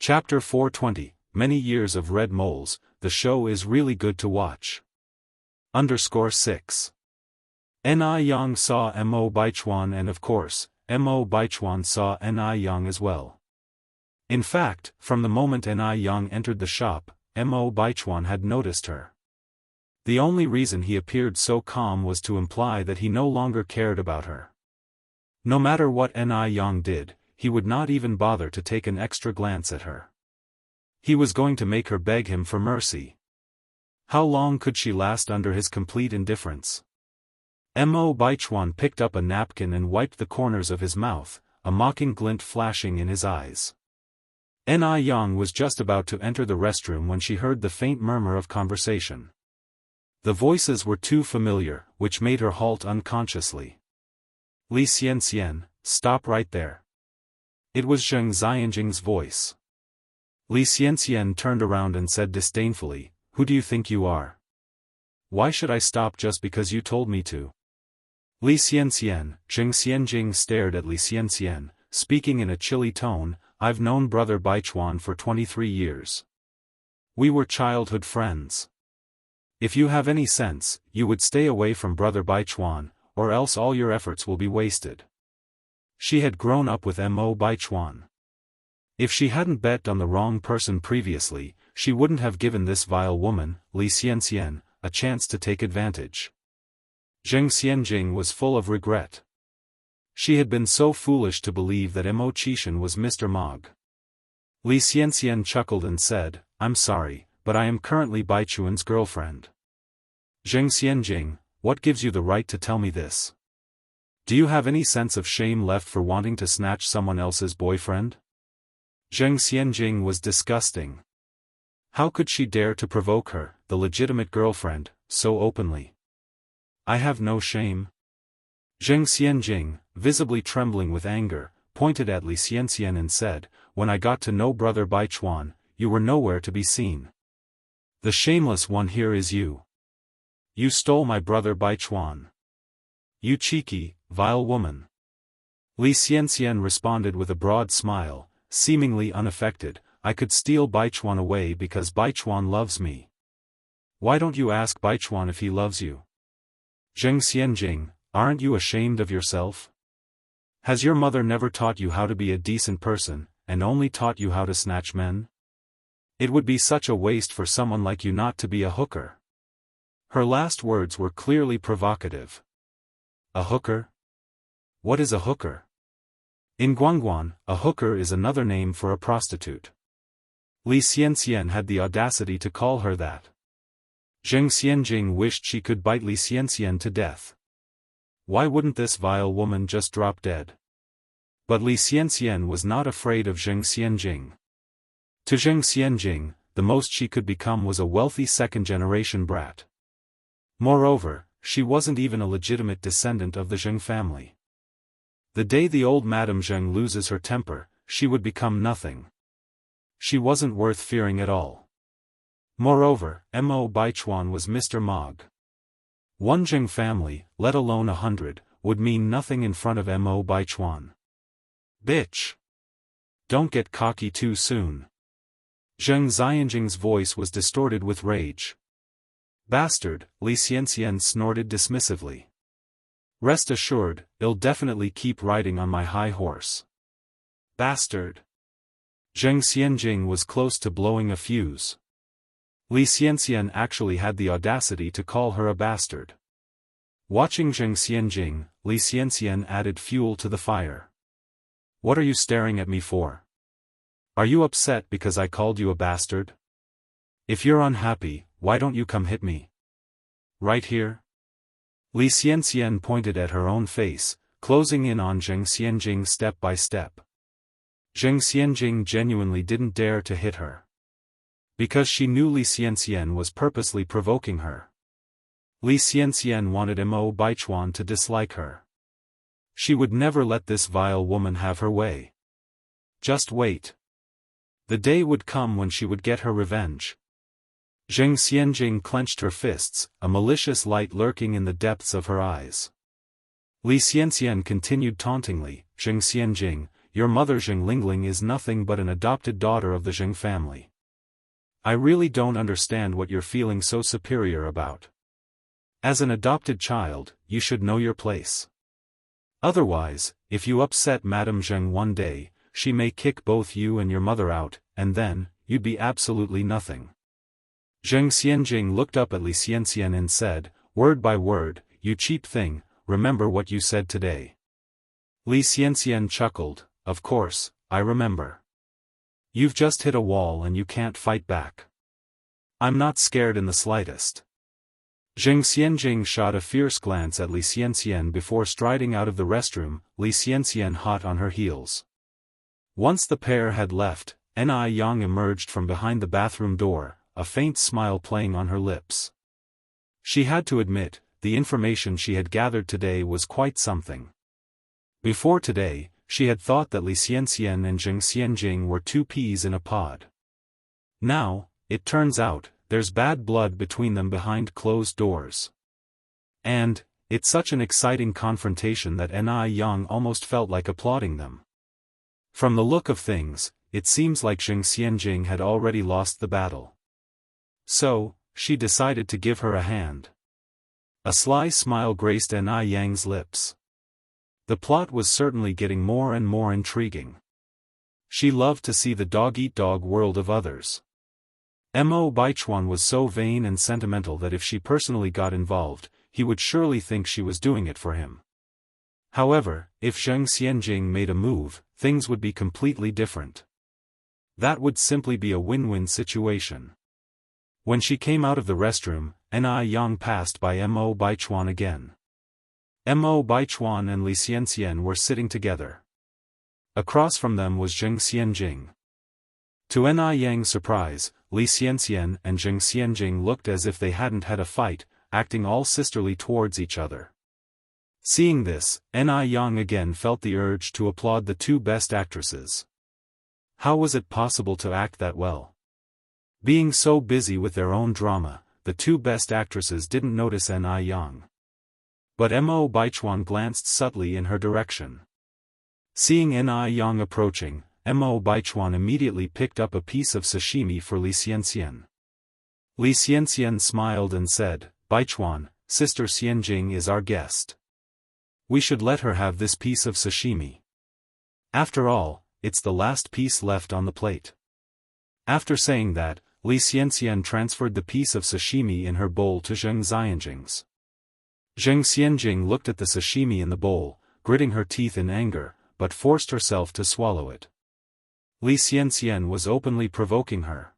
Chapter 420, Many Years of Red Moles, the show is really good to watch. _6. Ni Yang saw Mo Baichuan and of course, Mo Baichuan saw Ni Yang as well. In fact, from the moment Ni Yang entered the shop, Mo Baichuan had noticed her. The only reason he appeared so calm was to imply that he no longer cared about her. No matter what Ni Yang did, he would not even bother to take an extra glance at her. He was going to make her beg him for mercy. How long could she last under his complete indifference? Mo Baichuan picked up a napkin and wiped the corners of his mouth, a mocking glint flashing in his eyes. Ni Yang was just about to enter the restroom when she heard the faint murmur of conversation. The voices were too familiar, which made her halt unconsciously. Li Xianxian, stop right there. It was Zheng Xianjing's voice. Li Xianxian turned around and said disdainfully, "Who do you think you are? Why should I stop just because you told me to?" Li Xianxian, Zheng Xianjing stared at Li Xianxian, speaking in a chilly tone, "I've known Brother Baichuan for 23 years. We were childhood friends. If you have any sense, you would stay away from Brother Baichuan, or else all your efforts will be wasted." She had grown up with Mo Baichuan. If she hadn't bet on the wrong person previously, she wouldn't have given this vile woman, Li Xianxian, a chance to take advantage. Zheng Xianjing was full of regret. She had been so foolish to believe that Mo Qishan was Mr. Mog. Li Xianxian chuckled and said, "I'm sorry, but I am currently Baichuan's girlfriend." Zheng Xianjing, what gives you the right to tell me this? Do you have any sense of shame left for wanting to snatch someone else's boyfriend? Zheng Xianjing was disgusting. How could she dare to provoke her, the legitimate girlfriend, so openly? "I have no shame." Zheng Xianjing, visibly trembling with anger, pointed at Li Xianxian and said, "When I got to know Brother Baichuan, you were nowhere to be seen. The shameless one here is you. You stole my Brother Baichuan. You cheeky, vile woman." Li Xianxian responded with a broad smile, seemingly unaffected, "I could steal Baichuan away because Baichuan loves me. Why don't you ask Baichuan if he loves you?" Zheng Xianjing, aren't you ashamed of yourself? Has your mother never taught you how to be a decent person, and only taught you how to snatch men? It would be such a waste for someone like you not to be a hooker. Her last words were clearly provocative. A hooker? What is a hooker? In Guangguan, a hooker is another name for a prostitute. Li Xianxian had the audacity to call her that. Zheng Xianjing wished she could bite Li Xianxian to death. Why wouldn't this vile woman just drop dead? But Li Xianxian was not afraid of Zheng Xianjing. To Zheng Xianjing, the most she could become was a wealthy second-generation brat. Moreover, she wasn't even a legitimate descendant of the Zheng family. The day the old Madame Zheng loses her temper, she would become nothing. She wasn't worth fearing at all. Moreover, Mo Baichuan was Mr. Mog. One Zheng family, let alone 100, would mean nothing in front of Mo Baichuan. Bitch! Don't get cocky too soon. Zheng Xianjing's voice was distorted with rage. Bastard, Li Xianxian snorted dismissively. Rest assured, I'll definitely keep riding on my high horse. Bastard. Zheng Xianjing was close to blowing a fuse. Li Xianxian actually had the audacity to call her a bastard. Watching Zheng Xianjing, Li Xianxian added fuel to the fire. What are you staring at me for? Are you upset because I called you a bastard? If you're unhappy, why don't you come hit me? Right here? Li Xianxian pointed at her own face, closing in on Zheng Xianjing step by step. Zheng Xianjing genuinely didn't dare to hit her. Because she knew Li Xianxian was purposely provoking her. Li Xianxian wanted Mo Baichuan to dislike her. She would never let this vile woman have her way. Just wait. The day would come when she would get her revenge. Zheng Xianjing clenched her fists, a malicious light lurking in the depths of her eyes. Li Xianxian continued tauntingly, "Zheng Xianjing, your mother Zheng Lingling is nothing but an adopted daughter of the Zheng family. I really don't understand what you're feeling so superior about. As an adopted child, you should know your place. Otherwise, if you upset Madame Zheng one day, she may kick both you and your mother out, and then, you'd be absolutely nothing. Zheng Xianjing looked up at Li Xianxian and said, word by word, you cheap thing, remember what you said today. Li Xianxian chuckled, of course, I remember. You've just hit a wall and you can't fight back. I'm not scared in the slightest. Zheng Xianjing shot a fierce glance at Li Xianxian before striding out of the restroom, Li Xianxian hot on her heels. Once the pair had left, Ni Yang emerged from behind the bathroom door, a faint smile playing on her lips. She had to admit, the information she had gathered today was quite something. Before today, she had thought that Li Xianxian and Zheng Xianjing were two peas in a pod. Now, it turns out, there's bad blood between them behind closed doors. And, it's such an exciting confrontation that Ni Yang almost felt like applauding them. From the look of things, it seems like Zheng Xianjing had already lost the battle. So, she decided to give her a hand. A sly smile graced Ni Yang's lips. The plot was certainly getting more and more intriguing. She loved to see the dog-eat-dog world of others. Mo Baichuan was so vain and sentimental that if she personally got involved, he would surely think she was doing it for him. However, if Zheng Xianjing made a move, things would be completely different. That would simply be a win-win situation. When she came out of the restroom, Ni Yang passed by Mo Baichuan again. Mo Baichuan and Li Xianxian were sitting together. Across from them was Zheng Xianjing. To Ni Yang's surprise, Li Xianxian and Zheng Xianjing looked as if they hadn't had a fight, acting all sisterly towards each other. Seeing this, Ni Yang again felt the urge to applaud the two best actresses. How was it possible to act that well? Being so busy with their own drama, the two best actresses didn't notice Ni Yang. But Mo Baichuan glanced subtly in her direction. Seeing Ni Yang approaching, Mo Baichuan immediately picked up a piece of sashimi for Li Xianxian. Li Xianxian smiled and said, Baichuan, Sister Xianjing is our guest. We should let her have this piece of sashimi. After all, it's the last piece left on the plate. After saying that, Li Xianxian transferred the piece of sashimi in her bowl to Zheng Xianjing's. Zheng Xianjing looked at the sashimi in the bowl, gritting her teeth in anger, but forced herself to swallow it. Li Xianxian was openly provoking her.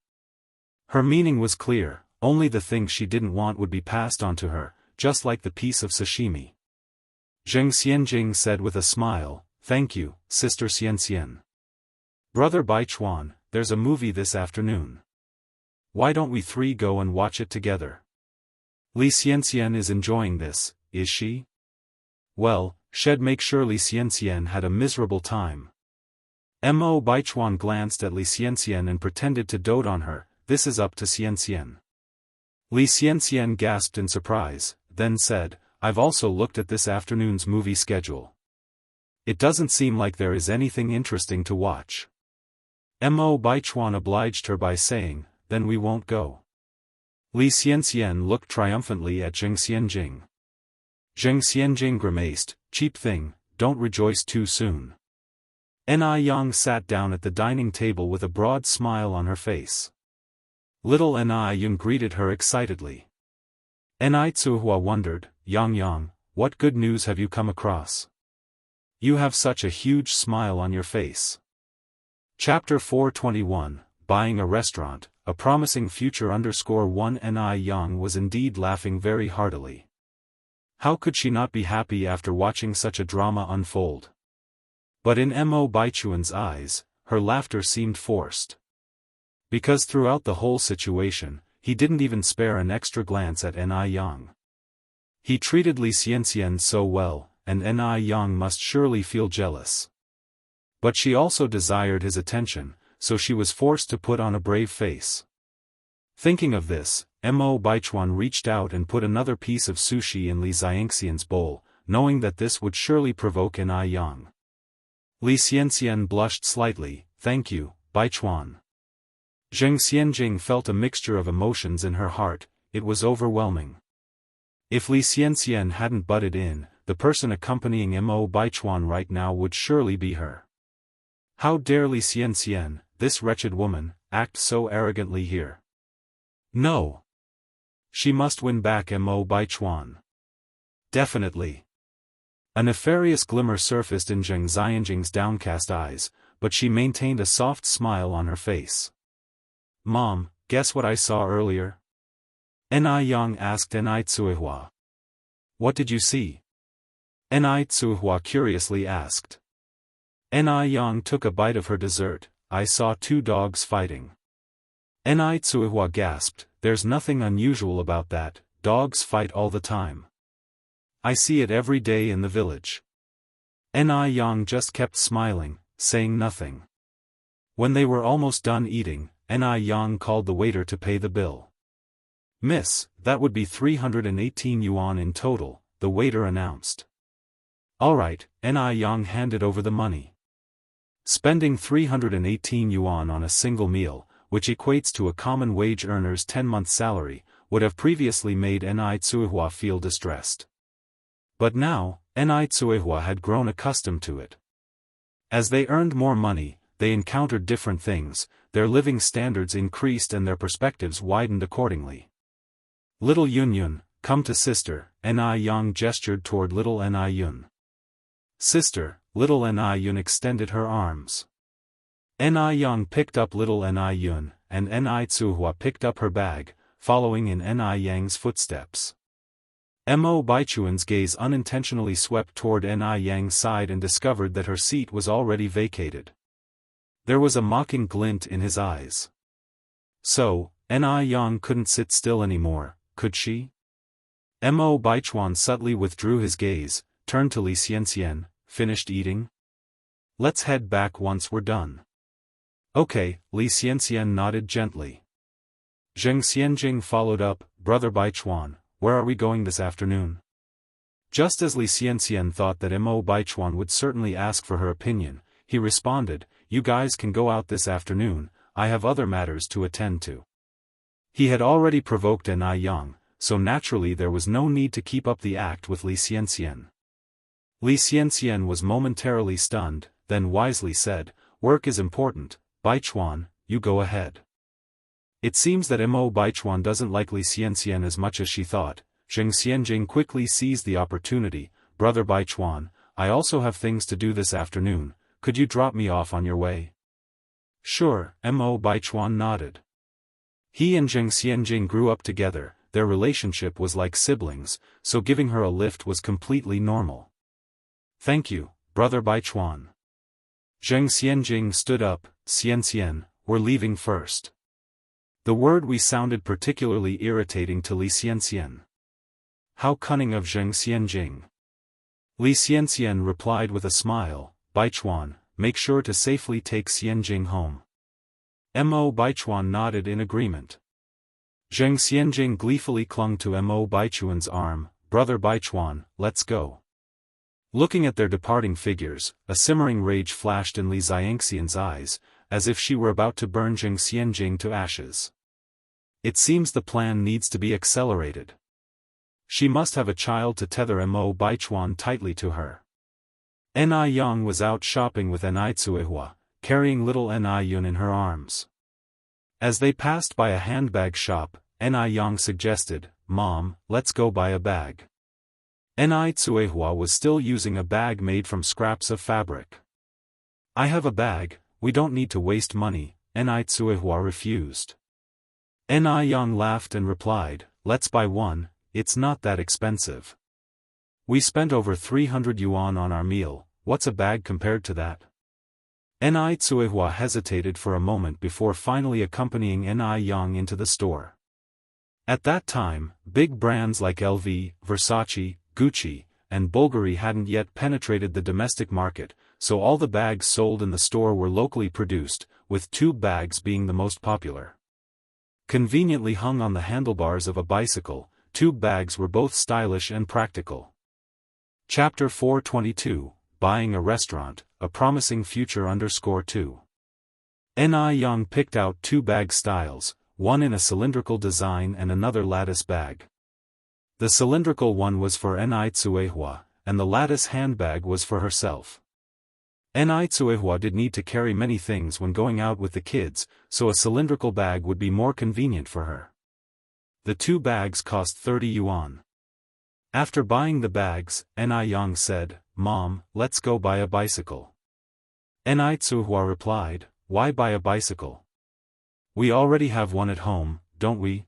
Her meaning was clear, only the thing she didn't want would be passed on to her, just like the piece of sashimi. Zheng Xianjing said with a smile, Thank you, Sister Xianxian. Brother Baichuan, there's a movie this afternoon. Why don't we three go and watch it together? Li Xianxian is enjoying this, is she? Well, she'd make sure Li Xianxian had a miserable time. Mo Baichuan glanced at Li Xianxian and pretended to dote on her, this is up to Xianxian. Li Xianxian gasped in surprise, then said, I've also looked at this afternoon's movie schedule. It doesn't seem like there is anything interesting to watch. Mo Baichuan obliged her by saying, then we won't go. Li Xianxian looked triumphantly at Zheng Xianjing. Zheng Xianjing grimaced, cheap thing, don't rejoice too soon. Ni Yang sat down at the dining table with a broad smile on her face. Little Ni Yang greeted her excitedly. Ni Tsuhua wondered, Yang, what good news have you come across? You have such a huge smile on your face. Chapter 421, Buying a Restaurant, a promising future _1 Ni Yang was indeed laughing very heartily. How could she not be happy after watching such a drama unfold? But in Mo Baichuan's eyes, her laughter seemed forced. Because throughout the whole situation, he didn't even spare an extra glance at Ni Yang. He treated Li Xianxian so well, and Ni Yang must surely feel jealous. But she also desired his attention, so she was forced to put on a brave face. Thinking of this, Mo Baichuan reached out and put another piece of sushi in Li Xianxian's bowl, knowing that this would surely provoke Ni Yang. Li Xianxian blushed slightly. Thank you, Baichuan. Zheng Xianjing felt a mixture of emotions in her heart. It was overwhelming. If Li Xianxian hadn't butted in, the person accompanying Mo Baichuan right now would surely be her. How dare Li Xianxian, this wretched woman, act so arrogantly here? No. She must win back Mo Baichuan. Definitely. A nefarious glimmer surfaced in Zheng Xianjing's downcast eyes, but she maintained a soft smile on her face. Mom, guess what I saw earlier? Ni Yang asked Ni Tsuihua. What did you see? Ni Tsuihua curiously asked. Ni Yang took a bite of her dessert. I saw two dogs fighting. Ni Tsuihua gasped. There's nothing unusual about that, dogs fight all the time. I see it every day in the village. Ni Yang just kept smiling, saying nothing. When they were almost done eating, Ni Yang called the waiter to pay the bill. Miss, that would be 318 yuan in total, the waiter announced. Alright, Ni Yang handed over the money. Spending 318 yuan on a single meal, which equates to a common wage earner's 10-month salary, would have previously made Ni Tsuihua feel distressed. But now, Ni Tsuihua had grown accustomed to it. As they earned more money, they encountered different things, their living standards increased and their perspectives widened accordingly. Little Yun Yun, come to sister, Ni Yang gestured toward little Ni Yun. Sister, little Ni Yun extended her arms. Ni Yang picked up little Ni Yun, and Ni Tsuihua picked up her bag, following in Ni Yang's footsteps. Mo Baichuan's gaze unintentionally swept toward Ni Yang's side and discovered that her seat was already vacated. There was a mocking glint in his eyes. So, Ni Yang couldn't sit still anymore, could she? Mo Baichuan subtly withdrew his gaze, turned to Li Xianxian. Finished eating? Let's head back once we're done. Okay, Li Xianxian nodded gently. Zheng Xianjing followed up, Brother Baichuan, where are we going this afternoon? Just as Li Xianxian thought that Mo Baichuan would certainly ask for her opinion, he responded, you guys can go out this afternoon, I have other matters to attend to. He had already provoked Ni Yang, so naturally there was no need to keep up the act with Li Xianxian. Li Xianxian was momentarily stunned, then wisely said, work is important, Baichuan, you go ahead. It seems that Mo Baichuan doesn't like Li Xianxian as much as she thought. Zheng Xianjing quickly seized the opportunity, Brother Baichuan, I also have things to do this afternoon, could you drop me off on your way? Sure, Mo Baichuan nodded. He and Zheng Xianjing grew up together, their relationship was like siblings, so giving her a lift was completely normal. Thank you, Brother Baichuan. Zheng Xianjing stood up, Xianxian, we're leaving first. The word "we" sounded particularly irritating to Li Xianxian. How cunning of Zheng Xianjing. Li Xianxian replied with a smile, Baichuan, make sure to safely take Xianjing home. Mo Baichuan nodded in agreement. Zheng Xianjing gleefully clung to Mo Baichuan's arm, Brother Baichuan, let's go. Looking at their departing figures, a simmering rage flashed in Li Xianxian's eyes, as if she were about to burn Zheng Xianjing to ashes. It seems the plan needs to be accelerated. She must have a child to tether Mo Baichuan tightly to her. Ni Yang was out shopping with Ni Tsuihua, carrying little Ni Yun in her arms. As they passed by a handbag shop, Ni Yang suggested, Mom, let's go buy a bag. Ni Tsuihua was still using a bag made from scraps of fabric. I have a bag, we don't need to waste money, Ni Tsuihua refused. Ni Yang laughed and replied, let's buy one, it's not that expensive. We spent over 300 yuan on our meal, what's a bag compared to that? Ni Tsuihua hesitated for a moment before finally accompanying Ni Yang into the store. At that time, big brands like LV, Versace, Gucci, and Bulgari hadn't yet penetrated the domestic market, so all the bags sold in the store were locally produced, with tube bags being the most popular. Conveniently hung on the handlebars of a bicycle, tube bags were both stylish and practical. Chapter 422, buying a restaurant, a promising future _2. Ni Young picked out 2 bag styles, one in a cylindrical design and another lattice bag. The cylindrical one was for Ni Tsuehua, and the lattice handbag was for herself. Ni Tsuehua did need to carry many things when going out with the kids, so a cylindrical bag would be more convenient for her. The 2 bags cost 30 yuan. After buying the bags, Ni Young said, "Mom, let's go buy a bicycle." Ni Tsuehua replied, "Why buy a bicycle? We already have one at home, don't we?"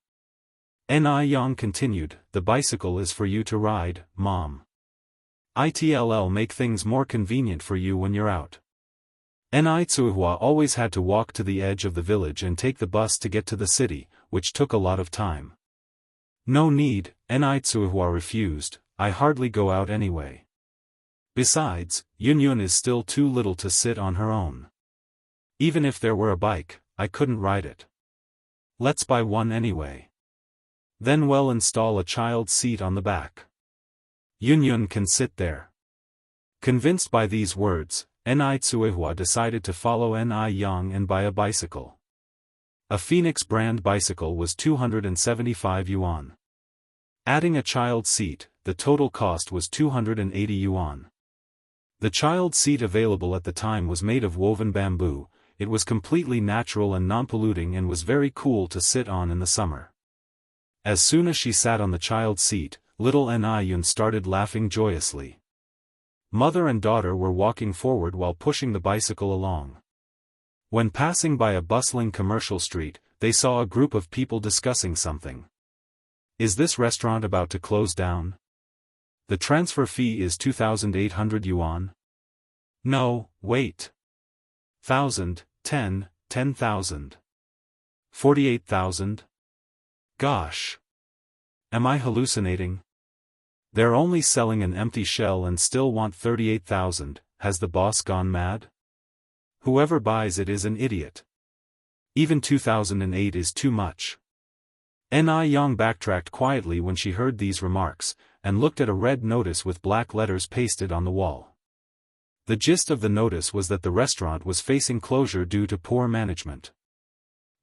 Ni Young continued, "The bicycle is for you to ride, Mom. It'll make things more convenient for you when you're out." Ni Tsuehua always had to walk to the edge of the village and take the bus to get to the city, which took a lot of time. "No need," Ni Tsuehua refused, "I hardly go out anyway. Besides, Yunyun is still too little to sit on her own. Even if there were a bike, I couldn't ride it. Let's buy one anyway. Then we'll install a child seat on the back. Yunyun can sit there." Convinced by these words, Ni Tsuehua decided to follow Ni Young and buy a bicycle. A Phoenix brand bicycle was 275 yuan. Adding a child seat, the total cost was 280 yuan. The child seat available at the time was made of woven bamboo. It was completely natural and non-polluting and was very cool to sit on in the summer. As soon as she sat on the child seat, little Ni Yun started laughing joyously. Mother and daughter were walking forward while pushing the bicycle along. When passing by a bustling commercial street, they saw a group of people discussing something. "Is this restaurant about to close down? The transfer fee is 2,800 yuan. No, wait. 1,000, 10,000. 48,000? Gosh. Am I hallucinating? They're only selling an empty shell and still want 38,000, has the boss gone mad? Whoever buys it is an idiot. Even 2008 is too much." Ni Young backtracked quietly when she heard these remarks, and looked at a red notice with black letters pasted on the wall. The gist of the notice was that the restaurant was facing closure due to poor management.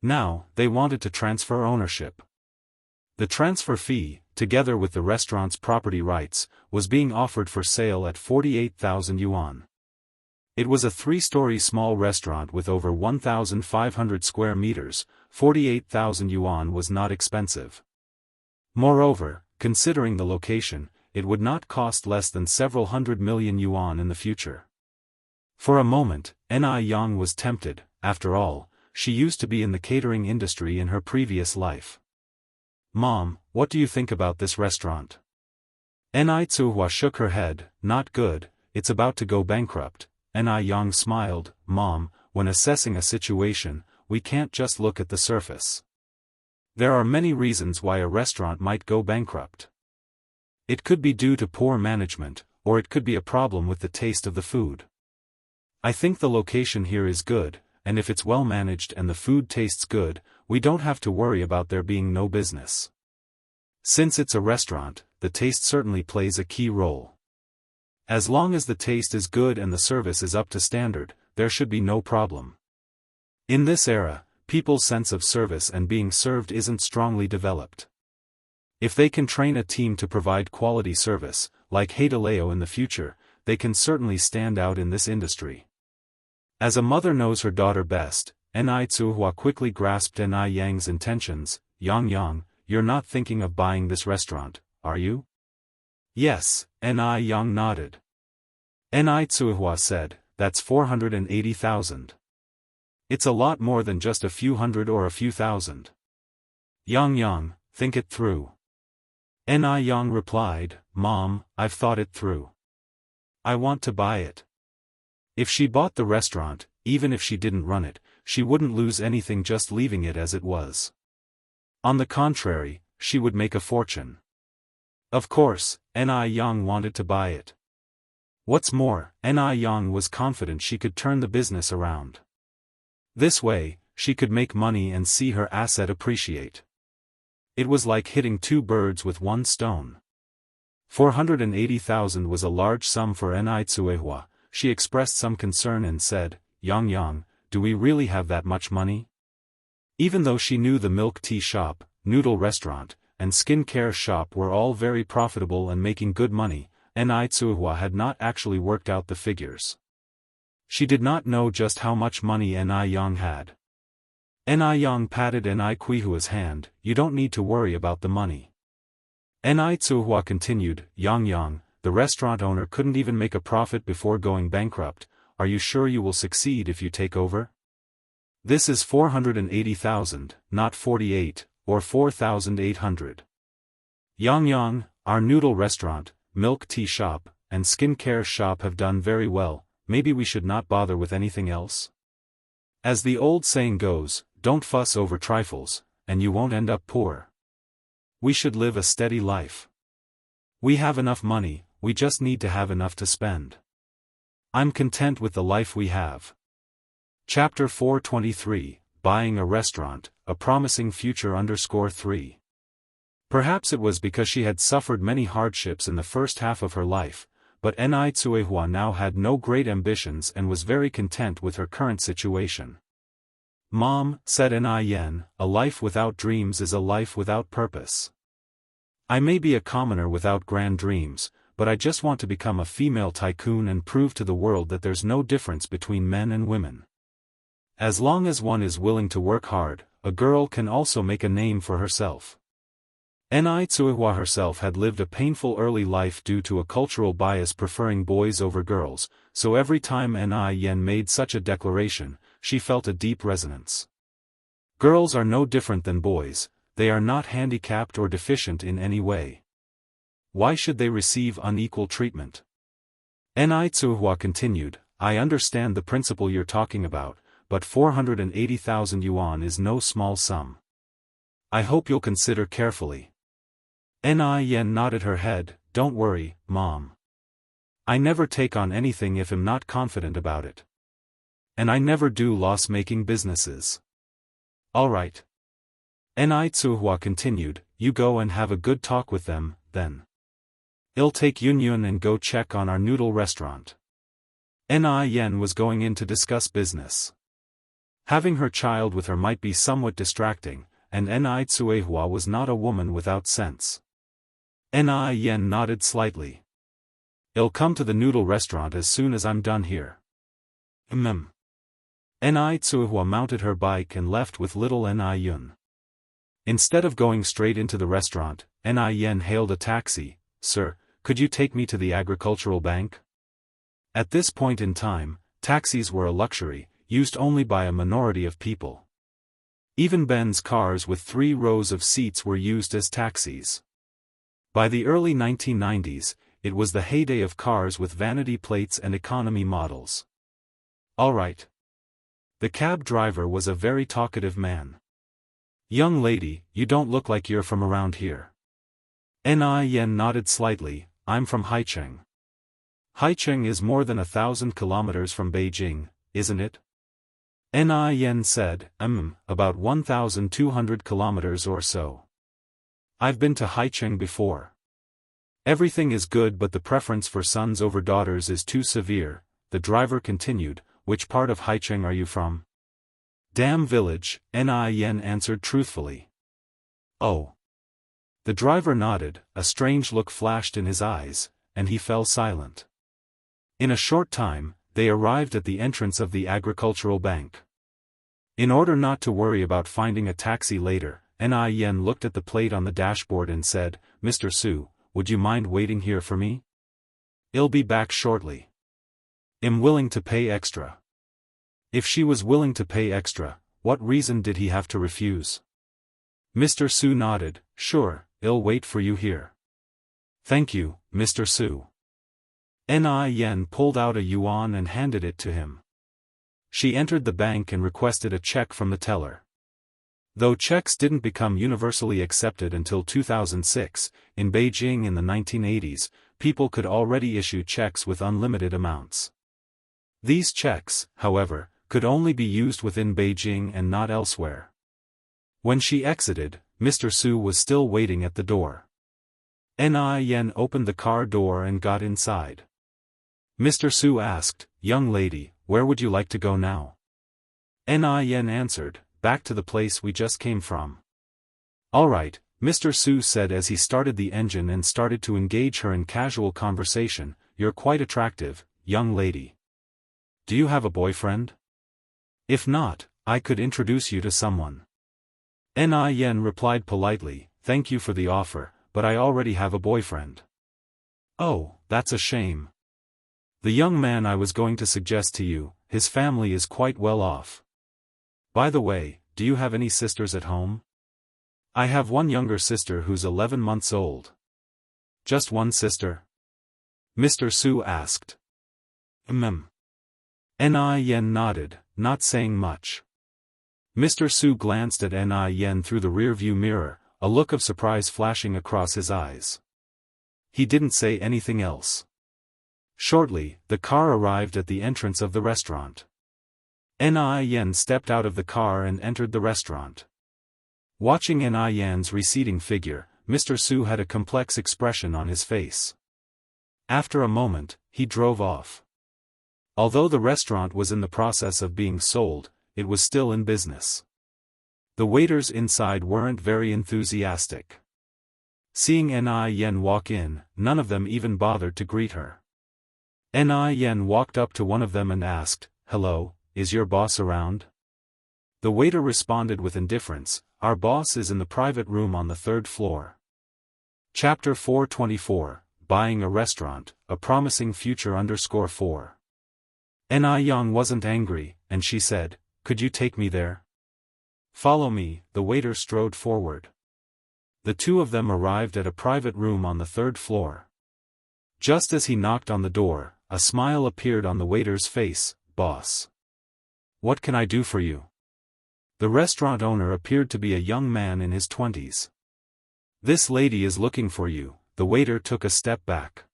Now, they wanted to transfer ownership. The transfer fee, together with the restaurant's property rights, was being offered for sale at 48,000 yuan. It was a 3-story small restaurant with over 1,500 square meters. 48,000 yuan was not expensive. Moreover, considering the location, it would not cost less than several hundred million yuan in the future. For a moment, Ni Young was tempted. After all, she used to be in the catering industry in her previous life. "Mom, what do you think about this restaurant?" Ni Tsuehua shook her head. "Not good, it's about to go bankrupt." Ni Young smiled. "Mom, when assessing a situation, we can't just look at the surface. There are many reasons why a restaurant might go bankrupt. It could be due to poor management, or it could be a problem with the taste of the food. I think the location here is good, and if it's well managed and the food tastes good, we don't have to worry about there being no business. Since it's a restaurant, the taste certainly plays a key role. As long as the taste is good and the service is up to standard, there should be no problem. In this era, people's sense of service and being served isn't strongly developed. If they can train a team to provide quality service, like Heideleo in the future, they can certainly stand out in this industry." As a mother knows her daughter best, Ni Tsuehua quickly grasped Ni Yang's intentions. Yang, you're not thinking of buying this restaurant, are you?" "Yes," Ni Yang nodded. Ni Tsuehua said, "That's 480,000. It's a lot more than just a few hundred or a few thousand. Yang, think it through." Ni Yang replied, "Mom, I've thought it through. I want to buy it." If she bought the restaurant, even if she didn't run it, she wouldn't lose anything just leaving it as it was. On the contrary, she would make a fortune. Of course, Ni Yang wanted to buy it. What's more, Ni Yang was confident she could turn the business around. This way, she could make money and see her asset appreciate. It was like hitting 2 birds with 1 stone. 480,000 was a large sum for Ni Tsuehua, she expressed some concern and said, "Yang Yang, do we really have that much money?" Even though she knew the milk tea shop, noodle restaurant, and skin care shop were all very profitable and making good money, Ni Tsuhua had not actually worked out the figures. She did not know just how much money Ni Yang had. Ni Yang patted Ni Kuihua's hand. "You don't need to worry about the money." Ni Tsuhua continued, "Yang Yang, the restaurant owner couldn't even make a profit before going bankrupt. Are you sure you will succeed if you take over? This is 480,000, not 48, or 4,800. Yang Yang, our noodle restaurant, milk tea shop, and skin care shop have done very well, maybe we should not bother with anything else? As the old saying goes, don't fuss over trifles, and you won't end up poor. We should live a steady life. We have enough money, we just need to have enough to spend. I'm content with the life we have." Chapter 423, Buying a Restaurant, A Promising Future _3. Perhaps it was because she had suffered many hardships in the first half of her life, but Ni Tsuehua now had no great ambitions and was very content with her current situation. "Mom," said Ni Yen, "a life without dreams is a life without purpose. I may be a commoner without grand dreams, but I just want to become a female tycoon and prove to the world that there's no difference between men and women. As long as one is willing to work hard, a girl can also make a name for herself." Ni Tsuehua herself had lived a painful early life due to a cultural bias preferring boys over girls, so every time Ni Yen made such a declaration, she felt a deep resonance. Girls are no different than boys, they are not handicapped or deficient in any way. Why should they receive unequal treatment? Ni Tsuehua continued, "I understand the principle you're talking about, but 480,000 yuan is no small sum. I hope you'll consider carefully." Ni Yen nodded her head, "Don't worry, Mom. I never take on anything if I'm not confident about it. And I never do loss-making businesses." "All right." Ni Tsuehua continued, "You go and have a good talk with them, then. I'll take Yun and go check on our noodle restaurant." Ni Yen was going in to discuss business. Having her child with her might be somewhat distracting, and Ni Tsuehua was not a woman without sense. Ni Yen nodded slightly. "I'll come to the noodle restaurant as soon as I'm done here." Ni Tsuehua mounted her bike and left with little Ni Yun. Instead of going straight into the restaurant, Ni Yen hailed a taxi. "Sir, could you take me to the agricultural bank?" At this point in time, taxis were a luxury, used only by a minority of people. Even Benz cars with 3 rows of seats were used as taxis. By the early 1990s, it was the heyday of cars with vanity plates and economy models. "All right." The cab driver was a very talkative man. "Young lady, you don't look like you're from around here." Ni Yen nodded slightly, "I'm from Haicheng." Haicheng is more than 1,000 kilometers from Beijing, isn't it? Ni Yen said, about 1,200 kilometers or so. I've been to Haicheng before. Everything is good, but the preference for sons over daughters is too severe," the driver continued. "Which part of Haicheng are you from?" "Dam Village," Ni Yen answered truthfully. "Oh." The driver nodded, a strange look flashed in his eyes, and he fell silent. In a short time, they arrived at the entrance of the agricultural bank. In order not to worry about finding a taxi later, Ni Yen looked at the plate on the dashboard and said, "Mr. Su, would you mind waiting here for me? I'll be back shortly. I'm willing to pay extra." If she was willing to pay extra, what reason did he have to refuse? Mr. Su nodded, "Sure, I'll wait for you here." "Thank you, Mr. Su." Ni Yen pulled out a yuan and handed it to him. She entered the bank and requested a check from the teller. Though checks didn't become universally accepted until 2006, in Beijing in the 1980s, people could already issue checks with unlimited amounts. These checks, however, could only be used within Beijing and not elsewhere. When she exited, Mr. Su was still waiting at the door. Ni Yen opened the car door and got inside. Mr. Su asked, "Young lady, where would you like to go now?" Nin answered, "Back to the place we just came from." "All right," Mr. Su said as he started the engine and started to engage her in casual conversation. "You're quite attractive, young lady. Do you have a boyfriend? If not, I could introduce you to someone." Nin replied politely, "Thank you for the offer, but I already have a boyfriend." "Oh, that's a shame. The young man I was going to suggest to you, his family is quite well off. By the way, do you have any sisters at home?" "I have one younger sister who's 11 months old." "Just one sister?" Mr. Su asked. Nin nodded, not saying much. Mr. Su glanced at Nin through the rear-view mirror, a look of surprise flashing across his eyes. He didn't say anything else. Shortly, the car arrived at the entrance of the restaurant. Nin stepped out of the car and entered the restaurant. Watching Nin's receding figure, Mr. Su had a complex expression on his face. After a moment, he drove off. Although the restaurant was in the process of being sold, it was still in business. The waiters inside weren't very enthusiastic. Seeing Nin walk in, none of them even bothered to greet her. Nin walked up to one of them and asked, "Hello, is your boss around?" The waiter responded with indifference, "Our boss is in the private room on the 3rd floor. Chapter 424, Buying a Restaurant, A Promising Future _4. Nin wasn't angry, and she said, "Could you take me there?" "Follow me." The waiter strode forward. The two of them arrived at a private room on the 3rd floor. Just as he knocked on the door, a smile appeared on the waiter's face. "Boss. What can I do for you?" The restaurant owner appeared to be a young man in his 20s. "This lady is looking for you." The waiter took a step back.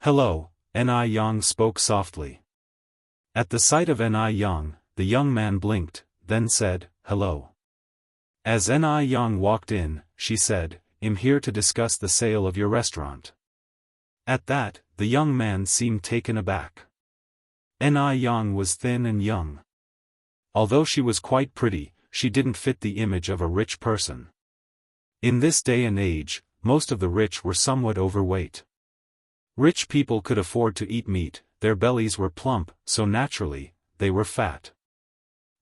"Hello," Nin spoke softly. At the sight of Nin, the young man blinked, then said, "Hello." As Nin walked in, she said, "I'm here to discuss the sale of your restaurant." At that, the young man seemed taken aback. Nin was thin and young. Although she was quite pretty, she didn't fit the image of a rich person. In this day and age, most of the rich were somewhat overweight. Rich people could afford to eat meat, their bellies were plump, so naturally, they were fat.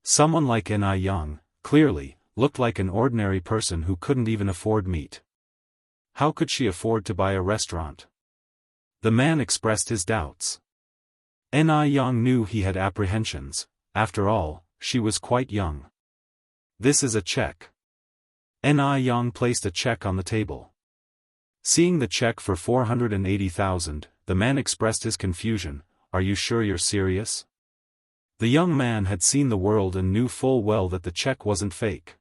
Someone like Nin, clearly, looked like an ordinary person who couldn't even afford meat. How could she afford to buy a restaurant? The man expressed his doubts. Nin knew he had apprehensions. After all, she was quite young. "This is a check." Nin placed a check on the table. Seeing the check for 480,000, the man expressed his confusion. "Are you sure you're serious?" The young man had seen the world and knew full well that the check wasn't fake.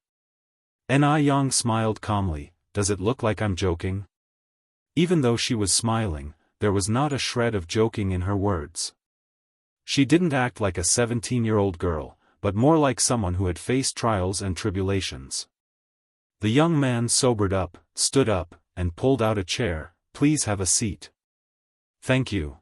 Nin smiled calmly. "Does it look like I'm joking?" Even though she was smiling, there was not a shred of joking in her words. She didn't act like a 17-year-old girl, but more like someone who had faced trials and tribulations. The young man sobered up, stood up, and pulled out a chair. "Please have a seat." "Thank you."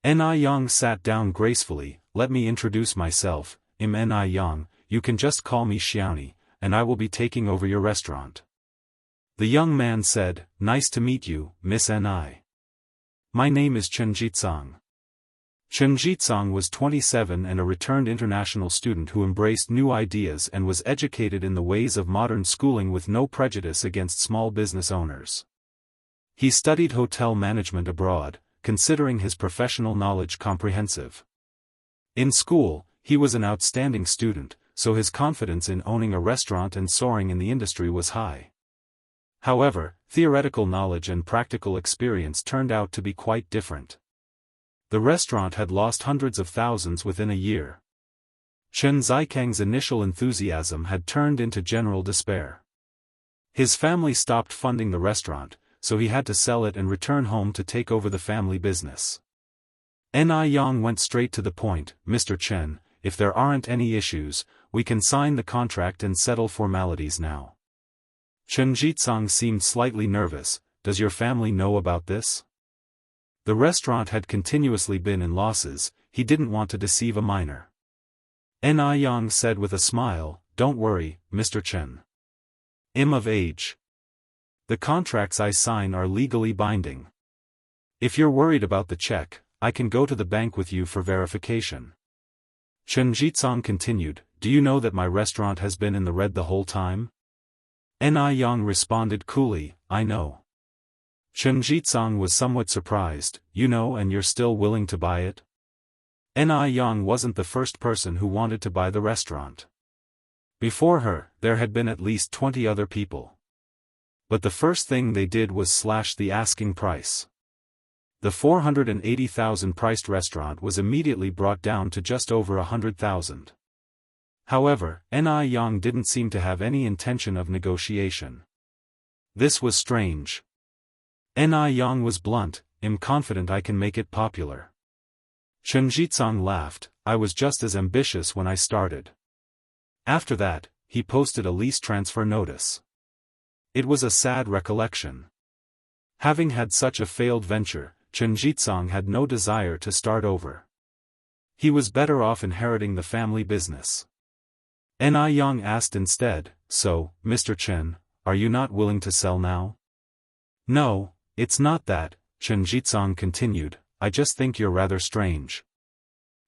Nin sat down gracefully. "Let me introduce myself. I'm Nin, you can just call me Xiaoni, and I will be taking over your restaurant." The young man said, "Nice to meet you, Miss Ni. My name is Chen Jitsang." Chen Jitsang was 27 and a returned international student who embraced new ideas and was educated in the ways of modern schooling with no prejudice against small business owners. He studied hotel management abroad, considering his professional knowledge comprehensive. In school, he was an outstanding student, so his confidence in owning a restaurant and soaring in the industry was high. However, theoretical knowledge and practical experience turned out to be quite different. The restaurant had lost hundreds of thousands within a year. Chen Zikang's initial enthusiasm had turned into general despair. His family stopped funding the restaurant, so he had to sell it and return home to take over the family business. Nin went straight to the point. "Mr. Chen, if there aren't any issues, we can sign the contract and settle formalities now." Chen Jitsang seemed slightly nervous. "Does your family know about this?" The restaurant had continuously been in losses, he didn't want to deceive a minor. Ni Yang said with a smile, "Don't worry, Mr. Chen. I'm of age. The contracts I sign are legally binding. If you're worried about the check, I can go to the bank with you for verification." Chen Jitsong continued, "Do you know that my restaurant has been in the red the whole time?" Ni Yang responded coolly, "I know." Chen Jitsong was somewhat surprised, "You know and you're still willing to buy it?" Ni Yang wasn't the first person who wanted to buy the restaurant. Before her, there had been at least 20 other people. But the first thing they did was slash the asking price. The 480,000 priced restaurant was immediately brought down to just over 100,000. However, Ni Yang didn't seem to have any intention of negotiation. This was strange. Ni Yang was blunt, "I'm confident I can make it popular." Chen Jitsong laughed, "I was just as ambitious when I started." After that, he posted a lease transfer notice. It was a sad recollection. Having had such a failed venture, Chen Jitsong had no desire to start over. He was better off inheriting the family business. Ni Yang asked instead, "So, Mr. Chen, are you not willing to sell now?" "No, it's not that," Chen Jitsong continued, "I just think you're rather strange.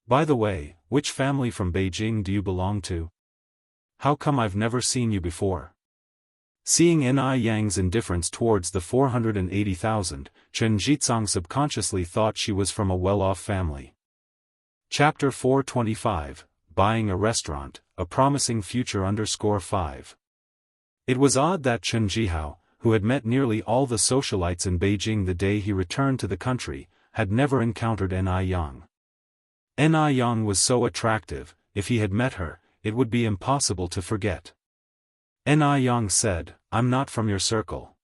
By the way, which family from Beijing do you belong to? How come I've never seen you before?" Seeing Ni Yang's indifference towards the 480,000, Chen Jitsong subconsciously thought she was from a well-off family. Chapter 425, Buying a Restaurant, A Promising Future _5. It was odd that Chen Jihao, who had met nearly all the socialites in Beijing the day he returned to the country, had never encountered Ni Yang. Ni Yang was so attractive, if he had met her, it would be impossible to forget. Ni Yang said, "I'm not from your circle."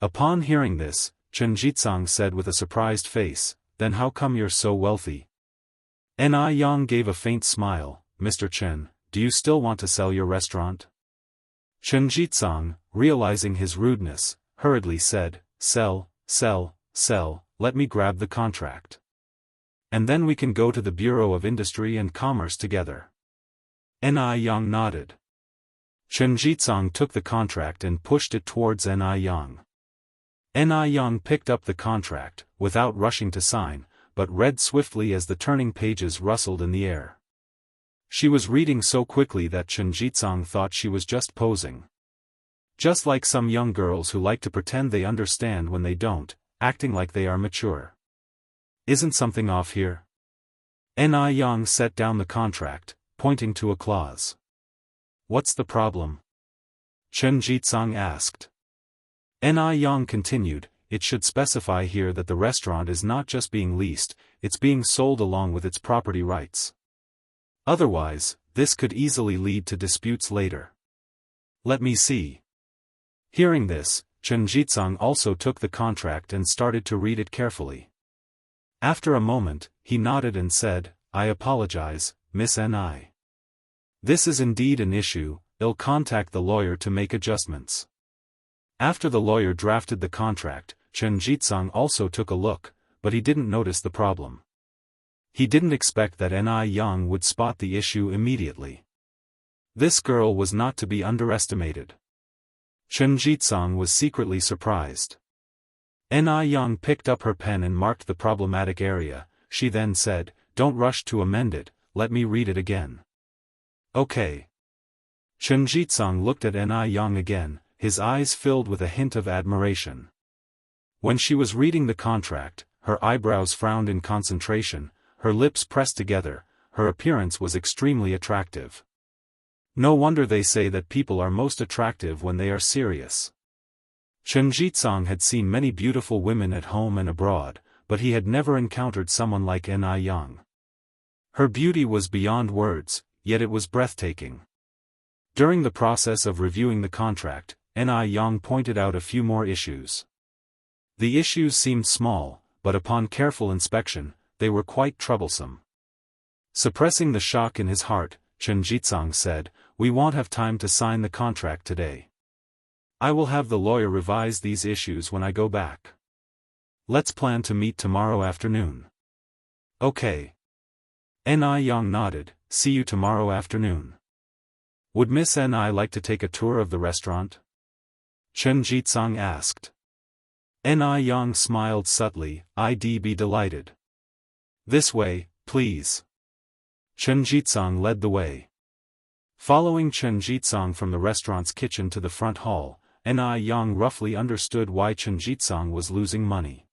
Upon hearing this, Chen Jitsong said with a surprised face, "Then how come you're so wealthy?" Ni Yang gave a faint smile, "Mr. Chen, do you still want to sell your restaurant?" Chen Jitsong, realizing his rudeness, hurriedly said, "Sell, sell, sell, let me grab the contract. And then we can go to the Bureau of Industry and Commerce together." Ni Yang nodded. Chen Jitsong took the contract and pushed it towards Ni Yang. Ni Yang picked up the contract, without rushing to sign, but read swiftly as the turning pages rustled in the air. She was reading so quickly that Chen Jitsong thought she was just posing. Just like some young girls who like to pretend they understand when they don't, acting like they are mature. "Isn't something off here?" Ni Yang set down the contract, pointing to a clause. "What's the problem?" Chen Jitsong asked. Ni Yang continued, "It should specify here that the restaurant is not just being leased, it's being sold along with its property rights. Otherwise, this could easily lead to disputes later." "Let me see." Hearing this, Chen Jitsong also took the contract and started to read it carefully. After a moment, he nodded and said, "I apologize, Miss Ni. This is indeed an issue, I'll contact the lawyer to make adjustments." After the lawyer drafted the contract, Chen Jitsong also took a look, but he didn't notice the problem. He didn't expect that Ni Yang would spot the issue immediately. This girl was not to be underestimated. Chen Jitsong was secretly surprised. Ni Yang picked up her pen and marked the problematic area. She then said, "Don't rush to amend it, let me read it again." "Okay." Chen Jitsong looked at Ni Yang again, his eyes filled with a hint of admiration. When she was reading the contract, her eyebrows frowned in concentration, her lips pressed together, her appearance was extremely attractive. No wonder they say that people are most attractive when they are serious. Chen Jitsong had seen many beautiful women at home and abroad, but he had never encountered someone like Ni Yang. Her beauty was beyond words, yet it was breathtaking. During the process of reviewing the contract, Ni Yang pointed out a few more issues. The issues seemed small, but upon careful inspection, they were quite troublesome. Suppressing the shock in his heart, Chen Jitsong said, "We won't have time to sign the contract today. I will have the lawyer revise these issues when I go back." Let's plan to meet tomorrow afternoon. Okay. Ni Yang nodded. See you tomorrow afternoon. Would Miss Ni like to take a tour of the restaurant? Chen Jitsang asked. Ni Yang smiled subtly. I'd be delighted. This way, please. Chen Jitsang led the way. Following Chen Jitsang from the restaurant's kitchen to the front hall, Ni Yang roughly understood why Chen Jitsang was losing money.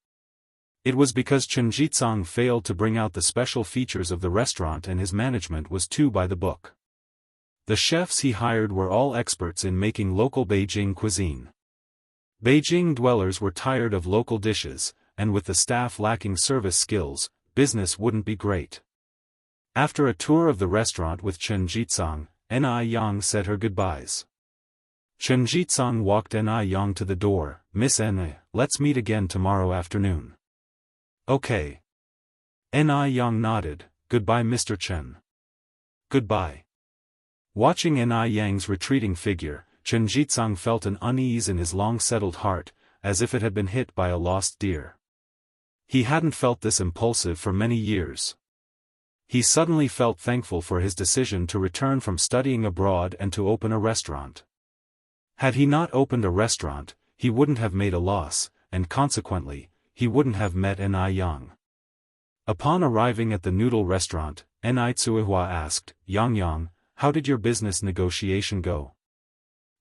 It was because Chen Jitsang failed to bring out the special features of the restaurant and his management was too by the book. The chefs he hired were all experts in making local Beijing cuisine. Beijing dwellers were tired of local dishes, and with the staff lacking service skills, business wouldn't be great. After a tour of the restaurant with Chen Jitsang, Ni Yang said her goodbyes. Chen Jitsang walked Ni Yang to the door. Miss Ni, let's meet again tomorrow afternoon. Okay. Ni Yang nodded. Goodbye Mr. Chen. Goodbye. Watching Ni Yang's retreating figure, Chen Jitsang felt an unease in his long-settled heart, as if it had been hit by a lost deer. He hadn't felt this impulsive for many years. He suddenly felt thankful for his decision to return from studying abroad and to open a restaurant. Had he not opened a restaurant, he wouldn't have made a loss, and consequently, he wouldn't have met Ni Yang. Upon arriving at the noodle restaurant, Ni Tsuihua asked, Yang, how did your business negotiation go?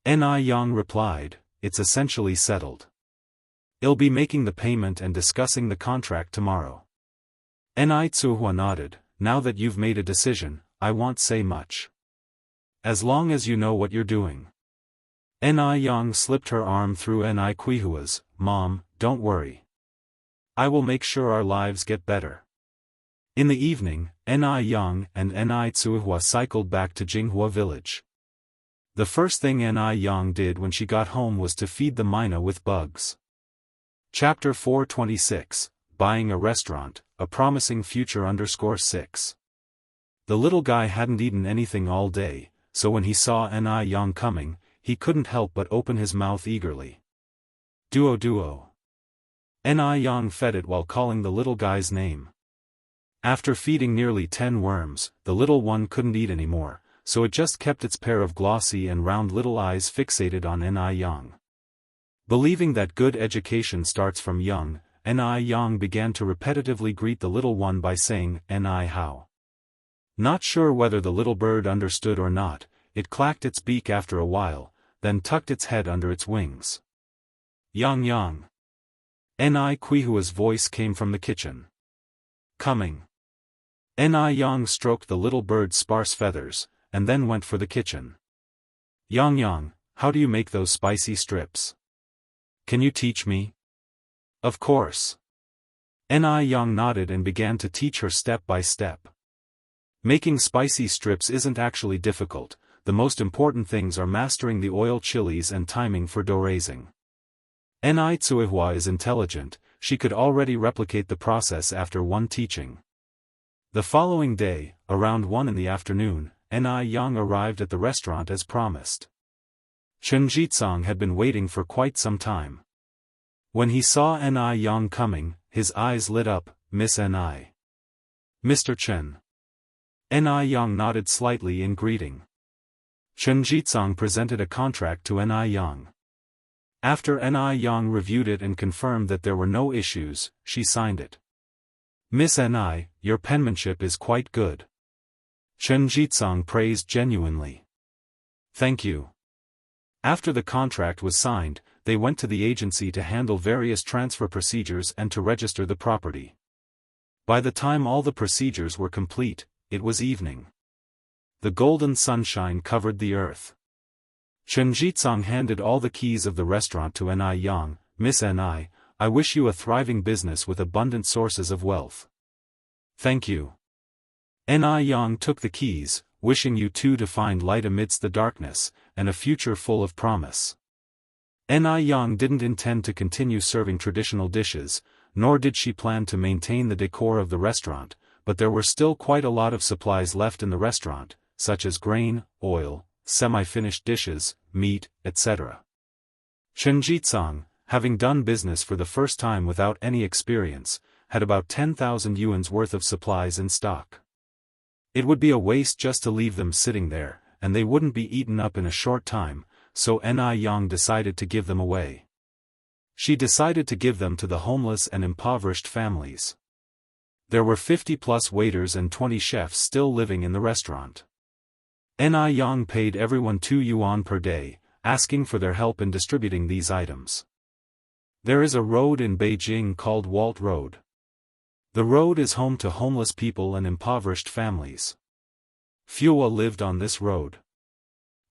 Ni Yang replied, it's essentially settled. I'll be making the payment and discussing the contract tomorrow. Ni Tsuihua nodded, now that you've made a decision, I won't say much. As long as you know what you're doing. Ni Yang slipped her arm through Ni Tsuihua's. Mom, don't worry. I will make sure our lives get better. In the evening, Ni Yang and Ni Tsuihua cycled back to Jinghua village. The first thing Ni Yang did when she got home was to feed the mina with bugs. Chapter 426, Buying a Restaurant, A Promising Future _6. The little guy hadn't eaten anything all day, so when he saw Ni Yang coming, he couldn't help but open his mouth eagerly. Duo. Ni Yang fed it while calling the little guy's name. After feeding nearly 10 worms, the little one couldn't eat anymore, so it just kept its pair of glossy and round little eyes fixated on Ni Yang. Believing that good education starts from young, Ni Yang began to repetitively greet the little one by saying, Ni how. Not sure whether the little bird understood or not, it clacked its beak after a while, then tucked its head under its wings. Yang. Ni Tsuihua's voice came from the kitchen. Coming. Ni Yang stroked the little bird's sparse feathers, and then went for the kitchen. Yang, how do you make those spicy strips? Can you teach me? Of course. Ni Yang nodded and began to teach her step by step. Making spicy strips isn't actually difficult, the most important things are mastering the oil chilies and timing for dough raising. Ni Tsuihua is intelligent, she could already replicate the process after one teaching. The following day, around 1 in the afternoon, Ni Yang arrived at the restaurant as promised. Chen Jitsang had been waiting for quite some time. When he saw Ni Yang coming, his eyes lit up. Miss Ni. Mr. Chen. Ni Yang nodded slightly in greeting. Chen Jitsang presented a contract to Ni Yang. After Ni Yang reviewed it and confirmed that there were no issues, she signed it. Miss Ni, your penmanship is quite good. Chen Jitsang praised genuinely. Thank you. After the contract was signed, they went to the agency to handle various transfer procedures and to register the property. By the time all the procedures were complete, it was evening. The golden sunshine covered the earth. Chen Jitsang handed all the keys of the restaurant to Ni Yang. Miss Ni, I wish you a thriving business with abundant sources of wealth. Thank you. Ni Yang took the keys, wishing you two to find light amidst the darkness, and a future full of promise. Ni Yang didn't intend to continue serving traditional dishes, nor did she plan to maintain the decor of the restaurant, but there were still quite a lot of supplies left in the restaurant, such as grain, oil, semi-finished dishes, meat, etc. Chen Jitsang, having done business for the first time without any experience, had about 10,000 yuan's worth of supplies in stock. It would be a waste just to leave them sitting there, and they wouldn't be eaten up in a short time, so Yang decided to give them away. She decided to give them to the homeless and impoverished families. There were 50+ waiters and 20 chefs still living in the restaurant. Yang paid everyone 2 yuan per day, asking for their help in distributing these items. There is a road in Beijing called Walt Road. The road is home to homeless people and impoverished families. Fua lived on this road.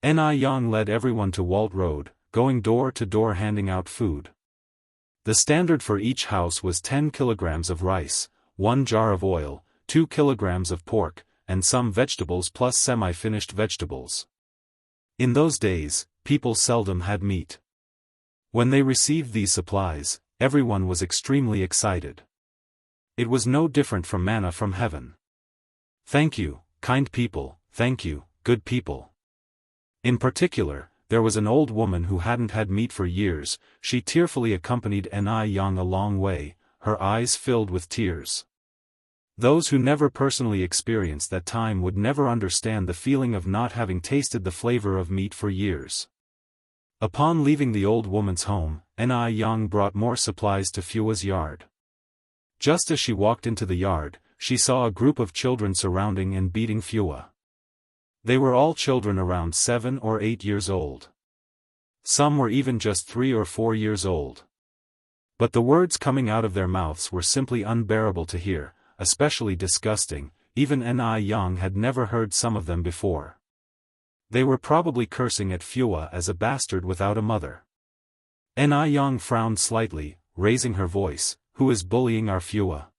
Yang led everyone to Walt Road, going door to door handing out food. The standard for each house was 10 kilograms of rice, 1 jar of oil, 2 kilograms of pork, and some vegetables plus semi-finished vegetables. In those days, people seldom had meat. When they received these supplies, everyone was extremely excited. It was no different from manna from heaven. Thank you, kind people, thank you, good people. In particular, there was an old woman who hadn't had meat for years. She tearfully accompanied Yang a long way, her eyes filled with tears. Those who never personally experienced that time would never understand the feeling of not having tasted the flavor of meat for years. Upon leaving the old woman's home, Yang brought more supplies to Fua's yard. Just as she walked into the yard, she saw a group of children surrounding and beating Fua. They were all children around 7 or 8 years old. Some were even just 3 or 4 years old. But the words coming out of their mouths were simply unbearable to hear, especially disgusting. Even Yang had never heard some of them before. They were probably cursing at Fua as a bastard without a mother. Yang frowned slightly, raising her voice, "Who is bullying our Fua?"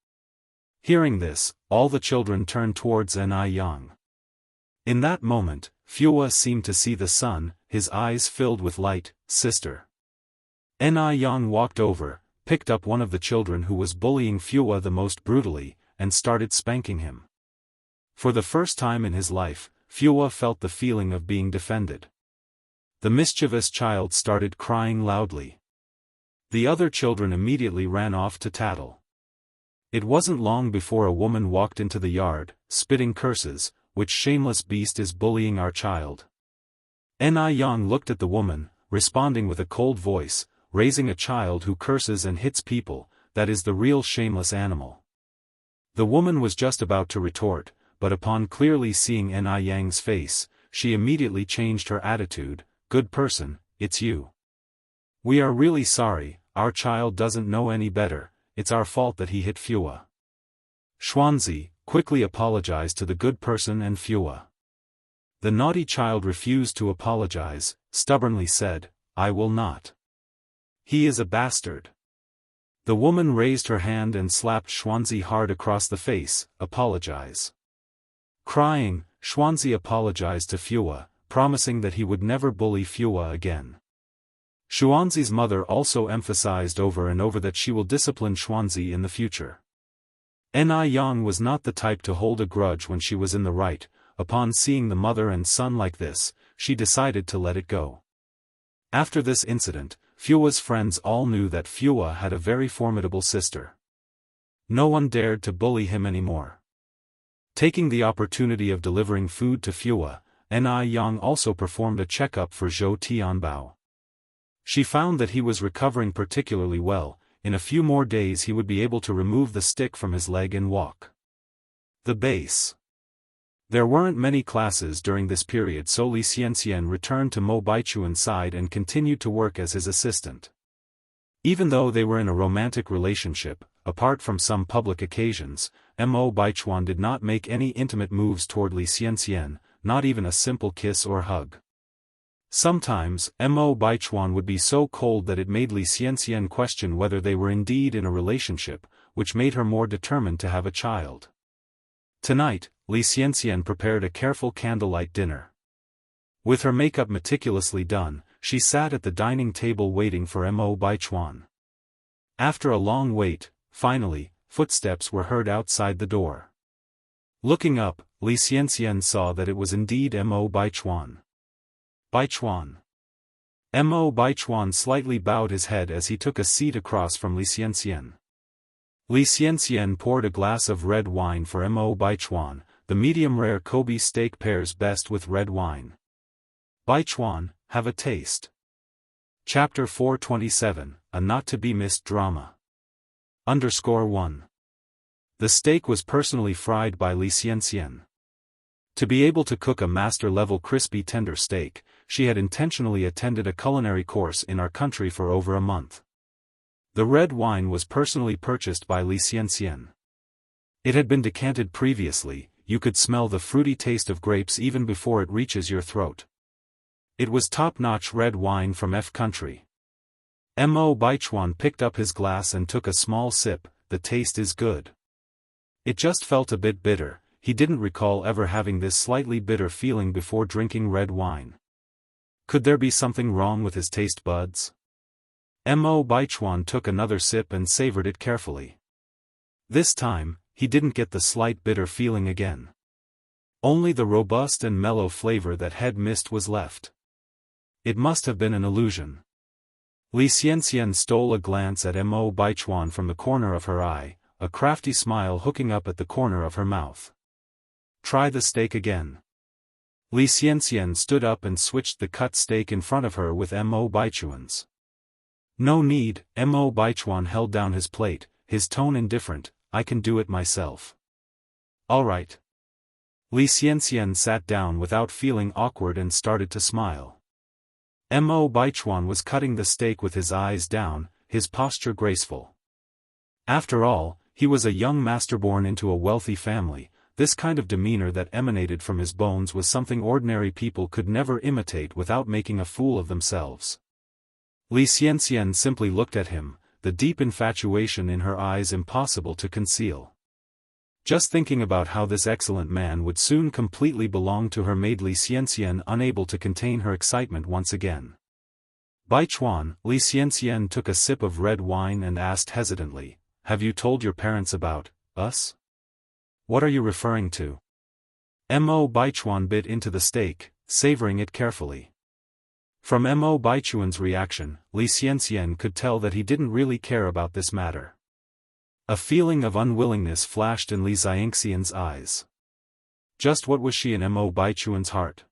Hearing this, all the children turned towards Yang. In that moment, Fua seemed to see the sun, his eyes filled with light. "Sister." Yang walked over, picked up one of the children who was bullying Fua the most brutally, and started spanking him. For the first time in his life, Fua felt the feeling of being defended. The mischievous child started crying loudly. The other children immediately ran off to tattle. It wasn't long before a woman walked into the yard, spitting curses, "Which shameless beast is bullying our child?" Yang looked at the woman, responding with a cold voice, "Raising a child who curses and hits people, that is the real shameless animal." The woman was just about to retort, but upon clearly seeing Yang's face, she immediately changed her attitude. "Good person, it's you. We are really sorry, our child doesn't know any better, it's our fault that he hit Fua." Xuanzi quickly apologized to the good person and Fua. The naughty child refused to apologize, stubbornly said, "I will not. He is a bastard." The woman raised her hand and slapped Xuanzi hard across the face. "Apologize." Crying, Xuanzi apologized to Fua, promising that he would never bully Fua again. Xuanzi's mother also emphasized over and over that she will discipline Xuanzi in the future. Yang was not the type to hold a grudge when she was in the right. Upon seeing the mother and son like this, she decided to let it go. After this incident, Fua's friends all knew that Fua had a very formidable sister. No one dared to bully him anymore. Taking the opportunity of delivering food to Fua, Yang also performed a checkup for Zhou Tianbao. She found that he was recovering particularly well. In a few more days he would be able to remove the stick from his leg and walk. The base. There weren't many classes during this period, so Li Xianxian returned to Mo Baichuan's side and continued to work as his assistant. Even though they were in a romantic relationship, apart from some public occasions, Mo Baichuan did not make any intimate moves toward Li Xianxian, not even a simple kiss or hug. Sometimes, Mo Baichuan would be so cold that it made Li Xianxian question whether they were indeed in a relationship, which made her more determined to have a child. Tonight, Li Xianxian prepared a careful candlelight dinner. With her makeup meticulously done, she sat at the dining table waiting for Mo Baichuan. After a long wait, finally, footsteps were heard outside the door. Looking up, Li Xianxian saw that it was indeed Mo Baichuan. "Baichuan." Mo Baichuan slightly bowed his head as he took a seat across from Li Xianxian. Li Xianxian poured a glass of red wine for Mo Baichuan. The medium-rare Kobe steak pairs best with red wine. Baichuan, have a taste. Chapter 427, a not-to-be-missed drama. _1. The steak was personally fried by Li Xianxian. To be able to cook a master-level crispy tender steak, she had intentionally attended a culinary course in our country for over a month. The red wine was personally purchased by Li Xianxian. It had been decanted previously. You could smell the fruity taste of grapes even before it reaches your throat. It was top-notch red wine from F country. Mo Baichuan picked up his glass and took a small sip. The taste is good. It just felt a bit bitter. He didn't recall ever having this slightly bitter feeling before drinking red wine. Could there be something wrong with his taste buds? Mo Baichuan took another sip and savored it carefully. This time, he didn't get the slight bitter feeling again. Only the robust and mellow flavor that had missed was left. It must have been an illusion. Li Xianxian stole a glance at Mo Baichuan from the corner of her eye, a crafty smile hooking up at the corner of her mouth. Try the steak again. Li Xianxian stood up and switched the cut steak in front of her with Mo Baichuan's. No need. Mo Baichuan held down his plate, his tone indifferent. I can do it myself. All right. Li Xianxian sat down without feeling awkward and started to smile. Mo Baichuan was cutting the steak with his eyes down, his posture graceful. After all, he was a young master born into a wealthy family. This kind of demeanor that emanated from his bones was something ordinary people could never imitate without making a fool of themselves. Li Xianxian simply looked at him, the deep infatuation in her eyes impossible to conceal. Just thinking about how this excellent man would soon completely belong to her made Li Xianxian unable to contain her excitement once again. Baichuan, Li Xianxian took a sip of red wine and asked hesitantly, have you told your parents about us? What are you referring to? Mo Baichuan bit into the steak, savoring it carefully. From Mo Baichuan's reaction, Li Xianxian could tell that he didn't really care about this matter. A feeling of unwillingness flashed in Li Xianxian's eyes. Just what was she in Mo Baichuan's heart?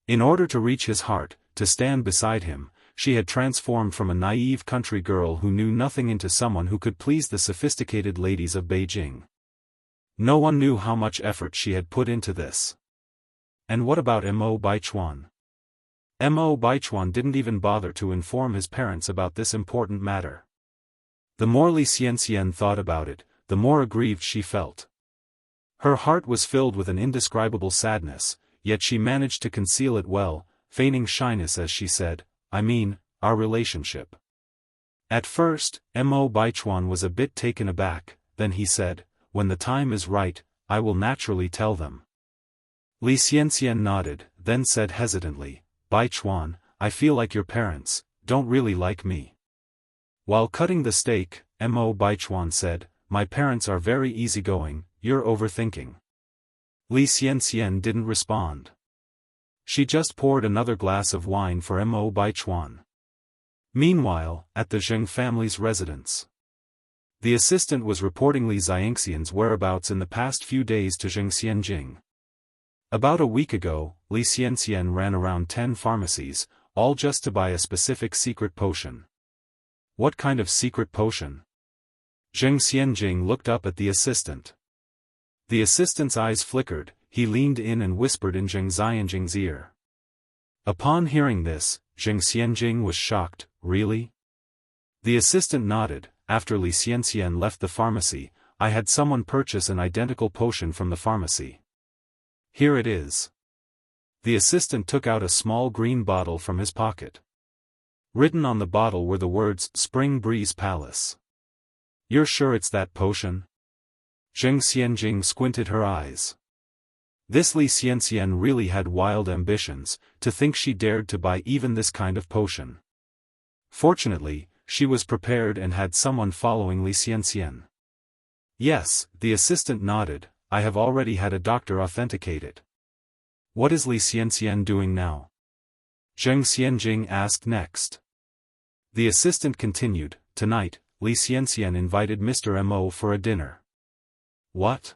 In order to reach his heart, to stand beside him, she had transformed from a naive country girl who knew nothing into someone who could please the sophisticated ladies of Beijing. No one knew how much effort she had put into this. And what about Mo Baichuan? Mo Baichuan didn't even bother to inform his parents about this important matter. The more Li Xianxian thought about it, the more aggrieved she felt. Her heart was filled with an indescribable sadness, yet she managed to conceal it well, feigning shyness as she said, I mean, our relationship. At first, Mo Baichuan was a bit taken aback, then he said, when the time is right, I will naturally tell them. Li Xianxian nodded, then said hesitantly, Baichuan, I feel like your parents don't really like me. While cutting the steak, Mo Baichuan said, my parents are very easygoing, you're overthinking. Li Xianxian didn't respond. She just poured another glass of wine for Mo Baichuan. Meanwhile, at the Zheng family's residence. The assistant was reporting Li Xianxian's whereabouts in the past few days to Zheng Xianjing. About a week ago, Li Xianxian ran around 10 pharmacies, all just to buy a specific secret potion. What kind of secret potion? Zheng Xianjing looked up at the assistant. The assistant's eyes flickered, he leaned in and whispered in Zheng Xianjing's ear. Upon hearing this, Zheng Xianjing was shocked, really? The assistant nodded. After Li Xianxian left the pharmacy, I had someone purchase an identical potion from the pharmacy. Here it is. The assistant took out a small green bottle from his pocket. Written on the bottle were the words, Spring Breeze Palace. You're sure it's that potion? Zheng Xianjing squinted her eyes. This Li Xianxian really had wild ambitions, to think she dared to buy even this kind of potion. Fortunately, she was prepared and had someone following Li Xianxian. Yes, the assistant nodded, I have already had a doctor authenticate it. What is Li Xianxian doing now? Zheng Xianjing asked next. The assistant continued, tonight, Li Xianxian invited Mr. Mo for a dinner. What?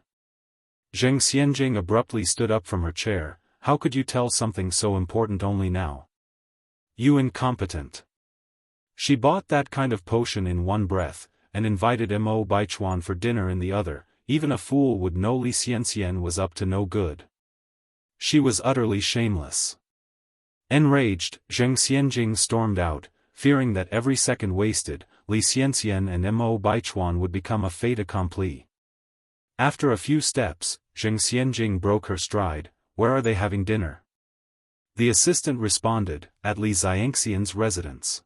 Zheng Xianjing abruptly stood up from her chair. How could you tell something so important only now? You incompetent. She bought that kind of potion in one breath, and invited Mo Baichuan for dinner in the other. Even a fool would know Li Xianxian was up to no good. She was utterly shameless. Enraged, Zheng Xianjing stormed out, fearing that every second wasted, Li Xianxian and Mo Baichuan would become a fait accompli. After a few steps, Zheng Xianjing broke her stride. Where are they having dinner? The assistant responded, at Li Xianxian's residence.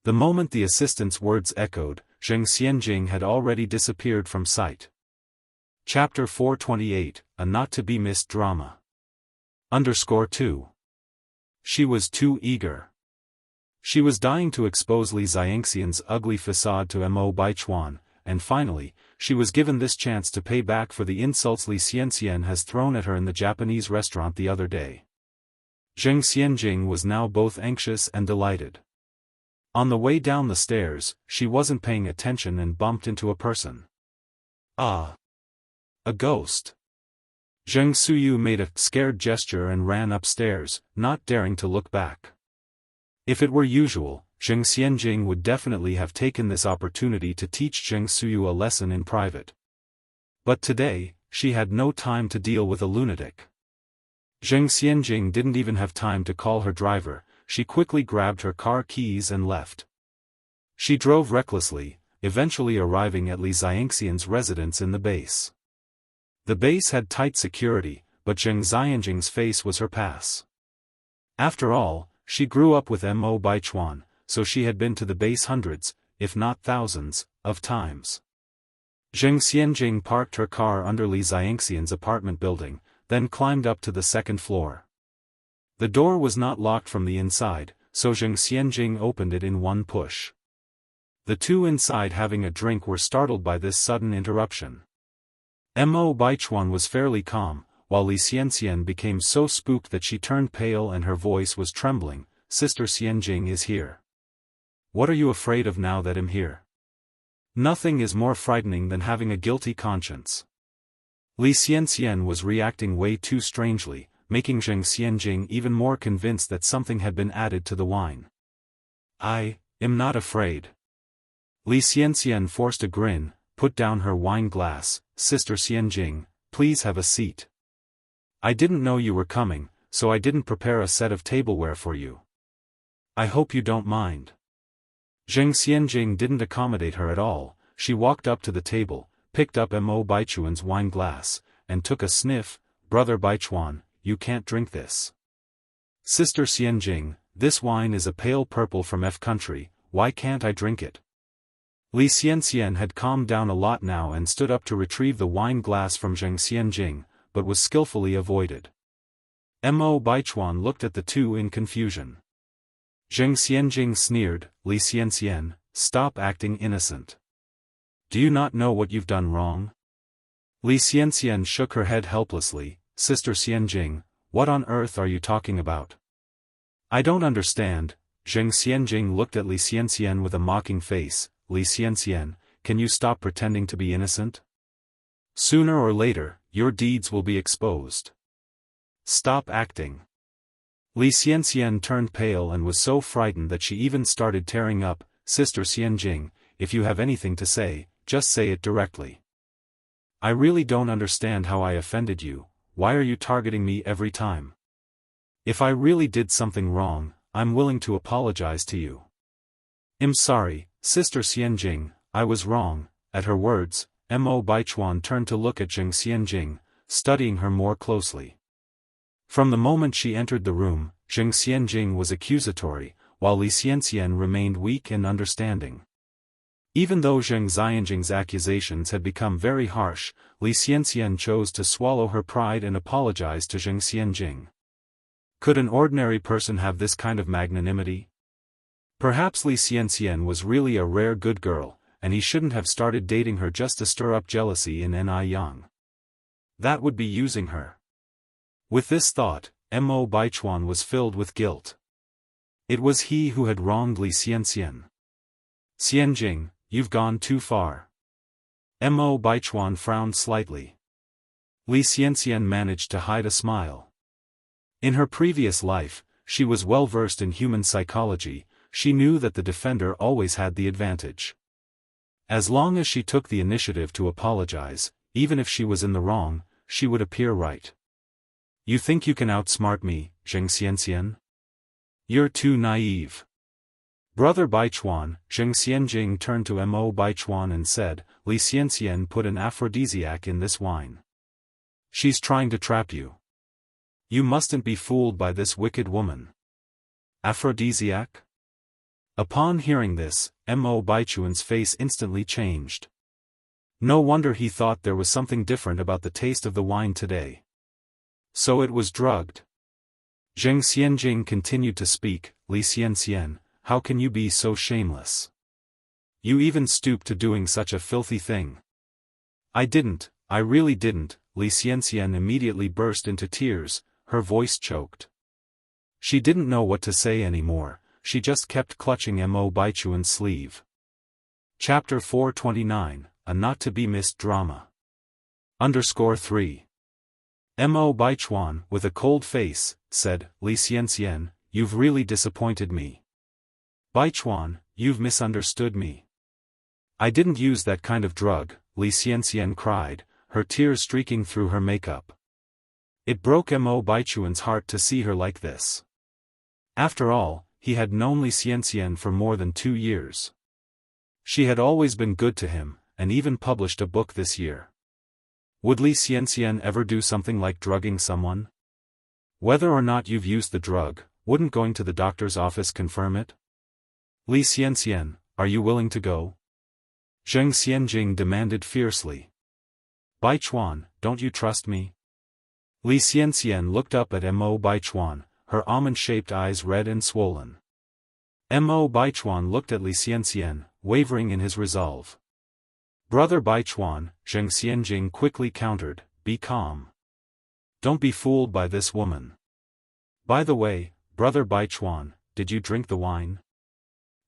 The moment the assistant's words echoed, Zheng Xianjing had already disappeared from sight. Chapter 428, A Not-to-be-missed Drama. _2. She was too eager. She was dying to expose Li Xianxian's ugly facade to Mo Baichuan, and finally, she was given this chance to pay back for the insults Li Xianxian has thrown at her in the Japanese restaurant the other day. Zheng Xianjing was now both anxious and delighted. On the way down the stairs, she wasn't paying attention and bumped into a person. Ah! A ghost. Zheng Suyu made a scared gesture and ran upstairs, not daring to look back. If it were usual, Zheng Xianjing would definitely have taken this opportunity to teach Zheng Suyu a lesson in private. But today, she had no time to deal with a lunatic. Zheng Xianjing didn't even have time to call her driver. She quickly grabbed her car keys and left. She drove recklessly, eventually arriving at Li Xianxian's residence in the base. The base had tight security, but Zheng Xianjing's face was her pass. After all, she grew up with Mo Baichuan, so she had been to the base hundreds, if not thousands, of times. Zheng Xianjing parked her car under Li Xianxian's apartment building, then climbed up to the second floor. The door was not locked from the inside, so Zheng Xianjing opened it in one push. The two inside having a drink were startled by this sudden interruption. Mo Baichuan was fairly calm, while Li Xianxian became so spooked that she turned pale and her voice was trembling. Sister Xianjing is here. What are you afraid of now that I'm here? Nothing is more frightening than having a guilty conscience. Li Xianxian was reacting way too strangely, making Zheng Xianjing even more convinced that something had been added to the wine. I am not afraid. Li Xianxian forced a grin, put down her wine glass. Sister Xianjing, please have a seat. I didn't know you were coming, so I didn't prepare a set of tableware for you. I hope you don't mind. Zheng Xianjing didn't accommodate her at all. She walked up to the table, picked up Mo Baichuan's wine glass, and took a sniff. Brother Baichuan, you can't drink this. Sister Xianjing, this wine is a pale purple from F country, why can't I drink it? Li Xianxian had calmed down a lot now and stood up to retrieve the wine glass from Zheng Xianjing, but was skillfully avoided. Mo Baichuan looked at the two in confusion. Zheng Xianjing sneered, Li Xianxian, stop acting innocent. Do you not know what you've done wrong? Li Xianxian shook her head helplessly. Sister Xianjing, what on earth are you talking about? I don't understand. Zheng Xianjing looked at Li Xianxian with a mocking face. Li Xianxian, can you stop pretending to be innocent? Sooner or later, your deeds will be exposed. Stop acting. Li Xianxian turned pale and was so frightened that she even started tearing up. Sister Xianjing, if you have anything to say, just say it directly. I really don't understand how I offended you. Why are you targeting me every time? If I really did something wrong, I'm willing to apologize to you. I'm sorry, Sister Xianjing, I was wrong. At her words, Mo Baichuan turned to look at Zheng Xianjing, studying her more closely. From the moment she entered the room, Zheng Xianjing was accusatory, while Li Xianxian remained weak and understanding. Even though Zheng Xianjing's accusations had become very harsh, Li Xianxian chose to swallow her pride and apologize to Zheng Xianjing. Could an ordinary person have this kind of magnanimity? Perhaps Li Xianxian was really a rare good girl, and he shouldn't have started dating her just to stir up jealousy in Yang. That would be using her. With this thought, Mo Baichuan was filled with guilt. It was he who had wronged Li Xianxian. Xianjing, you've gone too far. Mo Baichuan frowned slightly. Li Xianxian managed to hide a smile. In her previous life, she was well versed in human psychology. She knew that the defender always had the advantage. As long as she took the initiative to apologize, even if she was in the wrong, she would appear right. You think you can outsmart me, Zheng Xianxian? You're too naive. Brother Baichuan, Zheng Xianjing turned to Mo Baichuan and said, Li Xianxian put an aphrodisiac in this wine. She's trying to trap you. You mustn't be fooled by this wicked woman. Aphrodisiac? Upon hearing this, Mo Baichuan's face instantly changed. No wonder he thought there was something different about the taste of the wine today. So it was drugged. Zheng Xianjing continued to speak, Li Xianxian, how can you be so shameless? You even stooped to doing such a filthy thing. I really didn't, Li Xianxian immediately burst into tears, her voice choked. She didn't know what to say anymore, she just kept clutching Mo Baichuan's sleeve. Chapter 429, A Not-to-be-missed Drama. _3. Mo Baichuan, with a cold face, said, Li Xianxian, you've really disappointed me. Baichuan, you've misunderstood me. I didn't use that kind of drug, Li Xianxian cried, her tears streaking through her makeup. It broke Mo Baichuan's heart to see her like this. After all, he had known Li Xianxian for more than 2 years. She had always been good to him, and even published a book this year. Would Li Xianxian ever do something like drugging someone? Whether or not you've used the drug, wouldn't going to the doctor's office confirm it? Li Xianxian, are you willing to go? Zheng Xianjing demanded fiercely. Baichuan, don't you trust me? Li Xianxian looked up at Mo Baichuan, her almond-shaped eyes red and swollen. Mo Baichuan looked at Li Xianxian, wavering in his resolve. Brother Baichuan, Zheng Xianjing quickly countered, be calm. Don't be fooled by this woman. By the way, Brother Baichuan, did you drink the wine?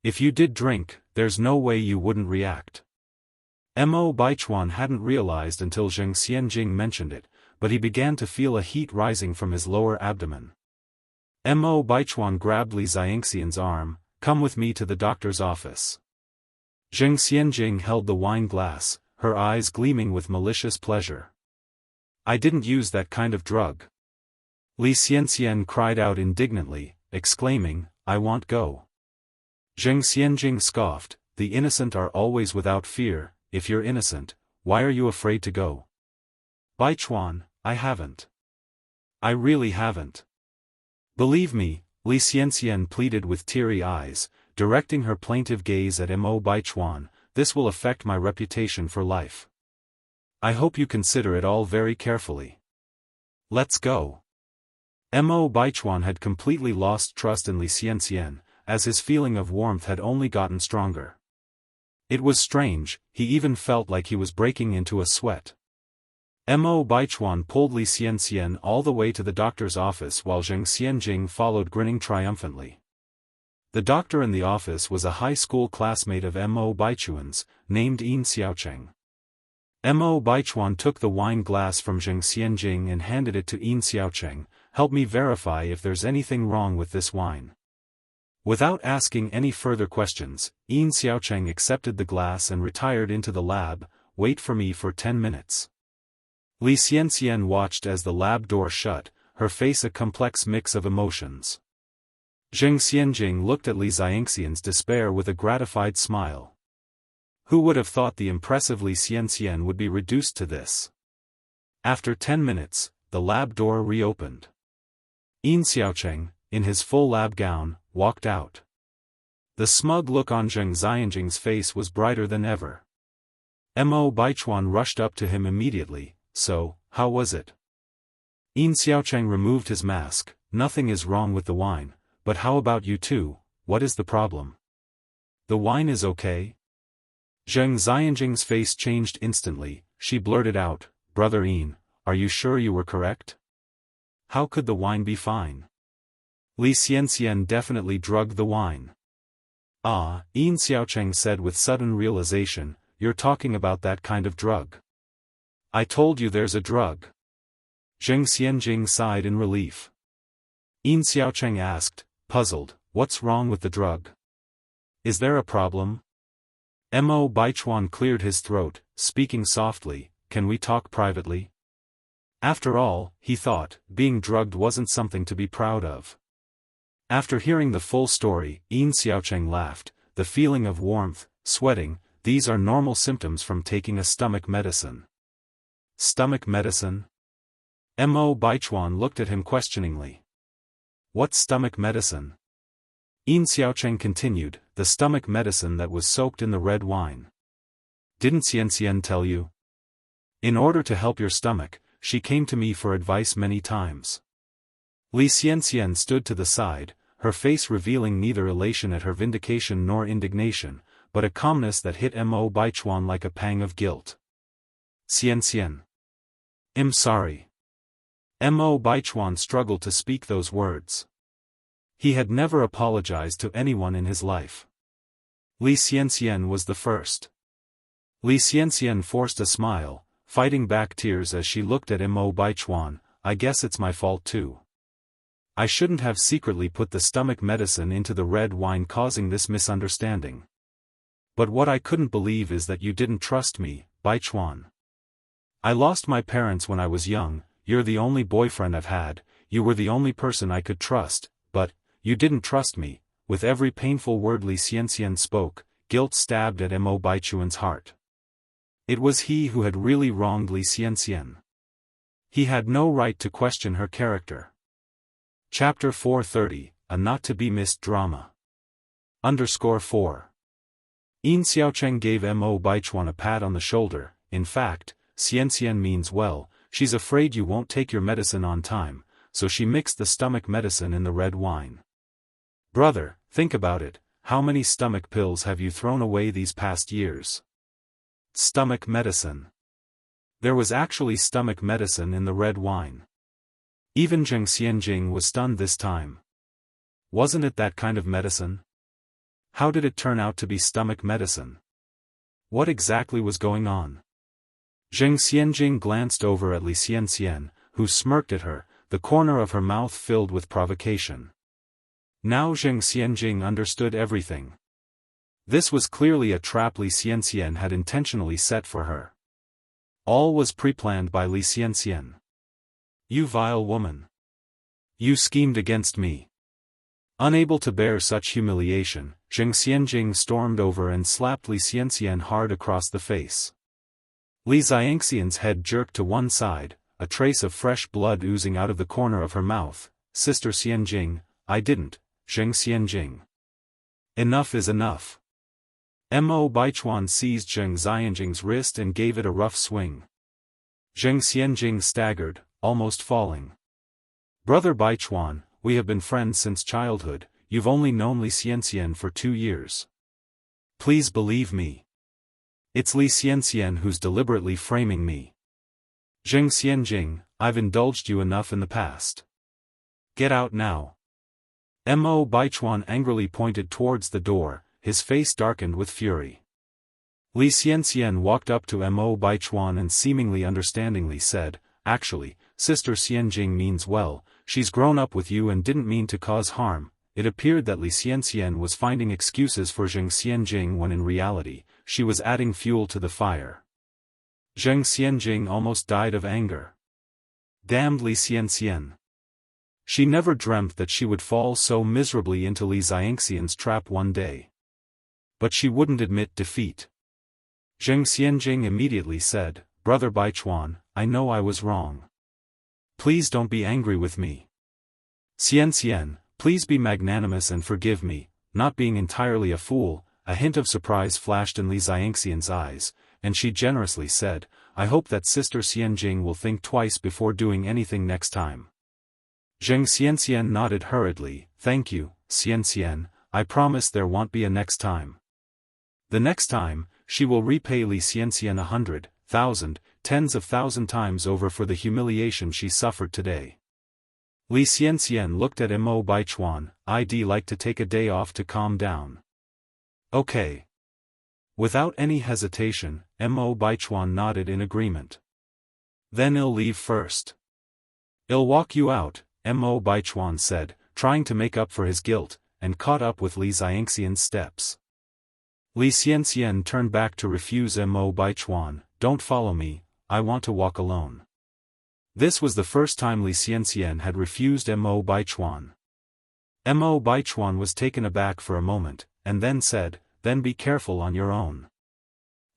If you did drink, there's no way you wouldn't react. Mo Baichuan hadn't realized until Zheng Xianjing mentioned it, but he began to feel a heat rising from his lower abdomen. Mo Baichuan grabbed Li Xianxian's arm, come with me to the doctor's office. Zheng Xianjing held the wine glass, her eyes gleaming with malicious pleasure. I didn't use that kind of drug. Li Xianxian cried out indignantly, exclaiming, I won't go. Zheng Xianjing scoffed, the innocent are always without fear, if you're innocent, why are you afraid to go? Baichuan, I haven't. I really haven't. Believe me, Li Xianxian pleaded with teary eyes, directing her plaintive gaze at Mo Baichuan, this will affect my reputation for life. I hope you consider it all very carefully. Let's go. Mo Baichuan had completely lost trust in Li Xianxian, as his feeling of warmth had only gotten stronger. It was strange, he even felt like he was breaking into a sweat. Mo Baichuan pulled Li Xianxian all the way to the doctor's office while Zheng Xianjing followed grinning triumphantly. The doctor in the office was a high school classmate of Mo Baichuan's, named Yin Xiaocheng. Mo Baichuan took the wine glass from Zheng Xianjing and handed it to Yin Xiaocheng, help me verify if there's anything wrong with this wine. Without asking any further questions, Yin Xiaocheng accepted the glass and retired into the lab, wait for me for 10 minutes. Li Xianxian watched as the lab door shut, her face a complex mix of emotions. Zheng Xianjing looked at Li Xianxian's despair with a gratified smile. Who would have thought the impressive Li Xianxian would be reduced to this? After 10 minutes, the lab door reopened. Yin Xiaocheng, in his full lab gown, walked out. The smug look on Zheng Xianjing's face was brighter than ever. Mo Baichuan rushed up to him immediately, so, how was it? Yin Xiaocheng removed his mask, nothing is wrong with the wine, but how about you two, what is the problem? The wine is okay? Zheng Xianjing's face changed instantly, she blurted out, Brother Yin, are you sure you were correct? How could the wine be fine? Li Xianxian definitely drugged the wine. Ah, Yin Xiaocheng said with sudden realization, you're talking about that kind of drug. I told you there's a drug. Zheng Xianjing sighed in relief. Yin Xiaocheng asked, puzzled, what's wrong with the drug? Is there a problem? Mo Baichuan cleared his throat, speaking softly, can we talk privately? After all, he thought, being drugged wasn't something to be proud of. After hearing the full story, Yin Xiaocheng laughed, the feeling of warmth, sweating, these are normal symptoms from taking a stomach medicine. Stomach medicine? Mo Baichuan looked at him questioningly. What stomach medicine? Yin Xiaocheng continued, the stomach medicine that was soaked in the red wine. Didn't Xianxian tell you? In order to help your stomach, she came to me for advice many times. Li Xianxian stood to the side, her face revealing neither elation at her vindication nor indignation, but a calmness that hit Mo Baichuan like a pang of guilt. Xianxian. I'm sorry. Mo Baichuan struggled to speak those words. He had never apologized to anyone in his life. Li Xianxian was the first. Li Xianxian forced a smile, fighting back tears as she looked at Mo Baichuan, I guess it's my fault too. I shouldn't have secretly put the stomach medicine into the red wine, causing this misunderstanding. But what I couldn't believe is that you didn't trust me, Baichuan. I lost my parents when I was young, you're the only boyfriend I've had, you were the only person I could trust, but, you didn't trust me. With every painful word Li Xianxian spoke, guilt stabbed at Mo Baichuan's heart. It was he who had really wronged Li Xianxian. He had no right to question her character. Chapter 430, A Not-to-be-Missed Drama. _4. Yin Xiaocheng gave Mo Baichuan a pat on the shoulder, in fact, Xianxian means well, she's afraid you won't take your medicine on time, so she mixed the stomach medicine in the red wine. Brother, think about it, how many stomach pills have you thrown away these past years? Stomach medicine. There was actually stomach medicine in the red wine. Even Zheng Xianjing was stunned this time. Wasn't it that kind of medicine? How did it turn out to be stomach medicine? What exactly was going on? Zheng Xianjing glanced over at Li Xianxian, who smirked at her, the corner of her mouth filled with provocation. Now Zheng Xianjing understood everything. This was clearly a trap Li Xianxian had intentionally set for her. All was pre-planned by Li Xianxian. You vile woman. You schemed against me. Unable to bear such humiliation, Zheng Xianjing stormed over and slapped Li Xianxian hard across the face. Li Xianxian's head jerked to one side, a trace of fresh blood oozing out of the corner of her mouth. Sister Xianjing, I didn't, Zheng Xianjing. Enough is enough. Mo Baichuan seized Zheng Xianjing's wrist and gave it a rough swing. Zheng Xianjing staggered, almost falling. Brother Baichuan, we have been friends since childhood, you've only known Li Xianxian for 2 years. Please believe me. It's Li Xianxian who's deliberately framing me. Zheng Xianjing, I've indulged you enough in the past. Get out now. Mo Baichuan angrily pointed towards the door, his face darkened with fury. Li Xianxian walked up to Mo Baichuan and seemingly understandingly said, actually, Sister Xianjing means well, she's grown up with you and didn't mean to cause harm. It appeared that Li Xianxian was finding excuses for Zheng Xianjing when in reality, she was adding fuel to the fire. Zheng Xianjing almost died of anger. Damned Li Xianxian. She never dreamt that she would fall so miserably into Li Xianxian's trap one day. But she wouldn't admit defeat. Zheng Xianjing immediately said, Brother Baichuan, I know I was wrong. Please don't be angry with me. Xianxian, please be magnanimous and forgive me, not being entirely a fool. A hint of surprise flashed in Li Xianxian's eyes, and she generously said, I hope that Sister Xianjing will think twice before doing anything next time. Zheng Xianxian nodded hurriedly, thank you, Xianxian, I promise there won't be a next time. The next time, she will repay Li Xianxian 100,000, tens of thousand times over for the humiliation she suffered today. Li Xianxian looked at Mo Baichuan. I'd like to take a day off to calm down. Okay. Without any hesitation, Mo Baichuan nodded in agreement. Then I'll leave first. I'll walk you out, Mo Baichuan said, trying to make up for his guilt, and caught up with Li Xianxian's steps. Li Xianxian turned back to refuse Mo Baichuan. Don't follow me, I want to walk alone. This was the first time Li Xianxian had refused Mo Baichuan. Mo Baichuan was taken aback for a moment, and then said, then be careful on your own.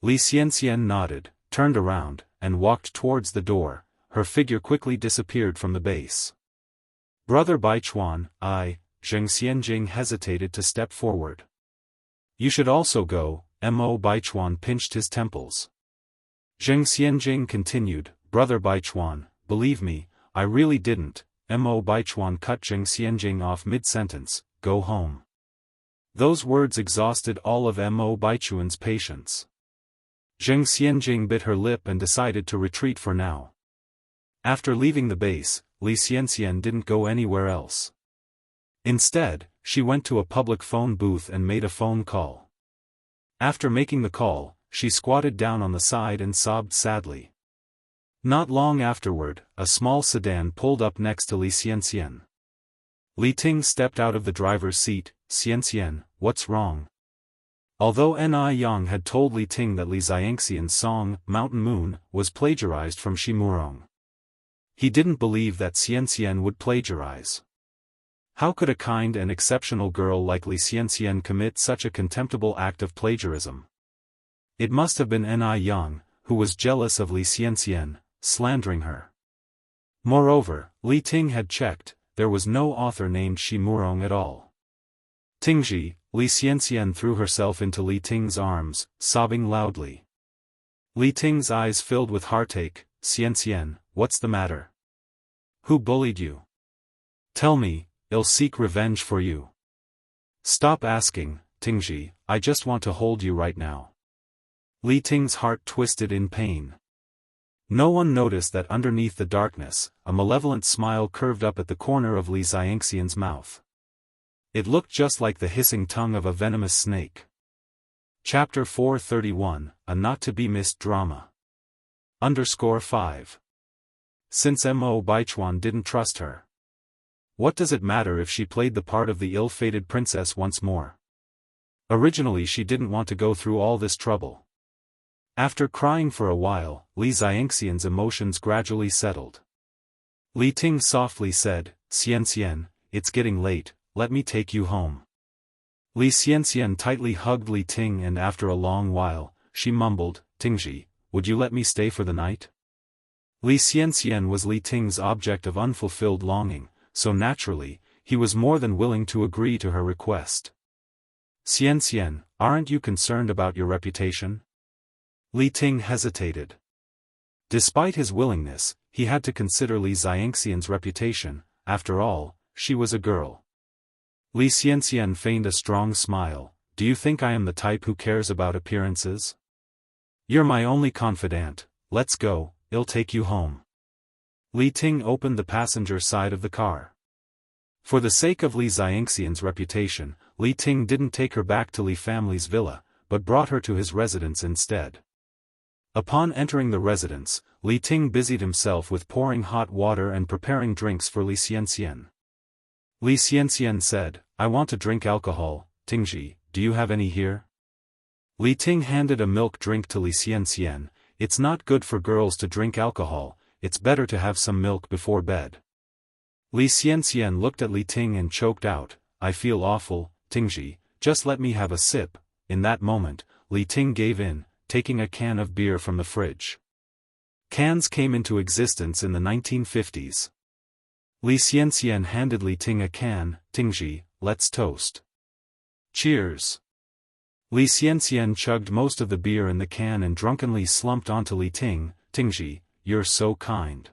Li Xianxian nodded, turned around, and walked towards the door. Her figure quickly disappeared from the base. Brother Baichuan, Zheng Xianjing hesitated to step forward. You should also go, Mo Baichuan pinched his temples. Zheng Xianjing continued, Brother Baichuan, believe me, I really didn't. Mo Baichuan cut Zheng Xianjing off mid-sentence, go home. Those words exhausted all of Mo Baichuan's patience. Zheng Xianjing bit her lip and decided to retreat for now. After leaving the base, Li Xianxian didn't go anywhere else. Instead, she went to a public phone booth and made a phone call. After making the call, she squatted down on the side and sobbed sadly. Not long afterward, a small sedan pulled up next to Li Xianxian. Li Ting stepped out of the driver's seat. Xianxian, what's wrong? Although Ni Yang had told Li Ting that Li Xianxian's song, Mountain Moon, was plagiarized from Shimurong. He didn't believe that Xianxian would plagiarize. How could a kind and exceptional girl like Li Xianxian commit such a contemptible act of plagiarism? It must have been Ni Yang, who was jealous of Li Xianxian, slandering her. Moreover, Li Ting had checked, there was no author named Shimurong at all. Tingji, Li Xianxian threw herself into Li Ting's arms, sobbing loudly. Li Ting's eyes filled with heartache. Xianxian, what's the matter? Who bullied you? Tell me, I'll seek revenge for you. Stop asking, Tingji, I just want to hold you right now. Li Ting's heart twisted in pain. No one noticed that underneath the darkness, a malevolent smile curved up at the corner of Li Xianxian's mouth. It looked just like the hissing tongue of a venomous snake. Chapter 431, a not-to-be-missed drama. _5. Since Mo Baichuan didn't trust her. What does it matter if she played the part of the ill-fated princess once more? Originally she didn't want to go through all this trouble. After crying for a while, Li Xianxian's emotions gradually settled. Li Ting softly said, Xianxian, it's getting late, let me take you home. Li Xianxian tightly hugged Li Ting and after a long while, she mumbled, Tingji, would you let me stay for the night? Li Xianxian was Li Ting's object of unfulfilled longing, so naturally, he was more than willing to agree to her request. Xianxian, aren't you concerned about your reputation? Li Ting hesitated. Despite his willingness, he had to consider Li Xianxian's reputation. After all, she was a girl. Li Xianxian feigned a strong smile. Do you think I am the type who cares about appearances? You're my only confidant, let's go, I'll take you home. Li Ting opened the passenger side of the car. For the sake of Li Xianxian's reputation, Li Ting didn't take her back to Li family's villa, but brought her to his residence instead. Upon entering the residence, Li Ting busied himself with pouring hot water and preparing drinks for Li Xianxian. Li Xianxian said, I want to drink alcohol. Tingji, do you have any here? Li Ting handed a milk drink to Li Xianxian. It's not good for girls to drink alcohol, it's better to have some milk before bed. Li Xianxian looked at Li Ting and choked out, I feel awful, Tingji, just let me have a sip. In that moment, Li Ting gave in, taking a can of beer from the fridge. Cans came into existence in the 1950s. Li Xianxian handed Li Ting a can. Tingji, let's toast. Cheers. Li Xianxian chugged most of the beer in the can and drunkenly slumped onto Li Ting. Tingji, you're so kind.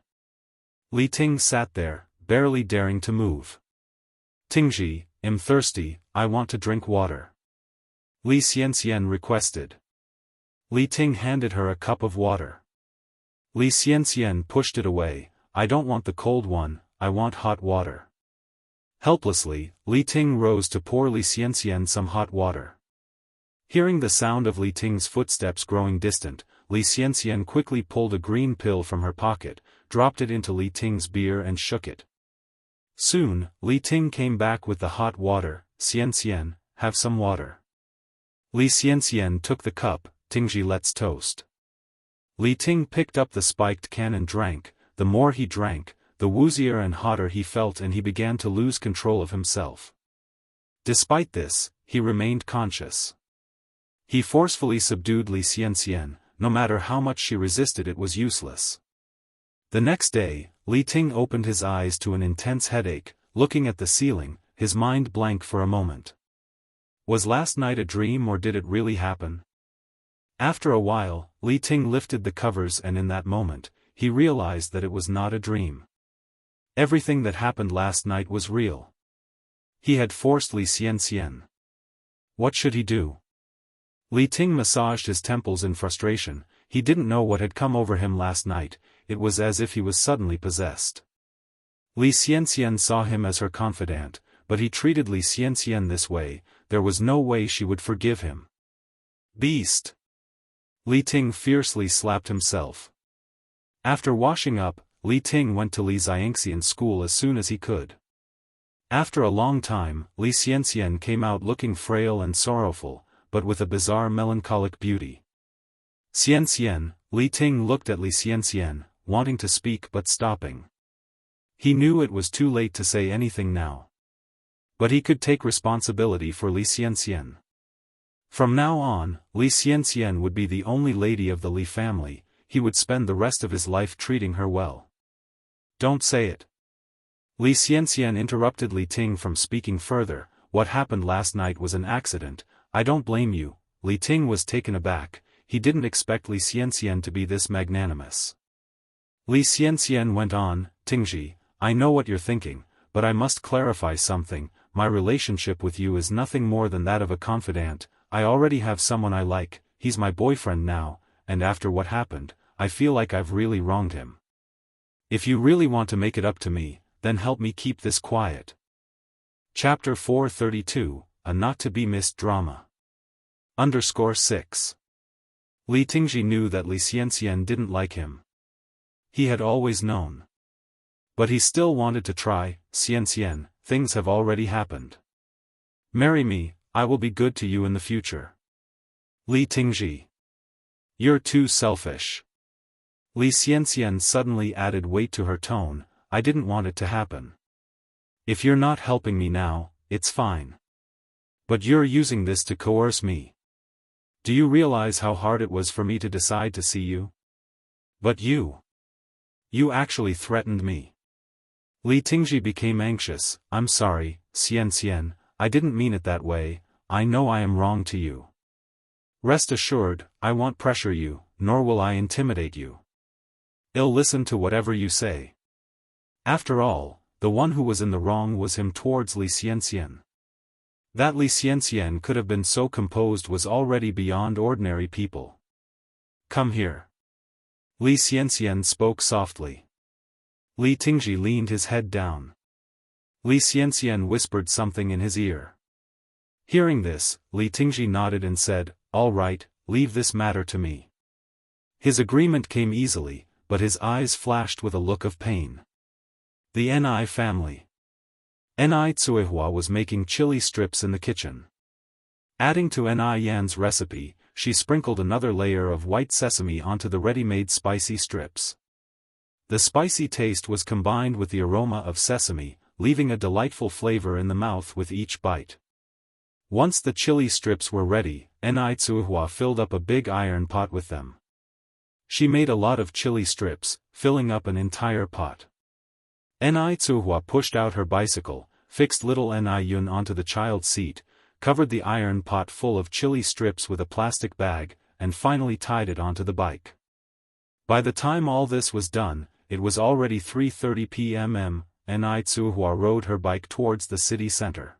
Li Ting sat there, barely daring to move. Tingji, I'm thirsty, I want to drink water. Li Xianxian requested. Li Ting handed her a cup of water. Li Xianxian pushed it away. I don't want the cold one, I want hot water. Helplessly, Li Ting rose to pour Li Xianxian some hot water. Hearing the sound of Li Ting's footsteps growing distant, Li Xianxian quickly pulled a green pill from her pocket, dropped it into Li Ting's beer and shook it. Soon, Li Ting came back with the hot water. Xianxian, have some water. Li Xianxian took the cup. Tingji, let's toast. Li Ting picked up the spiked can and drank. The more he drank, the woozier and hotter he felt, and he began to lose control of himself. Despite this, he remained conscious. He forcefully subdued Li Xianxian. No matter how much she resisted, it was useless. The next day, Li Ting opened his eyes to an intense headache, looking at the ceiling, his mind blank for a moment. Was last night a dream, or did it really happen? After a while, Li Ting lifted the covers, and in that moment, he realized that it was not a dream. Everything that happened last night was real. He had forced Li Xianxian. What should he do? Li Ting massaged his temples in frustration. He didn't know what had come over him last night. It was as if he was suddenly possessed. Li Xianxian saw him as her confidant, but he treated Li Xianxian this way. There was no way she would forgive him. Beast! Li Ting fiercely slapped himself. After washing up, Li Ting went to Li Xianxian's school as soon as he could. After a long time, Li Xianxian came out looking frail and sorrowful, but with a bizarre melancholic beauty. Xianxian, Li Ting looked at Li Xianxian, wanting to speak but stopping. He knew it was too late to say anything now. But he could take responsibility for Li Xianxian. From now on, Li Xianxian would be the only lady of the Li family. He would spend the rest of his life treating her well. Don't say it. Li Xianxian interrupted Li Ting from speaking further. What happened last night was an accident. I don't blame you. Li Ting was taken aback. He didn't expect Li Xianxian to be this magnanimous. Li Xianxian went on, Tingji, I know what you're thinking, but I must clarify something. My relationship with you is nothing more than that of a confidant. I already have someone I like. He's my boyfriend now, and after what happened, I feel like I've really wronged him. If you really want to make it up to me, then help me keep this quiet. Chapter 432, A Not-to-be-Missed Drama. _6. Li Tingji knew that Li Xianxian didn't like him. He had always known. But he still wanted to try. Xianxian, things have already happened. Marry me, I will be good to you in the future. Li Tingji. You're too selfish. Li Xianxian suddenly added weight to her tone. I didn't want it to happen. If you're not helping me now, it's fine. But you're using this to coerce me. Do you realize how hard it was for me to decide to see you? But you actually threatened me. Li Tingji became anxious. I'm sorry, Xianxian, I didn't mean it that way. I know I am wrong to you. Rest assured, I won't pressure you, nor will I intimidate you. I'll listen to whatever you say. After all, the one who was in the wrong was him towards Li Xianxian. That Li Xianxian could have been so composed was already beyond ordinary people. Come here. Li Xianxian spoke softly. Li Tingji leaned his head down. Li Xianxian whispered something in his ear. Hearing this, Li Tingji nodded and said, all right, leave this matter to me. His agreement came easily, but his eyes flashed with a look of pain. The Ni family. Ni Tsuehua was making chili strips in the kitchen. Adding to Ni Yan's recipe, she sprinkled another layer of white sesame onto the ready-made spicy strips. The spicy taste was combined with the aroma of sesame, leaving a delightful flavor in the mouth with each bite. Once the chili strips were ready, Ni Tsuehua filled up a big iron pot with them. She made a lot of chili strips, filling up an entire pot. Ni Tsuehua pushed out her bicycle, fixed little Ni Yun onto the child's seat, covered the iron pot full of chili strips with a plastic bag, and finally tied it onto the bike. By the time all this was done, it was already 3:30 p.m. Ni Tsuehua rode her bike towards the city center.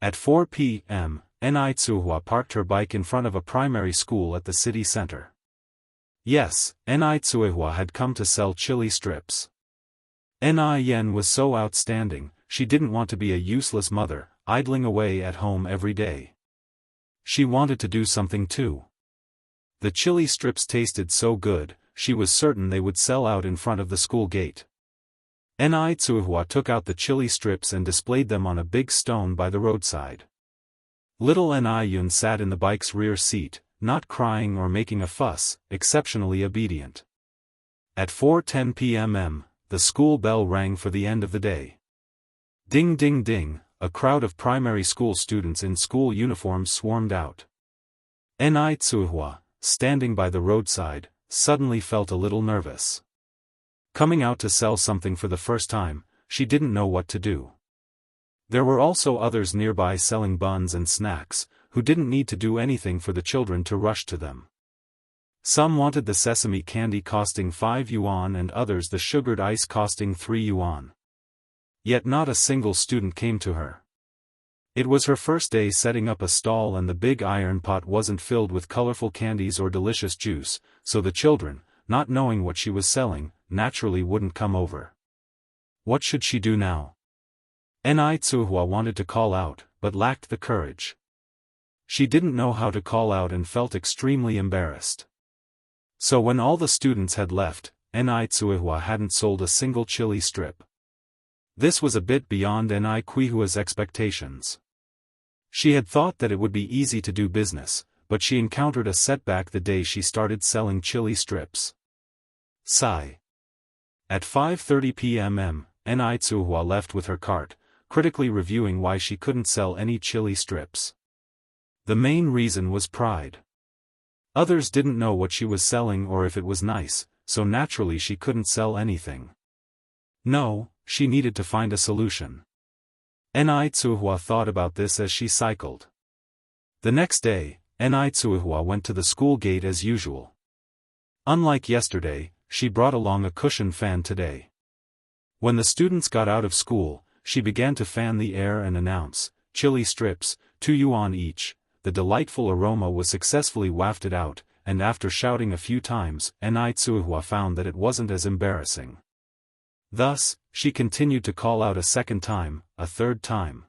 At 4 p.m., Ni Tsuehua parked her bike in front of a primary school at the city center. Yes, Ni Tsuehua had come to sell chili strips. Ni Yen was so outstanding, she didn't want to be a useless mother, idling away at home every day. She wanted to do something too. The chili strips tasted so good, she was certain they would sell out in front of the school gate. Ni Tsuhua took out the chili strips and displayed them on a big stone by the roadside. Little Ni Yun sat in the bike's rear seat, not crying or making a fuss, exceptionally obedient. At 4:10 p.m. the school bell rang for the end of the day. Ding ding ding, a crowd of primary school students in school uniforms swarmed out. Ni Tsuhua, standing by the roadside, suddenly felt a little nervous. Coming out to sell something for the first time, she didn't know what to do. There were also others nearby selling buns and snacks, who didn't need to do anything for the children to rush to them. Some wanted the sesame candy costing 5 yuan and others the sugared ice costing 3 yuan. Yet not a single student came to her. It was her first day setting up a stall and the big iron pot wasn't filled with colorful candies or delicious juice, so the children, not knowing what she was selling, naturally wouldn't come over. What should she do now? Ni Tsuhua wanted to call out, but lacked the courage. She didn't know how to call out and felt extremely embarrassed. So when all the students had left, Ni Tsuihua hadn't sold a single chili strip. This was a bit beyond Ni Kuihua's expectations. She had thought that it would be easy to do business, but she encountered a setback the day she started selling chili strips. Sigh. At 5:30 p.m. Ni Tsuihua left with her cart, critically reviewing why she couldn't sell any chili strips. The main reason was pride. Others didn't know what she was selling or if it was nice, so naturally she couldn't sell anything. No, she needed to find a solution. Ni Tsuihua thought about this as she cycled. The next day, Ni Tsuihua went to the school gate as usual. Unlike yesterday, she brought along a cushion fan today. When the students got out of school, she began to fan the air and announce, "Chili strips, 2 yuan each." The delightful aroma was successfully wafted out, and after shouting a few times, Ni Tsuihua found that it wasn't as embarrassing. Thus, she continued to call out a second time, a third time.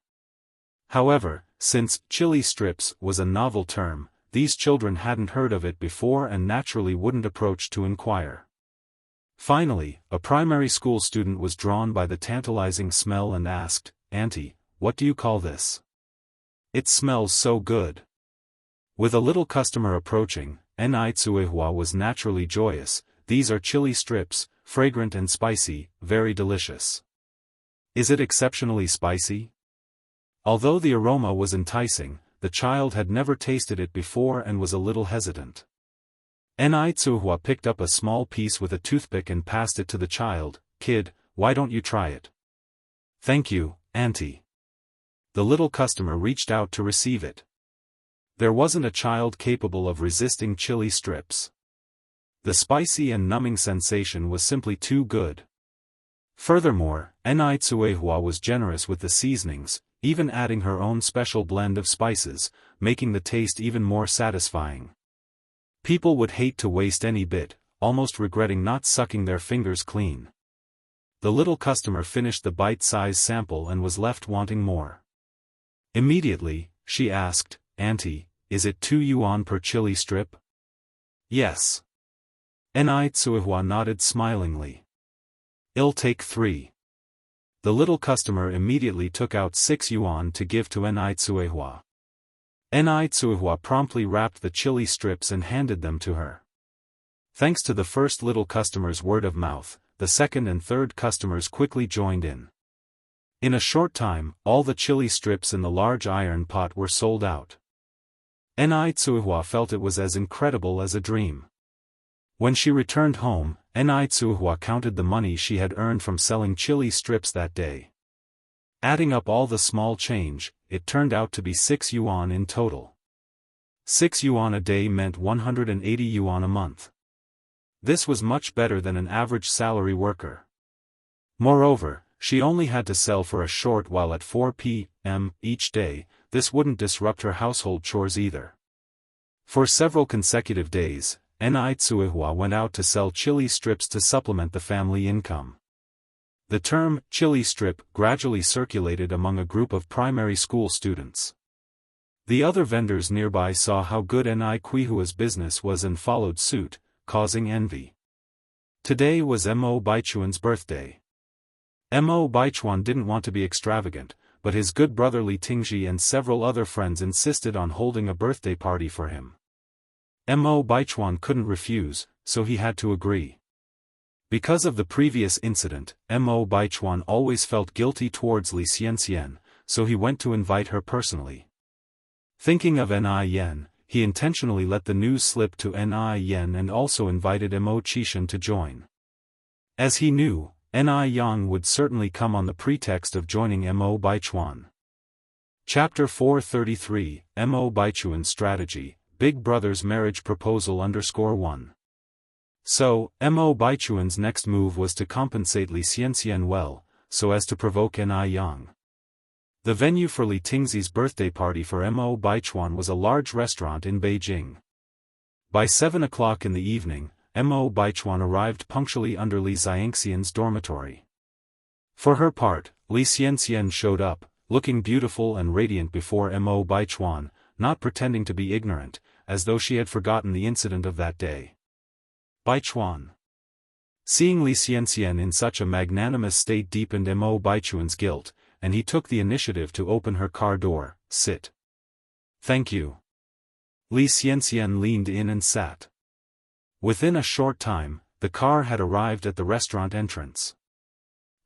However, since chili strips was a novel term, these children hadn't heard of it before and naturally wouldn't approach to inquire. Finally, a primary school student was drawn by the tantalizing smell and asked, "Auntie, what do you call this? It smells so good." With a little customer approaching, Ni Tsuihua was naturally joyous. "These are chili strips, fragrant and spicy, very delicious." "Is it exceptionally spicy?" Although the aroma was enticing, the child had never tasted it before and was a little hesitant. Ni Tsuihua picked up a small piece with a toothpick and passed it to the child. "Kid, why don't you try it?" "Thank you, Auntie." The little customer reached out to receive it. There wasn't a child capable of resisting chili strips. The spicy and numbing sensation was simply too good. Furthermore, Ni Tsuihua was generous with the seasonings, even adding her own special blend of spices, making the taste even more satisfying. People would hate to waste any bit, almost regretting not sucking their fingers clean. The little customer finished the bite-sized sample and was left wanting more. Immediately, she asked, "Auntie, is it 2 yuan per chili strip?" "Yes." Ni Tsuihua nodded smilingly. "I'll take 3. The little customer immediately took out 6 yuan to give to Ni Tsuihua. Ni Tsuihua promptly wrapped the chili strips and handed them to her. Thanks to the first little customer's word of mouth, the second and third customers quickly joined in. In a short time, all the chili strips in the large iron pot were sold out. Ni Tsuihua felt it was as incredible as a dream. When she returned home, Ni Tsuihua counted the money she had earned from selling chili strips that day. Adding up all the small change, it turned out to be 6 yuan in total. 6 yuan a day meant 180 yuan a month. This was much better than an average salary worker. Moreover, she only had to sell for a short while at 4 p.m. each day. This wouldn't disrupt her household chores either. For several consecutive days, Ni Tsuihua went out to sell chili strips to supplement the family income. The term, chili strip, gradually circulated among a group of primary school students. The other vendors nearby saw how good Ni Kuihua's business was and followed suit, causing envy. Today was Mo Baichuan's birthday. Mo Baichuan didn't want to be extravagant, but his good brother Li Tingji and several other friends insisted on holding a birthday party for him. Mo Baichuan couldn't refuse, so he had to agree. Because of the previous incident, Mo Baichuan always felt guilty towards Li Xianxia, so he went to invite her personally. Thinking of Ni Yen, he intentionally let the news slip to Ni Yen and also invited Mo Qishan to join. As he knew, Ni Yang would certainly come on the pretext of joining Mo Baichuan. Chapter 433, Mo Baichuan's Strategy, Big Brother's Marriage Proposal _1. So, Mo Baichuan's next move was to compensate Li Xianxia well, so as to provoke Ni Yang. The venue for Li Tingzi's birthday party for Mo Baichuan was a large restaurant in Beijing. By 7 o'clock in the evening, Mo Baichuan arrived punctually under Li Xianxian's dormitory. For her part, Li Xianxia showed up, looking beautiful and radiant before Mo Baichuan, not pretending to be ignorant, as though she had forgotten the incident of that day. Baichuan. Seeing Li Xianxia in such a magnanimous state deepened Mo Baichuan's guilt, and he took the initiative to open her car door. Sit. Thank you. Li Xianxia leaned in and sat. Within a short time, the car had arrived at the restaurant entrance.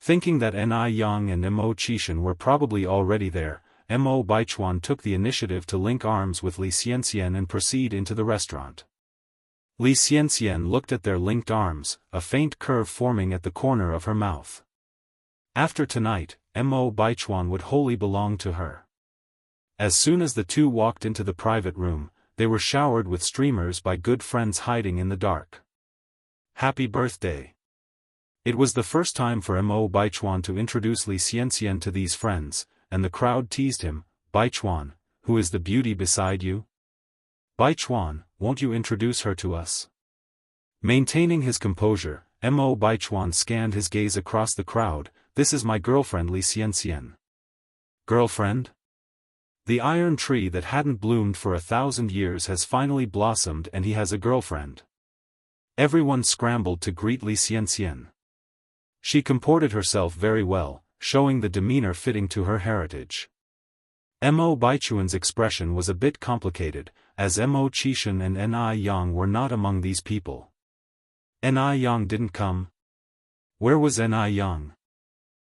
Thinking that Ni Yang and Mo Qishan were probably already there, Mo Baichuan took the initiative to link arms with Li Xianxia and proceed into the restaurant. Li Xianxia looked at their linked arms, a faint curve forming at the corner of her mouth. After tonight, Mo Baichuan would wholly belong to her. As soon as the two walked into the private room, they were showered with streamers by good friends hiding in the dark. Happy birthday! It was the first time for Mo Baichuan to introduce Li Xianxia to these friends, and the crowd teased him. Baichuan, who is the beauty beside you? Baichuan, won't you introduce her to us? Maintaining his composure, Mo Baichuan scanned his gaze across the crowd. This is my girlfriend Li Xianxia. Girlfriend? The iron tree that hadn't bloomed for 1,000 years has finally blossomed and he has a girlfriend. Everyone scrambled to greet Li Xianxia. She comported herself very well, showing the demeanor fitting to her heritage. Mo Baichuan's expression was a bit complicated, as Mo Qishan and Ni Yang were not among these people. Ni Yang didn't come? Where was Ni Yang?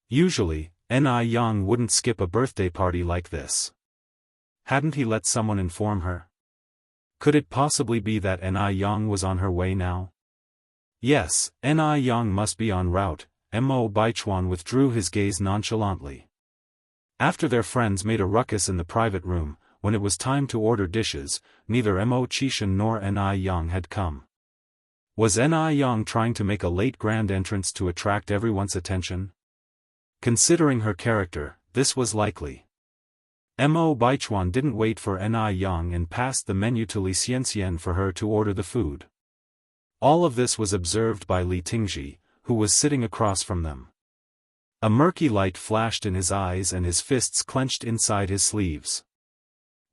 Usually, Ni Yang wouldn't skip a birthday party like this. Hadn't he let someone inform her? Could it possibly be that Ni Yang was on her way now? Yes, Ni Yang must be en route. Mo Baichuan withdrew his gaze nonchalantly. After their friends made a ruckus in the private room, when it was time to order dishes, neither Mo Qishan nor Ni Yang had come. Was Ni Yang trying to make a late grand entrance to attract everyone's attention? Considering her character, this was likely. Mo Baichuan didn't wait for Ni Yang and passed the menu to Li Xianxia for her to order the food. All of this was observed by Li Tingji, who was sitting across from them. A murky light flashed in his eyes and his fists clenched inside his sleeves.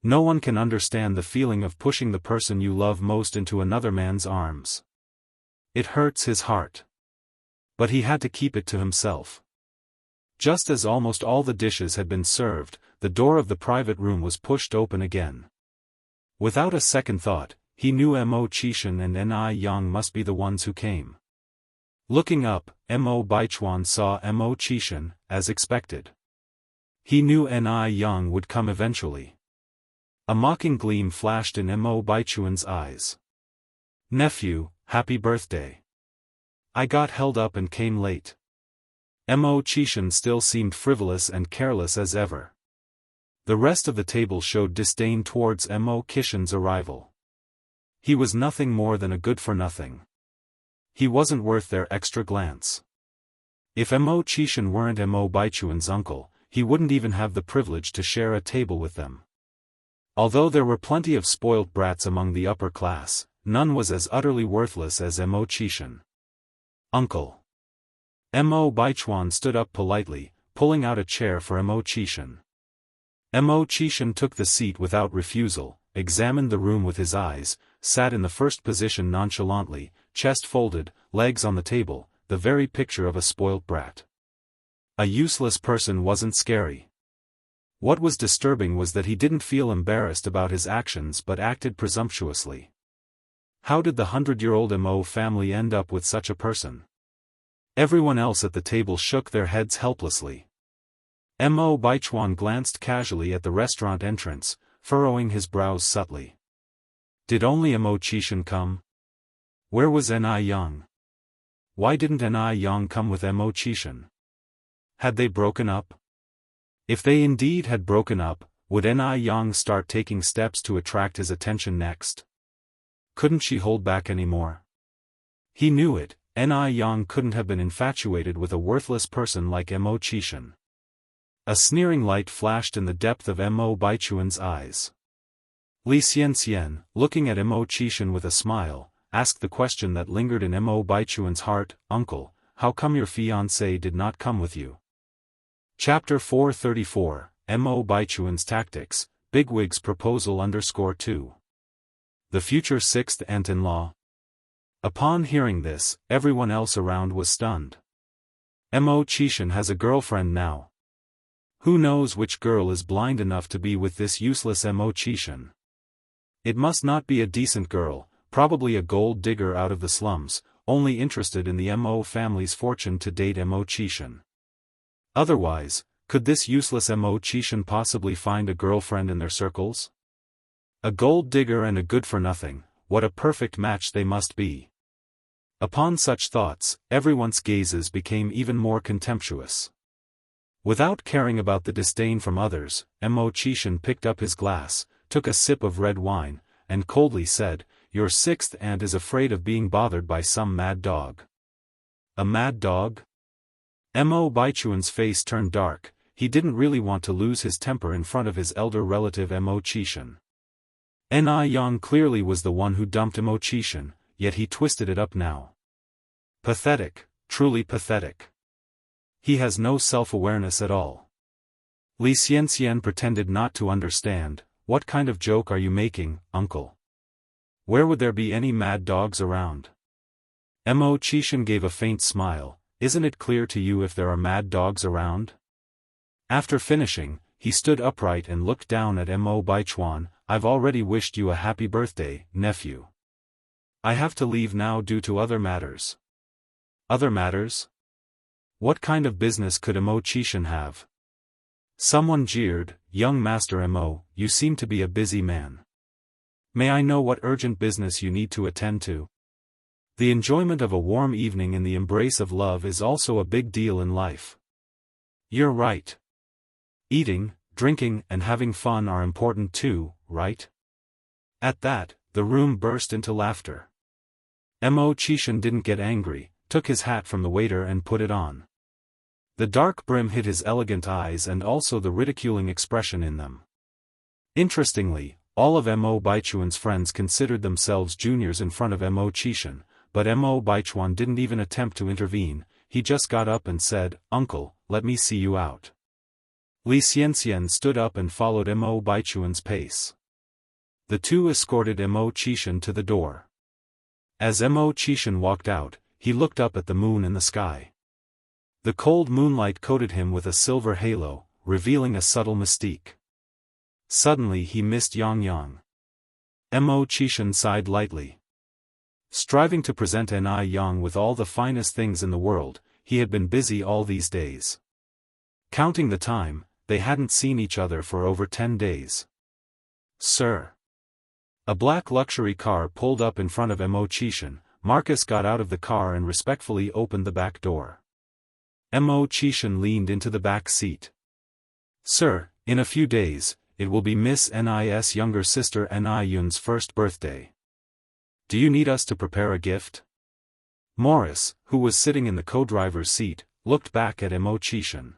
No one can understand the feeling of pushing the person you love most into another man's arms. It hurts his heart. But he had to keep it to himself. Just as almost all the dishes had been served, the door of the private room was pushed open again. Without a second thought, he knew Mo Qishan and Ni Yang must be the ones who came. Looking up, Mo Baichuan saw Mo Qishan, as expected. He knew Ni Yang would come eventually. A mocking gleam flashed in Mo Baichuan's eyes. Nephew, happy birthday. I got held up and came late. Mo Qishan still seemed frivolous and careless as ever. The rest of the table showed disdain towards Mo Qishan's arrival. He was nothing more than a good-for-nothing. He wasn't worth their extra glance. If Mo Qishan weren't Mo Baichuan's uncle, he wouldn't even have the privilege to share a table with them. Although there were plenty of spoilt brats among the upper class, none was as utterly worthless as Mo Qishan. Uncle. Mo Baichuan stood up politely, pulling out a chair for Mo Qishan. Mo Qishan took the seat without refusal, examined the room with his eyes, sat in the first position nonchalantly, chest folded, legs on the table, the very picture of a spoilt brat. A useless person wasn't scary. What was disturbing was that he didn't feel embarrassed about his actions but acted presumptuously. How did the 100-year-old Mo family end up with such a person? Everyone else at the table shook their heads helplessly. Mo Baichuan glanced casually at the restaurant entrance, furrowing his brows subtly. Did only Mo Qishan come? Where was Ni Yang? Why didn't Ni Yang come with Mo Qishan? Had they broken up? If they indeed had broken up, would Ni Yang start taking steps to attract his attention next? Couldn't she hold back anymore? He knew it, Ni Yang couldn't have been infatuated with a worthless person like Mo Qishan. A sneering light flashed in the depth of Mo Baichuan's eyes. Li Xianxian, looking at Mo Qishan with a smile, asked the question that lingered in Mo Baichuan's heart, "Uncle, how come your fiancé did not come with you?" Chapter 434, Mo Baichuan's Tactics, Bigwig's Proposal _2. The future sixth aunt-in-law. Upon hearing this, everyone else around was stunned. Mo Qishan has a girlfriend now. Who knows which girl is blind enough to be with this useless Mo Qishan? It must not be a decent girl, probably a gold digger out of the slums, only interested in the Mo family's fortune to date Mo Qishan. Otherwise, could this useless Mo Qishan possibly find a girlfriend in their circles? A gold digger and a good-for-nothing, what a perfect match they must be. Upon such thoughts, everyone's gazes became even more contemptuous. Without caring about the disdain from others, Mo Qishan picked up his glass, took a sip of red wine, and coldly said, "Your sixth aunt is afraid of being bothered by some mad dog." A mad dog? Mo Baichuan's face turned dark. He didn't really want to lose his temper in front of his elder relative Mo Qishan. Ni Yang clearly was the one who dumped Mo Qishan, yet he twisted it up now. Pathetic, truly pathetic. He has no self-awareness at all. Li Xianxian pretended not to understand. What kind of joke are you making, uncle? Where would there be any mad dogs around? Mo Qishan gave a faint smile. Isn't it clear to you if there are mad dogs around? After finishing, he stood upright and looked down at Mo Baichuan. I've already wished you a happy birthday, nephew. I have to leave now due to other matters. Other matters? What kind of business could Mo Qishan have? Someone jeered, young Master Mo, you seem to be a busy man. May I know what urgent business you need to attend to? The enjoyment of a warm evening in the embrace of love is also a big deal in life. You're right. Eating, drinking, and having fun are important too, right? At that, the room burst into laughter. Mo Qishan didn't get angry, took his hat from the waiter and put it on. The dark brim hid his elegant eyes and also the ridiculing expression in them. Interestingly, all of Mo Baichuan's friends considered themselves juniors in front of Mo Qishan, but Mo Baichuan didn't even attempt to intervene. He just got up and said, "Uncle, let me see you out." Li Xianxian stood up and followed Mo Baichuan's pace. The two escorted Mo Qishan to the door. As Mo Qishan walked out, he looked up at the moon in the sky. The cold moonlight coated him with a silver halo, revealing a subtle mystique. Suddenly he missed Yang Yang. Mo Qishan sighed lightly. Striving to present Ni Yang with all the finest things in the world, he had been busy all these days. Counting the time, they hadn't seen each other for over 10 days. "Sir." A black luxury car pulled up in front of Mo Qishan. Marcus got out of the car and respectfully opened the back door. Mo Qishan leaned into the back seat. "Sir, in a few days, it will be Miss Ni's younger sister Ni Yun's first birthday. Do you need us to prepare a gift?" Morris, who was sitting in the co-driver's seat, looked back at Mo Qishan.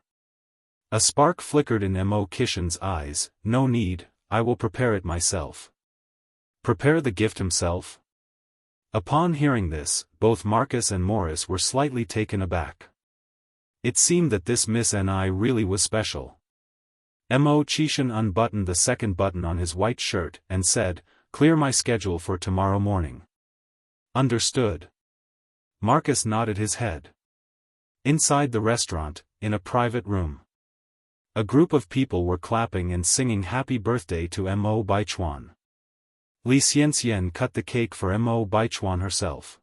A spark flickered in Mo Qishan's eyes. "No need, I will prepare it myself." Prepare the gift himself? Upon hearing this, both Marcus and Morris were slightly taken aback. It seemed that this Miss Ni really was special. Mo Qishan unbuttoned the second button on his white shirt and said, "Clear my schedule for tomorrow morning." "Understood." Marcus nodded his head. Inside the restaurant, in a private room, a group of people were clapping and singing happy birthday to Mo Baichuan. Li Xianxian cut the cake for Mo Baichuan herself.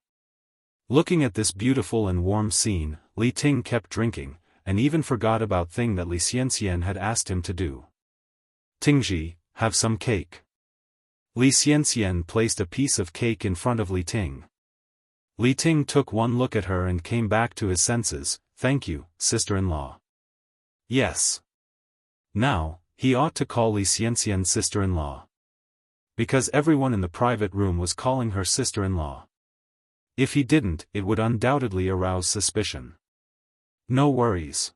Looking at this beautiful and warm scene, Li Ting kept drinking, and even forgot about thing that Li Xianxian had asked him to do. "Tingji, have some cake." Li Xianxian placed a piece of cake in front of Li Ting. Li Ting took one look at her and came back to his senses. "Thank you, sister-in-law." Yes. Now, he ought to call Li Xianxian sister-in-law. Because everyone in the private room was calling her sister-in-law. If he didn't, it would undoubtedly arouse suspicion. "No worries."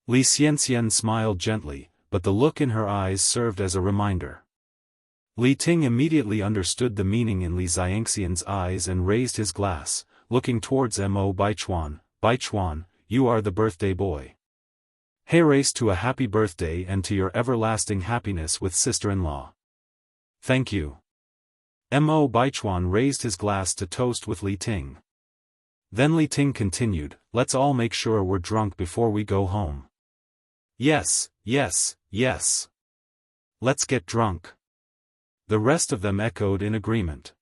Li Xianxian smiled gently, but the look in her eyes served as a reminder. Li Ting immediately understood the meaning in Li Xianxian's eyes and raised his glass, looking towards Mo Baichuan. "Baichuan, you are the birthday boy. Heirace to a happy birthday and to your everlasting happiness with sister-in-law." "Thank you." Mo Baichuan raised his glass to toast with Li Ting. Then Li Ting continued, "Let's all make sure we're drunk before we go home." "Yes, yes, yes. Let's get drunk." The rest of them echoed in agreement.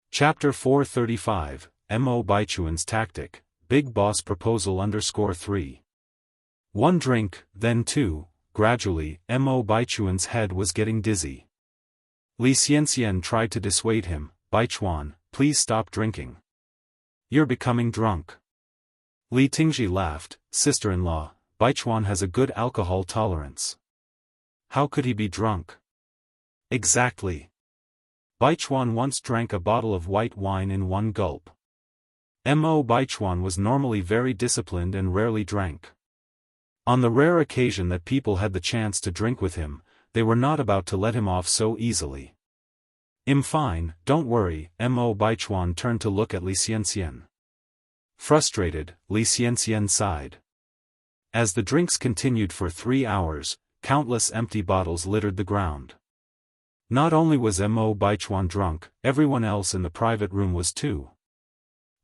Chapter 435, Mo Baichuan's Tactic, Big Boss Proposal _3. One drink, then two, gradually, Mo Baichuan's head was getting dizzy. Li Xianxian tried to dissuade him. "Baichuan, please stop drinking. You're becoming drunk." Li Tingji laughed. "Sister-in-law, Baichuan has a good alcohol tolerance. How could he be drunk?" "Exactly. Baichuan once drank a bottle of white wine in one gulp." Mo Baichuan was normally very disciplined and rarely drank. On the rare occasion that people had the chance to drink with him, they were not about to let him off so easily. Fine, don't worry." Mo Baichuan turned to look at Li Xianxian. Frustrated, Li Xianxian sighed. As the drinks continued for 3 hours, countless empty bottles littered the ground. Not only was Mo Baichuan drunk, everyone else in the private room was too.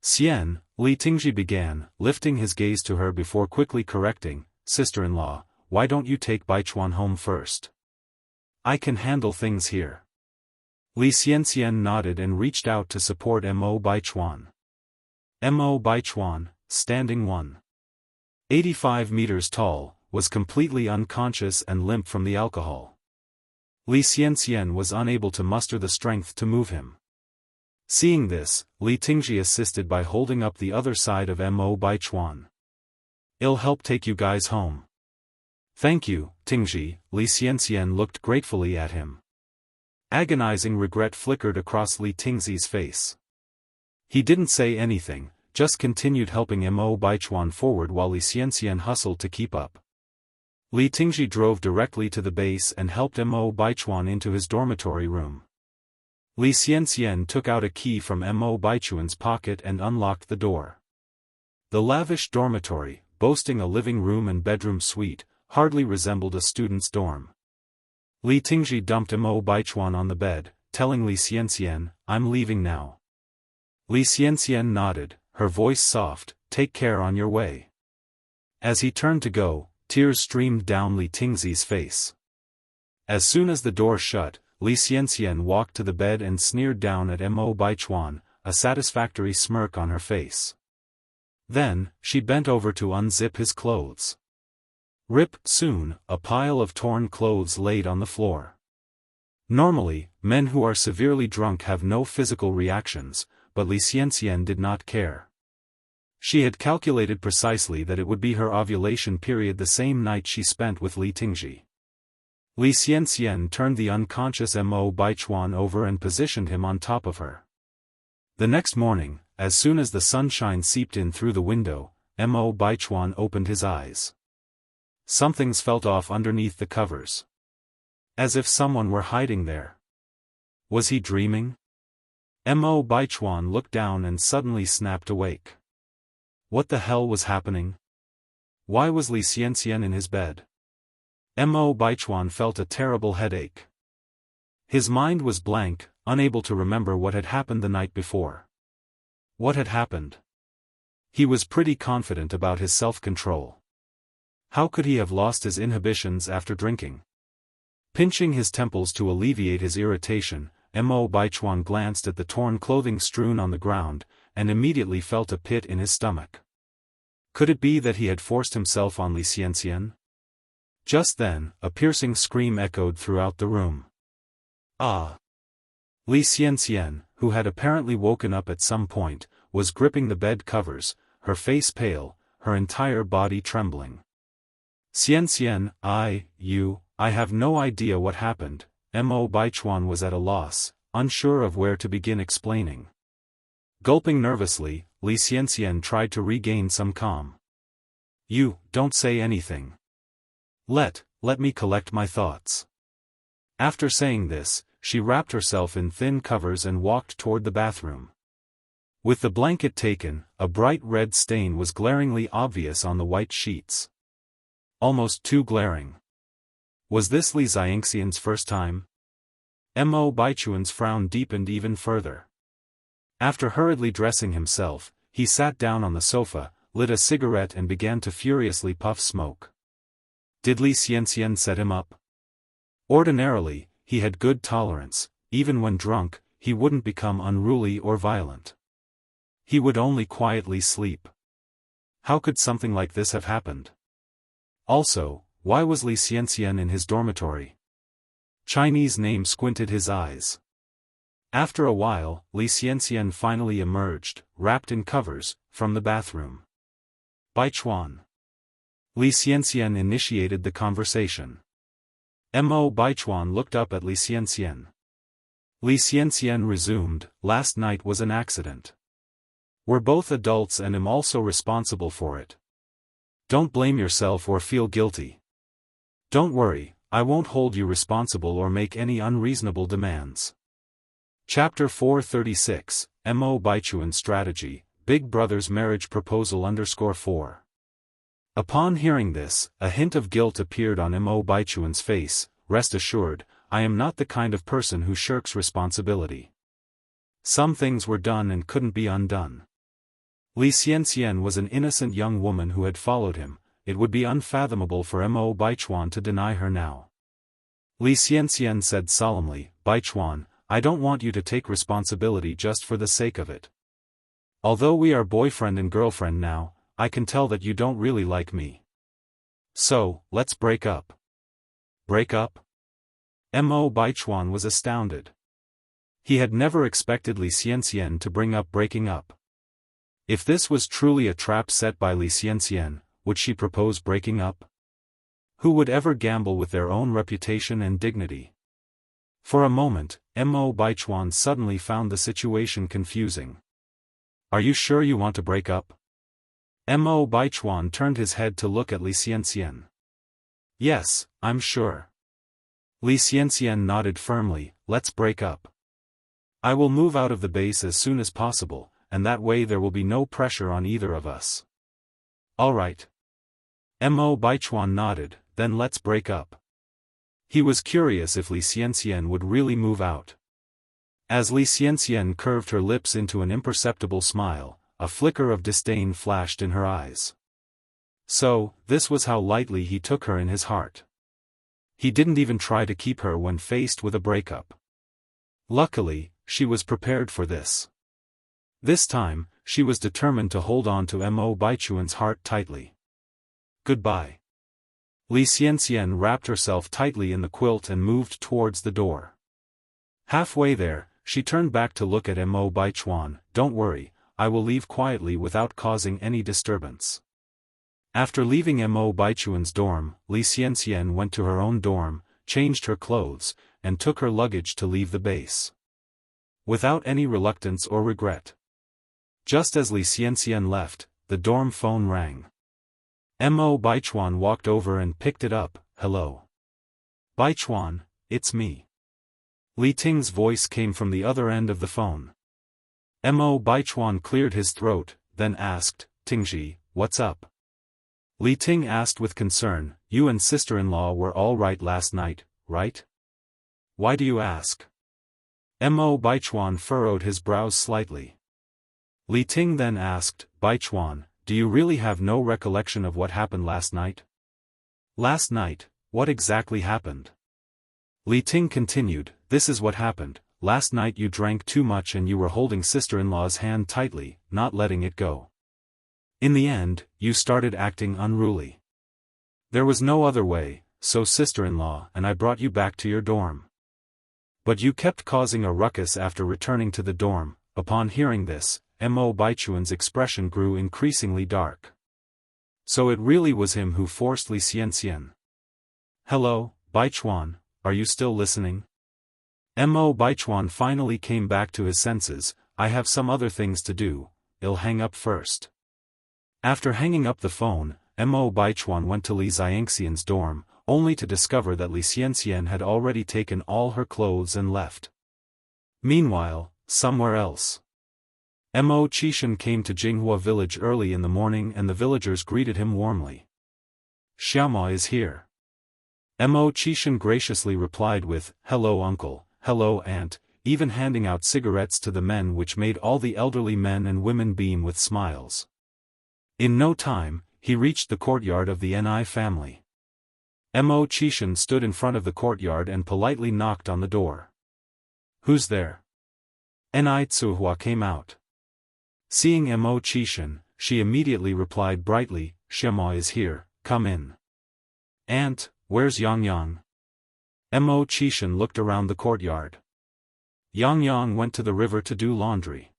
"Xian," Li Tingji began, lifting his gaze to her before quickly correcting, "Sister-in-law, why don't you take Baichuan home first? I can handle things here." Li Xianxian nodded and reached out to support Mo Baichuan. Mo Baichuan, standing 1.85 meters tall, was completely unconscious and limp from the alcohol. Li Xianxian was unable to muster the strength to move him. Seeing this, Li Tingji assisted by holding up the other side of Mo Baichuan. "I'll help take you guys home." "Thank you, Tingji." Li Xianxian looked gratefully at him. Agonizing regret flickered across Li Tingzi's face. He didn't say anything, just continued helping Mo Baichuan forward while Li Xianxian hustled to keep up. Li Tingji drove directly to the base and helped Mo Baichuan into his dormitory room. Li Xianxian took out a key from Mo Baichuan's pocket and unlocked the door. The lavish dormitory, boasting a living room and bedroom suite, hardly resembled a student's dorm. Li Tingji dumped Mo Baichuan on the bed, telling Li Xianxian, "I'm leaving now." Li Xianxian nodded, her voice soft, "Take care on your way." As he turned to go, tears streamed down Li Tingzi's face. As soon as the door shut, Li Xianxian walked to the bed and sneered down at Mo Baichuan, a satisfactory smirk on her face. Then, she bent over to unzip his clothes. Rip, soon, a pile of torn clothes laid on the floor. Normally, men who are severely drunk have no physical reactions, but Li Xianxian did not care. She had calculated precisely that it would be her ovulation period the same night she spent with Li Tingji. Li Xianxian turned the unconscious Mo Baichuan over and positioned him on top of her. The next morning, as soon as the sunshine seeped in through the window, Mo Baichuan opened his eyes. Something's felt off underneath the covers. As if someone were hiding there. Was he dreaming? Mo Baichuan looked down and suddenly snapped awake. What the hell was happening? Why was Li Xianxian in his bed? Mo Baichuan felt a terrible headache. His mind was blank, unable to remember what had happened the night before. What had happened? He was pretty confident about his self-control. How could he have lost his inhibitions after drinking? Pinching his temples to alleviate his irritation, Mo Baichuan glanced at the torn clothing strewn on the ground, and immediately felt a pit in his stomach. Could it be that he had forced himself on Li Xianxian? Just then, a piercing scream echoed throughout the room. Ah! Li Xianxian, who had apparently woken up at some point, was gripping the bed covers, her face pale, her entire body trembling. Xianxian, I have no idea what happened. Mo Baichuan was at a loss, unsure of where to begin explaining. Gulping nervously, Li Xianxian tried to regain some calm. You, don't say anything. Let me collect my thoughts. After saying this, she wrapped herself in thin covers and walked toward the bathroom. With the blanket taken, a bright red stain was glaringly obvious on the white sheets. Almost too glaring. Was this Li Xianxian's first time? Mo Baichuan's frown deepened even further. After hurriedly dressing himself, he sat down on the sofa, lit a cigarette and began to furiously puff smoke. Did Li Xianxian set him up? Ordinarily, he had good tolerance. Even when drunk, he wouldn't become unruly or violent. He would only quietly sleep. How could something like this have happened? Also, why was Li Xianxian in his dormitory? Chinese name squinted his eyes. After a while, Li Xianxian finally emerged, wrapped in covers, from the bathroom. Baichuan. Li Xianxian initiated the conversation. Mo Baichuan looked up at Li Xianxian. Li Xianxian resumed, last night was an accident. We're both adults and am also responsible for it. Don't blame yourself or feel guilty. Don't worry, I won't hold you responsible or make any unreasonable demands. Chapter 436, Mo Baichuan's Strategy, Big Brother's Marriage Proposal _4. Upon hearing this, a hint of guilt appeared on Mo Baichuan's face. Rest assured, I am not the kind of person who shirks responsibility. Some things were done and couldn't be undone. Li Xianxian was an innocent young woman who had followed him. It would be unfathomable for Mo Baichuan to deny her now. Li Xianxian said solemnly, Baichuan, I don't want you to take responsibility just for the sake of it. Although we are boyfriend and girlfriend now, I can tell that you don't really like me. So, let's break up. Break up? Mo Baichuan was astounded. He had never expected Li Xianxian to bring up breaking up. If this was truly a trap set by Li Xianxian, would she propose breaking up? Who would ever gamble with their own reputation and dignity? For a moment, Mo Baichuan suddenly found the situation confusing. Are you sure you want to break up? Mo Baichuan turned his head to look at Li Xianxian. Yes, I'm sure. Li Xianxian nodded firmly, let's break up. I will move out of the base as soon as possible, and that way there will be no pressure on either of us. All right. Mo Baichuan nodded, then let's break up. He was curious if Li Xianxian would really move out. As Li Xianxian curved her lips into an imperceptible smile, a flicker of disdain flashed in her eyes. So, this was how lightly he took her in his heart. He didn't even try to keep her when faced with a breakup. Luckily, she was prepared for this. This time, she was determined to hold on to Mo Baichuan's heart tightly. Goodbye. Li Xianxian wrapped herself tightly in the quilt and moved towards the door. Halfway there, she turned back to look at Mo Baichuan. Don't worry, I will leave quietly without causing any disturbance. After leaving Mo Baichuan's dorm, Li Xianxian went to her own dorm, changed her clothes, and took her luggage to leave the base. Without any reluctance or regret. Just as Li Xianxian left, the dorm phone rang. Mo Baichuan walked over and picked it up. Hello. Baichuan, it's me. Li Ting's voice came from the other end of the phone. Mo Baichuan cleared his throat, then asked, Tingji, what's up? Li Ting asked with concern. You and sister-in-law were all right last night, right? Why do you ask? Mo Baichuan furrowed his brows slightly. Li Ting then asked, Baichuan, do you really have no recollection of what happened last night? Last night, what exactly happened? Li Ting continued, this is what happened. Last night you drank too much and you were holding sister-in-law's hand tightly, not letting it go. In the end, you started acting unruly. There was no other way, so sister-in-law and I brought you back to your dorm. But you kept causing a ruckus after returning to the dorm. Upon hearing this, Mo Baichuan's expression grew increasingly dark. So it really was him who forced Li Xianxian. Hello, Baichuan, are you still listening? Mo Baichuan finally came back to his senses. I have some other things to do, I'll hang up first. After hanging up the phone, Mo Baichuan went to Li Xianxian's dorm, only to discover that Li Xianxian had already taken all her clothes and left. Meanwhile, somewhere else. Mo Qishan came to Jinghua village early in the morning and the villagers greeted him warmly. Xiaoma is here. Mo Qishan graciously replied with, hello uncle, hello aunt, even handing out cigarettes to the men, which made all the elderly men and women beam with smiles. In no time, he reached the courtyard of the Ni family. Mo Qishan stood in front of the courtyard and politely knocked on the door. Who's there? Ni Tsuhua came out. Seeing Mo Qishan, she immediately replied brightly, Xiaoma is here, come in. Aunt, where's Yang? Mo Qishan looked around the courtyard. Yang went to the river to do laundry.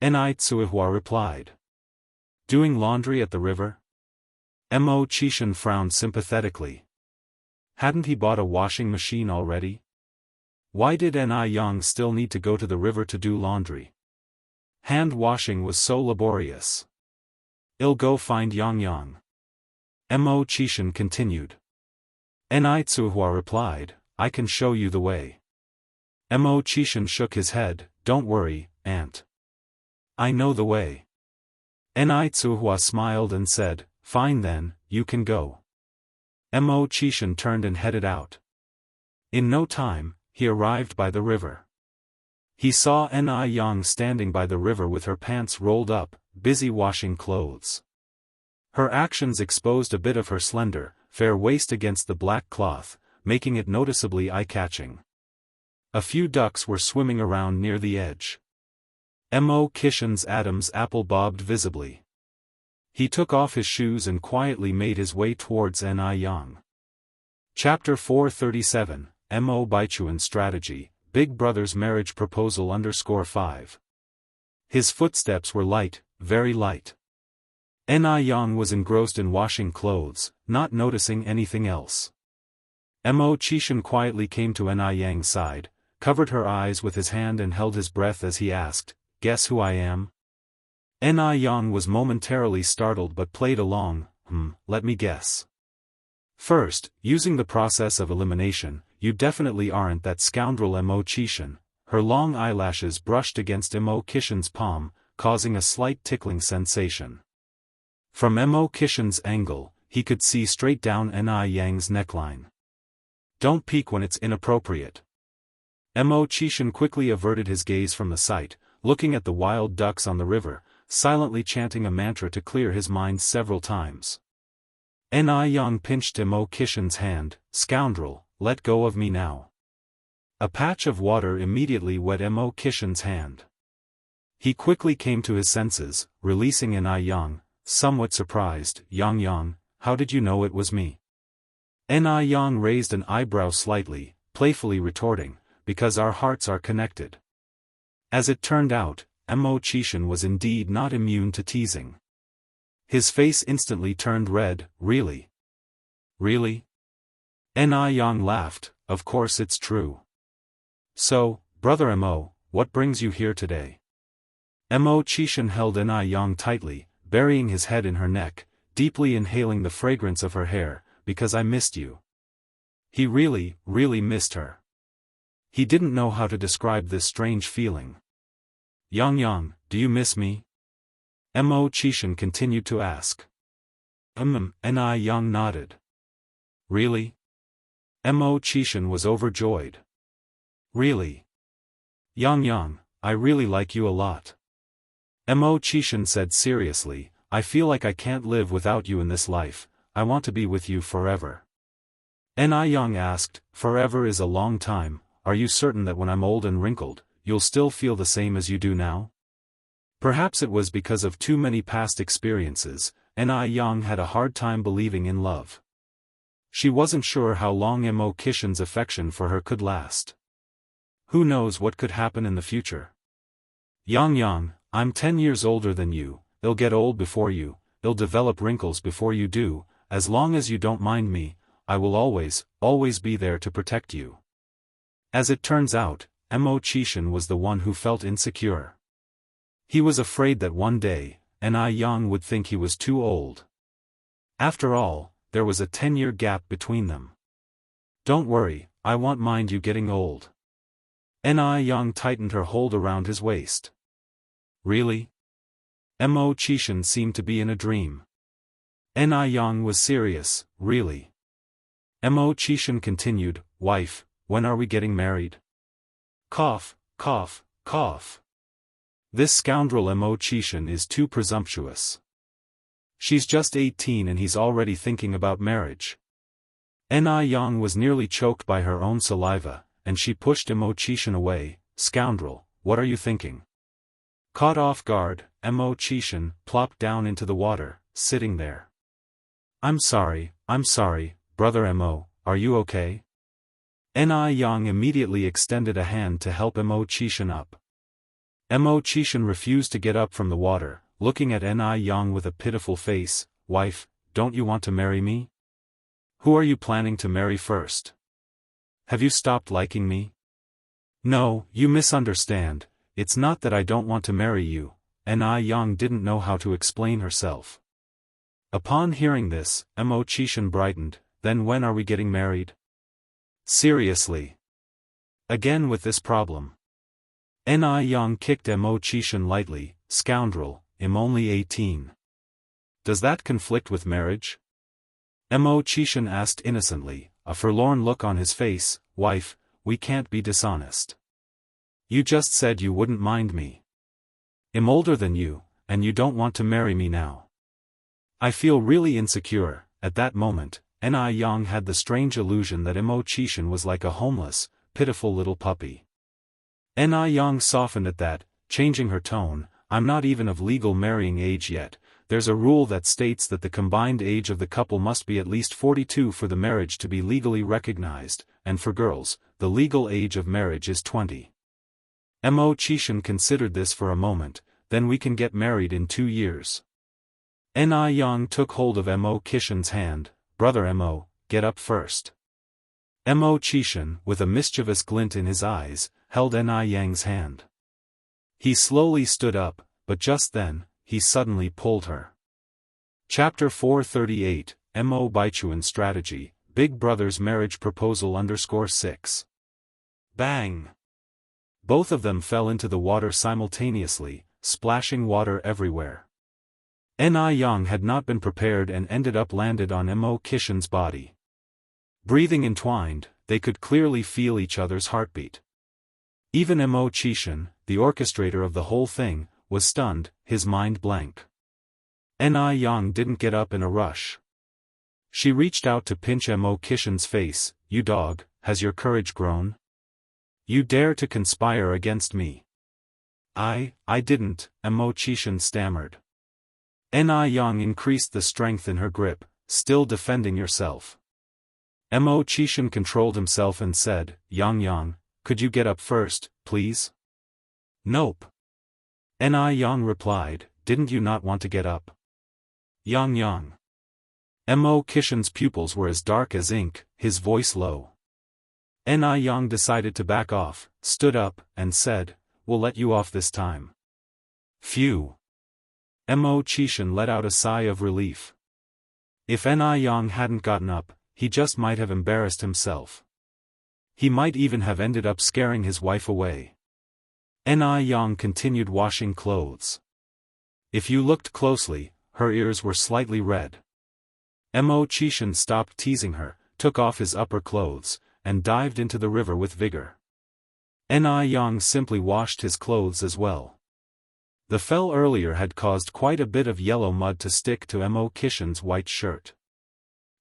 Ni Tsuhua replied. Doing laundry at the river? Mo Qishan frowned sympathetically. Hadn't he bought a washing machine already? Why did Ni Yang still need to go to the river to do laundry? Hand washing was so laborious. I'll go find Yang. Mo Qishan continued. Ni Tsuhua replied, I can show you the way. Mo Qishan shook his head, don't worry, aunt. I know the way. Ni Tsuhua smiled and said, fine then, you can go. Mo Qishan turned and headed out. In no time, he arrived by the river. He saw Ni Yang standing by the river with her pants rolled up, busy washing clothes. Her actions exposed a bit of her slender, fair waist against the black cloth, making it noticeably eye-catching. A few ducks were swimming around near the edge. Mo Qishan's Adam's apple bobbed visibly. He took off his shoes and quietly made his way towards Ni Yang. Chapter 437, Mo Baichuan Strategy, Big Brother's Marriage Proposal _5. His footsteps were light, very light. Ni Yang was engrossed in washing clothes, not noticing anything else. Mo Qishan quietly came to Ni Yang's side, covered her eyes with his hand and held his breath as he asked, guess who I am? Ni Yang was momentarily startled but played along, let me guess. First, using the process of elimination, you definitely aren't that scoundrel Mo Qishan. Her long eyelashes brushed against Mo Qishan's palm, causing a slight tickling sensation. From Mo Qishan's angle, he could see straight down Ni Yang's neckline. Don't peek when it's inappropriate. Mo Qishan quickly averted his gaze from the sight, looking at the wild ducks on the river, silently chanting a mantra to clear his mind several times. Ni Yang pinched Mo Qishan's hand, scoundrel, let go of me now. A patch of water immediately wet Mo Qishan's hand. He quickly came to his senses, releasing Ni Yang, somewhat surprised, Yang, how did you know it was me? Ni Yang raised an eyebrow slightly, playfully retorting, because our hearts are connected. As it turned out, Mo Qishan was indeed not immune to teasing. His face instantly turned red. Really? Really? Ni Yang laughed, of course it's true. So, brother Mo, what brings you here today? Mo Qishan held Ni Yang tightly, burying his head in her neck, deeply inhaling the fragrance of her hair, because I missed you. He really, really missed her. He didn't know how to describe this strange feeling. Yang, do you miss me? Mo Qishan continued to ask. Ni Yang nodded. Really? Mo Qishan was overjoyed. Really? Yang, I really like you a lot. Mo Qishan said seriously, I feel like I can't live without you in this life, I want to be with you forever. Ni Yang asked, forever is a long time, are you certain that when I'm old and wrinkled, you'll still feel the same as you do now? Perhaps it was because of too many past experiences, Ni Yang had a hard time believing in love. She wasn't sure how long Mo Qishan's affection for her could last. Who knows what could happen in the future? Yang, I'm 10 years older than you, they'll get old before you, they'll develop wrinkles before you do, as long as you don't mind me, I will always be there to protect you. As it turns out, Mo Qishan was the one who felt insecure. He was afraid that one day, Ni Yang would think he was too old. After all, there was a 10-year gap between them. Don't worry, I won't mind you getting old. Ni Yang tightened her hold around his waist. Really? Mo Qishan seemed to be in a dream. Ni Yang was serious, really. Mo Qishan continued, wife, when are we getting married? Cough, cough, cough. This scoundrel Mo Qishan is too presumptuous. She's just 18 and he's already thinking about marriage. Ni Yang was nearly choked by her own saliva, and she pushed Mo Qishan away. Scoundrel, what are you thinking? Caught off guard, Mo Qishan plopped down into the water, sitting there. I'm sorry, brother Mo, are you okay? Ni Yang immediately extended a hand to help Mo Qishan up. Mo Qishan refused to get up from the water, looking at Ni Yang with a pitiful face. Wife, don't you want to marry me? Who are you planning to marry first? Have you stopped liking me? No, you misunderstand, it's not that I don't want to marry you. Ni Yang didn't know how to explain herself. Upon hearing this, Mo Qishan brightened. Then when are we getting married? Seriously? Again with this problem. Ni Yang kicked Mo Qishan lightly. Scoundrel, I'm only 18. Does that conflict with marriage? Mo Qishan asked innocently, a forlorn look on his face. Wife, we can't be dishonest. You just said you wouldn't mind me. I'm older than you, and you don't want to marry me now. I feel really insecure. At that moment, Ni Yang had the strange illusion that Mo Qishan was like a homeless, pitiful little puppy. Ni Yang softened at that, changing her tone. I'm not even of legal marrying age yet. There's a rule that states that the combined age of the couple must be at least 42 for the marriage to be legally recognized, and for girls, the legal age of marriage is 20. Mo Qishan considered this for a moment. Then we can get married in 2 years. Ni Yang took hold of Mo Qishan's hand. Brother Mo, get up first. Mo Qishan, with a mischievous glint in his eyes, held Ni Yang's hand. He slowly stood up, but just then, he suddenly pulled her. Chapter 438, Mo Baichuan Strategy, Big Brother's Marriage Proposal _6. Bang! Both of them fell into the water simultaneously, splashing water everywhere. Ni Yang had not been prepared and ended up landed on Mo Qishan's body. Breathing entwined, they could clearly feel each other's heartbeat. Even Mo Qishan, the orchestrator of the whole thing, was stunned, his mind blank. Ni Yang didn't get up in a rush. She reached out to pinch Mo Qishan's face. You dog, has your courage grown? You dare to conspire against me? I didn't, Mo Qishan stammered. Ni Yang increased the strength in her grip. Still defending yourself? Mo Qishan controlled himself and said, Yang, could you get up first, please? Nope. Ni Yang replied, didn't you not want to get up? Yang. Mo Qishan's pupils were as dark as ink, his voice low. Ni Yang decided to back off, stood up, and said, we'll let you off this time. Phew. Mo Qishan let out a sigh of relief. If Ni Yang hadn't gotten up, he just might have embarrassed himself. He might even have ended up scaring his wife away. Ni Yang continued washing clothes. If you looked closely, her ears were slightly red. Mo Chishan stopped teasing her, took off his upper clothes, and dived into the river with vigor. Ni Yang simply washed his clothes as well. The fell earlier had caused quite a bit of yellow mud to stick to Mo Chishan's white shirt.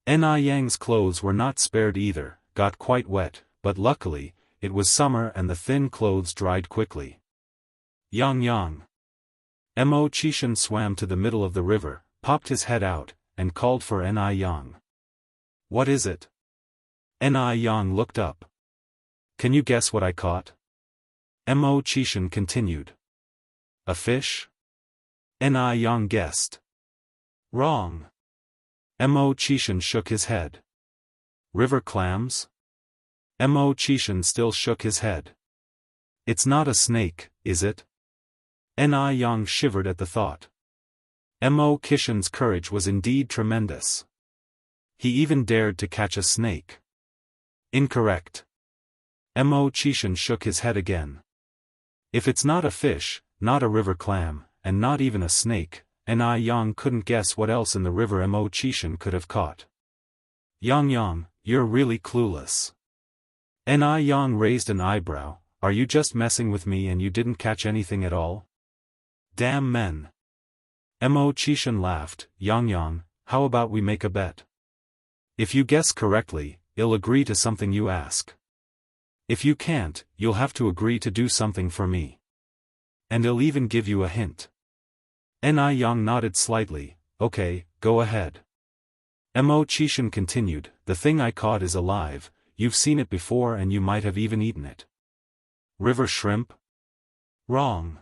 Ni Yang's clothes were not spared either, got quite wet, but luckily, it was summer and the thin clothes dried quickly. Yang. Mo Chishan swam to the middle of the river, popped his head out, and called for Ni Yang. What is it? Ni Yang looked up. Can you guess what I caught? Mo Chishan continued. A fish? Ni Yang guessed. Wrong. Mo Chishan shook his head. River clams? Mo Chishan still shook his head. It's not a snake, is it? Ni Yang shivered at the thought. Mo Chishan's courage was indeed tremendous. He even dared to catch a snake. Incorrect. Mo Chishan shook his head again. If it's not a fish, not a river clam, and not even a snake, Ni Yang couldn't guess what else in the river Mo Chishan could have caught. Yang, you're really clueless. Ni Yang raised an eyebrow. Are you just messing with me and you didn't catch anything at all? Damn men. Mo Chishan laughed. Yang, how about we make a bet? If you guess correctly, I'll agree to something you ask. If you can't, you'll have to agree to do something for me. And I'll even give you a hint. Ni Yang nodded slightly. Okay, go ahead. Mo Chishan continued, the thing I caught is alive, you've seen it before and you might have even eaten it. River shrimp? Wrong.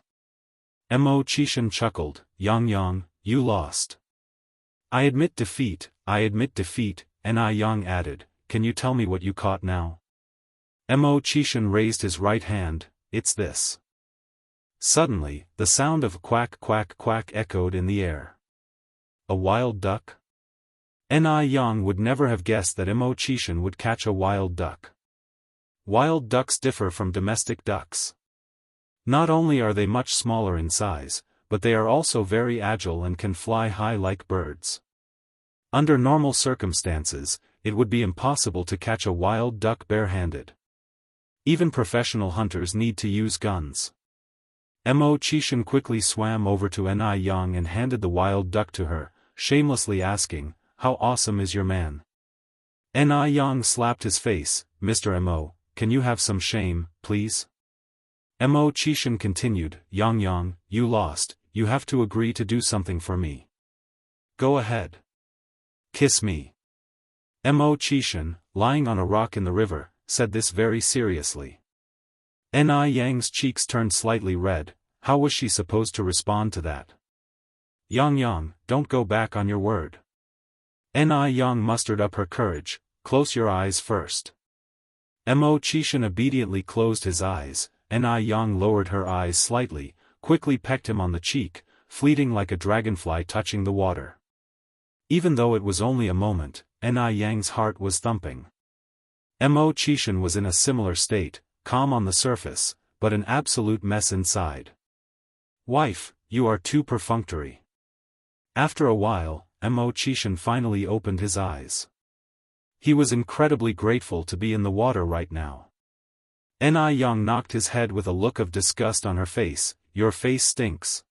Mo Chishan chuckled. Yang, you lost. I admit defeat, Ni Yang added, can you tell me what you caught now? Mo Chishan raised his right hand, it's this. Suddenly, the sound of quack quack quack echoed in the air. A wild duck? Ni Yang would never have guessed that Mo Chishan would catch a wild duck. Wild ducks differ from domestic ducks. Not only are they much smaller in size, but they are also very agile and can fly high like birds. Under normal circumstances, it would be impossible to catch a wild duck barehanded. Even professional hunters need to use guns. Mo Chishan quickly swam over to Ni Yang and handed the wild duck to her, shamelessly asking, how awesome is your man? Ni Yang slapped his face. Mr. Mo, can you have some shame, please? Mo Chishan continued, Yang, you lost, you have to agree to do something for me. Go ahead. Kiss me. Mo Chishan, lying on a rock in the river, said this very seriously. Ni Yang's cheeks turned slightly red. How was she supposed to respond to that? Yang, don't go back on your word. Ni Yang mustered up her courage. Close your eyes first. Mo Chishan obediently closed his eyes. Ni Yang lowered her eyes slightly, quickly pecked him on the cheek, fleeting like a dragonfly touching the water. Even though it was only a moment, Ni Yang's heart was thumping. Mo Chishan was in a similar state, calm on the surface, but an absolute mess inside. Wife, you are too perfunctory. After a while, Mo Chishan finally opened his eyes. He was incredibly grateful to be in the water right now. Ni Yang knocked his head with a look of disgust on her face. Your face stinks.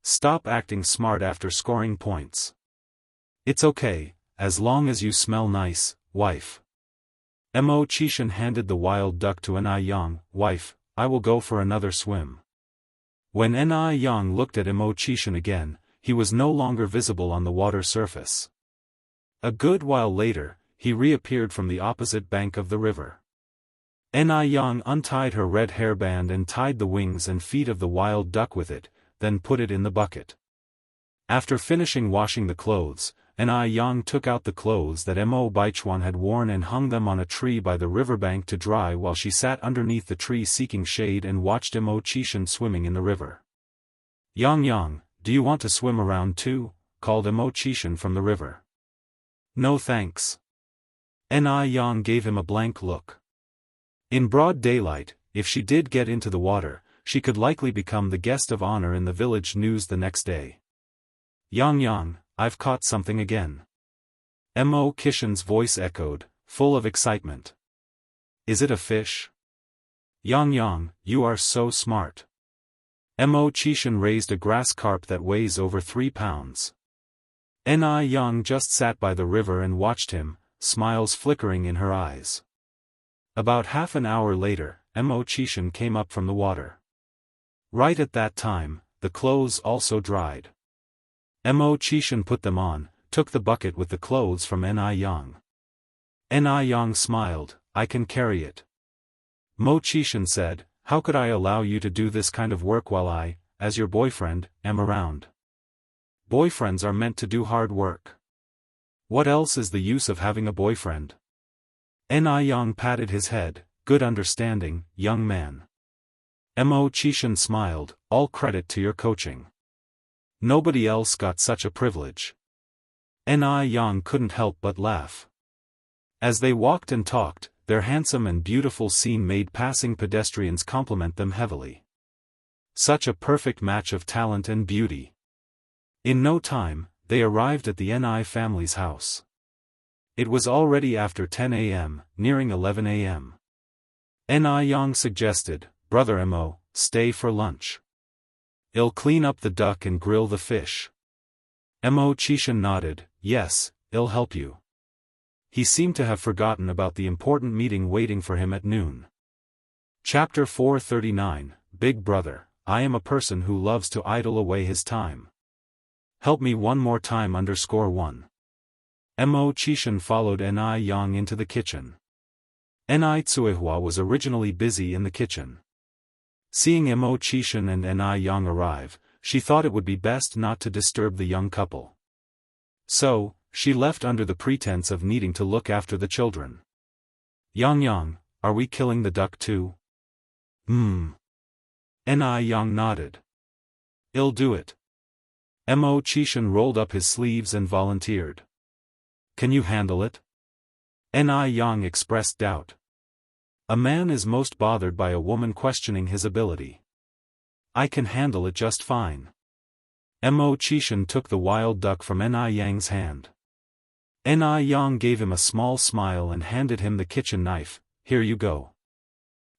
Stop acting smart after scoring points. It's okay, as long as you smell nice, wife. Mo Chishan handed the wild duck to Ni Yang. Wife, I will go for another swim. When Ni Yang looked at Mo Chishan again, he was no longer visible on the water surface. A good while later, he reappeared from the opposite bank of the river. Ni Yang untied her red hairband and tied the wings and feet of the wild duck with it, then put it in the bucket. After finishing washing the clothes, Ni Yang took out the clothes that Mo Baichuan had worn and hung them on a tree by the riverbank to dry while she sat underneath the tree seeking shade and watched Mo Chishan swimming in the river. Yang, do you want to swim around too? Called Mo Chishan from the river. No thanks. Ni Yang gave him a blank look. In broad daylight, if she did get into the water, she could likely become the guest of honor in the village news the next day. Yang, I've caught something again. Mo Kishin's voice echoed, full of excitement. Is it a fish? Yang, you are so smart. Mo Chishin raised a grass carp that weighs over 3 pounds. Yang just sat by the river and watched him, smiles flickering in her eyes. About half an hour later, Mo Chishin came up from the water. Right at that time, the clothes also dried. Mo Chishin put them on, took the bucket with the clothes from Yang. Yang smiled, I can carry it. Mo Chishin said, how could I allow you to do this kind of work while I, as your boyfriend, am around? Boyfriends are meant to do hard work. What else is the use of having a boyfriend? Yang patted his head, good understanding, young man. Mo Chishin smiled, all credit to your coaching. Nobody else got such a privilege. Yang couldn't help but laugh. As they walked and talked, their handsome and beautiful scene made passing pedestrians compliment them heavily. Such a perfect match of talent and beauty. In no time, they arrived at the Ni family's house. It was already after 10 a.m., nearing 11 a.m. Yang suggested, Brother Mo, stay for lunch. I'll clean up the duck and grill the fish. Mo Chishin nodded, yes, I'll help you. He seemed to have forgotten about the important meeting waiting for him at noon. Chapter 439, Big Brother, I am a person who loves to idle away his time. Help me one more time _1. Mo Chishin followed Yang into the kitchen. Tsuehua was originally busy in the kitchen. Seeing Mo Chishin and Yang arrive, she thought it would be best not to disturb the young couple. So, she left under the pretense of needing to look after the children. Yang, are we killing the duck too? Yang nodded. I'll do it. Mo Chishin rolled up his sleeves and volunteered. Can you handle it? Yang expressed doubt. A man is most bothered by a woman questioning his ability. I can handle it just fine. Mo Chishin took the wild duck from Yang's hand. Yang gave him a small smile and handed him the kitchen knife, here you go.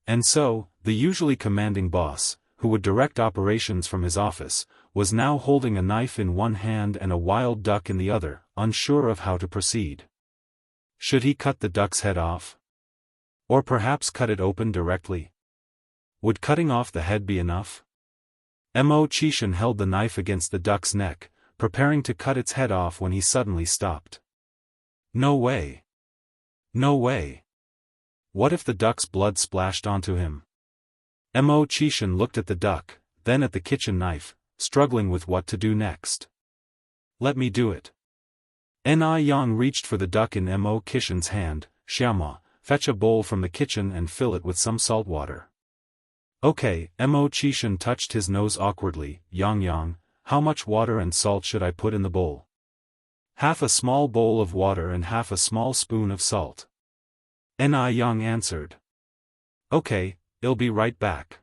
And so, the usually commanding boss, who would direct operations from his office, was now holding a knife in one hand and a wild duck in the other, unsure of how to proceed. Should he cut the duck's head off? Or perhaps cut it open directly? Would cutting off the head be enough? Mo Chishin held the knife against the duck's neck, preparing to cut its head off when he suddenly stopped. No way. No way. What if the duck's blood splashed onto him? Mo Chishin looked at the duck, then at the kitchen knife, struggling with what to do next. Let me do it. Yang reached for the duck in Mo Chishin's hand. Xiaoma, fetch a bowl from the kitchen and fill it with some salt water. Okay, Mo Chishin touched his nose awkwardly. Yang, how much water and salt should I put in the bowl? Half a small bowl of water and half a small spoon of salt. Yang answered. Okay, I'll be right back.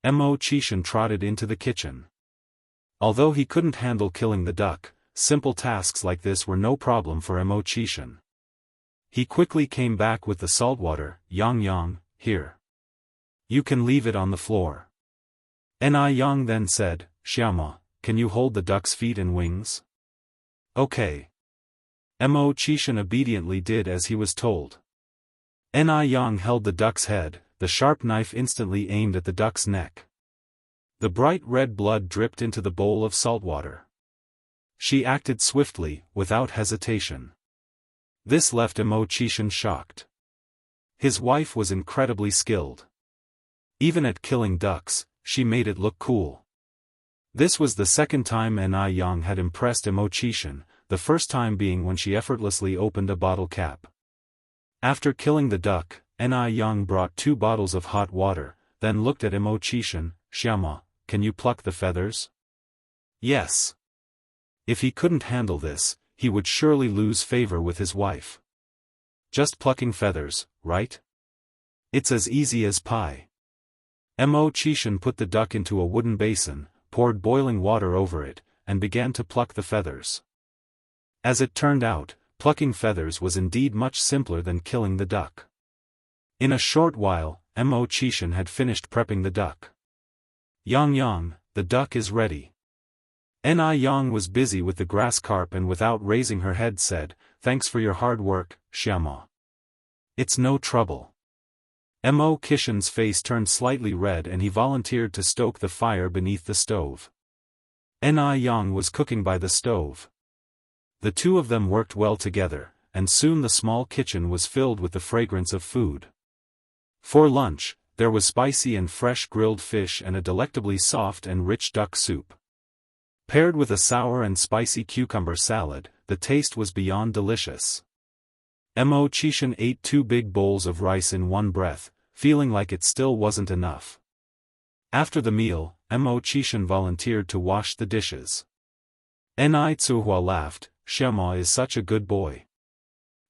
Mo Chishin trotted into the kitchen. Although he couldn't handle killing the duck, simple tasks like this were no problem for Mo Chishin. He quickly came back with the salt water. Yang, here. You can leave it on the floor. Yang then said, Xiaoma, can you hold the duck's feet and wings? Okay. Mo Chishin obediently did as he was told. Yang held the duck's head, the sharp knife instantly aimed at the duck's neck. The bright red blood dripped into the bowl of salt water. She acted swiftly, without hesitation. This left Mo Chishin shocked. His wife was incredibly skilled. Even at killing ducks, she made it look cool. This was the second time Yang had impressed Mo Chishin, the first time being when she effortlessly opened a bottle cap. After killing the duck, Yang brought 2 bottles of hot water, then looked at Mo Chishin. Xiaoma, can you pluck the feathers? Yes. If he couldn't handle this, he would surely lose favor with his wife. Just plucking feathers, right? It's as easy as pie. Mo Chishin put the duck into a wooden basin, poured boiling water over it, and began to pluck the feathers. As it turned out, plucking feathers was indeed much simpler than killing the duck. In a short while, Mo Chishan had finished prepping the duck. Yang, the duck is ready. Yang was busy with the grass carp and without raising her head said, "Thanks for your hard work, Xiama. It's no trouble." Mo Chishan's face turned slightly red and he volunteered to stoke the fire beneath the stove. Yang was cooking by the stove. The two of them worked well together, and soon the small kitchen was filled with the fragrance of food. For lunch, there was spicy and fresh grilled fish and a delectably soft and rich duck soup. Paired with a sour and spicy cucumber salad, the taste was beyond delicious. Mo Chishan ate 2 big bowls of rice in one breath, feeling like it still wasn't enough. After the meal, Mo Chishan volunteered to wash the dishes. Tsuhua laughed, "Xiama is such a good boy.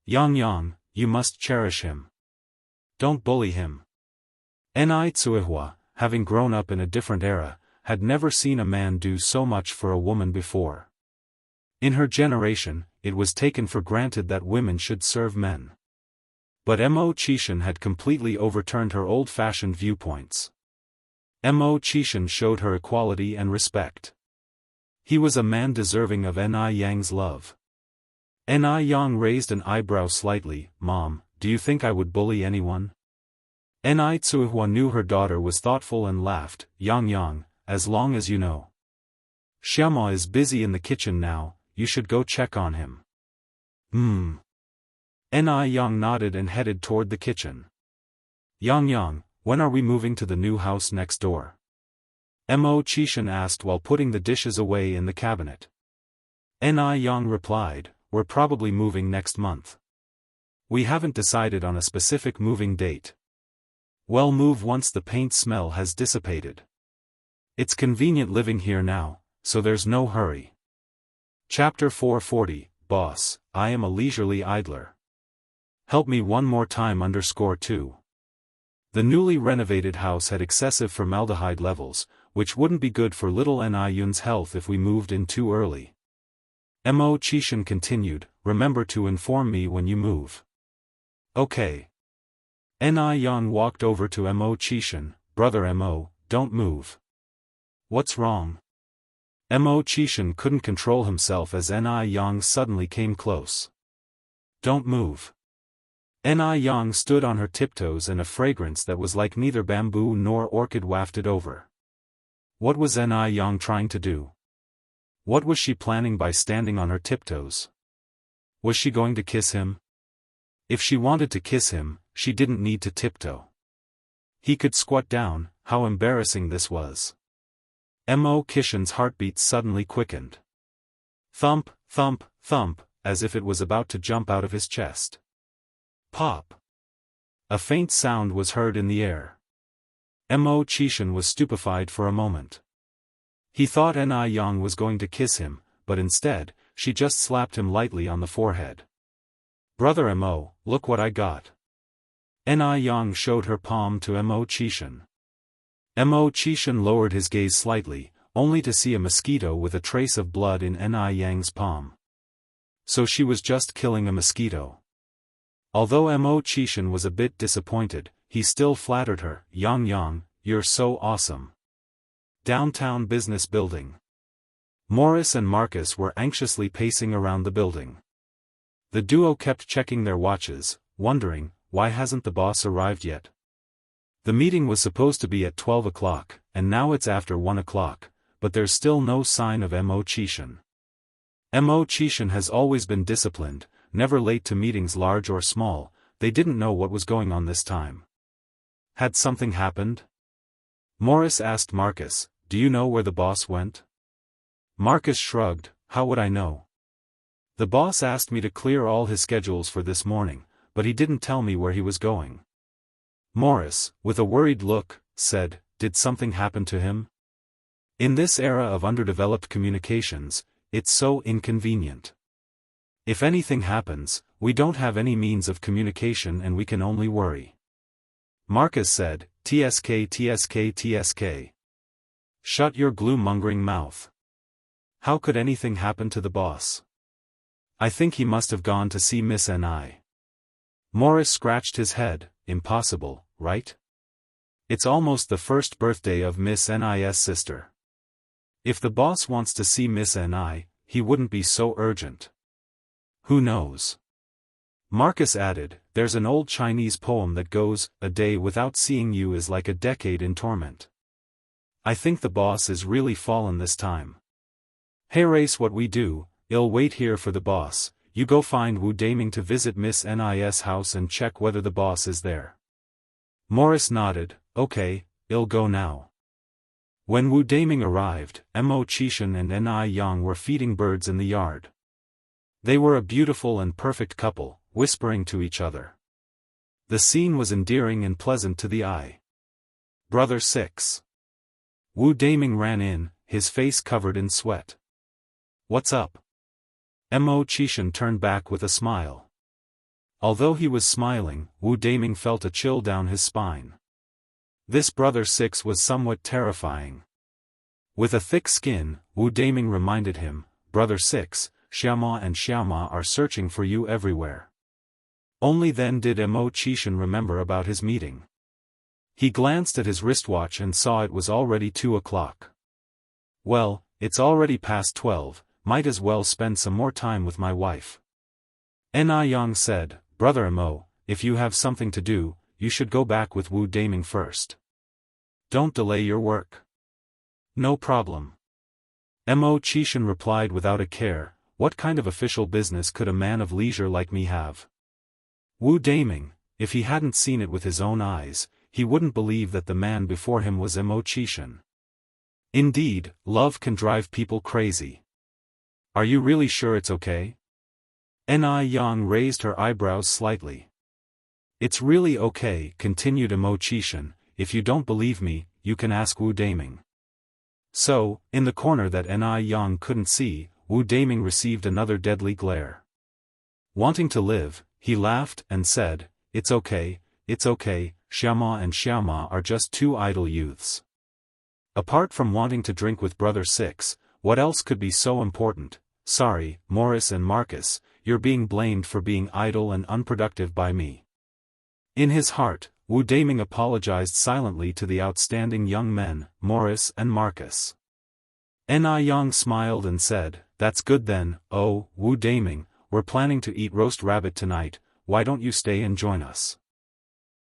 Yang, you must cherish him. Don't bully him." Tsuhua, having grown up in a different era, had never seen a man do so much for a woman before. In her generation, it was taken for granted that women should serve men. But Mo Chishan had completely overturned her old-fashioned viewpoints. Mo Chishan showed her equality and respect. He was a man deserving of Yang's love. Yang raised an eyebrow slightly. "Mom, do you think I would bully anyone?" Tsuhua knew her daughter was thoughtful and laughed. Yang, as long as you know. Xiama is busy in the kitchen now, you should go check on him." Yang nodded and headed toward the kitchen. Yang, when are we moving to the new house next door?" Mo Chishan asked while putting the dishes away in the cabinet. Yang replied, "We're probably moving next month. We haven't decided on a specific moving date. We'll move once the paint smell has dissipated. It's convenient living here now, so there's no hurry." Chapter 440, Boss, I am a leisurely idler. Help me one more time _2. The newly renovated house had excessive formaldehyde levels, which wouldn't be good for little Yun's health if we moved in too early. Mo Chishan continued, "Remember to inform me when you move." "Okay." Yang walked over to Mo Chishan, "Brother Mo, don't move." "What's wrong?" Mo Chishan couldn't control himself as Yang suddenly came close. "Don't move." Yang stood on her tiptoes and a fragrance that was like neither bamboo nor orchid wafted over. What was Yang trying to do? What was she planning by standing on her tiptoes? Was she going to kiss him? If she wanted to kiss him, she didn't need to tiptoe. He could squat down. How embarrassing this was. Mo Chishan's heartbeat suddenly quickened. Thump, thump, thump, as if it was about to jump out of his chest. Pop! A faint sound was heard in the air. Mo Chishan was stupefied for a moment. He thought Yang was going to kiss him, but instead, she just slapped him lightly on the forehead. "Brother Mo, look what I got." Yang showed her palm to Mo Chishan. Mo Chishan lowered his gaze slightly, only to see a mosquito with a trace of blood in Yang's palm. So she was just killing a mosquito. Although Mo Chishan was a bit disappointed, he still flattered her. Yang, you're so awesome." Downtown Business Building. Morris and Marcus were anxiously pacing around the building. The duo kept checking their watches, wondering, why hasn't the boss arrived yet? The meeting was supposed to be at 12 o'clock, and now it's after 1 o'clock, but there's still no sign of Mo Chishan. Mo Chishan has always been disciplined, never late to meetings large or small. They didn't know what was going on this time. Had something happened? Morris asked Marcus, "Do you know where the boss went?" Marcus shrugged, "How would I know? The boss asked me to clear all his schedules for this morning, but he didn't tell me where he was going." Morris, with a worried look, said, "Did something happen to him?" In this era of underdeveloped communications, it's so inconvenient. If anything happens, we don't have any means of communication and we can only worry. Marcus said, TSK. Shut your glue-mongering mouth. How could anything happen to the boss? I think he must have gone to see Miss Ni. Morris scratched his head. Impossible, right? It's almost the first birthday of Miss Ni's sister. If the boss wants to see Miss Ni, he wouldn't be so urgent. Who knows? Marcus added, there's an old Chinese poem that goes, a day without seeing you is like a decade in torment. I think the boss is really fallen this time. Hey race, what we do, I'll wait here for the boss, you go find Wu Daming to visit Miss Ni's house and check whether the boss is there. Morris nodded, okay, I'll go now. When Wu Daming arrived, Mo Qishan and Ni Yang were feeding birds in the yard. They were a beautiful and perfect couple, whispering to each other. The scene was endearing and pleasant to the eye. Brother 6. Wu Daming ran in, his face covered in sweat. What's up? Mo Qishan turned back with a smile. Although he was smiling, Wu Daming felt a chill down his spine. This brother 6 was somewhat terrifying. With a thick skin, Wu Daming reminded him, Brother 6, Xiaoma and Xiaoma are searching for you everywhere. Only then did Mo Qishan remember about his meeting. He glanced at his wristwatch and saw it was already 2 o'clock. Well, it's already past 12, might as well spend some more time with my wife. Ni Yang said, Brother Mo, if you have something to do, you should go back with Wu Daming first. Don't delay your work. No problem. Mo Qishan replied without a care, what kind of official business could a man of leisure like me have? Wu Daming, if he hadn't seen it with his own eyes, he wouldn't believe that the man before him was Mo Qishan. Indeed, love can drive people crazy. Are you really sure it's okay? Ni Yang raised her eyebrows slightly. It's really okay, continued Mo Qishan, if you don't believe me, you can ask Wu Daming. So, in the corner that Ni Yang couldn't see, Wu Daming received another deadly glare. Wanting to live, he laughed and said, it's okay, Xiaoma and Xiaoma are just 2 idle youths. Apart from wanting to drink with Brother 6, what else could be so important? Sorry, Morris and Marcus, you're being blamed for being idle and unproductive by me. In his heart, Wu Daming apologized silently to the outstanding young men, Morris and Marcus. Ni Yang smiled and said, that's good then, oh, Wu Daming, we're planning to eat roast rabbit tonight, why don't you stay and join us?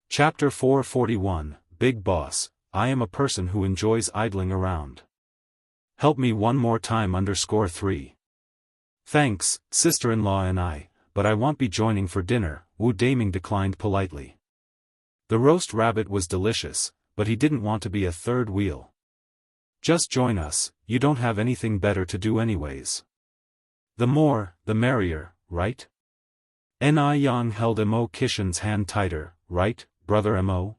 Chapter 441, Big Boss, I am a person who enjoys idling around. Help me one more time _3. Thanks, sister-in-law and I, but I won't be joining for dinner, Wu Daming declined politely. The roast rabbit was delicious, but he didn't want to be a third wheel. Just join us, you don't have anything better to do anyways. The more, the merrier, right? Ni Yang held Mo Qishan's hand tighter, right, Brother Mo?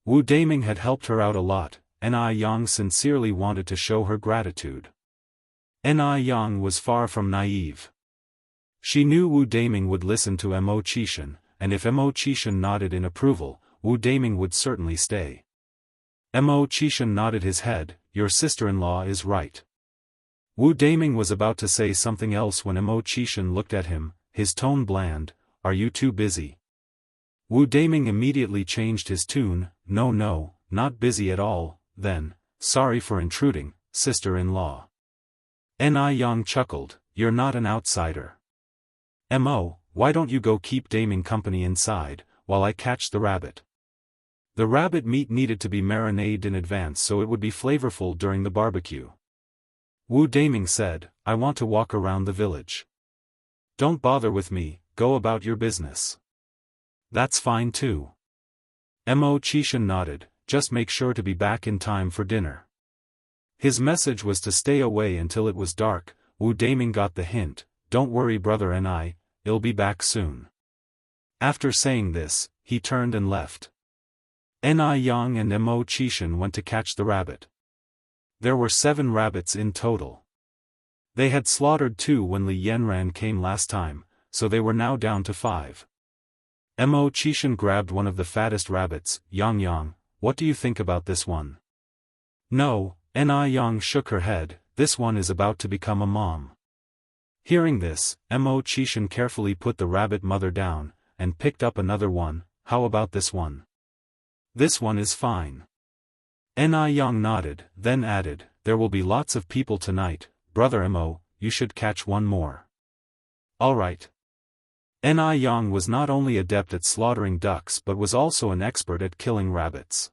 Wu Daming had helped her out a lot, Ni Yang sincerely wanted to show her gratitude. Ni Yang was far from naive. She knew Wu Daming would listen to Mo Qishan, and if Mo Qishan nodded in approval, Wu Daming would certainly stay. Mo Qishan nodded his head, your sister-in-law is right. Wu Daming was about to say something else when Mo Qishan looked at him, his tone bland, are you too busy? Wu Daming immediately changed his tune, no, not busy at all, then, sorry for intruding, sister-in-law. Ni Yang chuckled, you're not an outsider. Mo, why don't you go keep Daming company inside, while I catch the rabbit? The rabbit meat needed to be marinated in advance so it would be flavorful during the barbecue. Wu Daming said, I want to walk around the village. Don't bother with me, go about your business. That's fine too. Mo Qishan nodded, just make sure to be back in time for dinner. His message was to stay away until it was dark. Wu Daming got the hint, don't worry brother Ni, I'll be back soon. After saying this, he turned and left. Ni Yang and Mo Qishan went to catch the rabbit. There were 7 rabbits in total. They had slaughtered 2 when Li Yanran came last time, so they were now down to 5. Mo Qishan grabbed one of the fattest rabbits, Yang, what do you think about this one? No, Ni Yang shook her head, this one is about to become a mom. Hearing this, Mo Chishan carefully put the rabbit mother down, and picked up another one. How about this one? This one is fine. Ni Yang nodded, then added, there will be lots of people tonight, brother Mo, you should catch one more. Alright. Ni Yang was not only adept at slaughtering ducks but was also an expert at killing rabbits.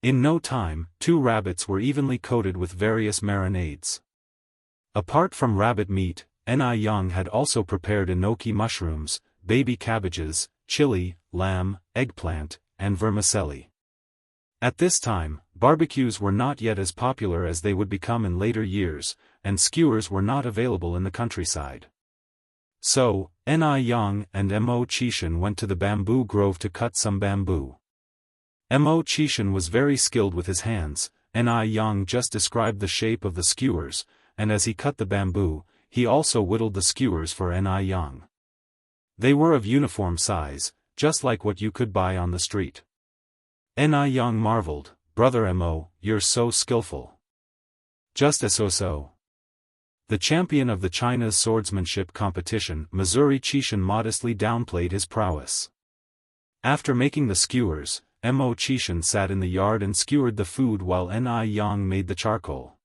In no time, 2 rabbits were evenly coated with various marinades. Apart from rabbit meat, Ni Yang had also prepared enoki mushrooms, baby cabbages, chili, lamb, eggplant, and vermicelli. At this time, barbecues were not yet as popular as they would become in later years, and skewers were not available in the countryside. So, Ni Yang and Mo Chishan went to the bamboo grove to cut some bamboo. Mo Chishan was very skilled with his hands. Ni Yang just described the shape of the skewers, and as he cut the bamboo, he also whittled the skewers for Ni Yang. They were of uniform size, just like what you could buy on the street. Ni Yang marveled, brother Mo, you're so skillful. Just as so. The champion of the China's swordsmanship competition, Missouri Chishan modestly downplayed his prowess. After making the skewers, Mo Chishan sat in the yard and skewered the food while Ni Yang made the charcoal.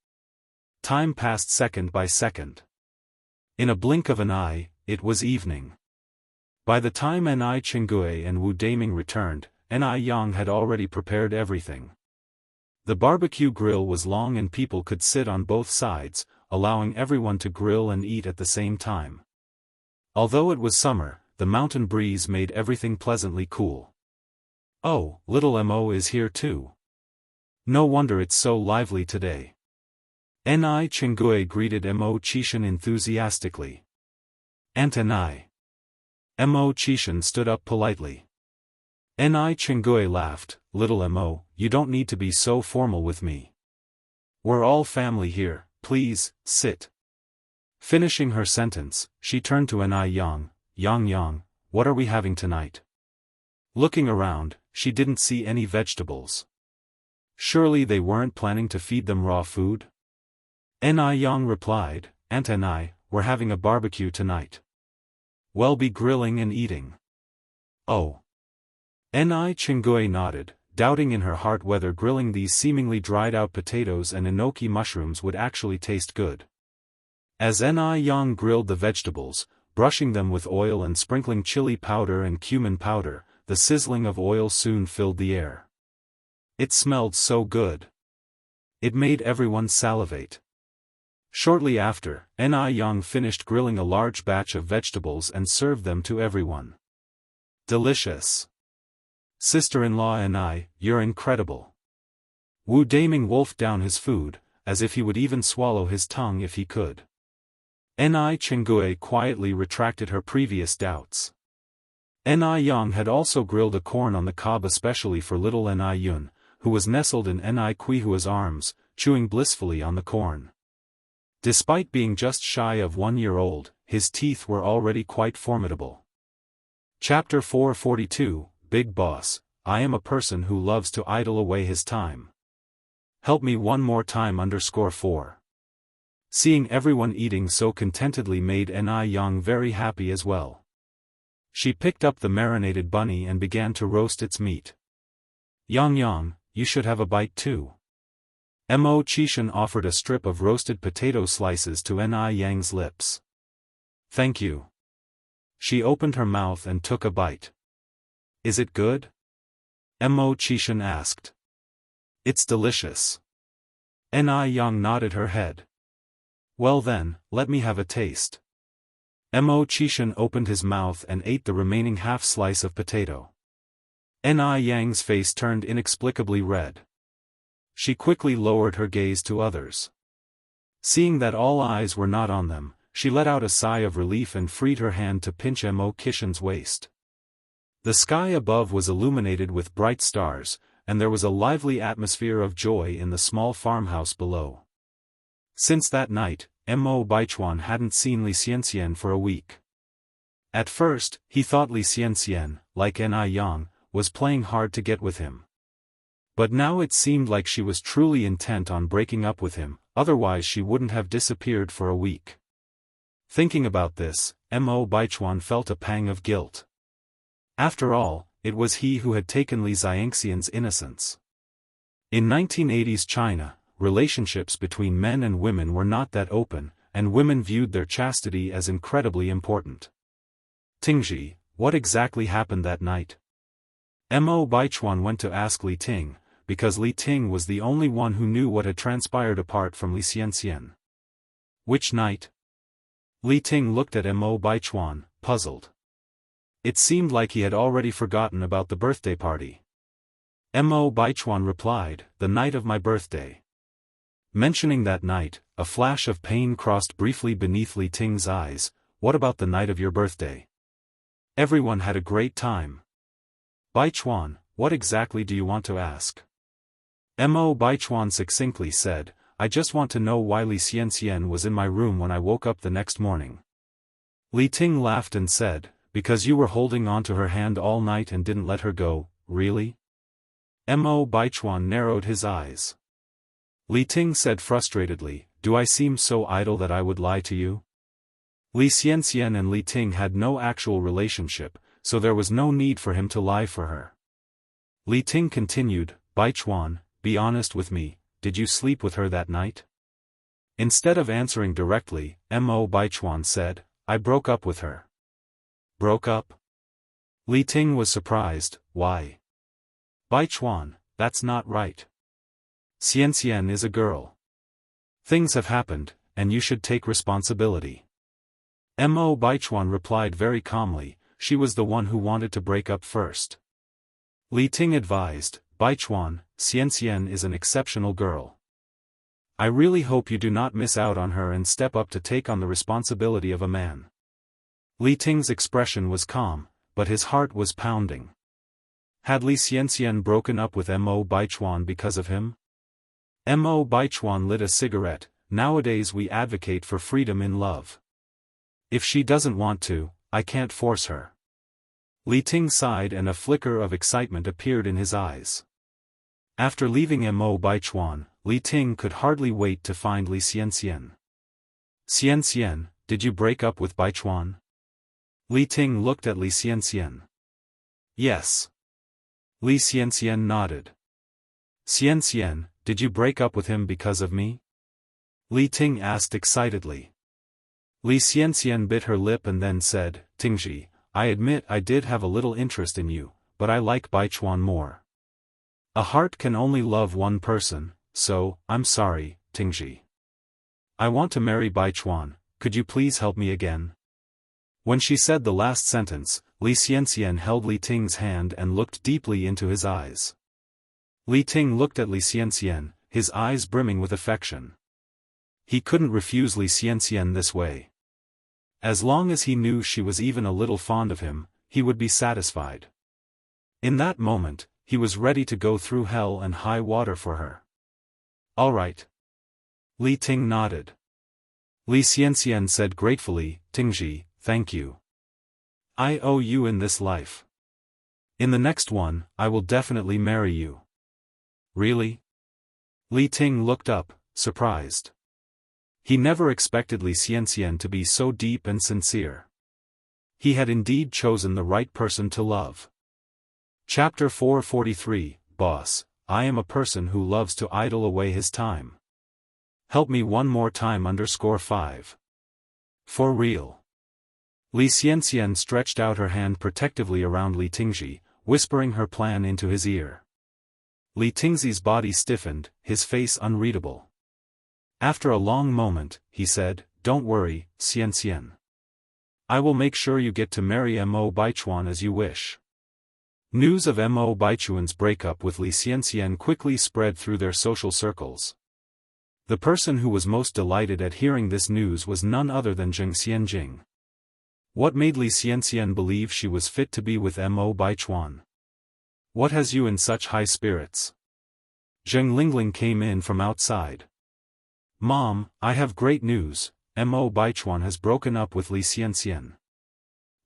Time passed second by second. In a blink of an eye, it was evening. By the time Ni Chengue and Wu Daming returned, Ni Yang had already prepared everything. The barbecue grill was long and people could sit on both sides, allowing everyone to grill and eat at the same time. Although it was summer, the mountain breeze made everything pleasantly cool. Oh, little Mo is here too. No wonder it's so lively today. Ni Chengue greeted Mo Chishan enthusiastically. Ni. Mo Chishan stood up politely. Ni Chengue laughed, little Mo, you don't need to be so formal with me. We're all family here, please, sit. Finishing her sentence, she turned to Ni Yang, Yang, what are we having tonight? Looking around, she didn't see any vegetables. Surely they weren't planning to feed them raw food? Ni Yang replied, Ni, we're having a barbecue tonight. We'll be grilling and eating. Oh. Ni Chengue nodded, doubting in her heart whether grilling these seemingly dried-out potatoes and enoki mushrooms would actually taste good. As Ni Yang grilled the vegetables, brushing them with oil and sprinkling chili powder and cumin powder, the sizzling of oil soon filled the air. It smelled so good. It made everyone salivate. Shortly after, Ni Yang finished grilling a large batch of vegetables and served them to everyone. Delicious. Sister-in-law Ni, you're incredible. Wu Daming wolfed down his food, as if he would even swallow his tongue if he could. Ni Chengue quietly retracted her previous doubts. Ni Yang had also grilled a corn on the cob especially for little Ni Yun, who was nestled in Ni Quihua's arms, chewing blissfully on the corn. Despite being just shy of 1 year old, his teeth were already quite formidable. Chapter 442, Big Boss, I am a person who loves to idle away his time. Help me one more time _4. Seeing everyone eating so contentedly made Ni Yang very happy as well. She picked up the marinated bunny and began to roast its meat. Yang, you should have a bite too. Mo Chishan offered a strip of roasted potato slices to Ni Yang's lips. Thank you. She opened her mouth and took a bite. Is it good? Mo Chishan asked. It's delicious. Ni Yang nodded her head. Well then, let me have a taste. Mo Chishan opened his mouth and ate the remaining half slice of potato. Ni Yang's face turned inexplicably red. She quickly lowered her gaze to others. Seeing that all eyes were not on them, she let out a sigh of relief and freed her hand to pinch Mo Chishan's waist. The sky above was illuminated with bright stars, and there was a lively atmosphere of joy in the small farmhouse below. Since that night, Mo Baichuan hadn't seen Li Xianxian for a week. At first, he thought Li Xianxian, like Ni Yang, was playing hard to get with him. But now it seemed like she was truly intent on breaking up with him, otherwise she wouldn't have disappeared for a week. Thinking about this, Mo Baichuan felt a pang of guilt. After all, it was he who had taken Li Xianxian's innocence. In 1980s China, relationships between men and women were not that open, and women viewed their chastity as incredibly important. Tingji, what exactly happened that night? Mo Baichuan went to ask Li Ting, because Li Ting was the only one who knew what had transpired apart from Li Xianxian. Which night? Li Ting looked at Mo Baichuan, puzzled. It seemed like he had already forgotten about the birthday party. Mo Baichuan replied, "The night of my birthday." Mentioning that night, a flash of pain crossed briefly beneath Li Ting's eyes. "What about the night of your birthday?" "Everyone had a great time." "Baichuan, what exactly do you want to ask?" Mo Baichuan succinctly said, "I just want to know why Li Xianxian was in my room when I woke up the next morning." Li Ting laughed and said, "Because you were holding on to her hand all night and didn't let her go, really?" Mo Baichuan narrowed his eyes. Li Ting said frustratedly, "Do I seem so idle that I would lie to you?" Li Xianxian and Li Ting had no actual relationship, so there was no need for him to lie for her. Li Ting continued, "Baichuan, be honest with me, did you sleep with her that night?" Instead of answering directly, Mo Baichuan said, "I broke up with her." "Broke up?" Li Ting was surprised. "Why?" "Baichuan, that's not right. Xianxian is a girl. Things have happened, and you should take responsibility." Mo Baichuan replied very calmly, "She was the one who wanted to break up first." Li Ting advised, "Baichuan, Xianxian is an exceptional girl. I really hope you do not miss out on her and step up to take on the responsibility of a man." Li Ting's expression was calm, but his heart was pounding. Had Li Xianxian broken up with Mo Baichuan because of him? Mo Baichuan lit a cigarette. "Nowadays we advocate for freedom in love. If she doesn't want to, I can't force her." Li Ting sighed and a flicker of excitement appeared in his eyes. After leaving Mo Baichuan, Li Ting could hardly wait to find Li Xianxian. "Xianxian, did you break up with Baichuan?" Li Ting looked at Li Xianxian. "Yes." Li Xianxian nodded. "Xianxian, did you break up with him because of me?" Li Ting asked excitedly. Li Xianxian bit her lip and then said, "Tingji, I admit I did have a little interest in you, but I like Baichuan more. A heart can only love one person, so, I'm sorry, Tingji. I want to marry Baichuan, could you please help me again?" When she said the last sentence, Li Xianxian held Li Ting's hand and looked deeply into his eyes. Li Ting looked at Li Xianxian, his eyes brimming with affection. He couldn't refuse Li Xianxian this way. As long as he knew she was even a little fond of him, he would be satisfied. In that moment, he was ready to go through hell and high water for her. "All right." Li Ting nodded. Li Xianxian said gratefully, "Tingji, thank you. I owe you in this life. In the next one, I will definitely marry you." "Really?" Li Ting looked up, surprised. He never expected Li Xianxian to be so deep and sincere. He had indeed chosen the right person to love. Chapter 443, Boss, I am a person who loves to idle away his time. Help me one more time _5. For real. Li Xianxian stretched out her hand protectively around Li Tingji, whispering her plan into his ear. Li Tingzi's body stiffened, his face unreadable. After a long moment, he said, "Don't worry, Xianxian. I will make sure you get to marry Mo Baichuan as you wish." News of Mo Baichuan's breakup with Li Xianxian quickly spread through their social circles. The person who was most delighted at hearing this news was none other than Zheng Xianjing. What made Li Xianxian believe she was fit to be with Mo Baichuan? What has you in such high spirits? Zheng Lingling came in from outside. "Mom, I have great news, Mo Baichuan has broken up with Li Xianxian."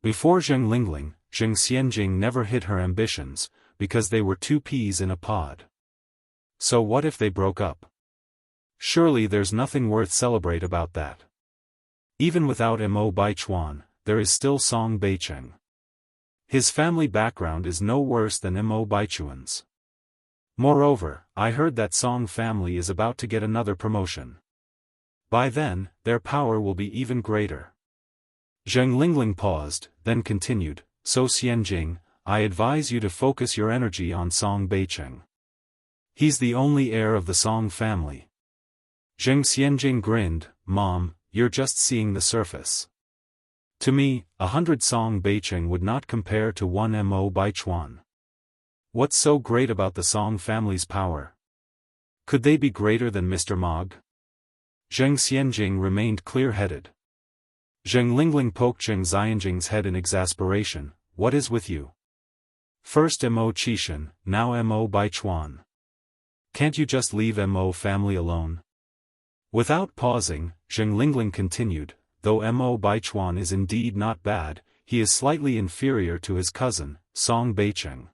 Before Zheng Lingling, Zheng Xianjing never hid her ambitions, because they were two peas in a pod. So what if they broke up? Surely there's nothing worth celebrate about that. Even without Mo Baichuan, there is still Song Beicheng. His family background is no worse than Mo Baichuan's. Moreover, I heard that Song family is about to get another promotion. By then, their power will be even greater. Zheng Lingling paused, then continued, so Xianjing, I advise you to focus your energy on Song Beicheng. He's the only heir of the Song family. Zheng Xianjing grinned, Mom, you're just seeing the surface. To me, 100 Song Beicheng would not compare to one Mo Baichuan. What's so great about the Song family's power? Could they be greater than Mr. Mog? Zheng Xianjing remained clear-headed. Zheng Lingling poked Zheng Xianjing's head in exasperation, what is with you? First Mo Qishan, now Mo Baichuan. Can't you just leave Mo family alone? Without pausing, Zheng Lingling continued, though Mo Baichuan is indeed not bad, he is slightly inferior to his cousin, Song Beicheng.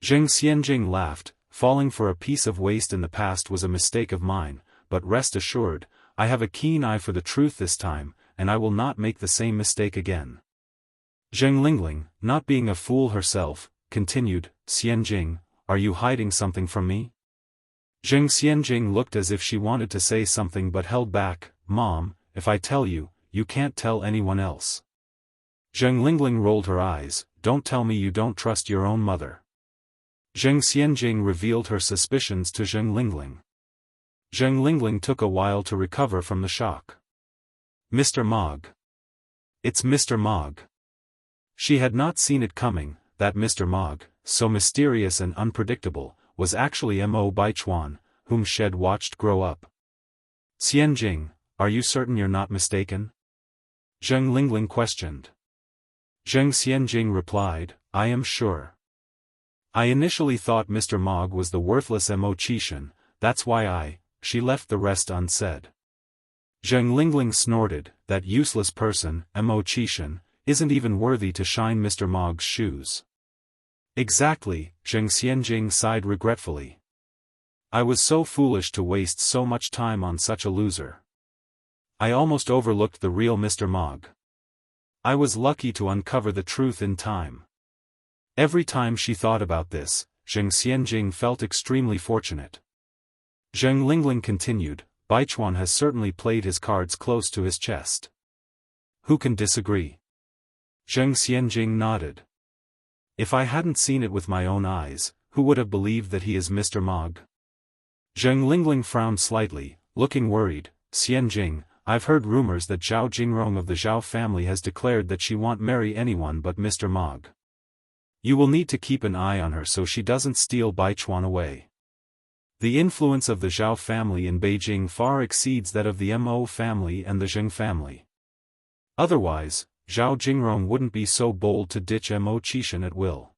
Zheng Xianjing laughed, falling for a piece of waste in the past was a mistake of mine, but rest assured, I have a keen eye for the truth this time, and I will not make the same mistake again. Zheng Lingling, not being a fool herself, continued, Xianjing, are you hiding something from me? Zheng Xianjing looked as if she wanted to say something but held back, Mom, if I tell you, you can't tell anyone else. Zheng Lingling rolled her eyes, don't tell me you don't trust your own mother. Zheng Xianjing revealed her suspicions to Zheng Lingling. Zheng Lingling took a while to recover from the shock. Mr. Mog. It's Mr. Mog. She had not seen it coming, that Mr. Mog, so mysterious and unpredictable, was actually Mo Baichuan, whom she had watched grow up. Xianjing, are you certain you're not mistaken? Zheng Lingling questioned. Zheng Xianjing replied, I am sure. I initially thought Mr. Mog was the worthless Mo Qishan, that's why she left the rest unsaid. Zheng Lingling snorted, that useless person, Mo Qishan, isn't even worthy to shine Mr. Mog's shoes. Exactly, Zheng Xianjing sighed regretfully. I was so foolish to waste so much time on such a loser. I almost overlooked the real Mr. Mog. I was lucky to uncover the truth in time. Every time she thought about this, Zheng Xianjing felt extremely fortunate. Zheng Lingling continued, Baichuan has certainly played his cards close to his chest. Who can disagree? Zheng Xianjing nodded. If I hadn't seen it with my own eyes, who would have believed that he is Mr. Mog? Zheng Lingling frowned slightly, looking worried, Xianjing, I've heard rumors that Zhao Jingrong of the Zhao family has declared that she won't marry anyone but Mr. Mog. You will need to keep an eye on her so she doesn't steal Baichuan away. The influence of the Zhao family in Beijing far exceeds that of the Mo family and the Zheng family. Otherwise, Zhao Jingrong wouldn't be so bold to ditch Mo Qishan at will.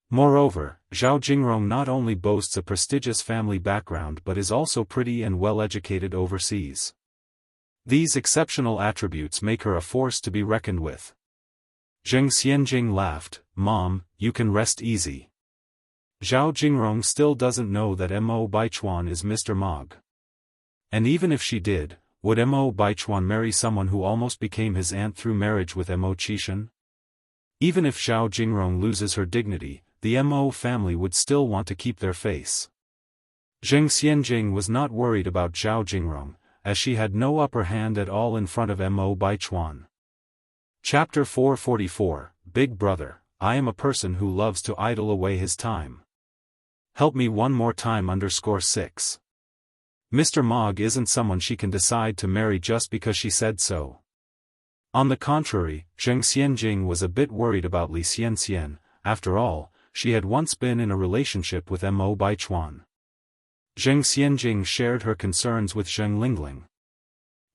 Moreover, Zhao Jingrong not only boasts a prestigious family background but is also pretty and well-educated overseas. These exceptional attributes make her a force to be reckoned with. Zheng Xianjing laughed, Mom, you can rest easy. Zhao Jingrong still doesn't know that Mo Baichuan is Mr. Mog. And even if she did, would Mo Baichuan marry someone who almost became his aunt through marriage with Mo Qishan? Even if Zhao Jingrong loses her dignity, the Mo family would still want to keep their face. Zheng Xianjing was not worried about Zhao Jingrong, as she had no upper hand at all in front of Mo Baichuan. Chapter 444, Big Brother, I am a person who loves to idle away his time. Help me one more time _6. Mr. Mog isn't someone she can decide to marry just because she said so. On the contrary, Zheng Xianjing was a bit worried about Li Xianxian, after all, she had once been in a relationship with Mo Baichuan. Zheng Xianjing shared her concerns with Zheng Lingling.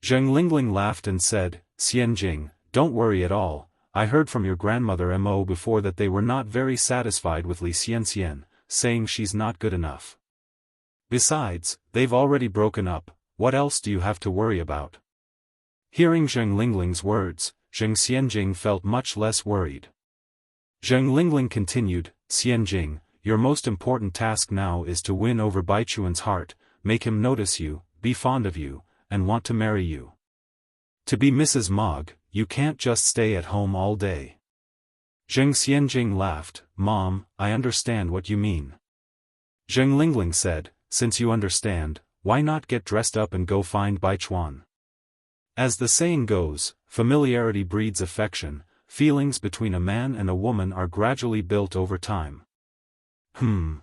Zheng Lingling laughed and said, Xianjing, don't worry at all, I heard from your grandmother Mo before that they were not very satisfied with Li Xianxian, saying she's not good enough. Besides, they've already broken up, what else do you have to worry about? Hearing Zheng Lingling's words, Zheng Xianjing felt much less worried. Zheng Lingling continued, Xianjing, your most important task now is to win over Baichuan's heart, make him notice you, be fond of you, and want to marry you. To be Mrs. Mogg, you can't just stay at home all day. Zheng Xianjing laughed. Mom, I understand what you mean. Zheng Lingling said, since you understand, why not get dressed up and go find Baichuan? As the saying goes, familiarity breeds affection, feelings between a man and a woman are gradually built over time. Zheng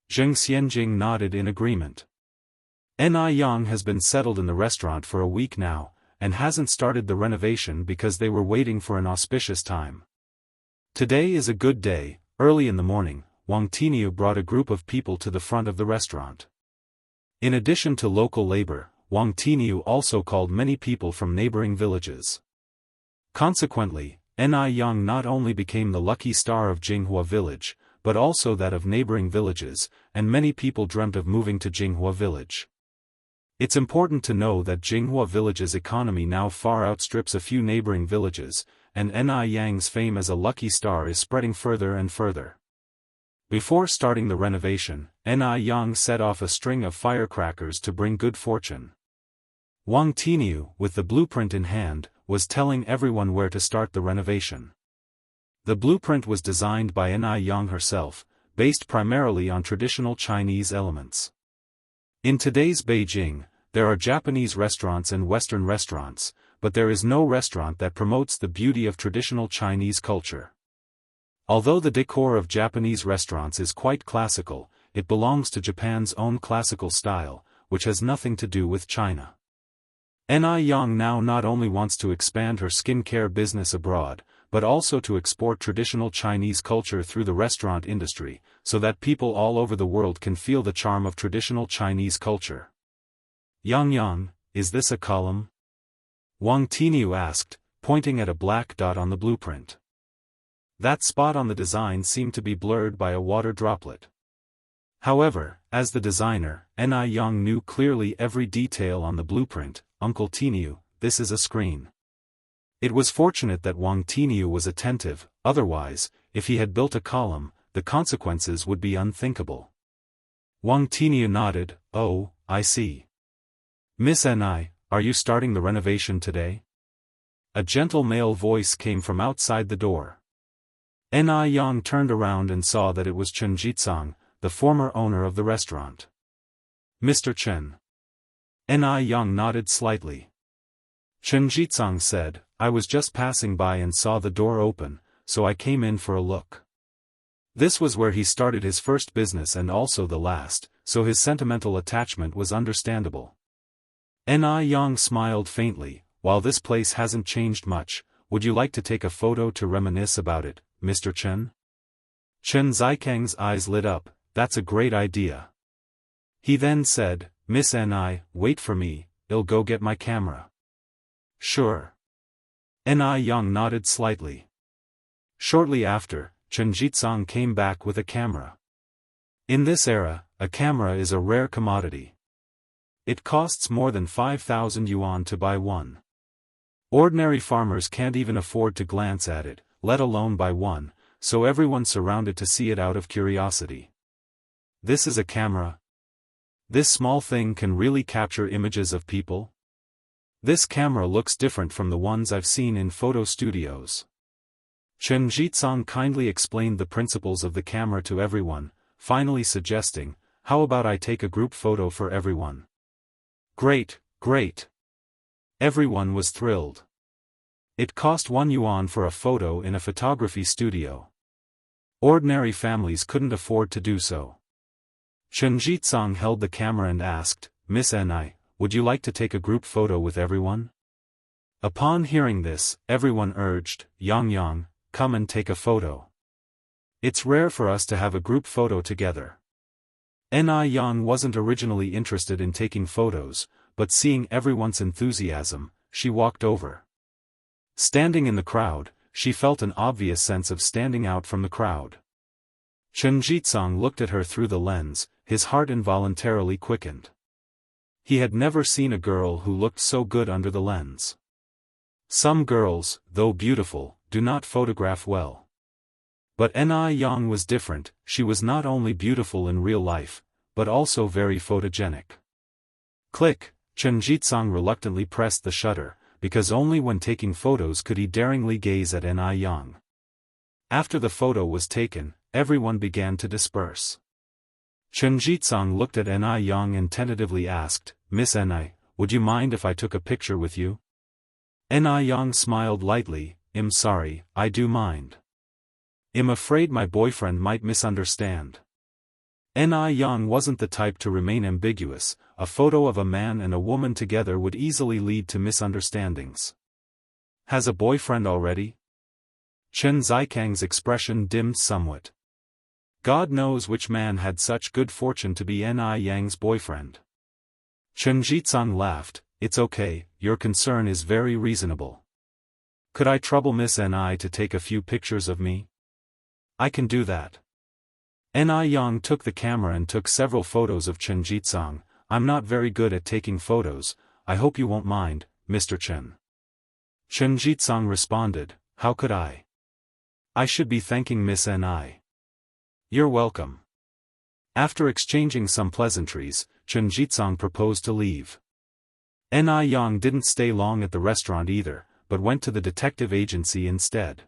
Xianjing nodded in agreement. Ni Yang has been settled in the restaurant for a week now, and hasn't started the renovation because they were waiting for an auspicious time. Today is a good day. Early in the morning, Wang Tiniu brought a group of people to the front of the restaurant. In addition to local labor, Wang Tiniu also called many people from neighboring villages. Consequently, Ni Yang not only became the lucky star of Jinghua village, but also that of neighboring villages, and many people dreamt of moving to Jinghua village. It's important to know that Jinghua village's economy now far outstrips a few neighboring villages, and Ni Yang's fame as a lucky star is spreading further and further. Before starting the renovation, Ni Yang set off a string of firecrackers to bring good fortune. Wang Tiniu, with the blueprint in hand, was telling everyone where to start the renovation. The blueprint was designed by Ni Yang herself, based primarily on traditional Chinese elements. In today's Beijing, there are Japanese restaurants and Western restaurants, but there is no restaurant that promotes the beauty of traditional Chinese culture. Although the decor of Japanese restaurants is quite classical, it belongs to Japan's own classical style, which has nothing to do with China. Ni Yang now not only wants to expand her skincare business abroad, but also to export traditional Chinese culture through the restaurant industry, so that people all over the world can feel the charm of traditional Chinese culture. Yang, is this a column? Wang Tiniu asked, pointing at a black dot on the blueprint. That spot on the design seemed to be blurred by a water droplet. However, as the designer, Ni Yang knew clearly every detail on the blueprint. Uncle Tiniu, this is a screen. It was fortunate that Wang Tiniu was attentive, otherwise, if he had built a column, the consequences would be unthinkable. Wang Tiniu nodded. Oh, I see. Miss Ni, are you starting the renovation today? A gentle male voice came from outside the door. Ni Yang turned around and saw that it was Chen Jitsang, the former owner of the restaurant. Mr. Chen. Ni Yang nodded slightly. Chen Jitsang said, I was just passing by and saw the door open, so I came in for a look. This was where he started his first business and also the last, so his sentimental attachment was understandable. Ni Yang smiled faintly. While this place hasn't changed much, would you like to take a photo to reminisce about it, Mr. Chen? Chen Zikang's eyes lit up. That's a great idea. He then said, Miss Ni, wait for me, I'll go get my camera. Sure. Ni Yang nodded slightly. Shortly after, Chen Jitsang came back with a camera. In this era, a camera is a rare commodity. It costs more than 5,000 yuan to buy one. Ordinary farmers can't even afford to glance at it, let alone buy one, so everyone surrounded to see it out of curiosity. This is a camera? This small thing can really capture images of people? This camera looks different from the ones I've seen in photo studios. Chen Jitsang kindly explained the principles of the camera to everyone, finally suggesting, how about I take a group photo for everyone? Great, great. Everyone was thrilled. It cost 1 yuan for a photo in a photography studio. Ordinary families couldn't afford to do so. Chen Jitsang held the camera and asked, Miss Ni, would you like to take a group photo with everyone? Upon hearing this, everyone urged, Yang, come and take a photo. It's rare for us to have a group photo together. Ni Yang wasn't originally interested in taking photos, but seeing everyone's enthusiasm, she walked over. Standing in the crowd, she felt an obvious sense of standing out from the crowd. Chen Jitsang looked at her through the lens, his heart involuntarily quickened. He had never seen a girl who looked so good under the lens. Some girls, though beautiful, do not photograph well. But Ni Yang was different. She was not only beautiful in real life, but also very photogenic. Click, Chen Jitsang reluctantly pressed the shutter, because only when taking photos could he daringly gaze at Ni Yang. After the photo was taken, everyone began to disperse. Chen Jitsang looked at Ni Yang and tentatively asked, "Miss Ni, would you mind if I took a picture with you?" Ni Yang smiled lightly, "I'm sorry, I do mind. I'm afraid my boyfriend might misunderstand." Ni Yang wasn't the type to remain ambiguous. A photo of a man and a woman together would easily lead to misunderstandings. "Has a boyfriend already?" Chen Zikang's expression dimmed somewhat. God knows which man had such good fortune to be Ni Yang's boyfriend. Chen Jitsang laughed, "It's okay, your concern is very reasonable. Could I trouble Miss Ni to take a few pictures of me?" "I can do that." Ni Yang took the camera and took several photos of Chen Jitsang. "I'm not very good at taking photos, I hope you won't mind, Mr. Chen." Chen Jitsang responded, "How could I? I should be thanking Miss Ni." "You're welcome." After exchanging some pleasantries, Chen Jitsang proposed to leave. Ni Yang didn't stay long at the restaurant either, but went to the detective agency instead.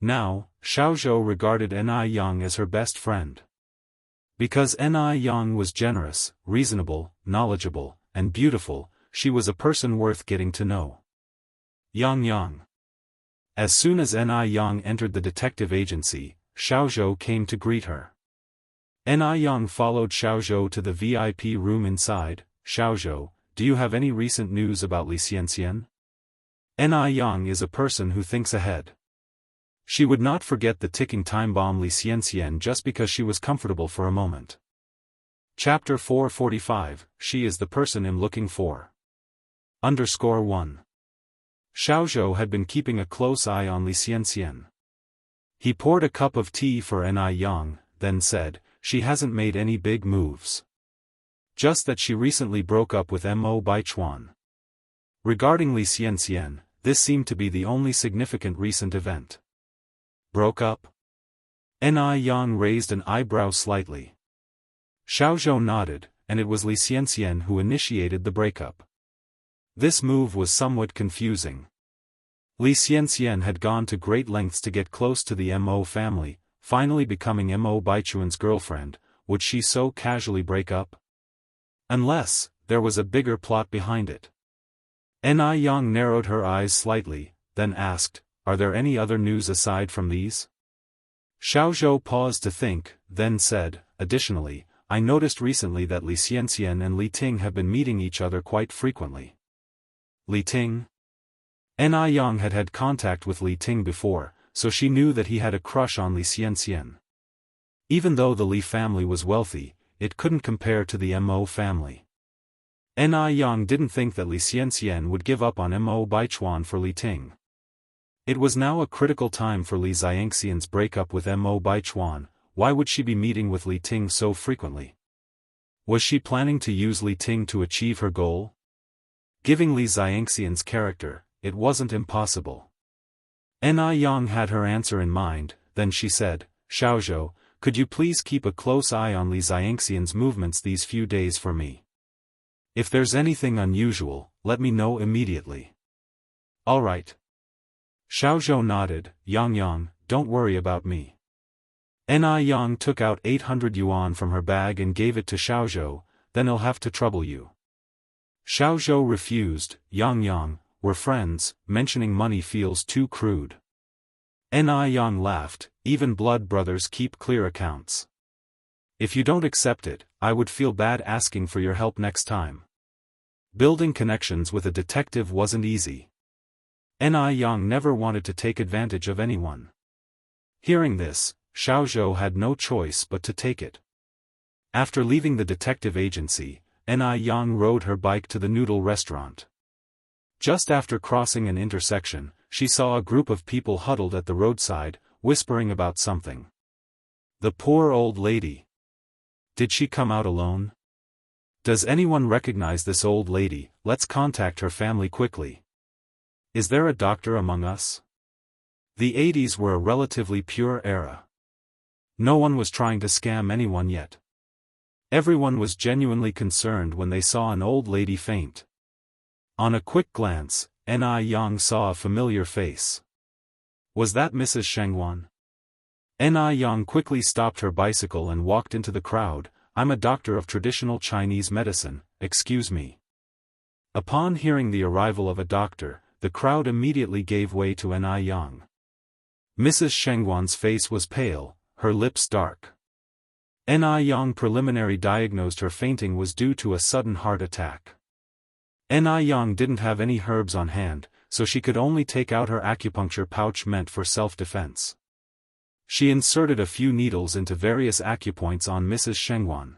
Now, Xiaozhou regarded Ni Yang as her best friend. Because Ni Yang was generous, reasonable, knowledgeable, and beautiful, she was a person worth getting to know. Yang. As soon as Ni Yang entered the detective agency, Xiaozhou came to greet her. Ni Yang followed Xiaozhou to the VIP room inside. "Xiaozhou, do you have any recent news about Li Xianxian?" Ni Yang is a person who thinks ahead. She would not forget the ticking time bomb Li Xianxian just because she was comfortable for a moment. Chapter 445, She is the person I'm looking for. _1. Xiaozhou had been keeping a close eye on Li Xianxian. He poured a cup of tea for Ni Yang, then said, "She hasn't made any big moves. Just that she recently broke up with Mo Baichuan." Regarding Li Xianxian, this seemed to be the only significant recent event. Broke up? Ni Yang raised an eyebrow slightly. Xiaozhou nodded, and it was Li Xianxian who initiated the breakup. This move was somewhat confusing. Li Xianxian had gone to great lengths to get close to the Mo family, finally becoming Mo Baichuan's girlfriend. Would she so casually break up? Unless there was a bigger plot behind it. Ni Yang narrowed her eyes slightly, then asked, "Are there any other news aside from these?" Xiaozhou paused to think, then said, "Additionally, I noticed recently that Li Xianxian and Li Ting have been meeting each other quite frequently." Li Ting? Ni Yang had had contact with Li Ting before, so she knew that he had a crush on Li Xianxian. Even though the Li family was wealthy, it couldn't compare to the Mo family. Ni Yang didn't think that Li Xianxian would give up on Mo Baichuan for Li Ting. It was now a critical time for Li Xianxian's breakup with Mo Baichuan. Why would she be meeting with Li Ting so frequently? Was she planning to use Li Ting to achieve her goal? Given Li Xianxian's character, it wasn't impossible. Ni Yang had her answer in mind, then she said, "Xiaozhou, could you please keep a close eye on Li Xianxian's movements these few days for me? If there's anything unusual, let me know immediately." "All right." Xiaozhou nodded. Yang, don't worry about me." Ni Yang took out 800 yuan from her bag and gave it to Xiaozhou, "Then I'll have to trouble you." Xiaozhou refused. Yang, we're friends, mentioning money feels too crude." Ni Yang laughed, "Even blood brothers keep clear accounts. If you don't accept it, I would feel bad asking for your help next time." Building connections with a detective wasn't easy. Ni Yang never wanted to take advantage of anyone. Hearing this, Xiaozhou had no choice but to take it. After leaving the detective agency, Ni Yang rode her bike to the noodle restaurant. Just after crossing an intersection, she saw a group of people huddled at the roadside, whispering about something. The poor old lady. Did she come out alone? Does anyone recognize this old lady? Let's contact her family quickly. Is there a doctor among us? The 80s were a relatively pure era. No one was trying to scam anyone yet. Everyone was genuinely concerned when they saw an old lady faint. On a quick glance, Ni Yang saw a familiar face. Was that Mrs. Shengwan? Ni Yang quickly stopped her bicycle and walked into the crowd. I'm a doctor of traditional Chinese medicine, excuse me. Upon hearing the arrival of a doctor, the crowd immediately gave way to Ni Yang. Mrs. Shengwan's face was pale, her lips dark. Ni Yang preliminary diagnosed her fainting was due to a sudden heart attack. Ni Yang didn't have any herbs on hand, so she could only take out her acupuncture pouch meant for self-defense. She inserted a few needles into various acupoints on Mrs. Shengwan.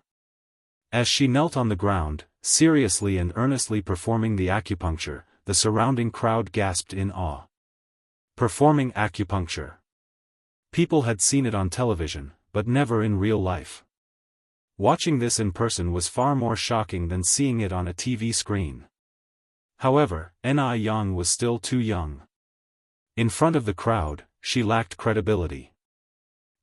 As she knelt on the ground, seriously and earnestly performing the acupuncture, the surrounding crowd gasped in awe. Performing acupuncture. People had seen it on television, but never in real life. Watching this in person was far more shocking than seeing it on a TV screen. However, Ni Yang was still too young. In front of the crowd, she lacked credibility.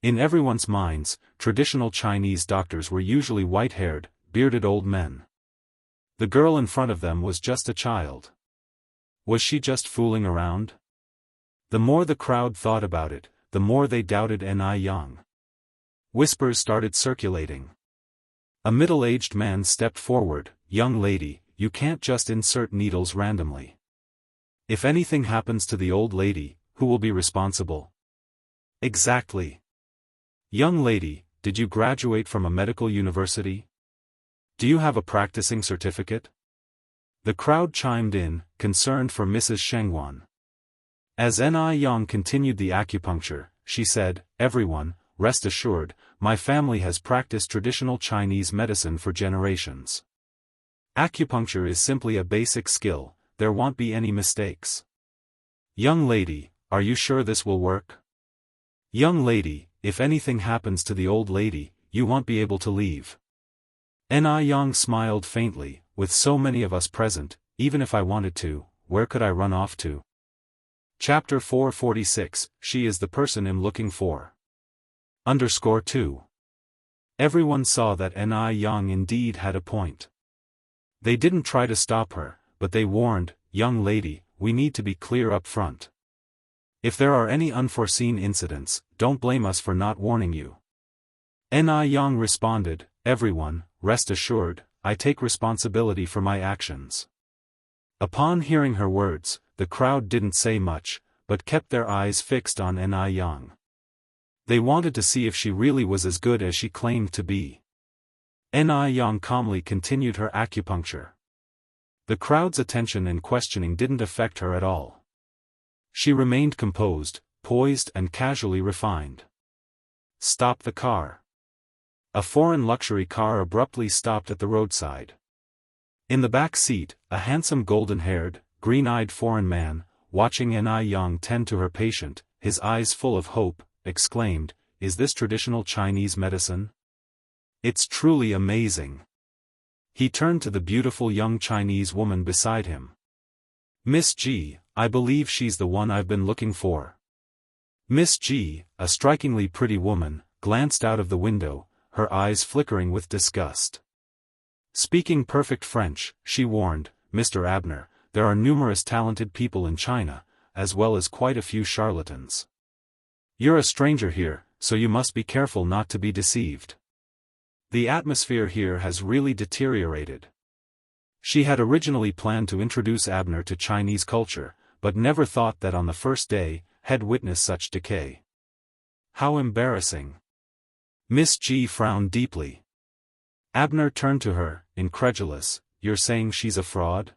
In everyone's minds, traditional Chinese doctors were usually white-haired, bearded old men. The girl in front of them was just a child. Was she just fooling around? The more the crowd thought about it, the more they doubted Ni Yang. Whispers started circulating. A middle-aged man stepped forward. Young lady, you can't just insert needles randomly. If anything happens to the old lady, who will be responsible? Exactly. Young lady, did you graduate from a medical university? Do you have a practicing certificate? The crowd chimed in, concerned for Mrs. Shengwan. As Ni Yang continued the acupuncture, she said, everyone, rest assured, my family has practiced traditional Chinese medicine for generations. Acupuncture is simply a basic skill, there won't be any mistakes. Young lady, are you sure this will work? Young lady, if anything happens to the old lady, you won't be able to leave. Ni Yang smiled faintly, with so many of us present, even if I wanted to, where could I run off to? Chapter 446, She is the person I'm looking for. _2. Everyone saw that Ni Yang indeed had a point. They didn't try to stop her, but they warned, young lady, we need to be clear up front. If there are any unforeseen incidents, don't blame us for not warning you. Ni Yang responded, everyone, rest assured, I take responsibility for my actions. Upon hearing her words, the crowd didn't say much, but kept their eyes fixed on Ni Yang. They wanted to see if she really was as good as she claimed to be. Ni Yang calmly continued her acupuncture. The crowd's attention and questioning didn't affect her at all. She remained composed, poised and casually refined. Stop the car. A foreign luxury car abruptly stopped at the roadside. In the back seat, a handsome golden-haired, green-eyed foreign man, watching Ni Yang tend to her patient, his eyes full of hope, exclaimed, is this traditional Chinese medicine? It's truly amazing. He turned to the beautiful young Chinese woman beside him. Miss G, I believe she's the one I've been looking for. Miss G, a strikingly pretty woman, glanced out of the window, her eyes flickering with disgust. Speaking perfect French, she warned, Mr. Abner, there are numerous talented people in China, as well as quite a few charlatans. You're a stranger here, so you must be careful not to be deceived. The atmosphere here has really deteriorated. She had originally planned to introduce Abner to Chinese culture, but never thought that on the first day, had witnessed such decay. How embarrassing. Miss G frowned deeply. Abner turned to her, incredulous, you're saying she's a fraud?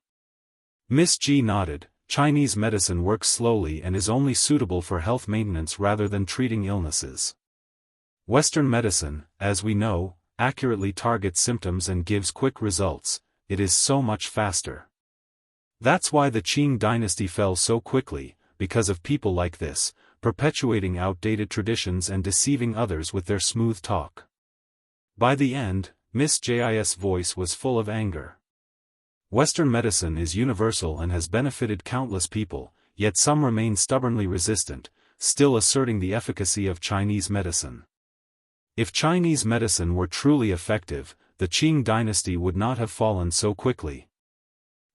Miss G nodded, Chinese medicine works slowly and is only suitable for health maintenance rather than treating illnesses. Western medicine, as we know, accurately targets symptoms and gives quick results, it is so much faster. That's why the Qing dynasty fell so quickly, because of people like this, perpetuating outdated traditions and deceiving others with their smooth talk. By the end, Miss J's voice was full of anger. Western medicine is universal and has benefited countless people, yet some remain stubbornly resistant, still asserting the efficacy of Chinese medicine. If Chinese medicine were truly effective, the Qing dynasty would not have fallen so quickly.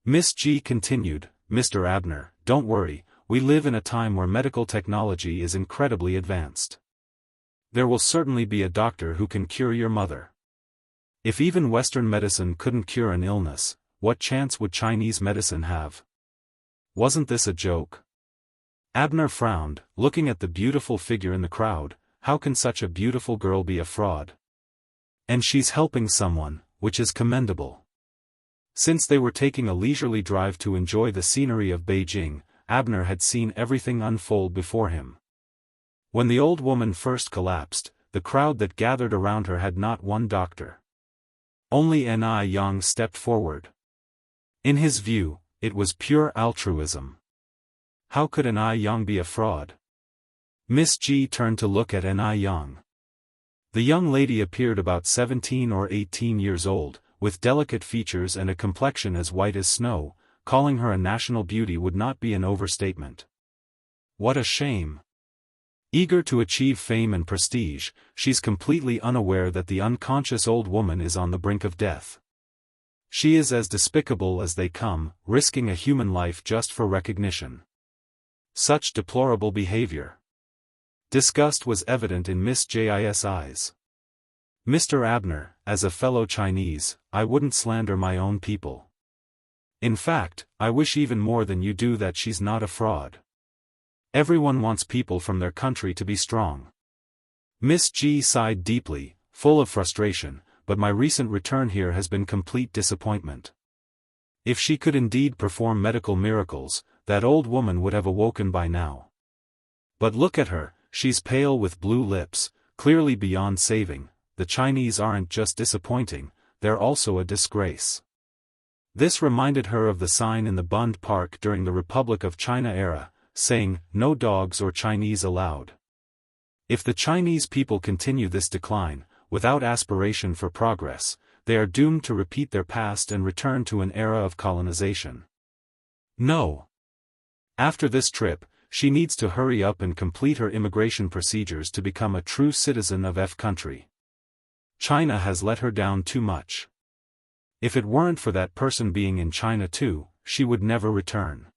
Miss G continued, Mr. Abner, don't worry, we live in a time where medical technology is incredibly advanced. There will certainly be a doctor who can cure your mother. If even Western medicine couldn't cure an illness, what chance would Chinese medicine have? Wasn't this a joke? Abner frowned, looking at the beautiful figure in the crowd. How can such a beautiful girl be a fraud? And she's helping someone, which is commendable. Since they were taking a leisurely drive to enjoy the scenery of Beijing, Abner had seen everything unfold before him. When the old woman first collapsed, the crowd that gathered around her had not one doctor. Only Ni Yang stepped forward. In his view, it was pure altruism. How could Ni Yang be a fraud? Miss Ji turned to look at Ni Yang. The young lady appeared about 17 or 18 years old, with delicate features and a complexion as white as snow. Calling her a national beauty would not be an overstatement. What a shame. Eager to achieve fame and prestige, she's completely unaware that the unconscious old woman is on the brink of death. She is as despicable as they come, risking a human life just for recognition. Such deplorable behavior. Disgust was evident in Miss Ji's eyes. Mr. Abner, as a fellow Chinese, I wouldn't slander my own people. In fact, I wish even more than you do that she's not a fraud. Everyone wants people from their country to be strong. Miss Ji sighed deeply, full of frustration, but my recent return here has been complete disappointment. If she could indeed perform medical miracles, that old woman would have awoken by now. But look at her, she's pale with blue lips, clearly beyond saving. The Chinese aren't just disappointing, they're also a disgrace. This reminded her of the sign in the Bund Park during the Republic of China era, saying, "No dogs or Chinese allowed." If the Chinese people continue this decline, without aspiration for progress, they are doomed to repeat their past and return to an era of colonization. No. After this trip, she needs to hurry up and complete her immigration procedures to become a true citizen of F country. China has let her down too much. If it weren't for that person being in China too, she would never return.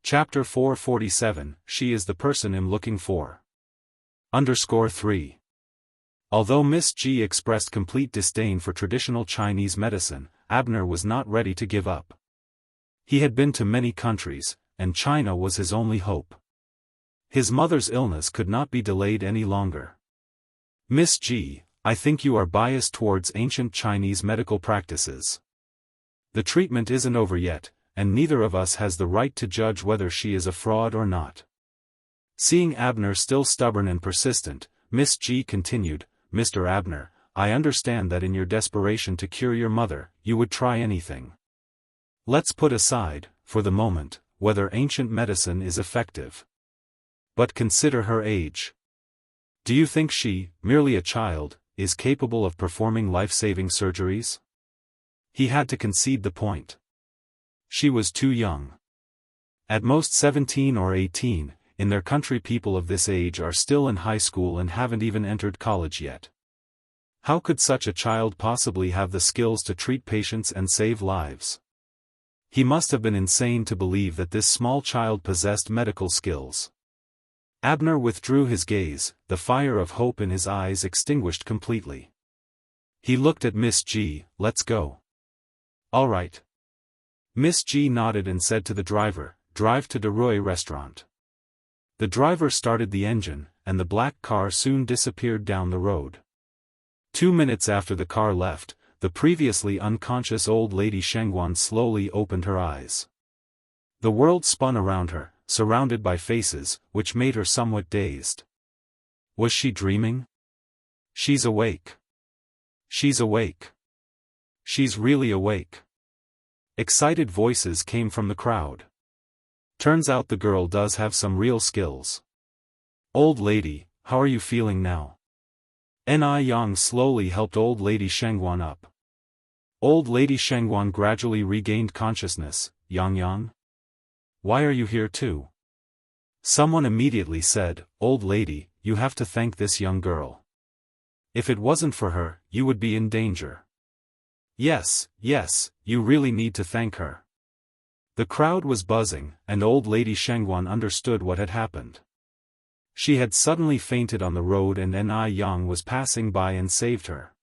Chapter 447, She is the person I'm looking for. _3. Although Miss Ji expressed complete disdain for traditional Chinese medicine, Abner was not ready to give up. He had been to many countries, and China was his only hope. His mother's illness could not be delayed any longer. Miss Ji, I think you are biased towards ancient Chinese medical practices. The treatment isn't over yet, and neither of us has the right to judge whether she is a fraud or not. Seeing Abner still stubborn and persistent, Miss Ji continued, Mr. Abner, I understand that in your desperation to cure your mother, you would try anything. Let's put aside, for the moment, whether ancient medicine is effective. But consider her age. Do you think she, merely a child, is capable of performing life-saving surgeries? He had to concede the point. She was too young. At most 17 or 18, in their country people of this age are still in high school and haven't even entered college yet. How could such a child possibly have the skills to treat patients and save lives? He must have been insane to believe that this small child possessed medical skills. Abner withdrew his gaze, the fire of hope in his eyes extinguished completely. He looked at Miss Ji, let's go. All right. Miss Ji nodded and said to the driver, drive to Daoist restaurant. The driver started the engine, and the black car soon disappeared down the road. 2 minutes after the car left, the previously unconscious old lady Shengguan slowly opened her eyes. The world spun around her, surrounded by faces, which made her somewhat dazed. Was she dreaming? She's awake. She's awake. She's really awake. Excited voices came from the crowd. Turns out the girl does have some real skills. Old lady, how are you feeling now? Ni Yang slowly helped old lady Shengguan up. Old lady Shengguan gradually regained consciousness. Yang? Why are you here too? Someone immediately said, old lady, you have to thank this young girl. If it wasn't for her, you would be in danger. Yes, you really need to thank her. The crowd was buzzing, and old lady Shengguan understood what had happened. She had suddenly fainted on the road and Ni Yang was passing by and saved her.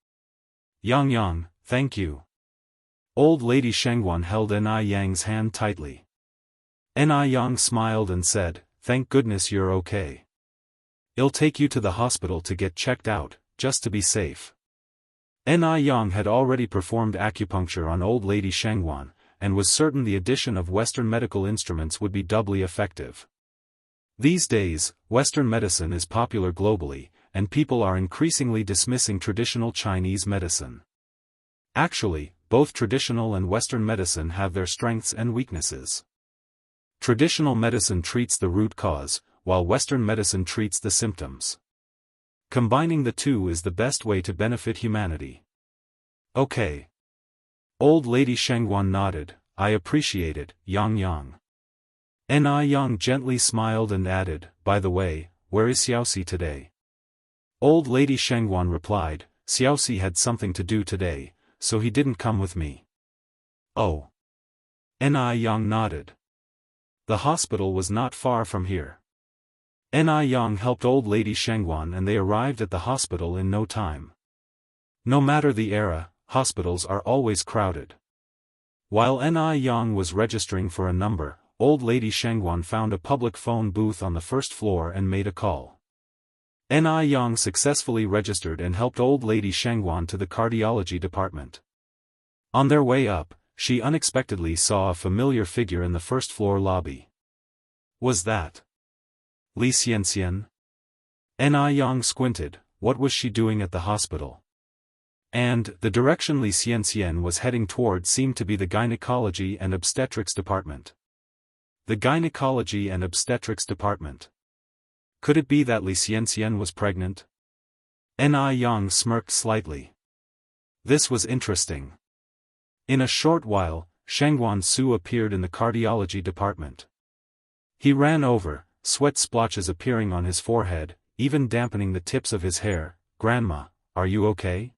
Yang, thank you. Old lady Shengguan held Ni Yang's hand tightly. Ni Yang smiled and said, thank goodness you're okay. I'll take you to the hospital to get checked out, just to be safe. Ni Yang had already performed acupuncture on old lady Shengguan, and was certain the addition of Western medical instruments would be doubly effective. These days, Western medicine is popular globally, and people are increasingly dismissing traditional Chinese medicine. Actually, both traditional and Western medicine have their strengths and weaknesses. Traditional medicine treats the root cause, while Western medicine treats the symptoms. Combining the two is the best way to benefit humanity. Okay. Old lady Shengguan nodded, I appreciate it, Yang. Ni Yang gently smiled and added, by the way, where is Xiaoxi today? Old lady Shengguan replied, Xiaoxi had something to do today, so he didn't come with me. Oh. Ni Yang nodded. The hospital was not far from here. Ni Yang helped old lady Shengguan and they arrived at the hospital in no time. No matter the era, hospitals are always crowded. While Ni Yang was registering for a number, old lady Shengguan found a public phone booth on the first floor and made a call. Ni Yang successfully registered and helped old lady Shengguan to the cardiology department. On their way up, she unexpectedly saw a familiar figure in the first floor lobby. Was that Li Xianxia? Ni Yang squinted, what was she doing at the hospital? And the direction Li Xianxia was heading toward seemed to be the gynecology and obstetrics department. The gynecology and obstetrics department. Could it be that Li Xianxia was pregnant? Ni Yang smirked slightly. This was interesting. In a short while, Shengguan Su appeared in the cardiology department. He ran over, sweat splotches appearing on his forehead, even dampening the tips of his hair. Grandma, are you okay?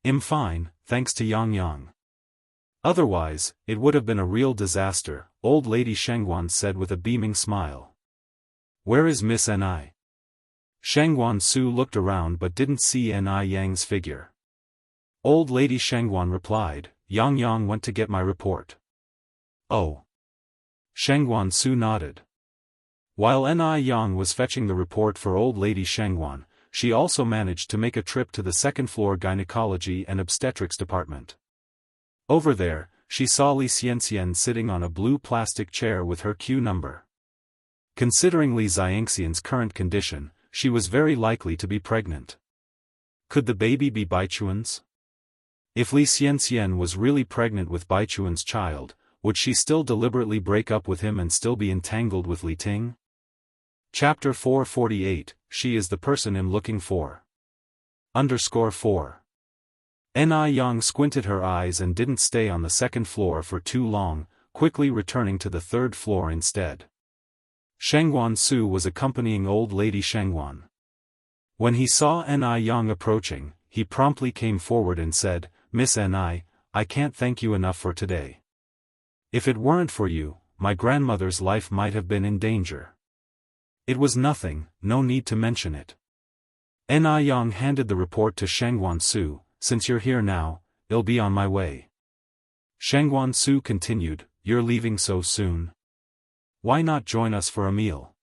I'm fine, thanks to Yang. Otherwise, it would have been a real disaster, old lady Shengguan said with a beaming smile. Where is Miss Ni? Shengguan Su looked around but didn't see Ni Yang's figure. Old lady Shengguan replied, Yang went to get my report. Oh. Shengguan Su nodded. While Ni Yang was fetching the report for old lady Shengguan, she also managed to make a trip to the second-floor gynecology and obstetrics department. Over there, she saw Li Xianxia sitting on a blue plastic chair with her Q number. Considering Li Xianxia's current condition, she was very likely to be pregnant. Could the baby be Baichuan's? If Li Xianxia was really pregnant with Baichuan's child, would she still deliberately break up with him and still be entangled with Li Ting? Chapter 448, She is the person I'm looking for. _4. Ni Yang squinted her eyes and didn't stay on the second floor for too long, quickly returning to the third floor instead. Shengguan Su was accompanying old lady Shengguan. When he saw Ni Yang approaching, he promptly came forward and said, Miss Ni, I can't thank you enough for today. If it weren't for you, my grandmother's life might have been in danger. It was nothing, no need to mention it. Ni Yang handed the report to Shengguan Su, since you're here now, I'll be on my way. Shengguan Su continued, you're leaving so soon? Why not join us for a meal?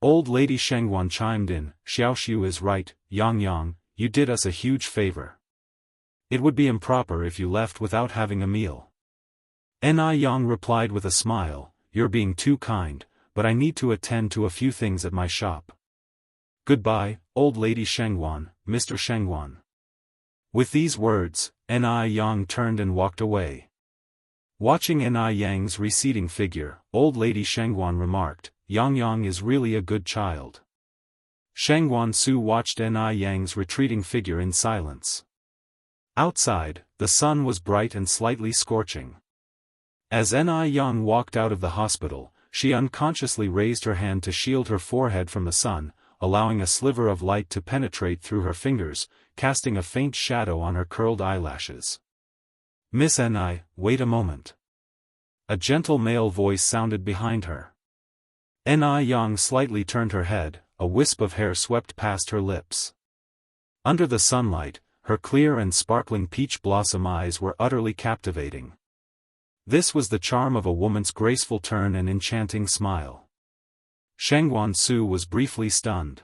Old lady Shengguan chimed in, Xiaoxiu is right, Yang, you did us a huge favor. It would be improper if you left without having a meal. Ni Yang replied with a smile, you're being too kind, but I need to attend to a few things at my shop. Goodbye, old lady Shengguan, Mr. Shengguan. With these words, Ni Yang turned and walked away. Watching Ni Yang's receding figure, old lady Shengguan remarked, Yang is really a good child. Shengguan Su watched Ni Yang's retreating figure in silence. Outside, the sun was bright and slightly scorching. As Ni Yang walked out of the hospital, she unconsciously raised her hand to shield her forehead from the sun, allowing a sliver of light to penetrate through her fingers, casting a faint shadow on her curled eyelashes. Miss Ni, wait a moment. A gentle male voice sounded behind her. Ni Yang slightly turned her head, a wisp of hair swept past her lips. Under the sunlight, her clear and sparkling peach blossom eyes were utterly captivating. This was the charm of a woman's graceful turn and enchanting smile. Shangguan Su was briefly stunned.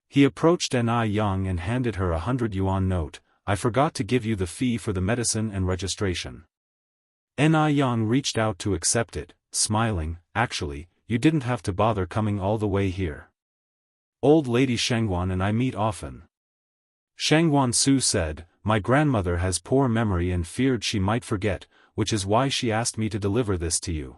He approached Ni Yang and handed her 100 yuan note. I forgot to give you the fee for the medicine and registration. Ni Yang reached out to accept it, smiling. Actually, you didn't have to bother coming all the way here. Old lady Shangguan and I meet often. Shangguan Su said, my grandmother has poor memory and feared she might forget, which is why she asked me to deliver this to you.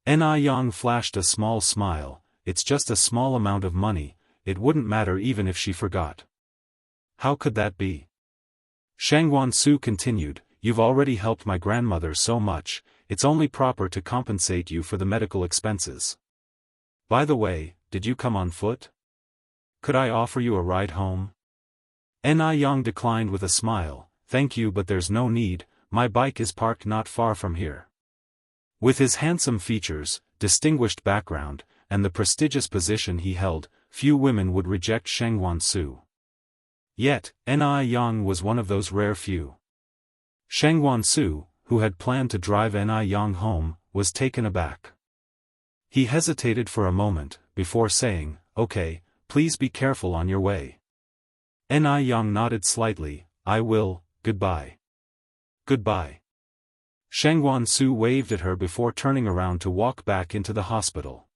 Ni Yang flashed a small smile. It's just a small amount of money, it wouldn't matter even if she forgot. How could that be? Shangguan Su continued, you've already helped my grandmother so much, it's only proper to compensate you for the medical expenses. By the way, did you come on foot? Could I offer you a ride home? Ni Yang declined with a smile, thank you but there's no need, my bike is parked not far from here. With his handsome features, distinguished background, and the prestigious position he held, few women would reject Shangguan Su. Yet, Ni Yang was one of those rare few. Shangguan Su, who had planned to drive Ni Yang home, was taken aback. He hesitated for a moment, before saying, okay, please be careful on your way. Ni Yang nodded slightly, I will, goodbye. Goodbye. Shangguan Su waved at her before turning around to walk back into the hospital.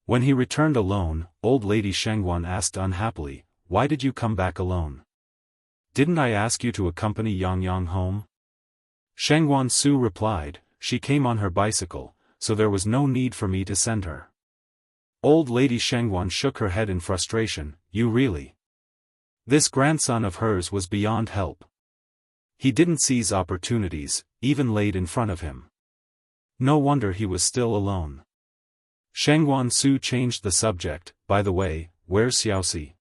When he returned alone, old lady Shangguan asked unhappily, why did you come back alone? Didn't I ask you to accompany Yang Yang home? Shangguan Su replied, she came on her bicycle, so there was no need for me to send her. Old lady Shangguan shook her head in frustration, you really? This grandson of hers was beyond help. He didn't seize opportunities, even laid in front of him. No wonder he was still alone. Shangguan Su changed the subject, by the way, where's Xiaoxi?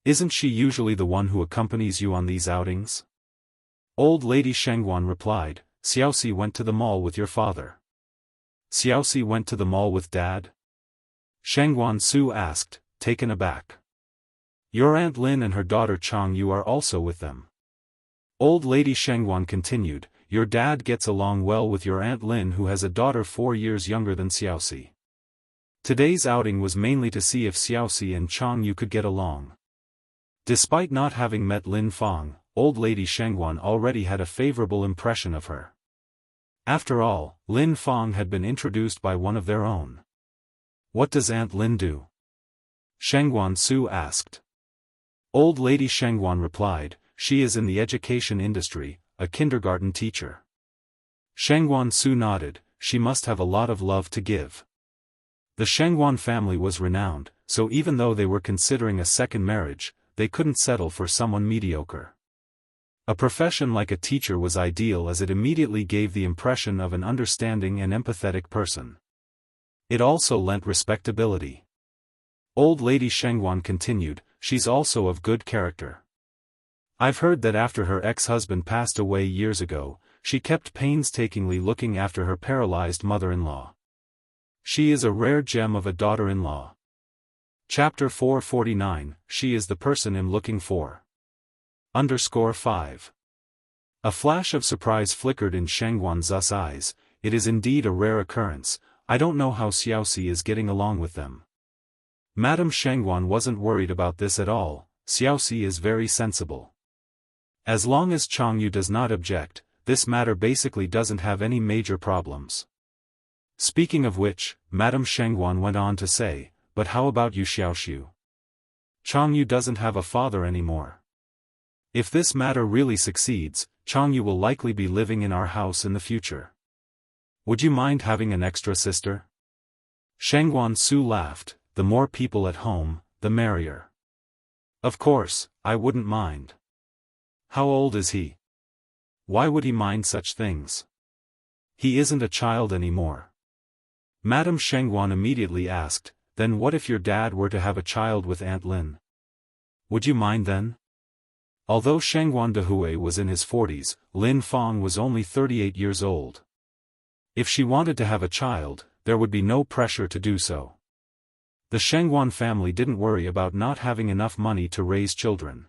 Isn't she usually the one who accompanies you on these outings? Old lady Shangguan replied, Xiaoxi went to the mall with your father. Xiaoxi went to the mall with dad? Shangguan Su asked, taken aback. Your Aunt Lin and her daughter Chang Yu are also with them. Old lady Shangguan continued, your dad gets along well with your Aunt Lin who has a daughter 4 years younger than Xiaoxi. Today's outing was mainly to see if Xiaoxi and Chang Yu could get along. Despite not having met Lin Fang, old lady Shangguan already had a favorable impression of her. After all, Lin Fang had been introduced by one of their own. What does Aunt Lin do? Shangguan Su asked. Old lady Shangguan replied, she is in the education industry, a kindergarten teacher. Shangguan Su nodded, she must have a lot of love to give. The Shangguan family was renowned, so even though they were considering a second marriage, they couldn't settle for someone mediocre. A profession like a teacher was ideal as it immediately gave the impression of an understanding and empathetic person. It also lent respectability. Old lady Shangguan continued, she's also of good character. I've heard that after her ex-husband passed away years ago, she kept painstakingly looking after her paralyzed mother-in-law. She is a rare gem of a daughter-in-law. Chapter 449, She is the person I'm looking for. _5. A flash of surprise flickered in Shangguan Zu's eyes, it is indeed a rare occurrence, I don't know how Xiaoxi is getting along with them. Madame Shangguan wasn't worried about this at all, Xiaoxi is very sensible. As long as Chang Yu does not object, this matter basically doesn't have any major problems. Speaking of which, Madame Shangguan went on to say, but how about you Xiaoxiu? Chang Yu doesn't have a father anymore. If this matter really succeeds, Chang Yu will likely be living in our house in the future. Would you mind having an extra sister? Shangguan Su laughed, the more people at home, the merrier. Of course, I wouldn't mind. How old is he? Why would he mind such things? He isn't a child anymore. Madame Shangguan immediately asked, then what if your dad were to have a child with Aunt Lin? Would you mind then? Although Shangguan Dehui was in his 40s, Lin Fang was only 38 years old. If she wanted to have a child, there would be no pressure to do so. The Shengguan family didn't worry about not having enough money to raise children.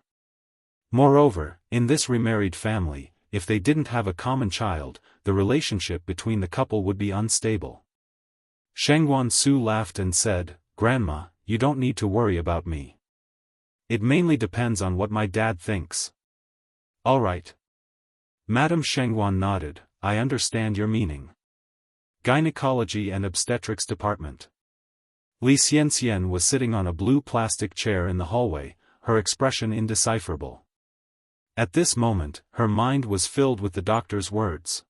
Moreover, in this remarried family, if they didn't have a common child, the relationship between the couple would be unstable. Shengguan Su laughed and said, "Grandma, you don't need to worry about me. It mainly depends on what my dad thinks." "All right." Madame Shengguan nodded, "I understand your meaning." Gynecology and Obstetrics Department. Li Xianxian was sitting on a blue plastic chair in the hallway, her expression indecipherable. At this moment, her mind was filled with the doctor's words.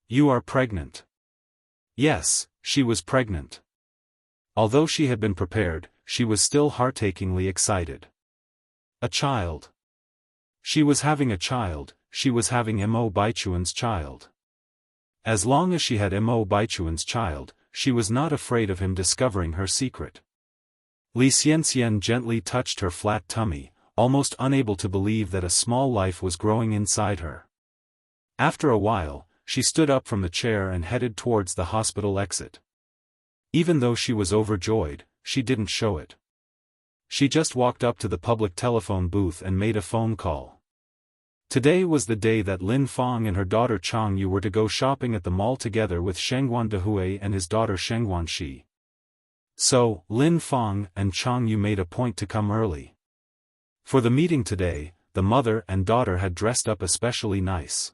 "You are pregnant." Yes, she was pregnant. Although she had been prepared, she was still heart-achingly excited. A child. She was having a child, she was having Mo Baichuan's child. As long as she had Mo Baichuan's child, she was not afraid of him discovering her secret. Li Xianxian gently touched her flat tummy, almost unable to believe that a small life was growing inside her. After a while, she stood up from the chair and headed towards the hospital exit. Even though she was overjoyed, she didn't show it. She just walked up to the public telephone booth and made a phone call. Today was the day that Lin Fang and her daughter Changyu were to go shopping at the mall together with Shengguan Dehui and his daughter Shengguan Shi. So, Lin Fang and Changyu made a point to come early. For the meeting today, the mother and daughter had dressed up especially nice.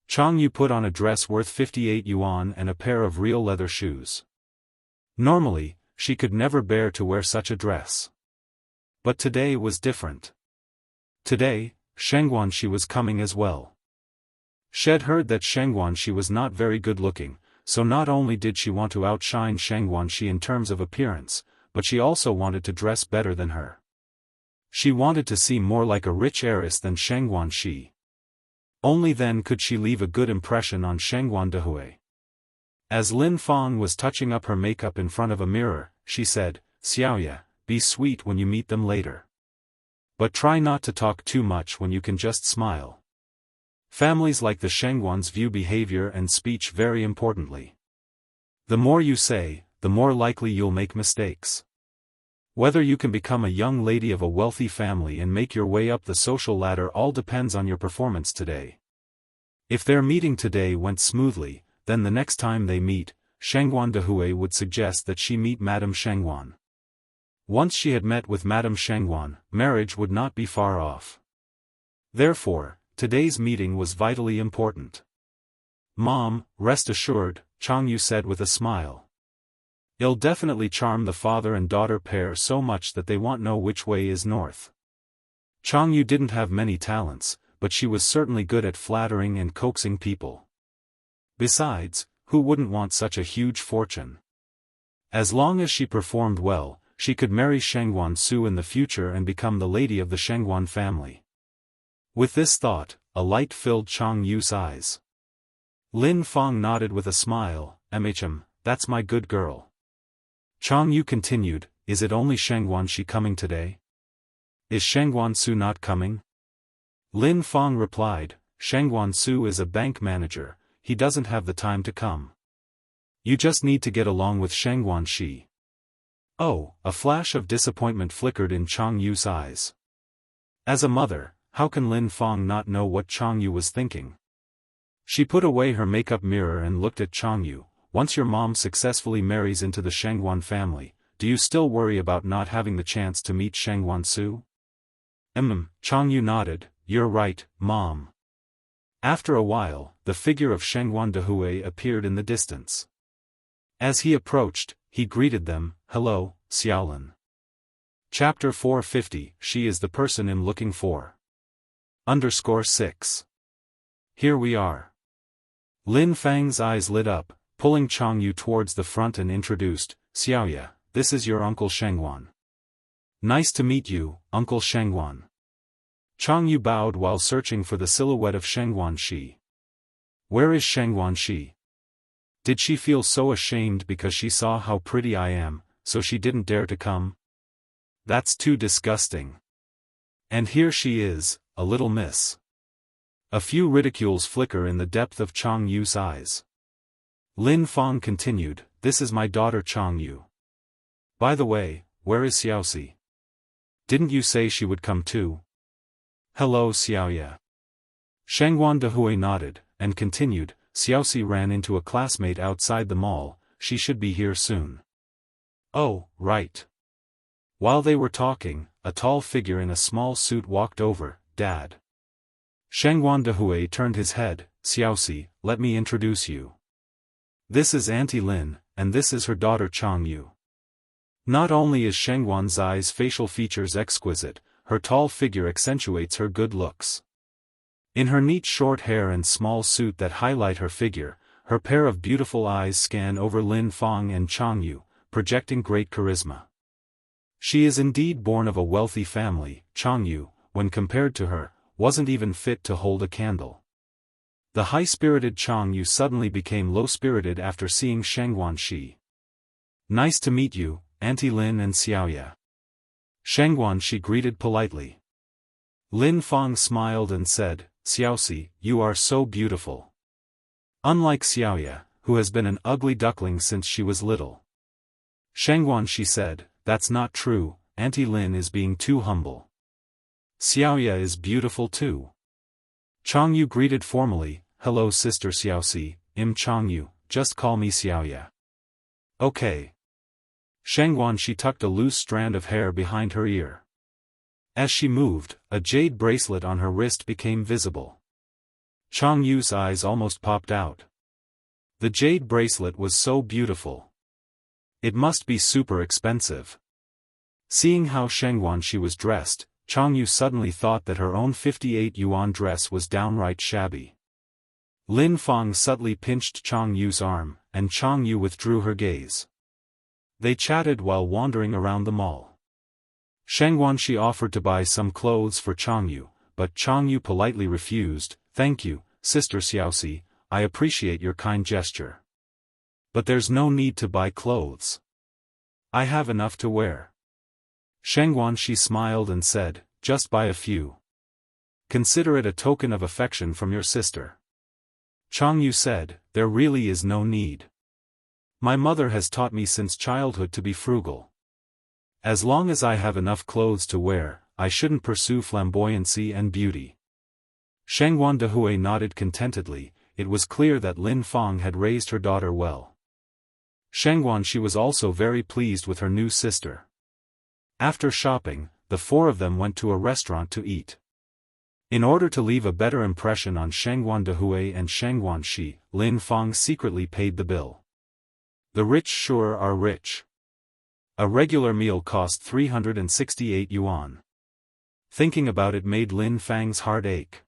Changyu put on a dress worth 58 yuan and a pair of real leather shoes. Normally, she could never bear to wear such a dress. But today was different. Today, Shengguan Shi was coming as well. Shed heard that Shengguan Shi was not very good looking, so not only did she want to outshine Shengguan Shi in terms of appearance, but she also wanted to dress better than her. She wanted to seem more like a rich heiress than Shengguan Shi. Only then could she leave a good impression on Shengguan Dehui. As Lin Fang was touching up her makeup in front of a mirror, she said, "Xiaoya, be sweet when you meet them later. But try not to talk too much when you can just smile." Families like the Shengguans view behavior and speech very importantly. The more you say, the more likely you'll make mistakes. Whether you can become a young lady of a wealthy family and make your way up the social ladder all depends on your performance today. If their meeting today went smoothly, then the next time they meet, Shengguan Dehui would suggest that she meet Madame Shengguan. Once she had met with Madame Shengguan, marriage would not be far off. Therefore, today's meeting was vitally important. "Mom, rest assured," Changyu said with a smile. "It'll definitely charm the father and daughter pair so much that they won't know which way is north." Changyu didn't have many talents, but she was certainly good at flattering and coaxing people. Besides, who wouldn't want such a huge fortune? As long as she performed well, she could marry Shengguan Su in the future and become the lady of the Shengguan family. With this thought, a light filled Changyu's eyes. Lin Fang nodded with a smile, "That's my good girl." Changyu continued, "Is it only Shengguan Shi coming today? Is Shengguan Su not coming?" Lin Fang replied, "Shengguan Su is a bank manager, he doesn't have the time to come. You just need to get along with Shengguan Shi." Oh, a flash of disappointment flickered in Changyu's eyes. As a mother, how can Lin Fang not know what Changyu was thinking? She put away her makeup mirror and looked at Changyu. "Once your mom successfully marries into the Shengguan family, do you still worry about not having the chance to meet Shengguan Su?" Changyu nodded, "You're right, Mom." After a while, the figure of Shengguan Dehui appeared in the distance. As he approached, he greeted them, "Hello, Xiaolin." Chapter 450, She is the person I'm looking for. _6. Here we are. Lin Fang's eyes lit up, pulling Changyu towards the front and introduced, "Xiaoya, this is your Uncle Shengguan." "Nice to meet you, Uncle Shengguan." Changyu bowed while searching for the silhouette of Shengguan Shi. "Where is Shengguan Shi? Did she feel so ashamed because she saw how pretty I am, so she didn't dare to come? That's too disgusting. And here she is, a little miss." A few ridicules flicker in the depth of Changyu's eyes. Lin Fang continued, this is my daughter Jianghu. By the way, where is Xiaoxi? Didn't you say she would come too? Hello Xiaoya. Shangguan Dehui nodded, and continued, Xiaoxi ran into a classmate outside the mall, she should be here soon. Oh, right. While they were talking, a tall figure in a small suit walked over, Dad. Shangguan Dehui turned his head, Xiaoxi, let me introduce you. This is Auntie Lin, and this is her daughter Jianghu. Not only is Shangguan Zai's facial features exquisite, her tall figure accentuates her good looks. In her neat short hair and small suit that highlight her figure, her pair of beautiful eyes scan over Lin Fang and Jianghu, projecting great charisma. She is indeed born of a wealthy family. Jianghu, when compared to her, wasn't even fit to hold a candle. The high-spirited Jianghu suddenly became low-spirited after seeing Shangguan Shi. Nice to meet you, Auntie Lin and Xiaoya. Shangguan Shi greeted politely. Lin Fang smiled and said, Xiaoxi, you are so beautiful. Unlike Xiaoya, who has been an ugly duckling since she was little. Shangguan Shi said, that's not true, Auntie Lin is being too humble. Xiaoya is beautiful too. Jianghu greeted formally, hello sister Xiaoxi, Jianghu, just call me Xiaoya. Okay. Shangguan Shi tucked a loose strand of hair behind her ear. As she moved, a jade bracelet on her wrist became visible. Jianghu's eyes almost popped out. The jade bracelet was so beautiful. It must be super expensive. Seeing how Shangguan Shi was dressed, Jianghu suddenly thought that her own 58 yuan dress was downright shabby. Lin Fang subtly pinched Jianghu's arm, and Jianghu withdrew her gaze. They chatted while wandering around the mall. Shangguan Shi offered to buy some clothes for Jianghu, but Jianghu politely refused. Thank you, Sister Xiaoxi, I appreciate your kind gesture. But there's no need to buy clothes. I have enough to wear. Shangguan Shi smiled and said, just buy a few. Consider it a token of affection from your sister. Jianghu said, there really is no need. My mother has taught me since childhood to be frugal. As long as I have enough clothes to wear, I shouldn't pursue flamboyancy and beauty. Shangguan Dehui nodded contentedly. It was clear that Lin Fang had raised her daughter well. Shangguan Shi was also very pleased with her new sister. After shopping, the four of them went to a restaurant to eat. In order to leave a better impression on Shangguan Dehui and Shangguan Shi, Lin Fang secretly paid the bill. The rich sure are rich. A regular meal cost 368 yuan. Thinking about it made Lin Fang's heart ache.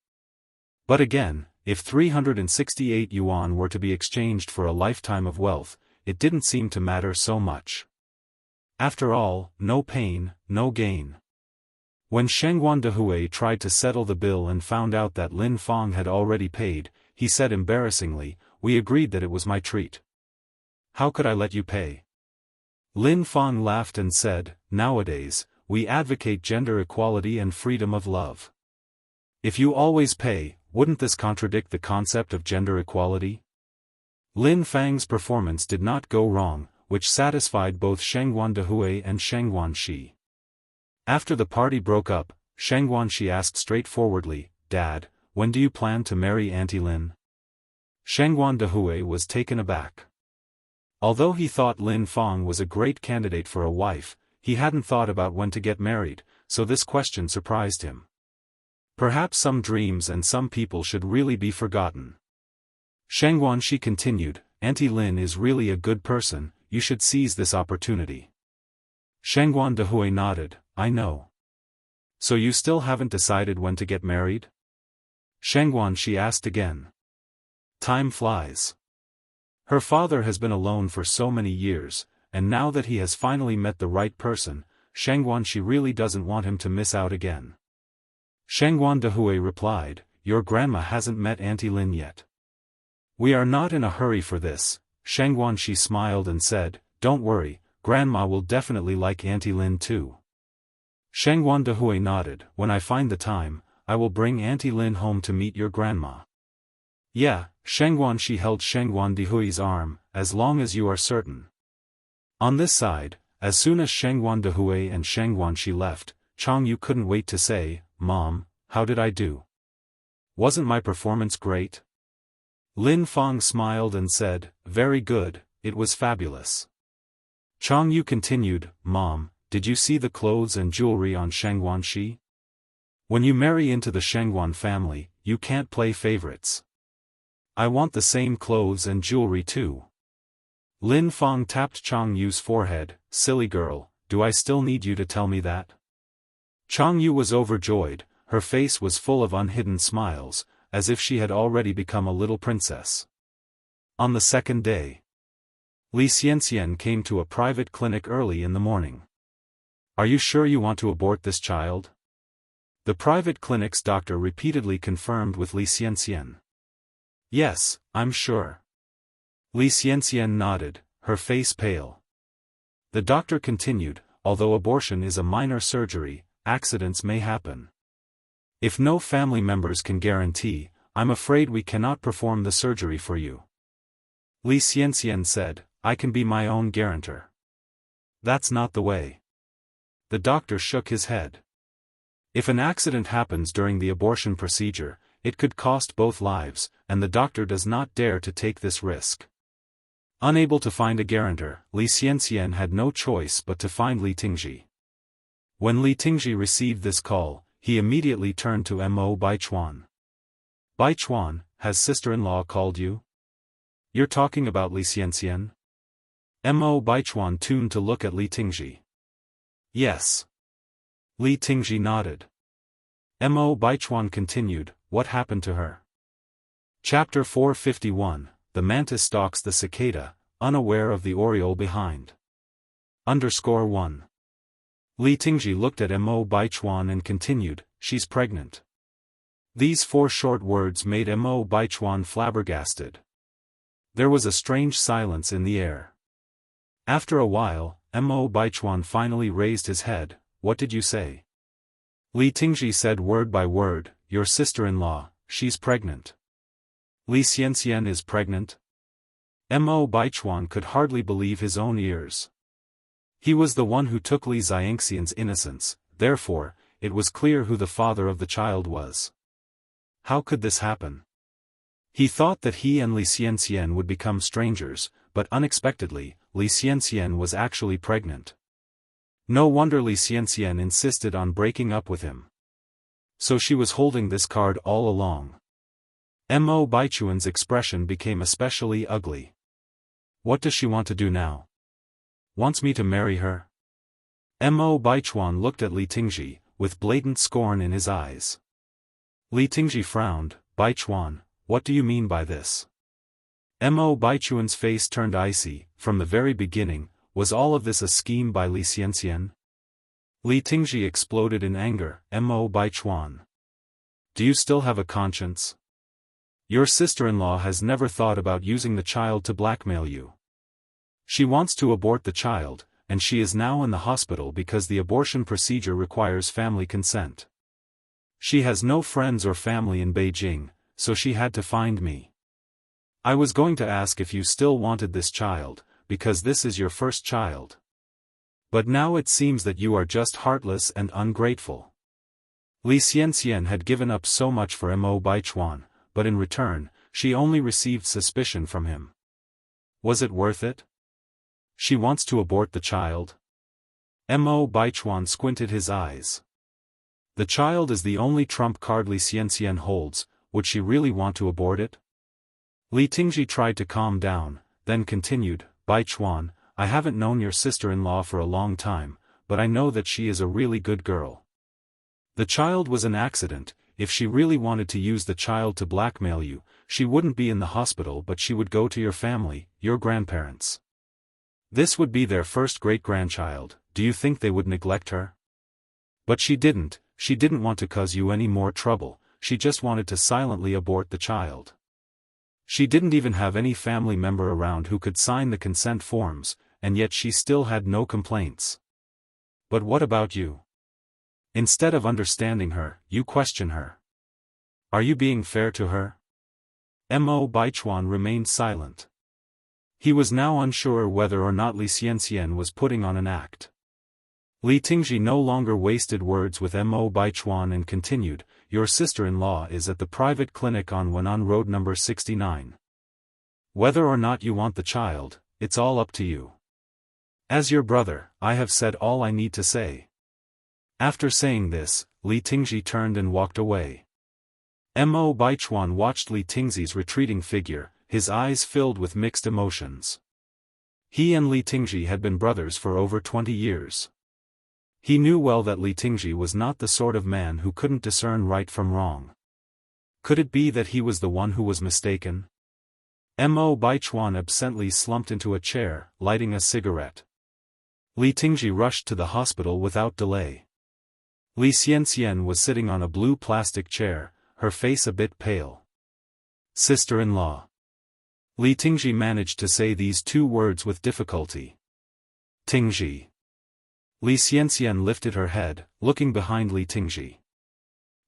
But again, if 368 yuan were to be exchanged for a lifetime of wealth, it didn't seem to matter so much. After all, no pain, no gain. When Shangguan Dehui tried to settle the bill and found out that Lin Fang had already paid, he said embarrassingly, we agreed that it was my treat. How could I let you pay? Lin Fang laughed and said, nowadays, we advocate gender equality and freedom of love. If you always pay, wouldn't this contradict the concept of gender equality? Lin Fang's performance did not go wrong, which satisfied both Shangguan Dehui and Shangguan Shi. After the party broke up, Shangguan Shi asked straightforwardly, Dad, when do you plan to marry Auntie Lin? Shangguan Dehui was taken aback. Although he thought Lin Fang was a great candidate for a wife, he hadn't thought about when to get married, so this question surprised him. Perhaps some dreams and some people should really be forgotten. Shangguan Shi continued, Auntie Lin is really a good person, you should seize this opportunity. Shangguan Dehui nodded, I know. So you still haven't decided when to get married? Shangguan Shi asked again. Time flies. Her father has been alone for so many years, and now that he has finally met the right person, Shangguan Shi really doesn't want him to miss out again. Shangguan Dehui replied, your grandma hasn't met Auntie Lin yet. We are not in a hurry for this. Shangguan Shi smiled and said, don't worry, grandma will definitely like Auntie Lin too. Shangguan Dehui nodded, when I find the time, I will bring Auntie Lin home to meet your grandma. Yeah, Shengguanxi held Shengguan Dehui's arm, as long as you are certain. On this side, as soon as Shengguan Dehui and Shengguanxi left, Changyu couldn't wait to say, Mom, how did I do? Wasn't my performance great? Lin Feng smiled and said, very good, it was fabulous. Changyu continued, Mom, did you see the clothes and jewelry on Shengguanxi? When you marry into the Shengguan family, you can't play favorites. I want the same clothes and jewelry too. Lin Feng tapped Changyu's forehead, silly girl, do I still need you to tell me that? Changyu was overjoyed, her face was full of unhidden smiles, as if she had already become a little princess. On the second day, Li Xianxian came to a private clinic early in the morning. Are you sure you want to abort this child? The private clinic's doctor repeatedly confirmed with Li Xianxian. Yes, I'm sure. Li Xianxian nodded, her face pale. The doctor continued, although abortion is a minor surgery, accidents may happen. If no family members can guarantee, I'm afraid we cannot perform the surgery for you. Li Xianxian said, I can be my own guarantor. That's not the way. The doctor shook his head. If an accident happens during the abortion procedure, it could cost both lives, and the doctor does not dare to take this risk. Unable to find a guarantor, Li Xianxian had no choice but to find Li Tingji. When Li Tingji received this call, he immediately turned to Mo Baichuan. Baichuan, has sister-in-law called you? You're talking about Li Xianxian? Mo Baichuan tuned to look at Li Tingji. Yes. Li Tingji nodded. Mo Baichuan continued, what happened to her? Chapter 451, The mantis stalks the cicada, unaware of the oriole behind. _1. Li Tingji looked at Mo Baichuan and continued, she's pregnant. These 4 short words made Mo Baichuan flabbergasted. There was a strange silence in the air. After a while, Mo Baichuan finally raised his head, what did you say? Li Tingji said word by word, your sister-in-law, she's pregnant. Li Xianxian is pregnant? Mo Baichuan could hardly believe his own ears. He was the one who took Li Xianxian's innocence, therefore, it was clear who the father of the child was. How could this happen? He thought that he and Li Xianxian would become strangers, but unexpectedly, Li Xianxian was actually pregnant. No wonder Li Xianxian insisted on breaking up with him. So she was holding this card all along. Mo Baichuan's expression became especially ugly. What does she want to do now? Wants me to marry her? Mo Baichuan looked at Li Tingji, with blatant scorn in his eyes. Li Tingji frowned, Baichuan, what do you mean by this? Mo Baichuan's face turned icy, from the very beginning, was all of this a scheme by Li Xianxian? Li Tingji exploded in anger, Mo Baichuan. Do you still have a conscience? Your sister-in-law has never thought about using the child to blackmail you. She wants to abort the child, and she is now in the hospital because the abortion procedure requires family consent. She has no friends or family in Beijing, so she had to find me. I was going to ask if you still wanted this child, because this is your first child. But now it seems that you are just heartless and ungrateful. Li Xianxian had given up so much for Mo Baichuan, but in return, she only received suspicion from him. Was it worth it? She wants to abort the child? Mo Baichuan squinted his eyes. The child is the only trump card Li Xianxian holds, would she really want to abort it? Li Tingji tried to calm down, then continued, Baichuan, I haven't known your sister-in-law for a long time, but I know that she is a really good girl. The child was an accident. If she really wanted to use the child to blackmail you, she wouldn't be in the hospital but she would go to your family, your grandparents. This would be their first great-grandchild, do you think they would neglect her? But she didn't want to cause you any more trouble, she just wanted to silently abort the child. She didn't even have any family member around who could sign the consent forms, and yet she still had no complaints. But what about you? Instead of understanding her, you question her. Are you being fair to her? Mo Baichuan remained silent. He was now unsure whether or not Li Xianxian was putting on an act. Li Tingji no longer wasted words with Mo Baichuan and continued, "Your sister-in-law is at the private clinic on Wenan Road number 69. Whether or not you want the child, it's all up to you. As your brother, I have said all I need to say." After saying this, Li Tingji turned and walked away. Mo Baichuan watched Li Tingji's retreating figure, his eyes filled with mixed emotions. He and Li Tingji had been brothers for over 20 years. He knew well that Li Tingji was not the sort of man who couldn't discern right from wrong. Could it be that he was the one who was mistaken? Mo Baichuan absently slumped into a chair, lighting a cigarette. Li Tingji rushed to the hospital without delay. Li Xianxian was sitting on a blue plastic chair, her face a bit pale. "Sister-in-law." Li Tingji managed to say these two words with difficulty. "Tingji." Li Xianxian lifted her head, looking behind Li Tingji.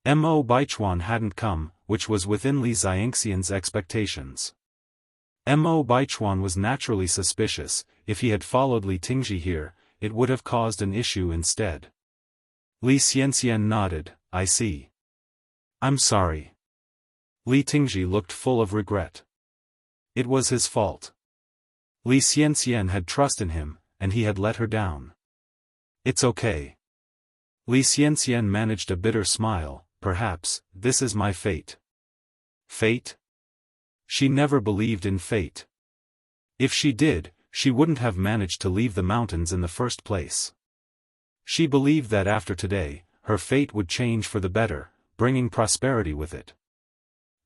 Mo Baichuan hadn't come, which was within Li Xianxian's expectations. Mo Baichuan was naturally suspicious. If he had followed Li Tingji here, it would have caused an issue instead. Li Xianxian nodded, "I see. I'm sorry." Li Tingji looked full of regret. It was his fault. Li Xianxian had trust in him, and he had let her down. "It's okay." Li Xianxian managed a bitter smile. "Perhaps, this is my fate." Fate? She never believed in fate. If she did, she wouldn't have managed to leave the mountains in the first place. She believed that after today, her fate would change for the better, bringing prosperity with it.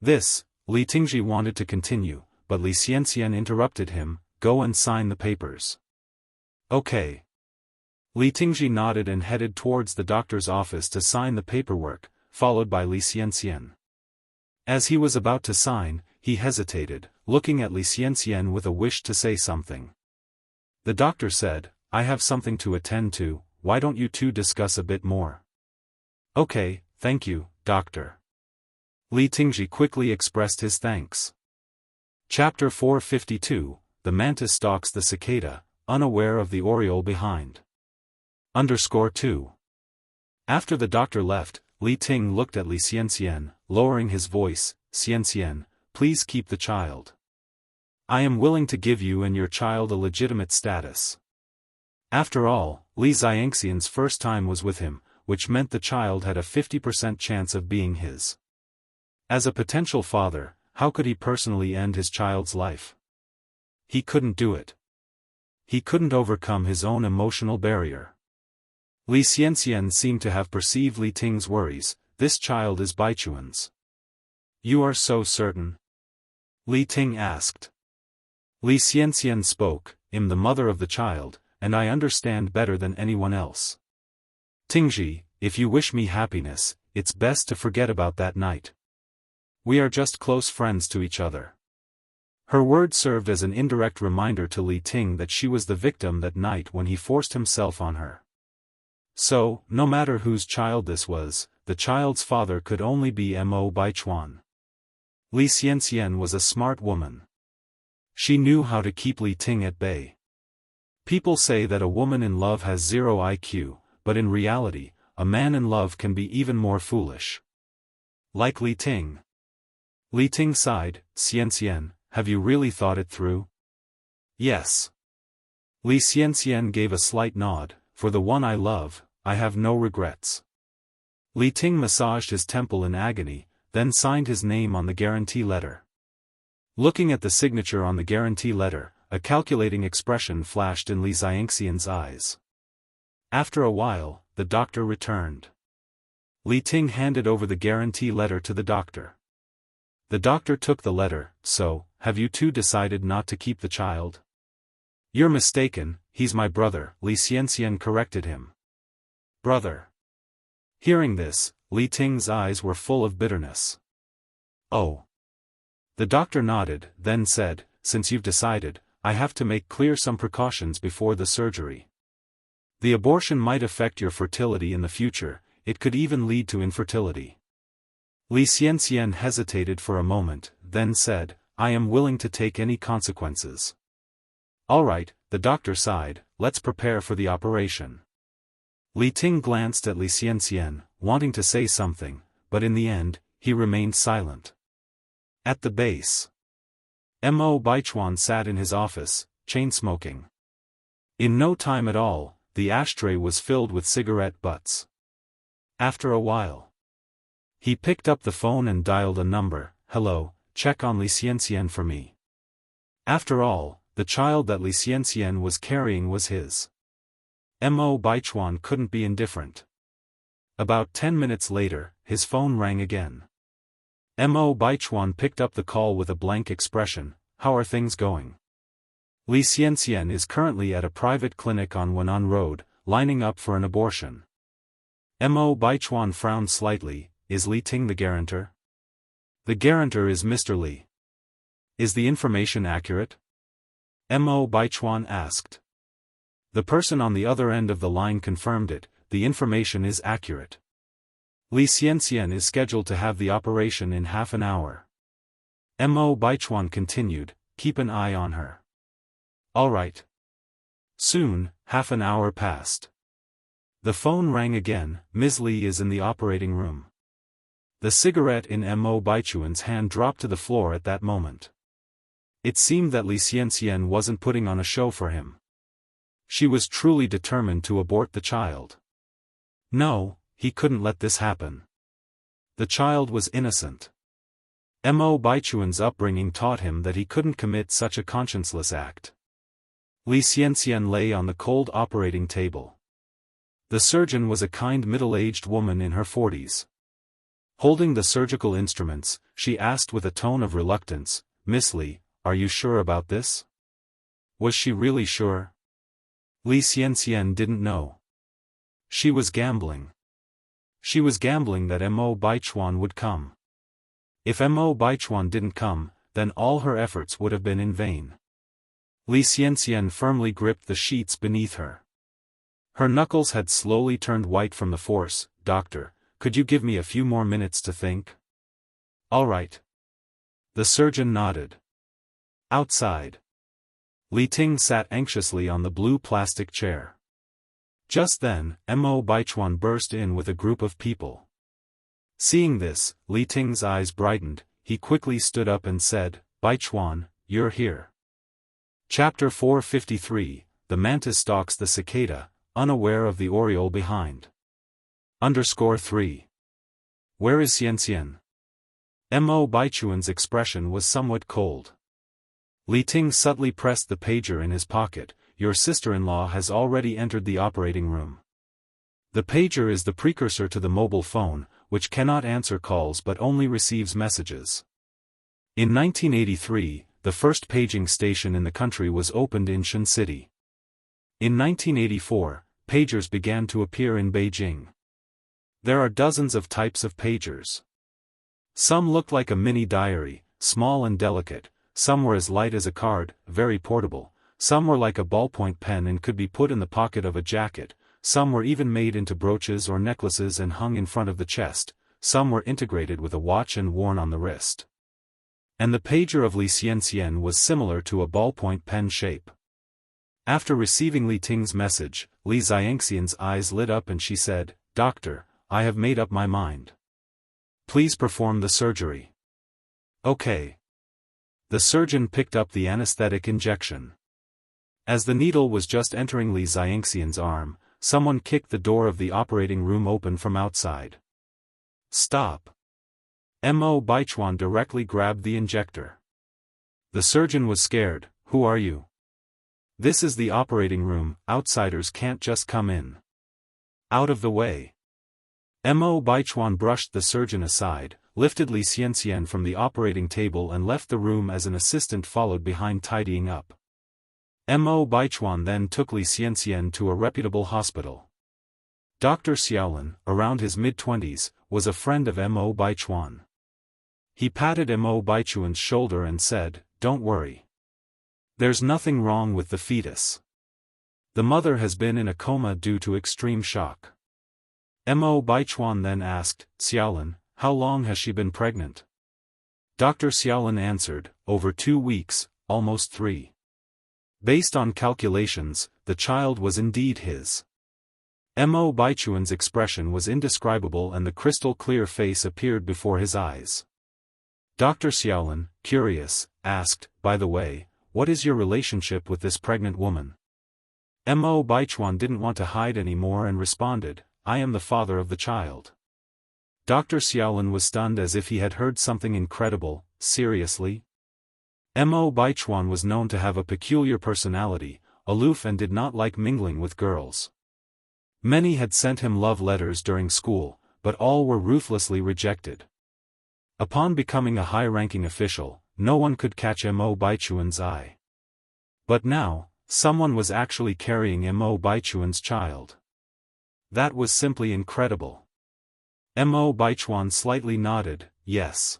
This, Li Tingji wanted to continue, but Li Xianxian interrupted him, "Go and sign the papers." "Okay." Li Tingji nodded and headed towards the doctor's office to sign the paperwork, followed by Li Xianxian. As he was about to sign, he hesitated, looking at Li Xianxian with a wish to say something. The doctor said, "I have something to attend to, why don't you two discuss a bit more?" "Okay, thank you, doctor." Li Tingji quickly expressed his thanks. Chapter 452, The Mantis Stalks the Cicada, Unaware of the Oriole Behind. _2. After the doctor left, Li Ting looked at Li Xianxian, lowering his voice, "Xianxian, please keep the child. I am willing to give you and your child a legitimate status." After all, Li Xianxian's first time was with him, which meant the child had a 50% chance of being his. As a potential father, how could he personally end his child's life? He couldn't do it. He couldn't overcome his own emotional barrier. Li Xianxian seemed to have perceived Li Ting's worries. "This child is Baichuan's." "You are so certain?" Li Ting asked. Li Xianxian spoke, "I'm the mother of the child, and I understand better than anyone else. Tingji, if you wish me happiness, it's best to forget about that night. We are just close friends to each other." Her words served as an indirect reminder to Li Ting that she was the victim that night when he forced himself on her. So, no matter whose child this was, the child's father could only be Mo Baichuan. Li Xianxian was a smart woman. She knew how to keep Li Ting at bay. People say that a woman in love has 0 IQ, but in reality, a man in love can be even more foolish. Like Li Ting. Li Ting sighed, "Xianxian, have you really thought it through?" "Yes." Li Xianxian gave a slight nod, "For the one I love, I have no regrets." Li Ting massaged his temple in agony, then signed his name on the guarantee letter. Looking at the signature on the guarantee letter, a calculating expression flashed in Li Xianxian's eyes. After a while, the doctor returned. Li Ting handed over the guarantee letter to the doctor. The doctor took the letter. "So, have you two decided not to keep the child?" "You're mistaken, he's my brother," Li Xianxian corrected him. "Brother?" Hearing this, Li Ting's eyes were full of bitterness. "Oh." The doctor nodded, then said, "Since you've decided, I have to make clear some precautions before the surgery. The abortion might affect your fertility in the future, it could even lead to infertility." Li Xianxian hesitated for a moment, then said, I am willing to take any consequences. All right, the doctor sighed, let's prepare for the operation. Li Ting glanced at Li Xianxian, wanting to say something, but in the end, he remained silent. At the base, Mo Baichuan sat in his office, chain-smoking. In no time at all, the ashtray was filled with cigarette butts. After a while, he picked up the phone and dialed a number. Hello, check on Li Xianxian for me. After all, the child that Li Xianxian was carrying was his. Mo Baichuan couldn't be indifferent. About 10 minutes later, his phone rang again. Mo Baichuan picked up the call with a blank expression. How are things going? Li Xianxian is currently at a private clinic on Wenan Road, lining up for an abortion. Mo Baichuan frowned slightly. Is Li Ting the guarantor? The guarantor is Mr. Li. Is the information accurate? Mo Baichuan asked. The person on the other end of the line confirmed it. The information is accurate. Li Xianxian is scheduled to have the operation in half an hour. Mo Baichuan continued, keep an eye on her. All right. Soon, half an hour passed. The phone rang again. Ms. Li is in the operating room. The cigarette in Mo Baichuan's hand dropped to the floor at that moment. It seemed that Li Xianxian wasn't putting on a show for him. She was truly determined to abort the child. No, he couldn't let this happen. The child was innocent. Mo Baichuan's upbringing taught him that he couldn't commit such a conscienceless act. Li Xianxian lay on the cold operating table. The surgeon was a kind middle-aged woman in her 40s. Holding the surgical instruments, she asked with a tone of reluctance, Miss Li, are you sure about this? Was she really sure? Li Xianxian didn't know. She was gambling. She was gambling that Mo Baichuan would come. If Mo Baichuan didn't come, then all her efforts would have been in vain. Li Xianxian firmly gripped the sheets beneath her. Her knuckles had slowly turned white from the force. Doctor, could you give me a few more minutes to think? All right. The surgeon nodded. Outside, Li Ting sat anxiously on the blue plastic chair. Just then, Mo Baichuan burst in with a group of people. Seeing this, Li Ting's eyes brightened. He quickly stood up and said, Baichuan, you're here. Chapter 453, The Mantis Stalks the Cicada, Unaware of the Oriole Behind. _3. Where is Xianxian? Mo Baichuan's expression was somewhat cold. Li Ting subtly pressed the pager in his pocket. Your sister-in-law has already entered the operating room. The pager is the precursor to the mobile phone, which cannot answer calls but only receives messages. In 1983, the first paging station in the country was opened in Shun City. In 1984, pagers began to appear in Beijing. There are dozens of types of pagers. Some looked like a mini diary, small and delicate. Some were as light as a card, very portable. Some were like a ballpoint pen and could be put in the pocket of a jacket. Some were even made into brooches or necklaces and hung in front of the chest. Some were integrated with a watch and worn on the wrist. And the pager of Li Xianxian was similar to a ballpoint pen shape. After receiving Li Ting's message, Li Xianxian's eyes lit up and she said, Doctor, I have made up my mind. Please perform the surgery. Okay. The surgeon picked up the anesthetic injection. As the needle was just entering Li Xianxian's arm, someone kicked the door of the operating room open from outside. Stop. Mo Baichuan directly grabbed the injector. The surgeon was scared. Who are you? This is the operating room, outsiders can't just come in. Out of the way. Mo Baichuan brushed the surgeon aside, lifted Li Xianxian from the operating table and left the room as an assistant followed behind tidying up. Mo Baichuan then took Li Xianxian to a reputable hospital. Dr. Xiaolin, around his mid-20s, was a friend of Mo Baichuan. He patted Mo Baichuan's shoulder and said, Don't worry. There's nothing wrong with the fetus. The mother has been in a coma due to extreme shock. Mo Baichuan then asked, Xiaolin, how long has she been pregnant? Dr. Xiaolin answered, over 2 weeks, almost 3. Based on calculations, the child was indeed his. Mo Baichuan's expression was indescribable and the crystal-clear face appeared before his eyes. Dr. Xiaolin, curious, asked, by the way, what is your relationship with this pregnant woman? Mo Baichuan didn't want to hide anymore and responded, I am the father of the child. Dr. Xiaolin was stunned as if he had heard something incredible. Seriously? Mo Baichuan was known to have a peculiar personality, aloof and did not like mingling with girls. Many had sent him love letters during school, but all were ruthlessly rejected. Upon becoming a high-ranking official, no one could catch Mo Baichuan's eye. But now, someone was actually carrying Mo Baichuan's child. That was simply incredible. Mo Baichuan slightly nodded, yes.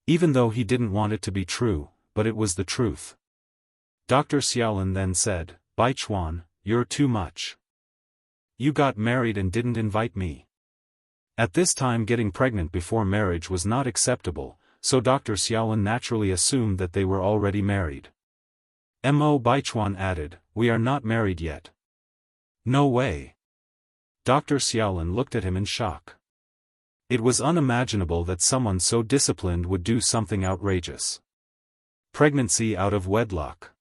Even though he didn't want it to be true, but it was the truth. Dr. Xiaolin then said, Baichuan, you're too much. You got married and didn't invite me. At this time getting pregnant before marriage was not acceptable, so Dr. Xiaolin naturally assumed that they were already married. Mo Baichuan added, we are not married yet. No way. Dr. Xiaolin looked at him in shock. It was unimaginable that someone so disciplined would do something outrageous. Pregnancy out of wedlock.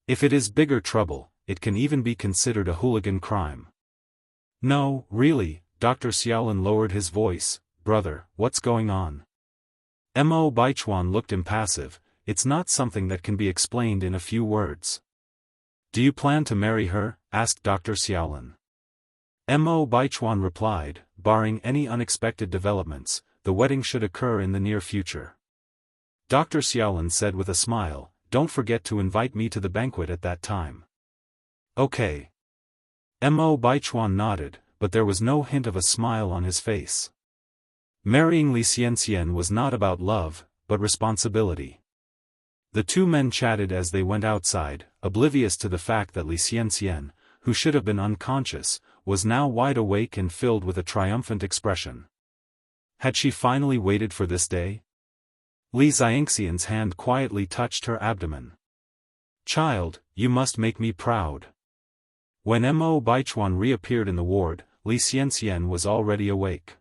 If it is bigger trouble, it can even be considered a hooligan crime. No, really, Dr. Xiaolin lowered his voice, brother, what's going on? Mo Baichuan looked impassive, it's not something that can be explained in a few words. Do you plan to marry her? Asked Dr. Xiaolin. Mo Baichuan replied, barring any unexpected developments, the wedding should occur in the near future. Dr. Xiaolin said with a smile, don't forget to invite me to the banquet at that time. Okay. Mo Baichuan nodded, but there was no hint of a smile on his face. Marrying Li Xianxia was not about love, but responsibility. The two men chatted as they went outside, oblivious to the fact that Li Xianxia, who should have been unconscious, was now wide awake and filled with a triumphant expression. Had she finally waited for this day? Li Xianxian's hand quietly touched her abdomen. Child, you must make me proud. When Mo Baichuan reappeared in the ward, Li Xianxia was already awake.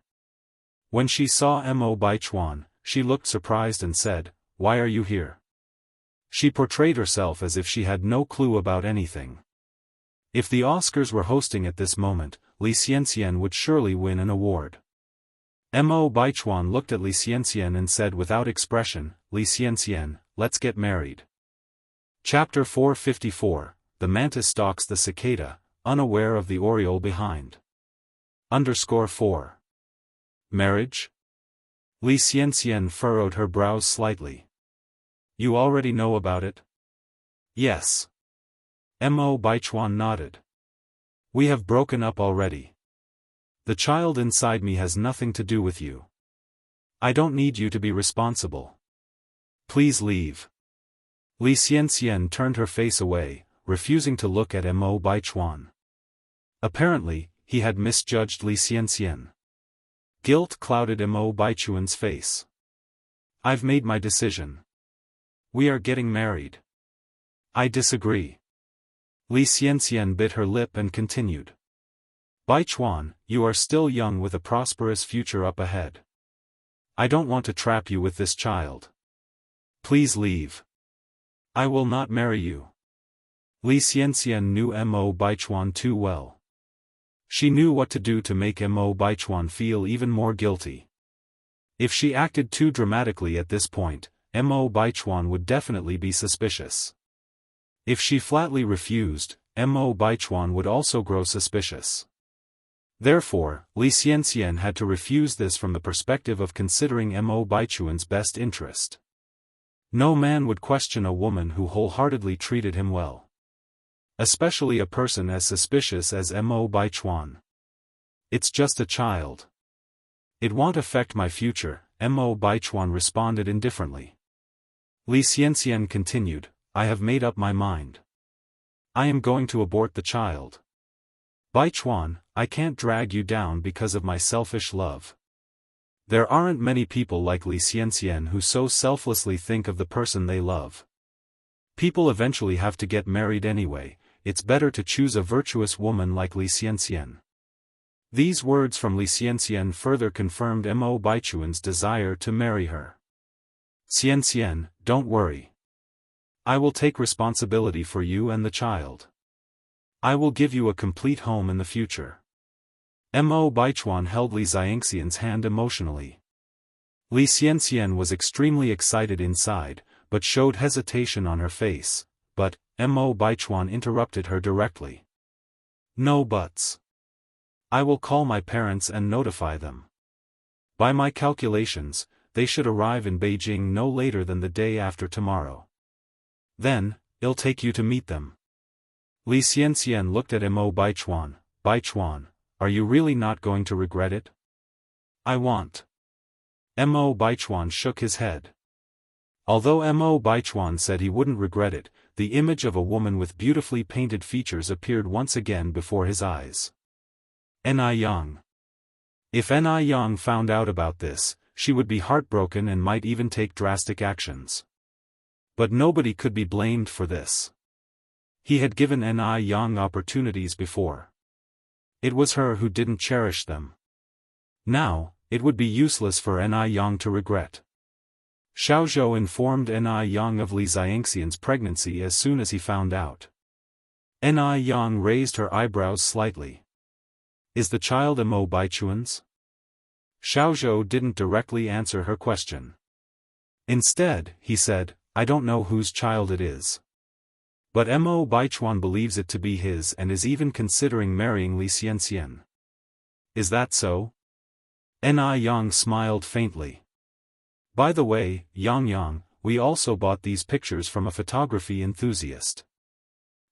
When she saw Mo Baichuan, she looked surprised and said, why are you here? She portrayed herself as if she had no clue about anything. If the Oscars were hosting at this moment, Li Xianxia would surely win an award. Mo Baichuan looked at Li Xianxia and said without expression, Li Xianxia, let's get married. Chapter 454, The Mantis Stalks the Cicada, Unaware of the Oriole Behind. _4. Marriage? Li Xianxia furrowed her brows slightly. You already know about it? Yes. Mo Baichuan nodded. We have broken up already. The child inside me has nothing to do with you. I don't need you to be responsible. Please leave. Li Xianxia turned her face away, refusing to look at Mo Baichuan. Apparently, he had misjudged Li Xianxia. Guilt clouded Mo Baichuan's face. I've made my decision. We are getting married. I disagree. Li Xianxia bit her lip and continued. Baichuan, you are still young with a prosperous future up ahead. I don't want to trap you with this child. Please leave. I will not marry you. Li Xianxia knew Mo Baichuan too well. She knew what to do to make Mo Baichuan feel even more guilty. If she acted too dramatically at this point, Mo Baichuan would definitely be suspicious. If she flatly refused, Mo Baichuan would also grow suspicious. Therefore, Li Xianxia had to refuse this from the perspective of considering Mo Baichuan's best interest. No man would question a woman who wholeheartedly treated him well. Especially a person as suspicious as Mo Baichuan. It's just a child. It won't affect my future, Mo Baichuan responded indifferently. Li Xianxia continued, I have made up my mind. I am going to abort the child. Baichuan, I can't drag you down because of my selfish love. There aren't many people like Li Xianxian who so selflessly think of the person they love. People eventually have to get married anyway, it's better to choose a virtuous woman like Li Xianxian. These words from Li Xianxian further confirmed Mo Baichuan's desire to marry her. Xianxian, don't worry. I will take responsibility for you and the child. I will give you a complete home in the future. Mo Baichuan held Li Xianxian's hand emotionally. Li Xianxian was extremely excited inside, but showed hesitation on her face, but Mo Baichuan interrupted her directly. No buts. I will call my parents and notify them. By my calculations, they should arrive in Beijing no later than the day after tomorrow. Then, I'll take you to meet them. Li Xianxian looked at Mo Baichuan. Baichuan, are you really not going to regret it? I want. Mo Baichuan shook his head. Although Mo Baichuan said he wouldn't regret it, the image of a woman with beautifully painted features appeared once again before his eyes. Ni Yang. If Ni Yang found out about this, she would be heartbroken and might even take drastic actions. But nobody could be blamed for this. He had given Ni Yang opportunities before. It was her who didn't cherish them. Now, it would be useless for Ni Yang to regret. Xiaozhou informed Ni Yang of Li Xianxian's pregnancy as soon as he found out. Ni Yang raised her eyebrows slightly. Is the child Mo Baichuan's? Xiaozhou didn't directly answer her question. Instead, he said, I don't know whose child it is. But Mo Baichuan believes it to be his and is even considering marrying Li Xianxian. Is that so? Ni Yang smiled faintly. By the way, Yang, we also bought these pictures from a photography enthusiast.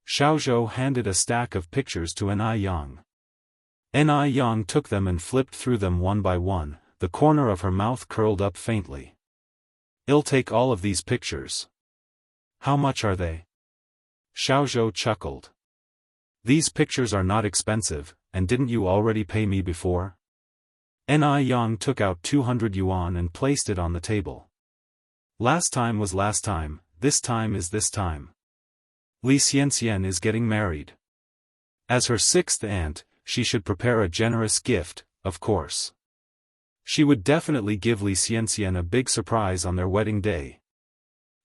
Xiaozhou handed a stack of pictures to Ni Yang. Ni Yang took them and flipped through them one by one, the corner of her mouth curled up faintly. I'll take all of these pictures. How much are they? Xiaozhou chuckled. These pictures are not expensive, and didn't you already pay me before? Ni Yang took out 200 yuan and placed it on the table. Last time was last time, this time is this time. Li Xianxian is getting married. As her sixth aunt, she should prepare a generous gift, of course. She would definitely give Li Xianxian a big surprise on their wedding day.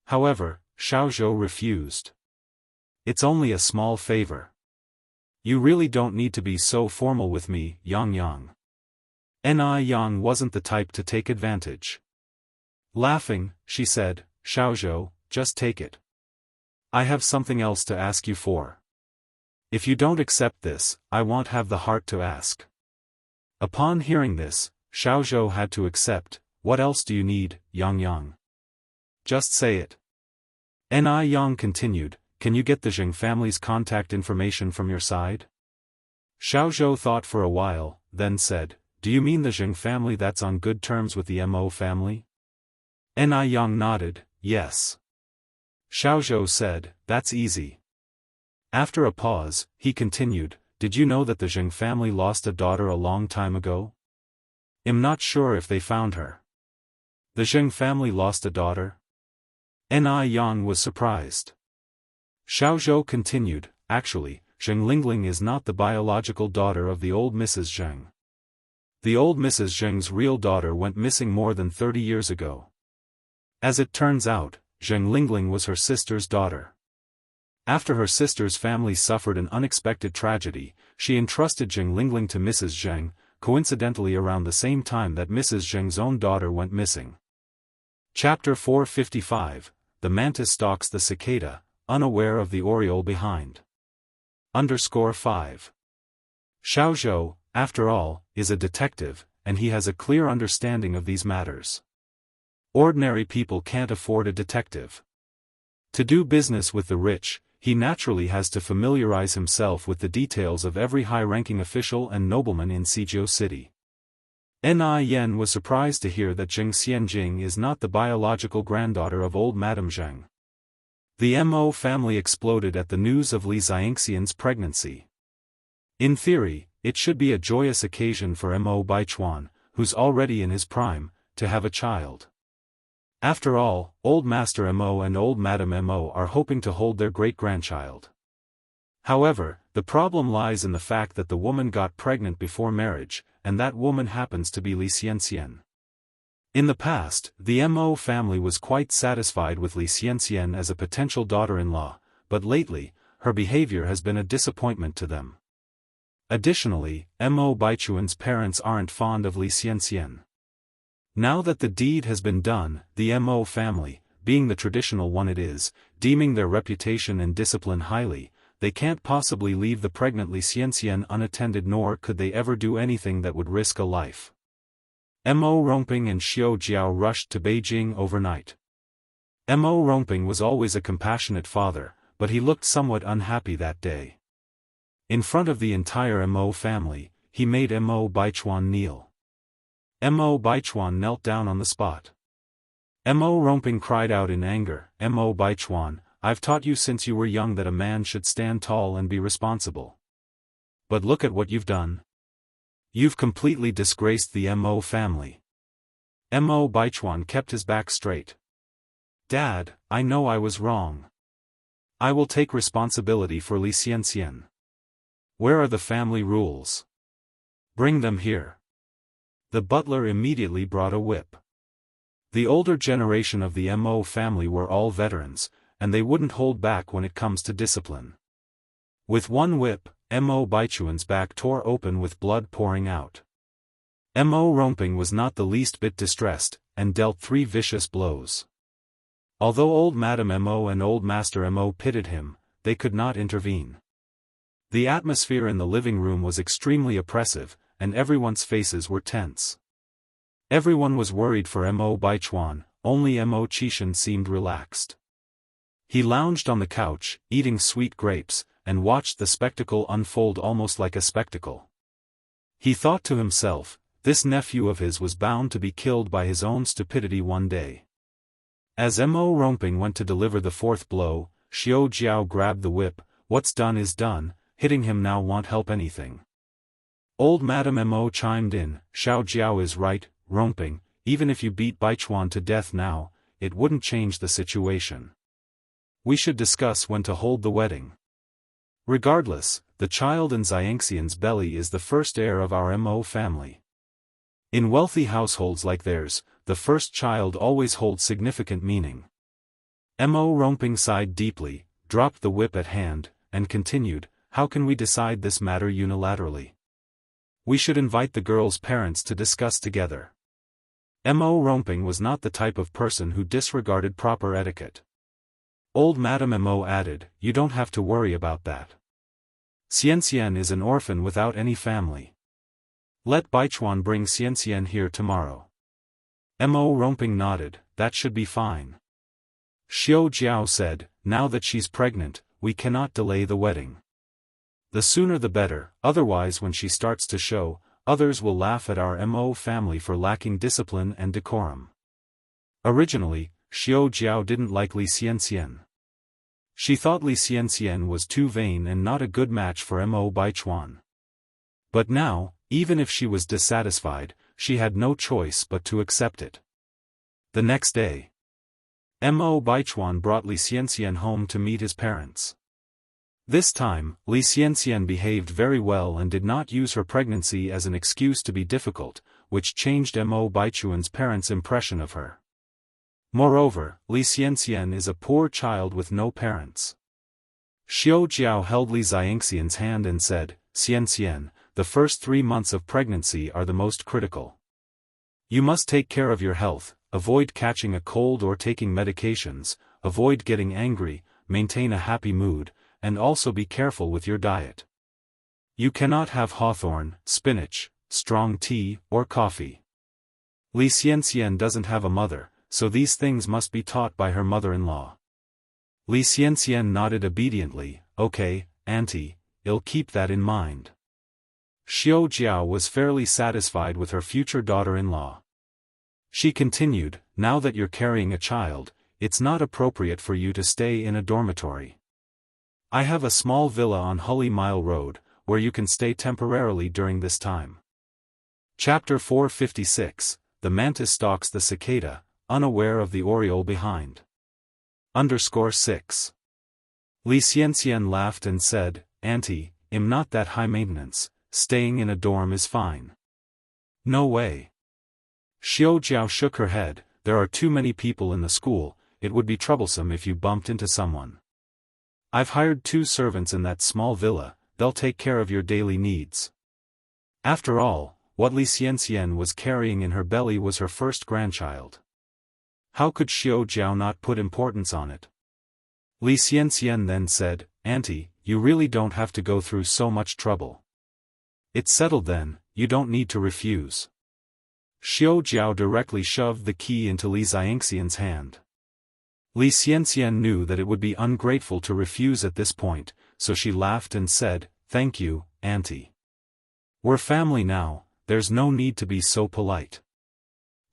However, Xiaozhou refused. It's only a small favor. You really don't need to be so formal with me, Yang. Ni Yang wasn't the type to take advantage. Laughing, she said, Xiaozhou, just take it. I have something else to ask you for. If you don't accept this, I won't have the heart to ask. Upon hearing this, Xiaozhou had to accept. What else do you need, Yang? Just say it. Ni Yang continued, can you get the Zheng family's contact information from your side? Xiaozhou thought for a while, then said, do you mean the Zheng family that's on good terms with the Mo family? Ni Yang nodded, yes. Xiaozhou said, that's easy. After a pause, he continued, did you know that the Zheng family lost a daughter a long time ago? I'm not sure if they found her. The Zheng family lost a daughter? Ni Yang was surprised. Xiaozhou continued, actually, Zheng Lingling is not the biological daughter of the old Mrs. Zheng. The old Mrs. Zheng's real daughter went missing more than 30 years ago. As it turns out, Zheng Lingling was her sister's daughter. After her sister's family suffered an unexpected tragedy, she entrusted Zheng Lingling to Mrs. Zheng, coincidentally around the same time that Mrs. Zheng's own daughter went missing. Chapter 455, The Mantis Stalks the Cicada, Unaware of the Oriole Behind. _5. Xiaozhou, after all, is a detective, and he has a clear understanding of these matters. Ordinary people can't afford a detective. To do business with the rich, he naturally has to familiarize himself with the details of every high-ranking official and nobleman in Suzhou City. Ni Yan was surprised to hear that Zheng Xianjing is not the biological granddaughter of old Madame Zheng. The Mo family exploded at the news of Li Xianxian's pregnancy. In theory, it should be a joyous occasion for Mo Baichuan, who's already in his prime, to have a child. After all, old Master Mo and old Madam Mo are hoping to hold their great-grandchild. However, the problem lies in the fact that the woman got pregnant before marriage, and that woman happens to be Li Xianxian. In the past, the Mo family was quite satisfied with Li Xianxian as a potential daughter-in-law, but lately, her behavior has been a disappointment to them. Additionally, Mo Baichuan's parents aren't fond of Li Xianxian. Now that the deed has been done, the Mo family, being the traditional one it is, deeming their reputation and discipline highly, they can't possibly leave the pregnant Li Xianxian unattended, nor could they ever do anything that would risk a life. Mo Rongping and Xiao Jiao rushed to Beijing overnight. Mo Rongping was always a compassionate father, but he looked somewhat unhappy that day. In front of the entire Mo family, he made Mo Baichuan kneel. Mo Baichuan knelt down on the spot. Mo Rongping cried out in anger, "Mo Baichuan, I've taught you since you were young that a man should stand tall and be responsible. But look at what you've done. You've completely disgraced the Mo family." Mo Baichuan kept his back straight. "Dad, I know I was wrong. I will take responsibility for Li Xianxian. Where are the family rules? Bring them here." The butler immediately brought a whip. The older generation of the Mo family were all veterans, and they wouldn't hold back when it comes to discipline. With one whip, Mo Baichuan's back tore open with blood pouring out. Mo Rongping was not the least bit distressed, and dealt 3 vicious blows. Although old Madam Mo and old Master Mo pitied him, they could not intervene. The atmosphere in the living room was extremely oppressive, and everyone's faces were tense. Everyone was worried for Mo Baichuan, only Mo Qishan seemed relaxed. He lounged on the couch, eating sweet grapes, and watched the spectacle unfold almost like a spectacle. He thought to himself, this nephew of his was bound to be killed by his own stupidity one day. As Mo Rongping went to deliver the 4th blow, Xiao Jiao grabbed the whip. "What's done is done, hitting him now won't help anything." Old Madam Mo chimed in, "Xiao Jiao is right, Rongping, even if you beat Baichuan to death now, it wouldn't change the situation. We should discuss when to hold the wedding. Regardless, the child in Xianxian's belly is the first heir of our Mo family. In wealthy households like theirs, the first child always holds significant meaning." Mo Rongping sighed deeply, dropped the whip at hand, and continued, "How can we decide this matter unilaterally? We should invite the girl's parents to discuss together." Mo Rongping was not the type of person who disregarded proper etiquette. Old Madam Mo added, "You don't have to worry about that. Xianxian is an orphan without any family. Let Baichuan bring Xianxian here tomorrow." Mo Rongping nodded, "That should be fine." Xiao Jiao said, "Now that she's pregnant, we cannot delay the wedding. The sooner the better, otherwise when she starts to show, others will laugh at our Mo family for lacking discipline and decorum." Originally, Xiao Jiao didn't like Li Xianxian. She thought Li Xianxian was too vain and not a good match for Mo Baichuan. But now, even if she was dissatisfied, she had no choice but to accept it. The next day, Mo Baichuan brought Li Xianxian home to meet his parents. This time, Li Xianxian behaved very well and did not use her pregnancy as an excuse to be difficult, which changed Mo Baichuan's parents' impression of her. Moreover, Li Xianxian is a poor child with no parents. Xiao Jiao held Li Xianxian's hand and said, "Xianxian, the first 3 months of pregnancy are the most critical. You must take care of your health, avoid catching a cold or taking medications, avoid getting angry, maintain a happy mood, and also be careful with your diet. You cannot have hawthorn, spinach, strong tea, or coffee. Li Xianxian doesn't have a mother, so these things must be taught by her mother-in-law." Li Xianxian nodded obediently, "Okay, auntie, I'll keep that in mind." Xiao Jiao was fairly satisfied with her future daughter-in-law. She continued, "Now that you're carrying a child, it's not appropriate for you to stay in a dormitory. I have a small villa on Hully Mile Road, where you can stay temporarily during this time. Chapter 456, The Mantis Stalks the Cicada, Unaware of the Oriole Behind. _6. Li Xianxian laughed and said, Auntie, I'm not that high maintenance, staying in a dorm is fine. No way. Xiao Jiao shook her head, there are too many people in the school, it would be troublesome if you bumped into someone. I've hired 2 servants in that small villa, they'll take care of your daily needs. After all, what Li Xianxian was carrying in her belly was her first grandchild. How could Xiao Jiao not put importance on it? Li Xianxian then said, Auntie, you really don't have to go through so much trouble. It's settled then, you don't need to refuse. Xiao Jiao directly shoved the key into Li Xianxian's hand. Li Xianxian knew that it would be ungrateful to refuse at this point, so she laughed and said, Thank you, Auntie. We're family now, there's no need to be so polite.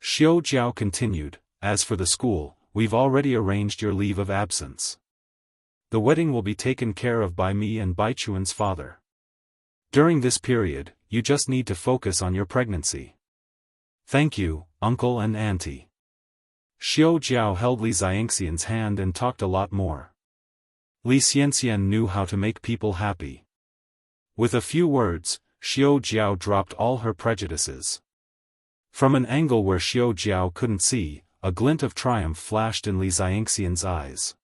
Xiao Jiao continued, As for the school, we've already arranged your leave of absence. The wedding will be taken care of by me and Baichuan's father. During this period, you just need to focus on your pregnancy. Thank you, Uncle and Auntie. Xiao Jiao held Li Xianxian's hand and talked a lot more. Li Xianxian knew how to make people happy. With a few words, Xiao Jiao dropped all her prejudices. From an angle where Xiao Jiao couldn't see, a glint of triumph flashed in Li Xianxian's eyes.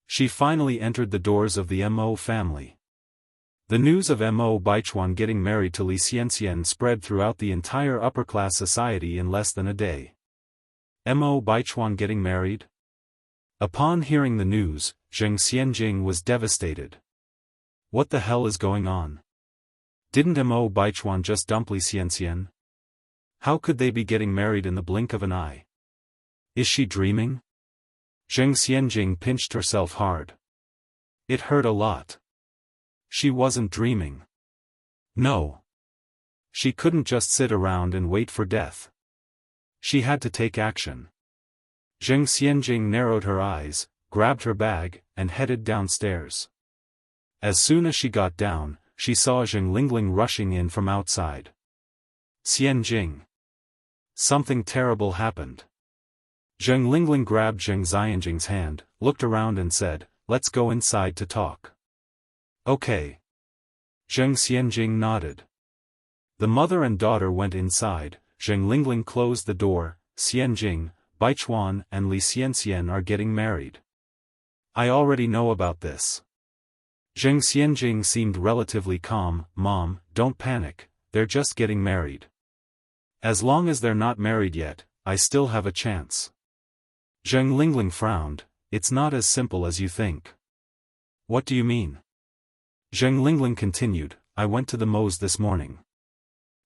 She finally entered the doors of the Mo family. The news of Mo Baichuan getting married to Li Xianxian spread throughout the entire upper-class society in less than a day. Mo Baichuan getting married? Upon hearing the news, Zheng Xianjing was devastated. What the hell is going on? Didn't Mo Baichuan just dump Li Xianxian? How could they be getting married in the blink of an eye? Is she dreaming? Zheng Xianjing pinched herself hard. It hurt a lot. She wasn't dreaming. No. She couldn't just sit around and wait for death. She had to take action. Zheng Xianjing narrowed her eyes, grabbed her bag, and headed downstairs. As soon as she got down, she saw Zheng Lingling rushing in from outside. Xianjing. Something terrible happened. Zheng Lingling grabbed Zheng Xianjing's hand, looked around and said, Let's go inside to talk. Okay. Zheng Xianjing nodded. The mother and daughter went inside, Zheng Lingling closed the door, Xianjing, Baichuan and Li Xianxian are getting married. I already know about this. Zheng Xianjing seemed relatively calm, Mom, don't panic, they're just getting married. As long as they're not married yet, I still have a chance. Zheng Lingling frowned, it's not as simple as you think. What do you mean? Zheng Lingling continued, I went to the Mo's this morning.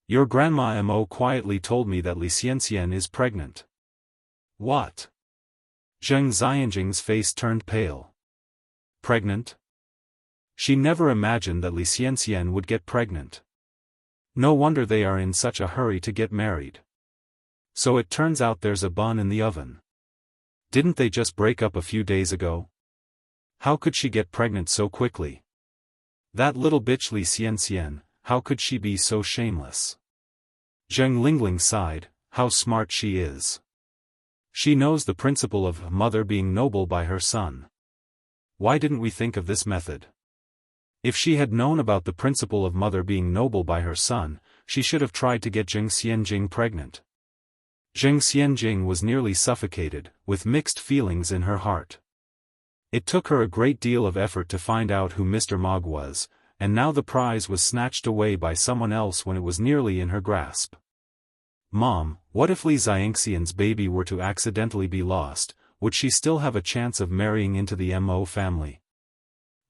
Your grandma Mo quietly told me that Li Xianxian is pregnant. What? Zheng Xianjing's face turned pale. Pregnant? She never imagined that Li Xianxian would get pregnant. No wonder they are in such a hurry to get married. So it turns out there's a bun in the oven. Didn't they just break up a few days ago? How could she get pregnant so quickly? That little bitch Li Xianxian, how could she be so shameless? Zheng Lingling sighed, how smart she is. She knows the principle of mother being noble by her son. Why didn't we think of this method? If she had known about the principle of mother being noble by her son, she should have tried to get Zheng Xianjing pregnant. Zheng Xianjing was nearly suffocated, with mixed feelings in her heart. It took her a great deal of effort to find out who Mr. Mog was, and now the prize was snatched away by someone else when it was nearly in her grasp. Mom, what if Li Xianxian's baby were to accidentally be lost, would she still have a chance of marrying into the Mo family?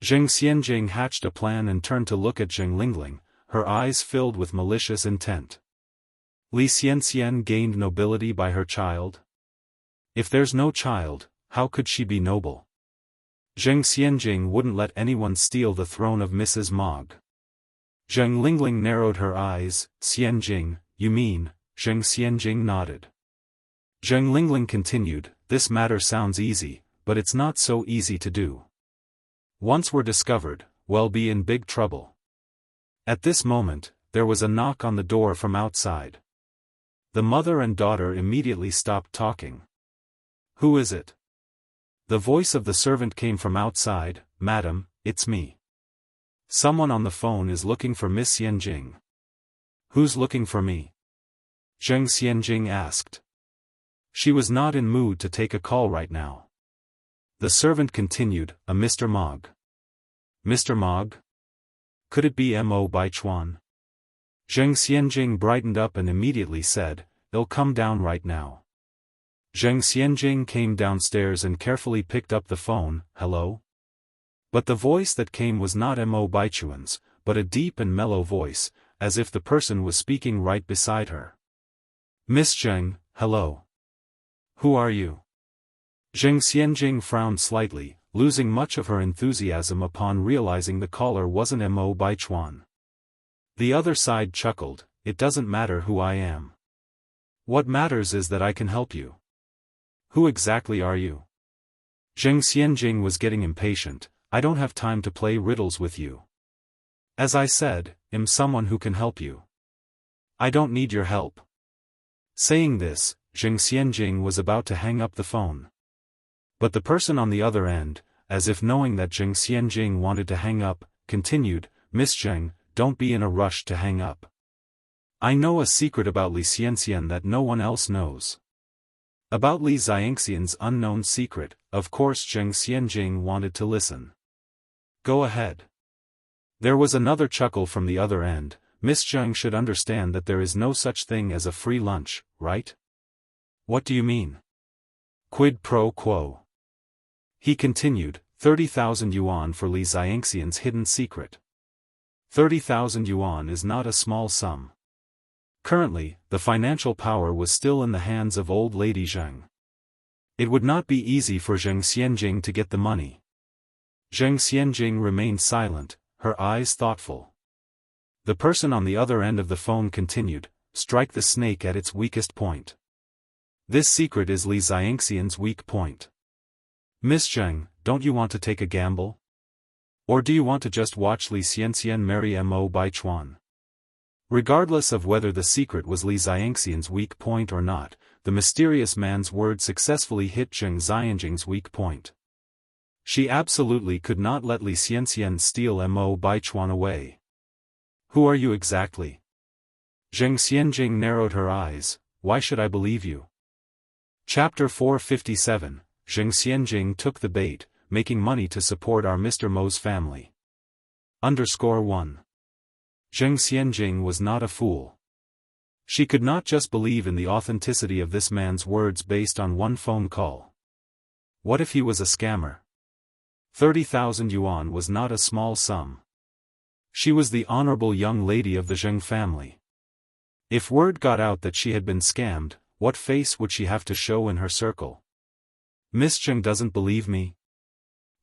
Zheng Xianjing hatched a plan and turned to look at Zheng Lingling, her eyes filled with malicious intent. Li Xianxian gained nobility by her child? If there's no child, how could she be noble? Zheng Xianjing wouldn't let anyone steal the throne of Mrs. Mog. Zheng Lingling narrowed her eyes, Xianjing, you mean? Zheng Xianjing nodded. Zheng Lingling continued, this matter sounds easy, but it's not so easy to do. Once we're discovered, we'll be in big trouble. At this moment, there was a knock on the door from outside. The mother and daughter immediately stopped talking. "Who is it?" The voice of the servant came from outside. "Madam, it's me. Someone on the phone is looking for Miss Xianjing." "Who's looking for me?" Zheng Xianjing asked. She was not in mood to take a call right now. The servant continued, "A Mr. Mog." "Mr. Mog? Could it be Mo Baichuan?" Zheng Xianjing brightened up and immediately said, "It'll come down right now." Zheng Xianjing came downstairs and carefully picked up the phone. "Hello?" But the voice that came was not Mo Baichuan's, but a deep and mellow voice, as if the person was speaking right beside her. "Miss Zheng, hello. Who are you?" Zheng Xianjing frowned slightly, losing much of her enthusiasm upon realizing the caller wasn't Mo Baichuan. The other side chuckled, "It doesn't matter who I am. What matters is that I can help you. Who exactly are you?" Zheng Xianjing was getting impatient. "I don't have time to play riddles with you. As I said, I'm someone who can help you. I don't need your help." Saying this, Zheng Xianjing was about to hang up the phone. But the person on the other end, as if knowing that Zheng Xianjing wanted to hang up, continued, "Miss Zheng, don't be in a rush to hang up. I know a secret about Li Xianxian that no one else knows." About Li Xianxian's unknown secret, of course Zheng Xianjing wanted to listen. "Go ahead." There was another chuckle from the other end. "Miss Zheng should understand that there is no such thing as a free lunch, right?" "What do you mean?" "Quid pro quo." He continued, 30,000 yuan for Li Xianxian's hidden secret. 30,000 yuan is not a small sum. Currently, the financial power was still in the hands of old lady Zheng. It would not be easy for Zheng Xianjing to get the money. Zheng Xianjing remained silent, her eyes thoughtful. The person on the other end of the phone continued, "Strike the snake at its weakest point. This secret is Li Xianxian's weak point. Miss Zheng, don't you want to take a gamble? Or do you want to just watch Li Xianxian marry Mo Baichuan?" Regardless of whether the secret was Li Xianxian's weak point or not, the mysterious man's word successfully hit Zheng Xianjing's weak point. She absolutely could not let Li Xianxian steal Mo Baichuan away. "Who are you exactly?" Zheng Xianjing narrowed her eyes. "Why should I believe you?" Chapter 457, Zheng Xianjing took the bait, making money to support our Mr. Mo's family. _1. Zheng Xianjing was not a fool. She could not just believe in the authenticity of this man's words based on one phone call. What if he was a scammer? 30,000 yuan was not a small sum. She was the honorable young lady of the Zheng family. If word got out that she had been scammed, what face would she have to show in her circle? "Miss Zheng doesn't believe me?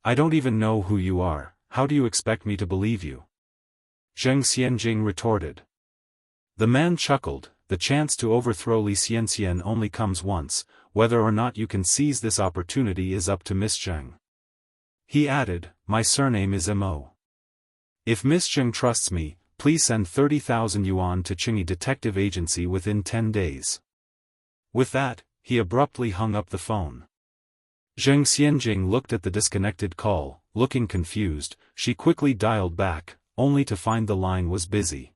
I don't even know who you are, how do you expect me to believe you?" Zheng Xianjing retorted. The man chuckled, "The chance to overthrow Li Xianxian only comes once, whether or not you can seize this opportunity is up to Miss Zheng." He added, "My surname is Mo. If Miss Zheng trusts me, please send 30,000 yuan to Qingyi Detective Agency within 10 days. With that, he abruptly hung up the phone. Zheng Xianjing looked at the disconnected call, looking confused. She quickly dialed back, only to find the line was busy.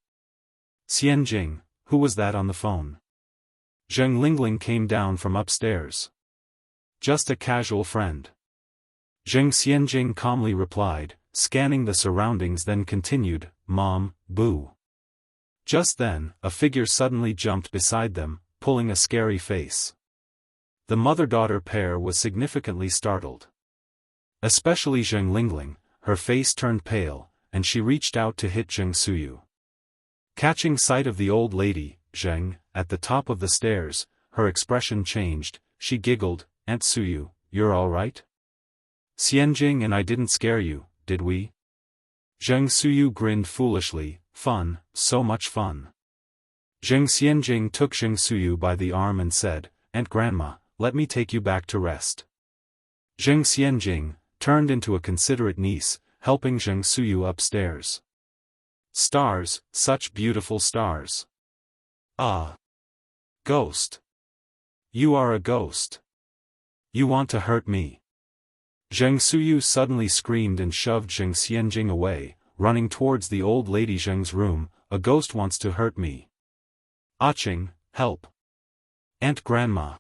"Xianjing, who was that on the phone?" Zheng Lingling came down from upstairs. "Just a casual friend." Zheng Xianjing calmly replied, scanning the surroundings, then continued, "Mom, boo." Just then, a figure suddenly jumped beside them, pulling a scary face. The mother-daughter pair was significantly startled. Especially Zheng Lingling, her face turned pale, and she reached out to hit Zheng Suyu. Catching sight of the old lady, Zheng, at the top of the stairs, her expression changed. She giggled, "Aunt Suyu, you're all right? Xianjing and I didn't scare you, did we?" Zheng Suyu grinned foolishly. "Fun, so much fun." Zheng Xianjing took Zheng Suyu by the arm and said, "Aunt Grandma, let me take you back to rest." Zheng Xianjing turned into a considerate niece, helping Zheng Suyu upstairs. Stars, such beautiful stars. Ah! Ghost. You are a ghost. You want to hurt me. Zheng Suyu suddenly screamed and shoved Zheng Xianjing away, running towards the old lady Zheng's room. A ghost wants to hurt me. Aching, help. Aunt Grandma.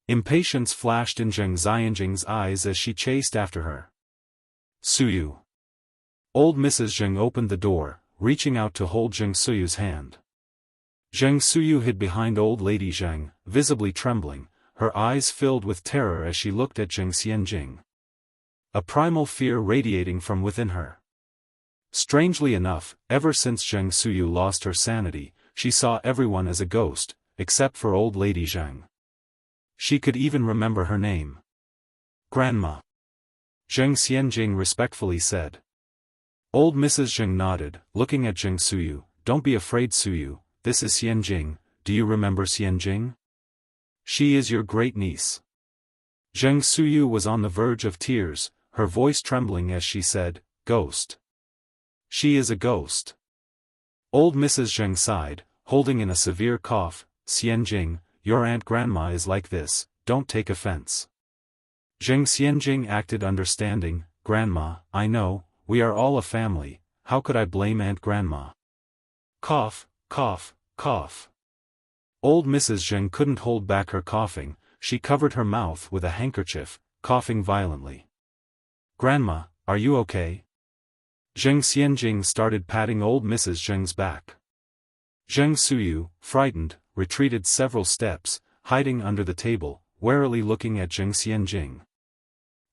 Impatience flashed in Zheng Xianjing's eyes as she chased after her. Suyu. Old Mrs. Zheng opened the door, reaching out to hold Zheng Suyu's hand. Zheng Suyu hid behind old lady Zheng, visibly trembling, her eyes filled with terror as she looked at Zheng Xianjing. A primal fear radiating from within her. Strangely enough, ever since Zheng Suyu lost her sanity, she saw everyone as a ghost, except for old lady Zheng. She could even remember her name. Grandma. Zheng Xianjing respectfully said. Old Mrs. Zheng nodded, looking at Zheng Suyu. Don't be afraid, Suyu, this is Xianjing. Do you remember Xianjing? She is your great niece. Zheng Suyu was on the verge of tears, her voice trembling as she said, Ghost. She is a ghost. Old Mrs. Zheng sighed, holding in a severe cough. Xianjing, your Aunt Grandma is like this, don't take offense. Zheng Xianjing acted understanding. Grandma, I know, we are all a family, how could I blame Aunt Grandma? Cough, cough, cough. Old Mrs. Zheng couldn't hold back her coughing, she covered her mouth with a handkerchief, coughing violently. Grandma, are you okay? Zheng Xianjing started patting old Mrs. Zheng's back. Zheng Suyu, frightened, retreated several steps, hiding under the table, warily looking at Zheng Xianjing.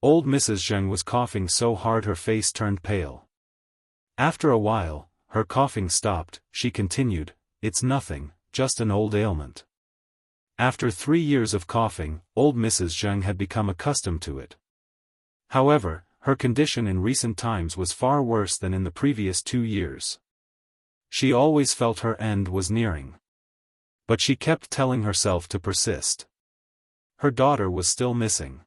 Old Mrs. Zheng was coughing so hard her face turned pale. After a while, her coughing stopped, she continued, It's nothing, just an old ailment. After 3 years of coughing, old Mrs. Zheng had become accustomed to it. However, her condition in recent times was far worse than in the previous 2 years. She always felt her end was nearing. But she kept telling herself to persist. Her daughter was still missing.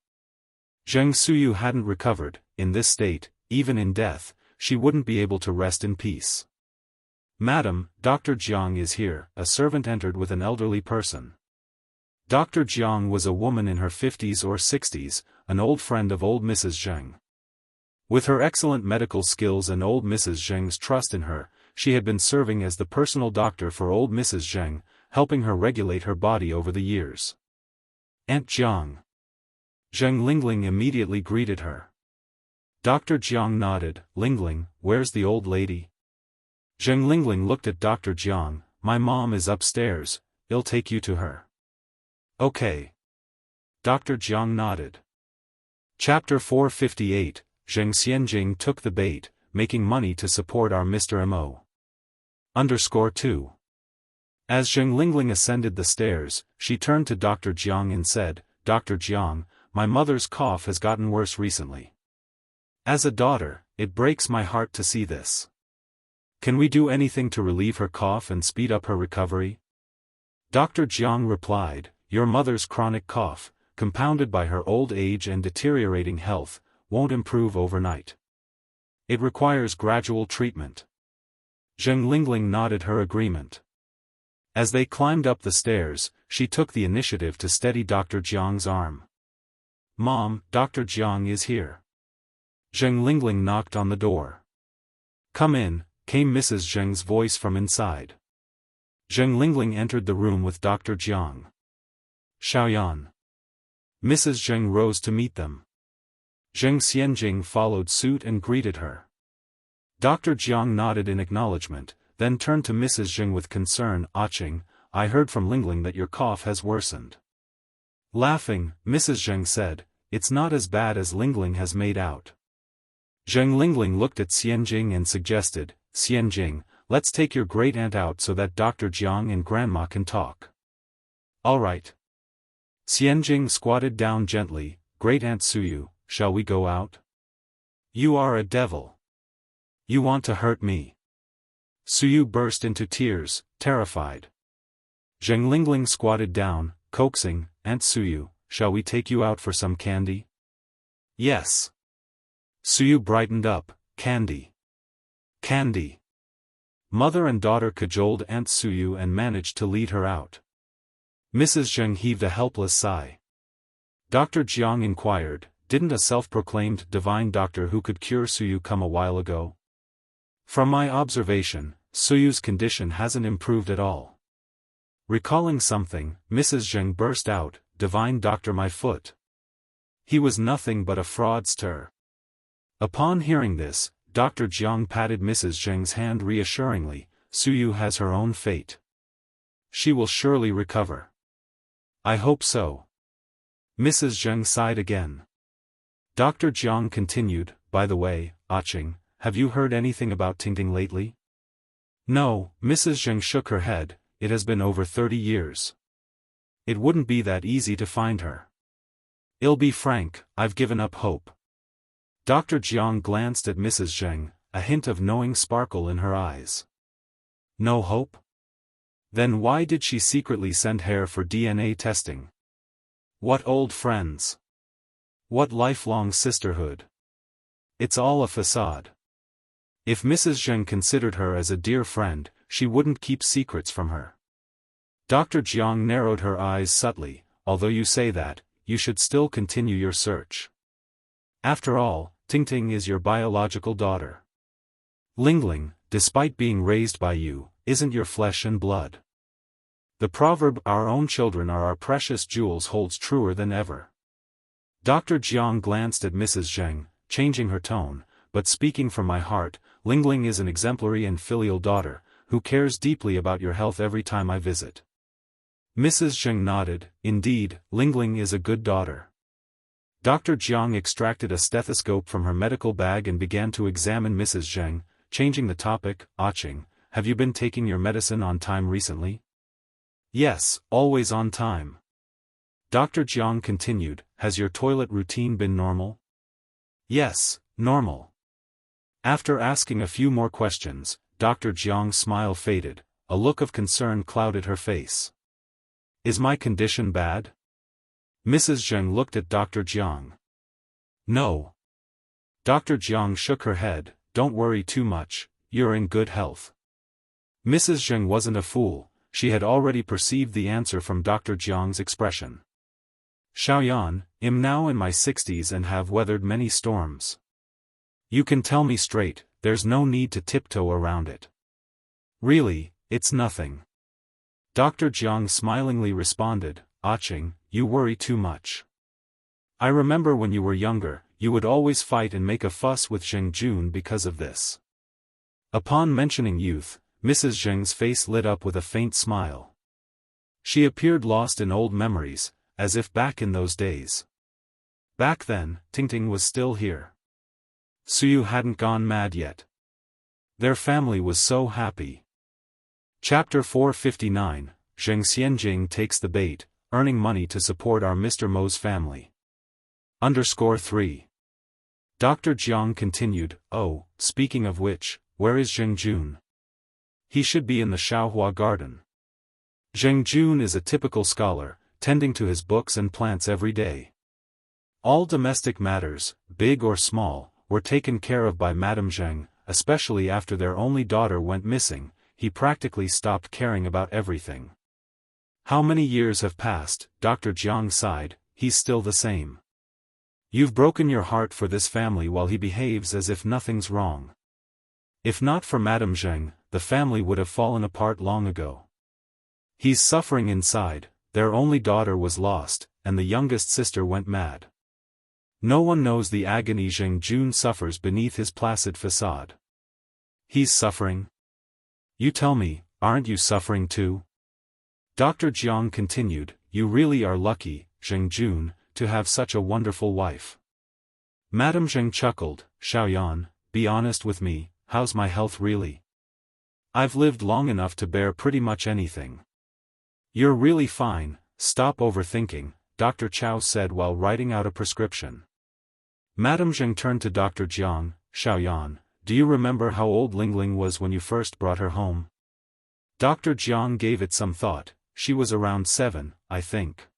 Zheng Suyu hadn't recovered. In this state, even in death, she wouldn't be able to rest in peace. Madam, Dr. Jiang is here. A servant entered with an elderly person. Dr. Jiang was a woman in her 50s or 60s, an old friend of old Mrs. Zheng. With her excellent medical skills and old Mrs. Zheng's trust in her, she had been serving as the personal doctor for old Mrs. Zheng, helping her regulate her body over the years. Aunt Jiang. Zheng Lingling immediately greeted her. Dr. Jiang nodded. Lingling, where's the old lady? Zheng Lingling looked at Dr. Jiang. My mom is upstairs, I'll take you to her. Okay. Dr. Jiang nodded. Chapter 458, Zheng Xianjing took the bait, making money to support our Mr. Mo. _2. As Zheng Lingling ascended the stairs, she turned to Dr. Jiang and said, Dr. Jiang, my mother's cough has gotten worse recently. As a daughter, it breaks my heart to see this. Can we do anything to relieve her cough and speed up her recovery? Dr. Jiang replied, Your mother's chronic cough, compounded by her old age and deteriorating health, won't improve overnight. It requires gradual treatment. Zheng Lingling nodded her agreement. As they climbed up the stairs, she took the initiative to steady Dr. Jiang's arm. Mom, Dr. Jiang is here. Zheng Lingling knocked on the door. Come in, came Mrs. Zheng's voice from inside. Zheng Lingling entered the room with Dr. Jiang. Xiaoyan. Mrs. Zheng rose to meet them. Zheng Xianjing followed suit and greeted her. Dr. Jiang nodded in acknowledgement, then turned to Mrs. Zheng with concern. Aching, I heard from Lingling that your cough has worsened. Laughing, Mrs. Zheng said, It's not as bad as Lingling has made out. Zheng Lingling looked at Xianjing and suggested, Xianjing, let's take your great-aunt out so that Dr. Jiang and Grandma can talk. All right. Xianjing squatted down gently. Great-aunt Suyu, shall we go out? You are a devil. You want to hurt me. Suyu burst into tears, terrified. Zheng Lingling squatted down, coaxing, Aunt Suyu, shall we take you out for some candy? Yes. Suyu brightened up. Candy. Candy. Mother and daughter cajoled Aunt Suyu and managed to lead her out. Mrs. Jiang heaved a helpless sigh. Dr. Jiang inquired, didn't a self-proclaimed divine doctor who could cure Suyu come a while ago? From my observation, Suyu's condition hasn't improved at all. Recalling something, Mrs. Jiang burst out, divine doctor my foot. He was nothing but a fraudster. Upon hearing this, Dr. Jiang patted Mrs. Jiang's hand reassuringly, Suyu has her own fate. She will surely recover. I hope so. Mrs. Jiang sighed again. Dr. Jiang continued, by the way, Aching, have you heard anything about Tingting lately? No, Mrs. Jiang shook her head, it has been over 30 years. It wouldn't be that easy to find her. I'll be frank, I've given up hope. Dr. Jiang glanced at Mrs. Jiang, a hint of knowing sparkle in her eyes. No hope? Then why did she secretly send Hare for DNA testing? What old friends? What lifelong sisterhood? It's all a facade. If Mrs. Jiang considered her as a dear friend, she wouldn't keep secrets from her. Dr. Jiang narrowed her eyes subtly, although you say that, you should still continue your search. After all, Tingting is your biological daughter. Lingling, despite being raised by you, isn't your flesh and blood. The proverb, our own children are our precious jewels, holds truer than ever. Dr. Jiang glanced at Mrs. Jiang, changing her tone, but speaking from my heart, Lingling is an exemplary and filial daughter, who cares deeply about your health every time I visit. Mrs. Jiang nodded, indeed, Lingling is a good daughter. Dr. Jiang extracted a stethoscope from her medical bag and began to examine Mrs. Jiang, changing the topic, Aching, have you been taking your medicine on time recently? Yes, always on time. Dr. Jiang continued, has your toilet routine been normal? Yes, normal. After asking a few more questions, Dr. Jiang's smile faded, a look of concern clouded her face. Is my condition bad? Mrs. Jiang looked at Dr. Jiang. No. Dr. Jiang shook her head, don't worry too much, you're in good health. Mrs. Jiang wasn't a fool, she had already perceived the answer from Dr. Jiang's expression. Xiaoyan, I'm now in my 60s and have weathered many storms. You can tell me straight, there's no need to tiptoe around it. Really, it's nothing. Dr. Jiang smilingly responded, Aching, you worry too much. I remember when you were younger, you would always fight and make a fuss with Zheng Jun because of this. Upon mentioning youth, Mrs. Zheng's face lit up with a faint smile. She appeared lost in old memories, as if back in those days. Back then, Tingting was still here. Suyu hadn't gone mad yet. Their family was so happy. Chapter 459, Zheng Xianjing takes the bait, earning money to support our Mr. Mo's family. _3. Dr. Jiang continued, oh, speaking of which, where is Zheng Jun? He should be in the Xiaohua garden. Zheng Jun is a typical scholar, tending to his books and plants every day. All domestic matters, big or small, were taken care of by Madame Zheng, especially after their only daughter went missing. He practically stopped caring about everything. How many years have passed, Dr. Jiang sighed, he's still the same. You've broken your heart for this family while he behaves as if nothing's wrong. If not for Madame Zheng, the family would have fallen apart long ago. He's suffering inside, their only daughter was lost, and the youngest sister went mad. No one knows the agony Zheng Jun suffers beneath his placid facade. He's suffering? You tell me, aren't you suffering too? Dr. Jiang continued, you really are lucky, Zheng Jun, to have such a wonderful wife. Madame Zheng chuckled, Xiaoyan, be honest with me, how's my health really? I've lived long enough to bear pretty much anything. You're really fine, stop overthinking, Dr. Chao said while writing out a prescription. Madame Zheng turned to Dr. Jiang, Xiaoyan, do you remember how old Lingling was when you first brought her home? Dr. Jiang gave it some thought, she was around 7, I think.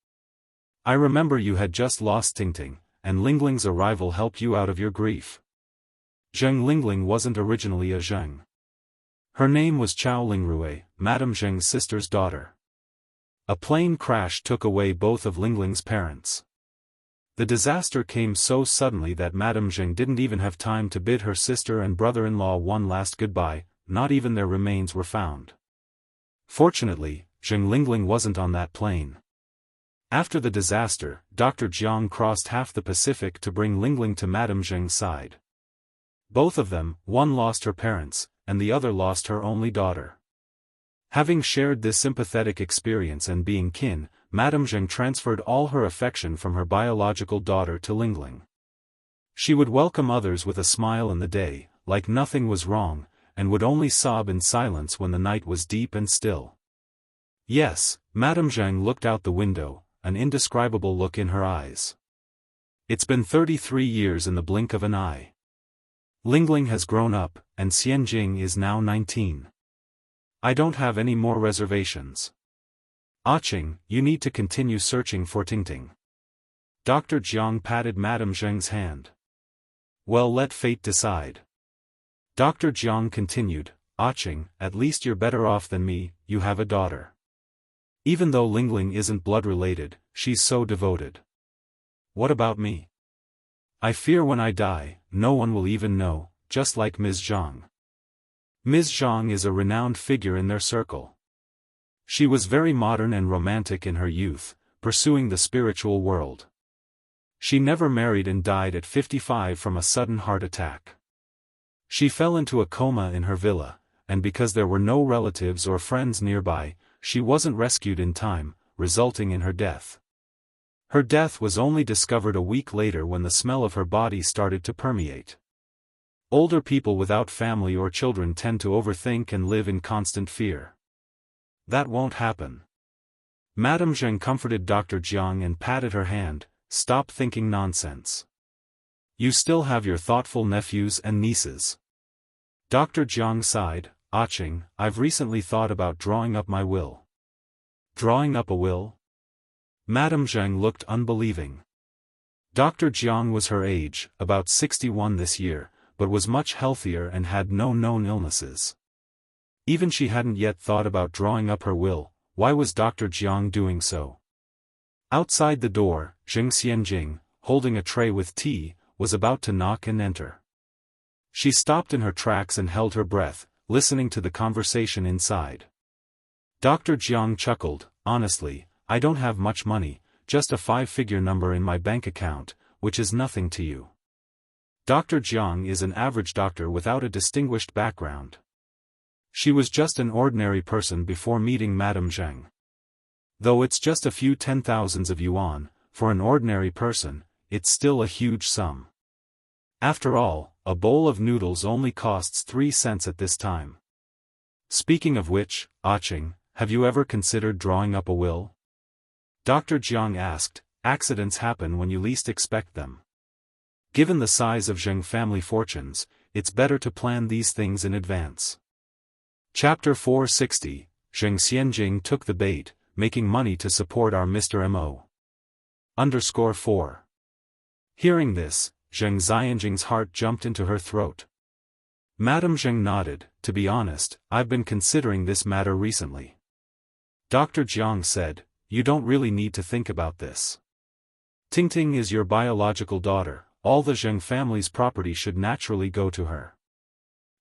I remember you had just lost Tingting, and Lingling's arrival helped you out of your grief. Zheng Lingling wasn't originally a Zheng. Her name was Chao Lingrue, Madame Zheng's sister's daughter. A plane crash took away both of Lingling's parents. The disaster came so suddenly that Madame Zheng didn't even have time to bid her sister and brother-in-law one last goodbye, not even their remains were found. Fortunately, Zheng Lingling wasn't on that plane. After the disaster, Dr. Jiang crossed half the Pacific to bring Lingling to Madame Zheng's side. Both of them, one lost her parents, and the other lost her only daughter. Having shared this sympathetic experience and being kin, Madame Zheng transferred all her affection from her biological daughter to Lingling. She would welcome others with a smile in the day, like nothing was wrong, and would only sob in silence when the night was deep and still. Yes, Madame Zheng looked out the window, an indescribable look in her eyes. It's been 33 years in the blink of an eye. Lingling has grown up, and Xianjing is now 19. I don't have any more reservations. Qing, you need to continue searching for Tingting. Dr. Jiang patted Madame Zheng's hand. Well, let fate decide. Dr. Jiang continued, Qing, at least you're better off than me, you have a daughter. Even though Lingling isn't blood-related, she's so devoted. What about me? I fear when I die, no one will even know, just like Ms. Zhang. Ms. Zhang is a renowned figure in their circle. She was very modern and romantic in her youth, pursuing the spiritual world. She never married and died at 55 from a sudden heart attack. She fell into a coma in her villa, and because there were no relatives or friends nearby, she wasn't rescued in time, resulting in her death. Her death was only discovered a week later when the smell of her body started to permeate. Older people without family or children tend to overthink and live in constant fear. That won't happen. Madame Zheng comforted Dr. Jiang and patted her hand, stop thinking nonsense. You still have your thoughtful nephews and nieces. Dr. Jiang sighed, Qing, I've recently thought about drawing up my will. Drawing up a will? Madame Zheng looked unbelieving. Dr. Jiang was her age, about 61 this year, but was much healthier and had no known illnesses. Even she hadn't yet thought about drawing up her will. Why was Dr. Jiang doing so? Outside the door, Zheng Xianjing, holding a tray with tea, was about to knock and enter. She stopped in her tracks and held her breath, listening to the conversation inside. Dr. Jiang chuckled, honestly, I don't have much money, just a 5-figure number in my bank account, which is nothing to you. Dr. Jiang is an average doctor without a distinguished background. She was just an ordinary person before meeting Madame Zheng. Though it's just a few 10,000s of yuan, for an ordinary person, it's still a huge sum. After all, a bowl of noodles only costs 3 cents at this time. Speaking of which, Qing, have you ever considered drawing up a will? Dr. Jiang asked, accidents happen when you least expect them. Given the size of Zheng family fortunes, it's better to plan these things in advance. Chapter 460, Zheng Xianjing took the bait, making money to support our Mr. Mo. _4. Hearing this, Zheng Xianjing's heart jumped into her throat. Madame Zheng nodded, to be honest, I've been considering this matter recently. Dr. Jiang said, you don't really need to think about this. Tingting is your biological daughter, all the Zheng family's property should naturally go to her.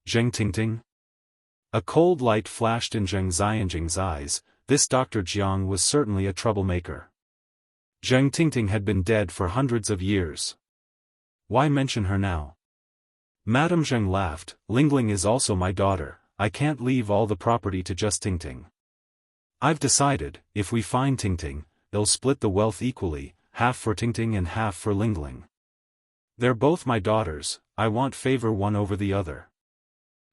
Zheng Tingting? A cold light flashed in Zheng Xianjing's eyes. This Dr. Jiang was certainly a troublemaker. Zheng Tingting had been dead for hundreds of years. Why mention her now? Madame Zheng laughed, Lingling is also my daughter, I can't leave all the property to just Tingting. I've decided, if we find Tingting, they'll split the wealth equally, half for Tingting and half for Lingling. They're both my daughters, I won't favor one over the other.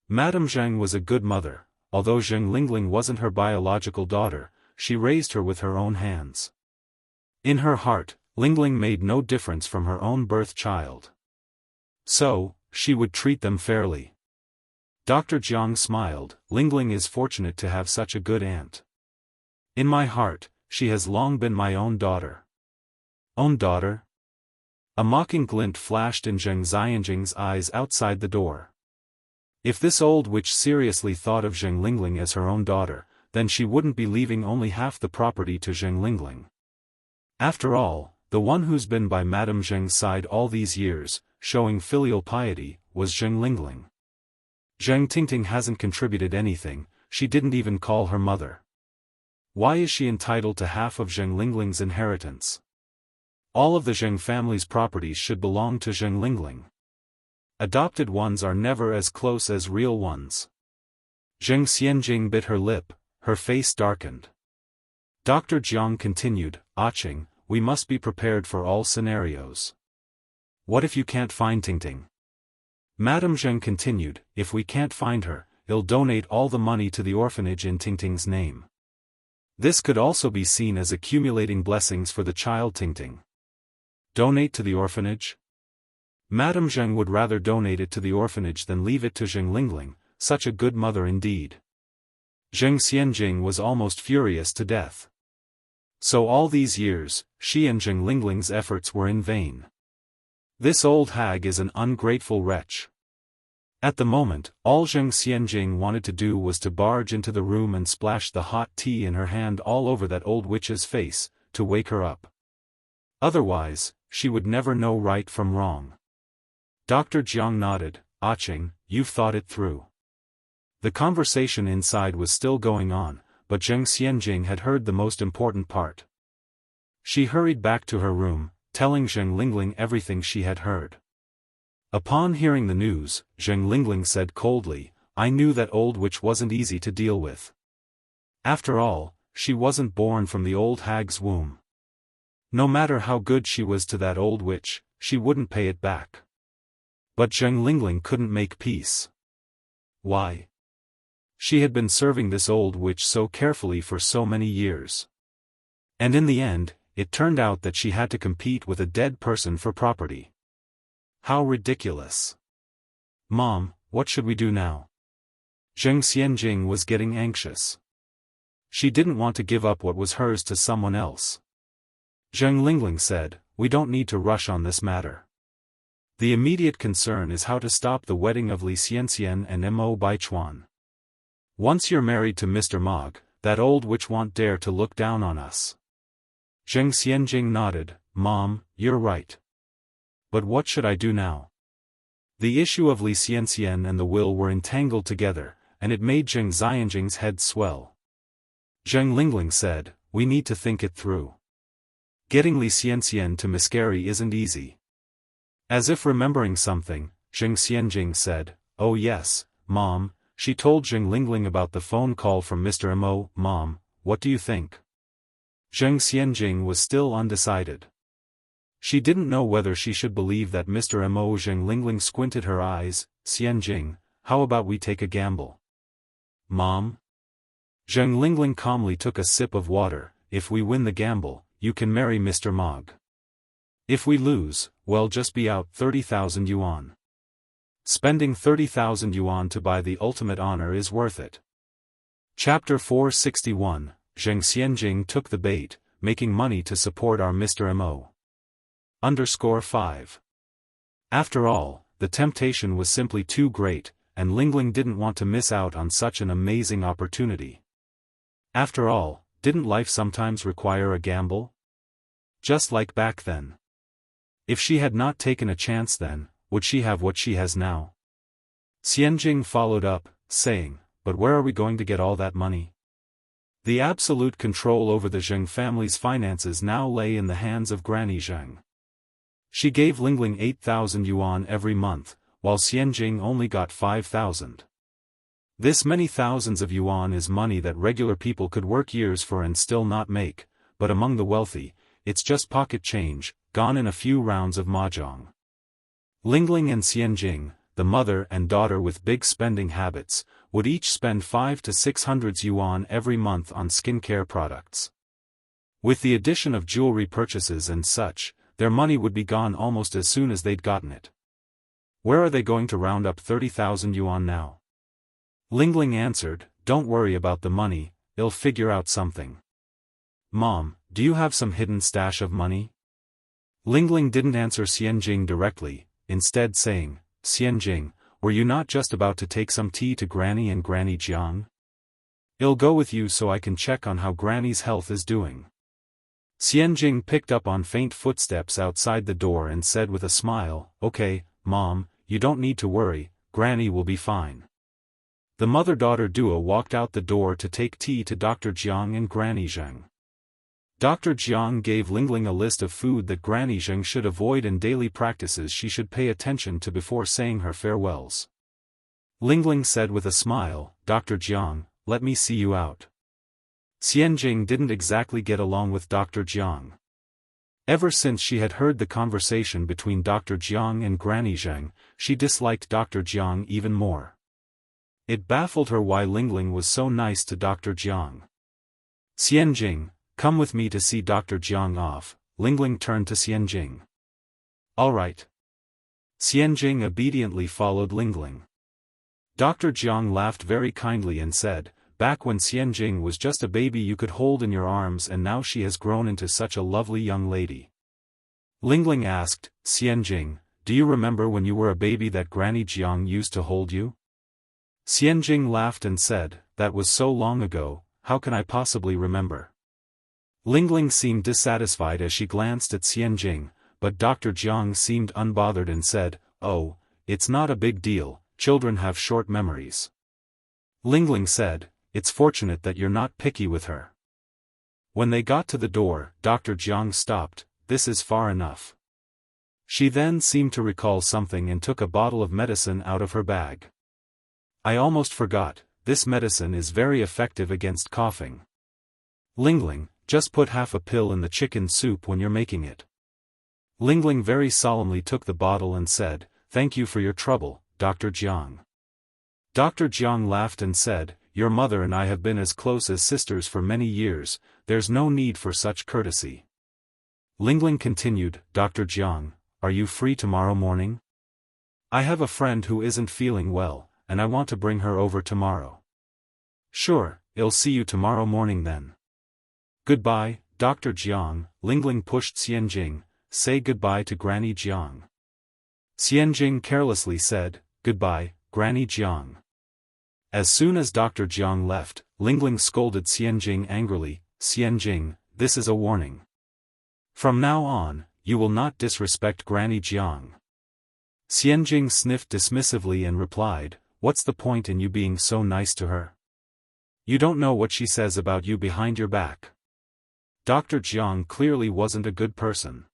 Madame Zheng was a good mother. Although Zheng Lingling wasn't her biological daughter, she raised her with her own hands. In her heart, Lingling made no difference from her own birth child. So, she would treat them fairly. Dr. Jiang smiled, Lingling is fortunate to have such a good aunt. In my heart, she has long been my own daughter. Own daughter? A mocking glint flashed in Zheng Xianjing's eyes outside the door. If this old witch seriously thought of Zheng Lingling as her own daughter, then she wouldn't be leaving only half the property to Zheng Lingling. After all, the one who's been by Madame Zheng's side all these years, showing filial piety, was Zheng Lingling. Zheng Tingting hasn't contributed anything, she didn't even call her mother. Why is she entitled to half of Zheng Lingling's inheritance? All of the Zheng family's properties should belong to Zheng Lingling. Adopted ones are never as close as real ones. Zheng Xianxia bit her lip, her face darkened. Dr. Jiang continued, "Aching, we must be prepared for all scenarios. What if you can't find Tingting?" Madame Zheng continued, "If we can't find her, I'll donate all the money to the orphanage in Tingting's name. This could also be seen as accumulating blessings for the child Tingting." Donate to the orphanage? Madame Zheng would rather donate it to the orphanage than leave it to Zheng Lingling, such a good mother indeed. Zheng Xianxia was almost furious to death. So all these years, she and Zheng Lingling's efforts were in vain. This old hag is an ungrateful wretch. At the moment, all Zheng Xianxia wanted to do was to barge into the room and splash the hot tea in her hand all over that old witch's face, to wake her up. Otherwise, she would never know right from wrong. Dr. Jiang nodded, "Aching, you've thought it through." The conversation inside was still going on, but Zheng Xianxia had heard the most important part. She hurried back to her room, telling Zheng Lingling everything she had heard. Upon hearing the news, Zheng Lingling said coldly, "I knew that old witch wasn't easy to deal with. After all, she wasn't born from the old hag's womb. No matter how good she was to that old witch, she wouldn't pay it back." But Zheng Lingling couldn't make peace. Why? She had been serving this old witch so carefully for so many years. And in the end, it turned out that she had to compete with a dead person for property. How ridiculous. "Mom, what should we do now?" Zheng Xianxia was getting anxious. She didn't want to give up what was hers to someone else. Zheng Lingling said, "We don't need to rush on this matter. The immediate concern is how to stop the wedding of Li Xianxian and Mo Baichuan. Once you're married to Mr. Mog, that old witch won't dare to look down on us." Zheng Xianxia nodded, "Mom, you're right. But what should I do now?" The issue of Li Xianxian and the will were entangled together, and it made Zheng Xianxing's head swell. Zheng Lingling said, "We need to think it through. Getting Li Xianxian to miscarry isn't easy." As if remembering something, Zheng Xianxia said, "Oh yes, Mom." She told Zheng Lingling about the phone call from Mr. Mo. "Mom, what do you think?" Zheng Xianxia was still undecided. She didn't know whether she should believe that Mr. Mo. Zheng Lingling squinted her eyes. "Xianxia, how about we take a gamble?" "Mom?" Zheng Lingling calmly took a sip of water. "If we win the gamble, you can marry Mr. Mog. If we lose, well, just be out 30,000 yuan. Spending 30,000 yuan to buy the ultimate honor is worth it." Chapter 461, Zheng Xianxia took the bait, making money to support our Mr. Mo. _5. After all, the temptation was simply too great, and Lingling didn't want to miss out on such an amazing opportunity. After all, didn't life sometimes require a gamble? Just like back then. If she had not taken a chance then, would she have what she has now? Xianxia followed up, saying, "But where are we going to get all that money?" The absolute control over the Zheng family's finances now lay in the hands of Granny Zheng. She gave Lingling 8,000 yuan every month, while Xianxia only got 5,000. This many thousands of yuan is money that regular people could work years for and still not make, but among the wealthy, it's just pocket change, gone in a few rounds of mahjong. Lingling and Xianxia, the mother and daughter with big spending habits, would each spend 500 to 600 yuan every month on skincare products. With the addition of jewelry purchases and such, their money would be gone almost as soon as they'd gotten it. Where are they going to round up 30,000 yuan now? Lingling answered, "Don't worry about the money, I'll figure out something." "Mom, do you have some hidden stash of money?" Lingling didn't answer Xianxia directly, instead saying, "Xianxia, were you not just about to take some tea to Granny and Granny Jiang?" I'll go with you so I can check on how Granny's health is doing. Xianjing picked up on faint footsteps outside the door and said with a smile, Okay, Mom, you don't need to worry, Granny will be fine. The mother-daughter duo walked out the door to take tea to Dr. Jiang and Granny Zheng. Dr. Jiang gave Lingling a list of food that Granny Zheng should avoid and daily practices she should pay attention to before saying her farewells. Lingling said with a smile, Dr. Jiang, let me see you out. Xianjing didn't exactly get along with Dr. Jiang. Ever since she had heard the conversation between Dr. Jiang and Granny Zheng, she disliked Dr. Jiang even more. It baffled her why Lingling was so nice to Dr. Jiang. Xianjing, come with me to see Dr. Jiang off, Lingling turned to Xianjing. All right. Xianjing obediently followed Lingling. Dr. Jiang laughed very kindly and said, Back when Xianjing was just a baby you could hold in your arms and now she has grown into such a lovely young lady. Lingling asked, Xianjing, do you remember when you were a baby that Granny Jiang used to hold you? Xianjing laughed and said, That was so long ago, how can I possibly remember? Lingling seemed dissatisfied as she glanced at Xianjing, but Dr. Jiang seemed unbothered and said, Oh, it's not a big deal, children have short memories. Lingling said, It's fortunate that you're not picky with her. When they got to the door, Dr. Jiang stopped, This is far enough. She then seemed to recall something and took a bottle of medicine out of her bag. I almost forgot, this medicine is very effective against coughing. Lingling, just put half a pill in the chicken soup when you're making it. Lingling very solemnly took the bottle and said, Thank you for your trouble, Dr. Jiang. Dr. Jiang laughed and said, Your mother and I have been as close as sisters for many years, there's no need for such courtesy. Lingling continued, Dr. Jiang, are you free tomorrow morning? I have a friend who isn't feeling well, and I want to bring her over tomorrow. Sure, I'll see you tomorrow morning then. Goodbye, Dr. Jiang, Lingling pushed Xianjing, say goodbye to Granny Jiang. Xianjing carelessly said, Goodbye, Granny Jiang. As soon as Dr. Jiang left, Lingling scolded Xianjing angrily, Xianjing, this is a warning. From now on, you will not disrespect Granny Jiang. Xianjing sniffed dismissively and replied, What's the point in you being so nice to her? You don't know what she says about you behind your back. Dr. Jiang clearly wasn't a good person.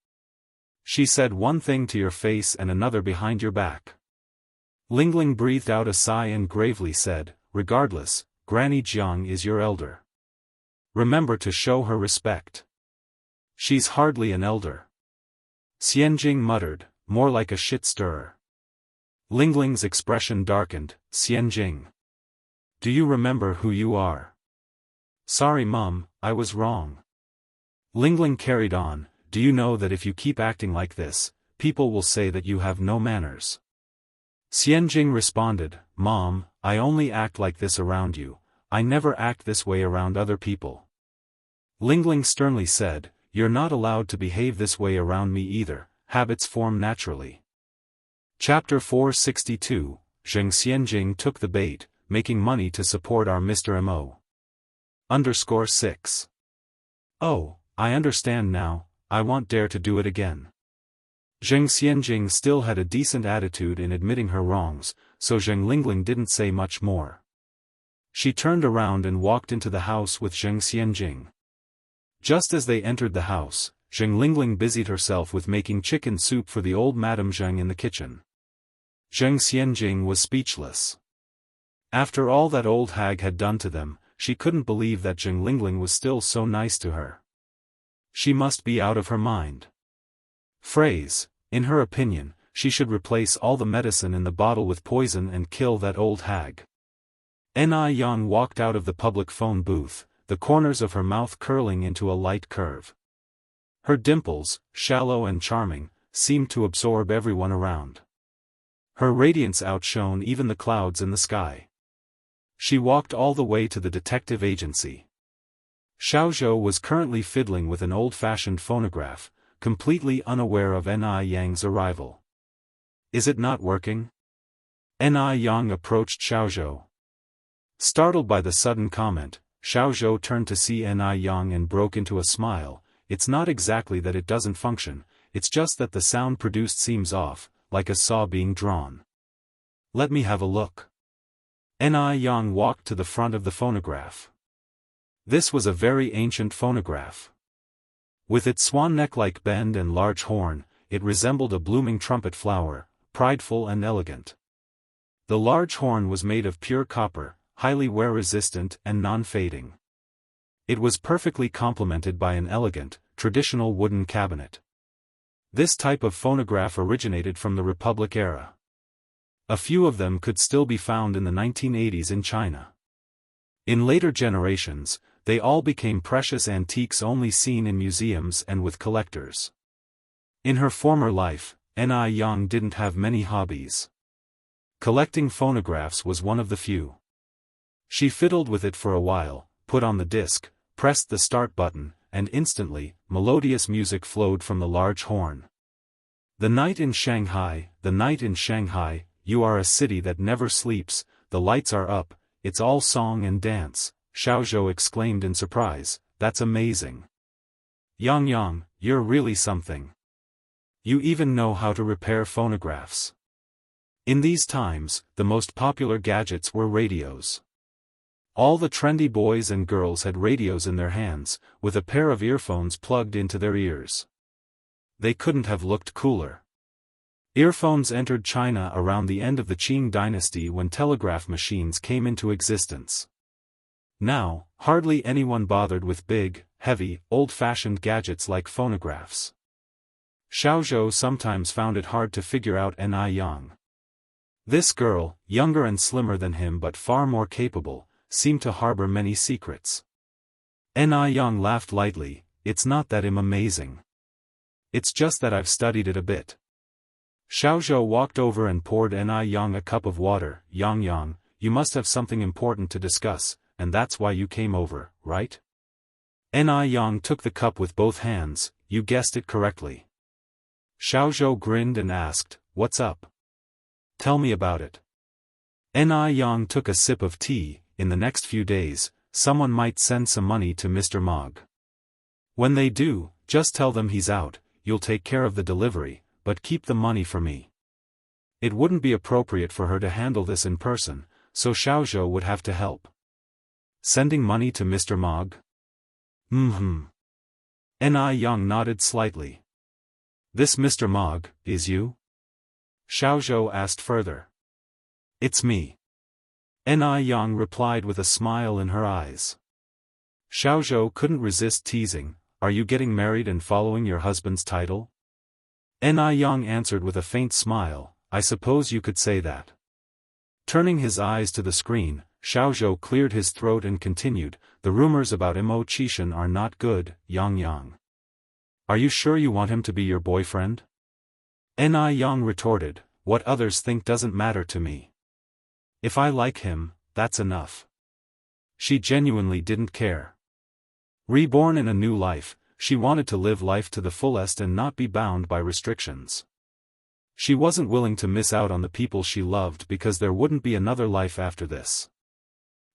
She said one thing to your face and another behind your back. Lingling breathed out a sigh and gravely said, Regardless, Granny Jiang is your elder. Remember to show her respect. She's hardly an elder. Xianjing muttered, More like a shit stirrer. Lingling's expression darkened, Xianjing. Do you remember who you are? Sorry Mum, I was wrong. Lingling carried on, Do you know that if you keep acting like this, people will say that you have no manners? Xianjing responded, Mom, I only act like this around you, I never act this way around other people. Lingling sternly said, You're not allowed to behave this way around me either, habits form naturally. Chapter 462, Zheng Xianjing took the bait, making money to support our Mr. Mo. _6. Oh, I understand now, I won't dare to do it again. Zheng Xianjing still had a decent attitude in admitting her wrongs, so Zheng Lingling didn't say much more. She turned around and walked into the house with Zheng Xianjing. Just as they entered the house, Zheng Lingling busied herself with making chicken soup for the old Madame Zheng in the kitchen. Zheng Xianjing was speechless. After all that old hag had done to them, she couldn't believe that Zheng Lingling was still so nice to her. She must be out of her mind. Phrase, in her opinion, she should replace all the medicine in the bottle with poison and kill that old hag. Ni Yang walked out of the public phone booth, the corners of her mouth curling into a light curve. Her dimples, shallow and charming, seemed to absorb everyone around. Her radiance outshone even the clouds in the sky. She walked all the way to the detective agency. Xiaozhou was currently fiddling with an old-fashioned phonograph, completely unaware of Ni Yang's arrival. Is it not working? Ni Yang approached Xiaozhou. Startled by the sudden comment, Xiaozhou turned to see Ni Yang and broke into a smile. It's not exactly that it doesn't function, it's just that the sound produced seems off, like a saw being drawn. Let me have a look. Ni Yang walked to the front of the phonograph. This was a very ancient phonograph. With its swan neck-like bend and large horn, it resembled a blooming trumpet flower, prideful and elegant. The large horn was made of pure copper, highly wear-resistant and non-fading. It was perfectly complemented by an elegant, traditional wooden cabinet. This type of phonograph originated from the Republic era. A few of them could still be found in the 1980s in China. In later generations, they all became precious antiques only seen in museums and with collectors. In her former life, Ni Yang didn't have many hobbies. Collecting phonographs was one of the few. She fiddled with it for a while, put on the disc, pressed the start button, and instantly, melodious music flowed from the large horn. The night in Shanghai, you are a city that never sleeps, the lights are up, it's all song and dance, Xiaozhou exclaimed in surprise, that's amazing. Yang, you're really something. You even know how to repair phonographs. In these times, the most popular gadgets were radios. All the trendy boys and girls had radios in their hands, with a pair of earphones plugged into their ears. They couldn't have looked cooler. Earphones entered China around the end of the Qing dynasty when telegraph machines came into existence. Now, hardly anyone bothered with big, heavy, old-fashioned gadgets like phonographs. Xiaozhou sometimes found it hard to figure out Ni Yang. This girl, younger and slimmer than him but far more capable, seemed to harbor many secrets. Ni Yang laughed lightly, it's not that I'm amazing. It's just that I've studied it a bit. Xiaozhou walked over and poured Ni Yang a cup of water. Yang, you must have something important to discuss, and that's why you came over, right? Ni Yang took the cup with both hands. You guessed it correctly. Xiaozhou grinned and asked, what's up? Tell me about it. Ni Yang took a sip of tea. In the next few days, someone might send some money to Mr. Mog. When they do, just tell them he's out, you'll take care of the delivery, but keep the money for me. It wouldn't be appropriate for her to handle this in person, so Xiaozhou would have to help. Sending money to Mr. Mog? Ni Yang nodded slightly. This Mr. Mog, is you? Xiaozhou asked further. It's me. Ni Yang replied with a smile in her eyes. Xiaozhou couldn't resist teasing, are you getting married and following your husband's title? Ni Yang answered with a faint smile, I suppose you could say that. Turning his eyes to the screen, Xiaozhou cleared his throat and continued, the rumors about Imo are not good, Yang. Are you sure you want him to be your boyfriend? Ni Yang retorted, what others think doesn't matter to me. If I like him, that's enough. She genuinely didn't care. Reborn in a new life, she wanted to live life to the fullest and not be bound by restrictions. She wasn't willing to miss out on the people she loved because there wouldn't be another life after this.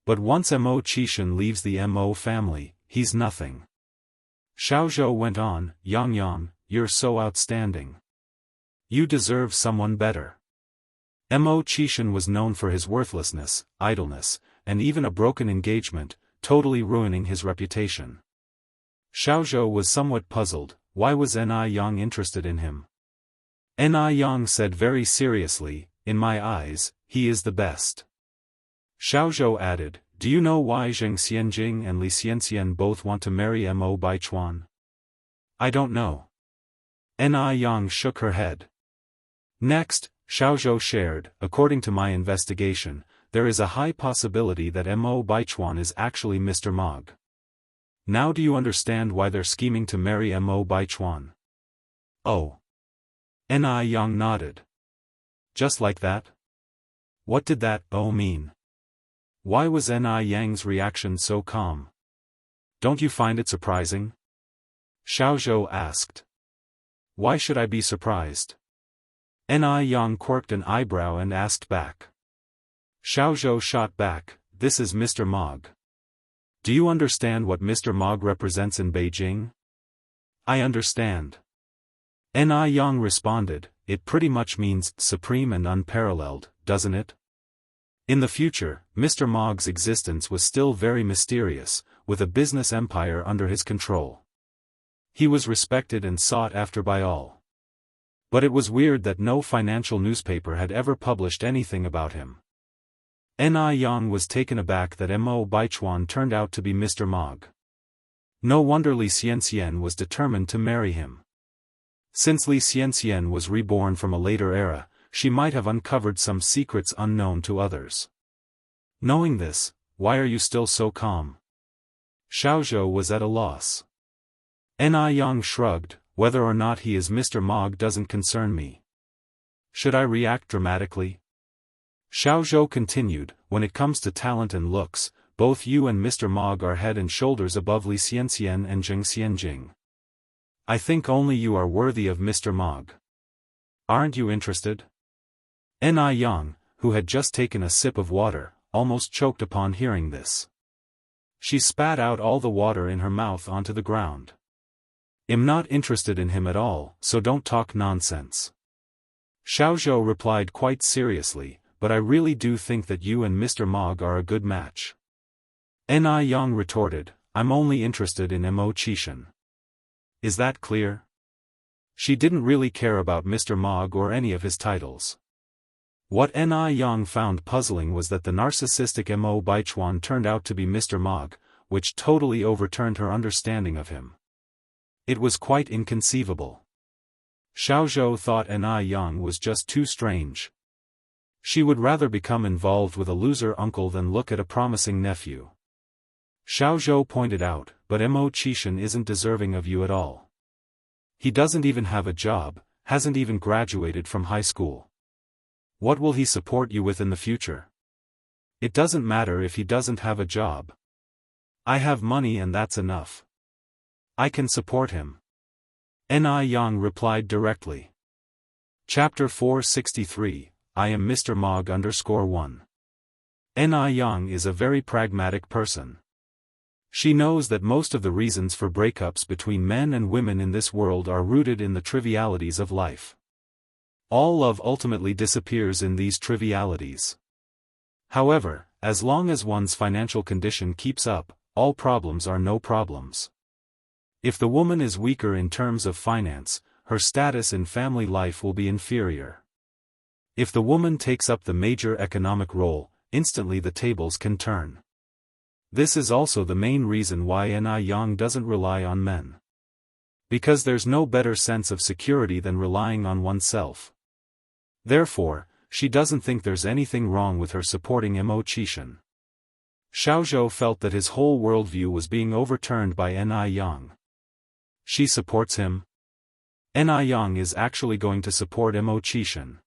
But once Mo Qishan leaves the Mo family, he's nothing. Xiaozhou went on, Yang, you're so outstanding. You deserve someone better. Mo Qishan was known for his worthlessness, idleness, and even a broken engagement, totally ruining his reputation. Xiaozhou was somewhat puzzled, why was Ni Yang interested in him? Ni Yang said very seriously, in my eyes, he is the best. Xiaozhou added, do you know why Zheng Xianjing and Li Xianxian both want to marry Mo Baichuan? I don't know. Ni Yang shook her head. Next, Xiaozhou shared, according to my investigation, there is a high possibility that Mo Baichuan is actually Mr. Mog. Now do you understand why they're scheming to marry Mo Baichuan? Oh. Ni Yang nodded. Just like that? What did that "oh" mean? Why was Ni Yang's reaction so calm? Don't you find it surprising? Xiaozhou asked. Why should I be surprised? Ni Yang quirked an eyebrow and asked back. Xiaozhou shot back, this is Mr. Mog. Do you understand what Mr. Mog represents in Beijing? I understand. Ni Yang responded, it pretty much means supreme and unparalleled, doesn't it? In the future, Mr. Mog's existence was still very mysterious, with a business empire under his control. He was respected and sought after by all. But it was weird that no financial newspaper had ever published anything about him. Ni Yang was taken aback that Mo Baichuan turned out to be Mr. Mog. No wonder Li Xianxian was determined to marry him. Since Li Xianxian was reborn from a later era, she might have uncovered some secrets unknown to others. Knowing this, why are you still so calm? Xiaozhou was at a loss. Ni Yang shrugged, whether or not he is Mr. Mog doesn't concern me. Should I react dramatically? Xiaozhou continued, when it comes to talent and looks, both you and Mr. Mog are head and shoulders above Li Xianxian and Zheng Xianjing. I think only you are worthy of Mr. Mog. Aren't you interested? Ni Yang, who had just taken a sip of water, almost choked upon hearing this. She spat out all the water in her mouth onto the ground. I'm not interested in him at all, so don't talk nonsense. Xiaozhou replied quite seriously, but I really do think that you and Mr. Mog are a good match. Ni Yang retorted, I'm only interested in Mo Qishan. Is that clear? She didn't really care about Mr. Mog or any of his titles. What Ni Yang found puzzling was that the narcissistic Mo Baichuan turned out to be Mr. Mog, which totally overturned her understanding of him. It was quite inconceivable. Xiaozhou thought Ni Yang was just too strange. She would rather become involved with a loser uncle than look at a promising nephew. Xiaozhou pointed out, but Mo Qishan isn't deserving of you at all. He doesn't even have a job, hasn't even graduated from high school. What will he support you with in the future? It doesn't matter if he doesn't have a job. I have money and that's enough. I can support him. Ni Yang replied directly. Chapter 463, I am Mr. Mog _1. Ni Yang is a very pragmatic person. She knows that most of the reasons for breakups between men and women in this world are rooted in the trivialities of life. All love ultimately disappears in these trivialities. However, as long as one's financial condition keeps up, all problems are no problems. If the woman is weaker in terms of finance, her status in family life will be inferior. If the woman takes up the major economic role, instantly the tables can turn. This is also the main reason why Ni Yang doesn't rely on men. Because there's no better sense of security than relying on oneself. Therefore, she doesn't think there's anything wrong with her supporting Mo Qishan. Xiaozhou felt that his whole worldview was being overturned by Ni Yang. She supports him? Ni Yang is actually going to support Mo Qishan.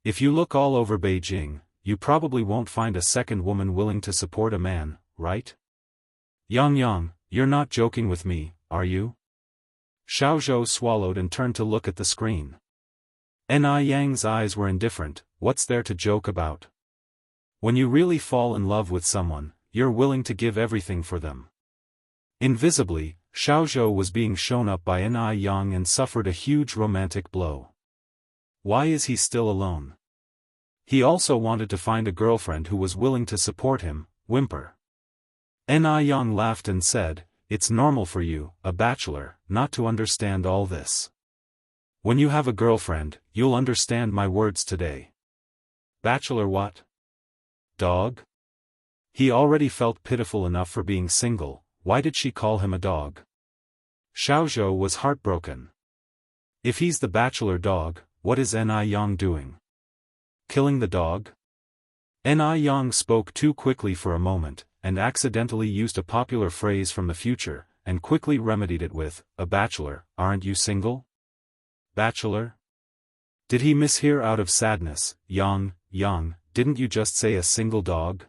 If you look all over Beijing, you probably won't find a second woman willing to support a man, right? Yang, you're not joking with me, are you? Xiaozhou swallowed and turned to look at the screen. Ni Yang's eyes were indifferent, what's there to joke about? When you really fall in love with someone, you're willing to give everything for them. Invisibly, Xiaozhou was being shown up by Ni Yang and suffered a huge romantic blow. Why is he still alone? He also wanted to find a girlfriend who was willing to support him, whimper. Ni Yang laughed and said, it's normal for you, a bachelor, not to understand all this. When you have a girlfriend, you'll understand my words today. Bachelor what? Dog? He already felt pitiful enough for being single, why did she call him a dog? Xiaozhou was heartbroken. If he's the bachelor dog, what is Ni Yang doing? Killing the dog? Ni Yang spoke too quickly for a moment, and accidentally used a popular phrase from the future, and quickly remedied it with, a bachelor, aren't you single? Bachelor? Did he mishear out of sadness, Yang, didn't you just say a single dog?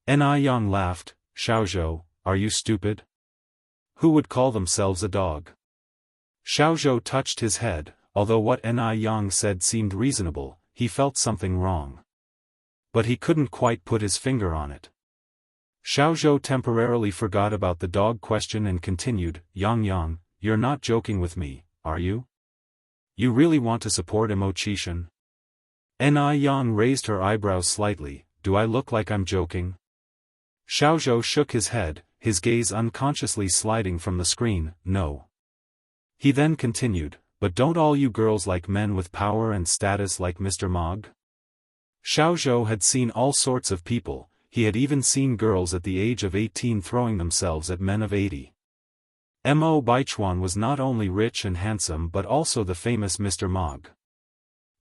Ni Yang laughed, Xiaozhou, are you stupid? Who would call themselves a dog? Xiaozhou touched his head, although what Ni Yang said seemed reasonable, he felt something wrong. but he couldn't quite put his finger on it. Xiaozhou temporarily forgot about the dog question and continued, Yang, you're not joking with me, are you? You really want to support Immortal? Yang raised her eyebrows slightly, do I look like I'm joking? Xiaozhou shook his head, his gaze unconsciously sliding from the screen, no. He then continued, but don't all you girls like men with power and status like Mr. Mog? Xiaozhou had seen all sorts of people, he had even seen girls at the age of 18 throwing themselves at men of 80. Mo Baichuan was not only rich and handsome but also the famous Mr. Mog.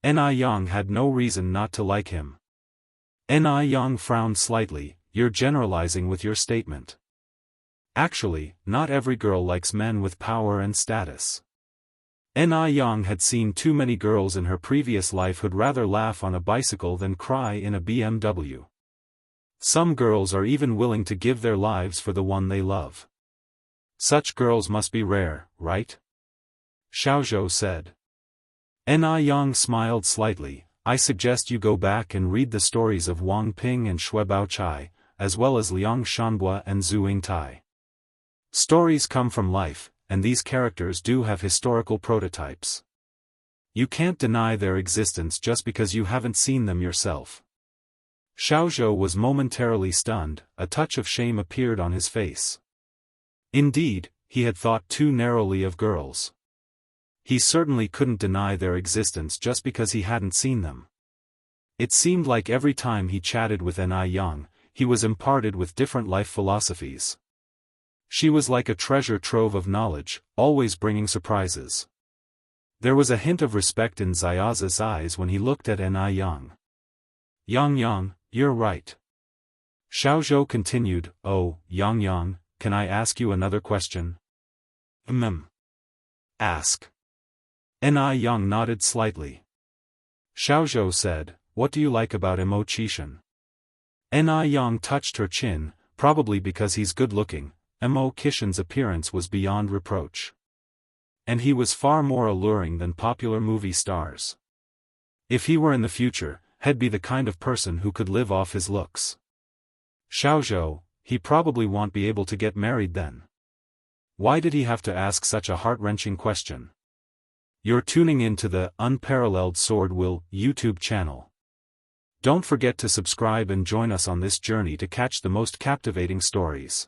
Yang had no reason not to like him. Yang frowned slightly, you're generalizing with your statement. Actually, not every girl likes men with power and status. Yang had seen too many girls in her previous life who'd rather laugh on a bicycle than cry in a BMW. Some girls are even willing to give their lives for the one they love. Such girls must be rare, right? Xiaozhou said. Yang smiled slightly, I suggest you go back and read the stories of Wang Ping and Xue Baochai, as well as Liang Shanbua and Zhu Yingtai. Stories come from life, and these characters do have historical prototypes. You can't deny their existence just because you haven't seen them yourself. Xiaozhou was momentarily stunned, a touch of shame appeared on his face. Indeed, he had thought too narrowly of girls. He certainly couldn't deny their existence just because he hadn't seen them. It seemed like every time he chatted with Yang, he was imparted with different life philosophies. She was like a treasure trove of knowledge, always bringing surprises. There was a hint of respect in Xiaozi's eyes when he looked at Yang. Yang, you're right. Xiaozhou continued, oh, Yang, can I ask you another question? Ask. Yang nodded slightly. Xiaozhou said, what do you like about Immortal? Yang touched her chin, probably because he's good-looking. Mo Kishin's appearance was beyond reproach. And he was far more alluring than popular movie stars. If he were in the future, he'd be the kind of person who could live off his looks. Xiaozhou, he probably won't be able to get married then. Why did he have to ask such a heart-wrenching question? You're tuning in to the Unparalleled SwordWill YouTube channel. Don't forget to subscribe and join us on this journey to catch the most captivating stories.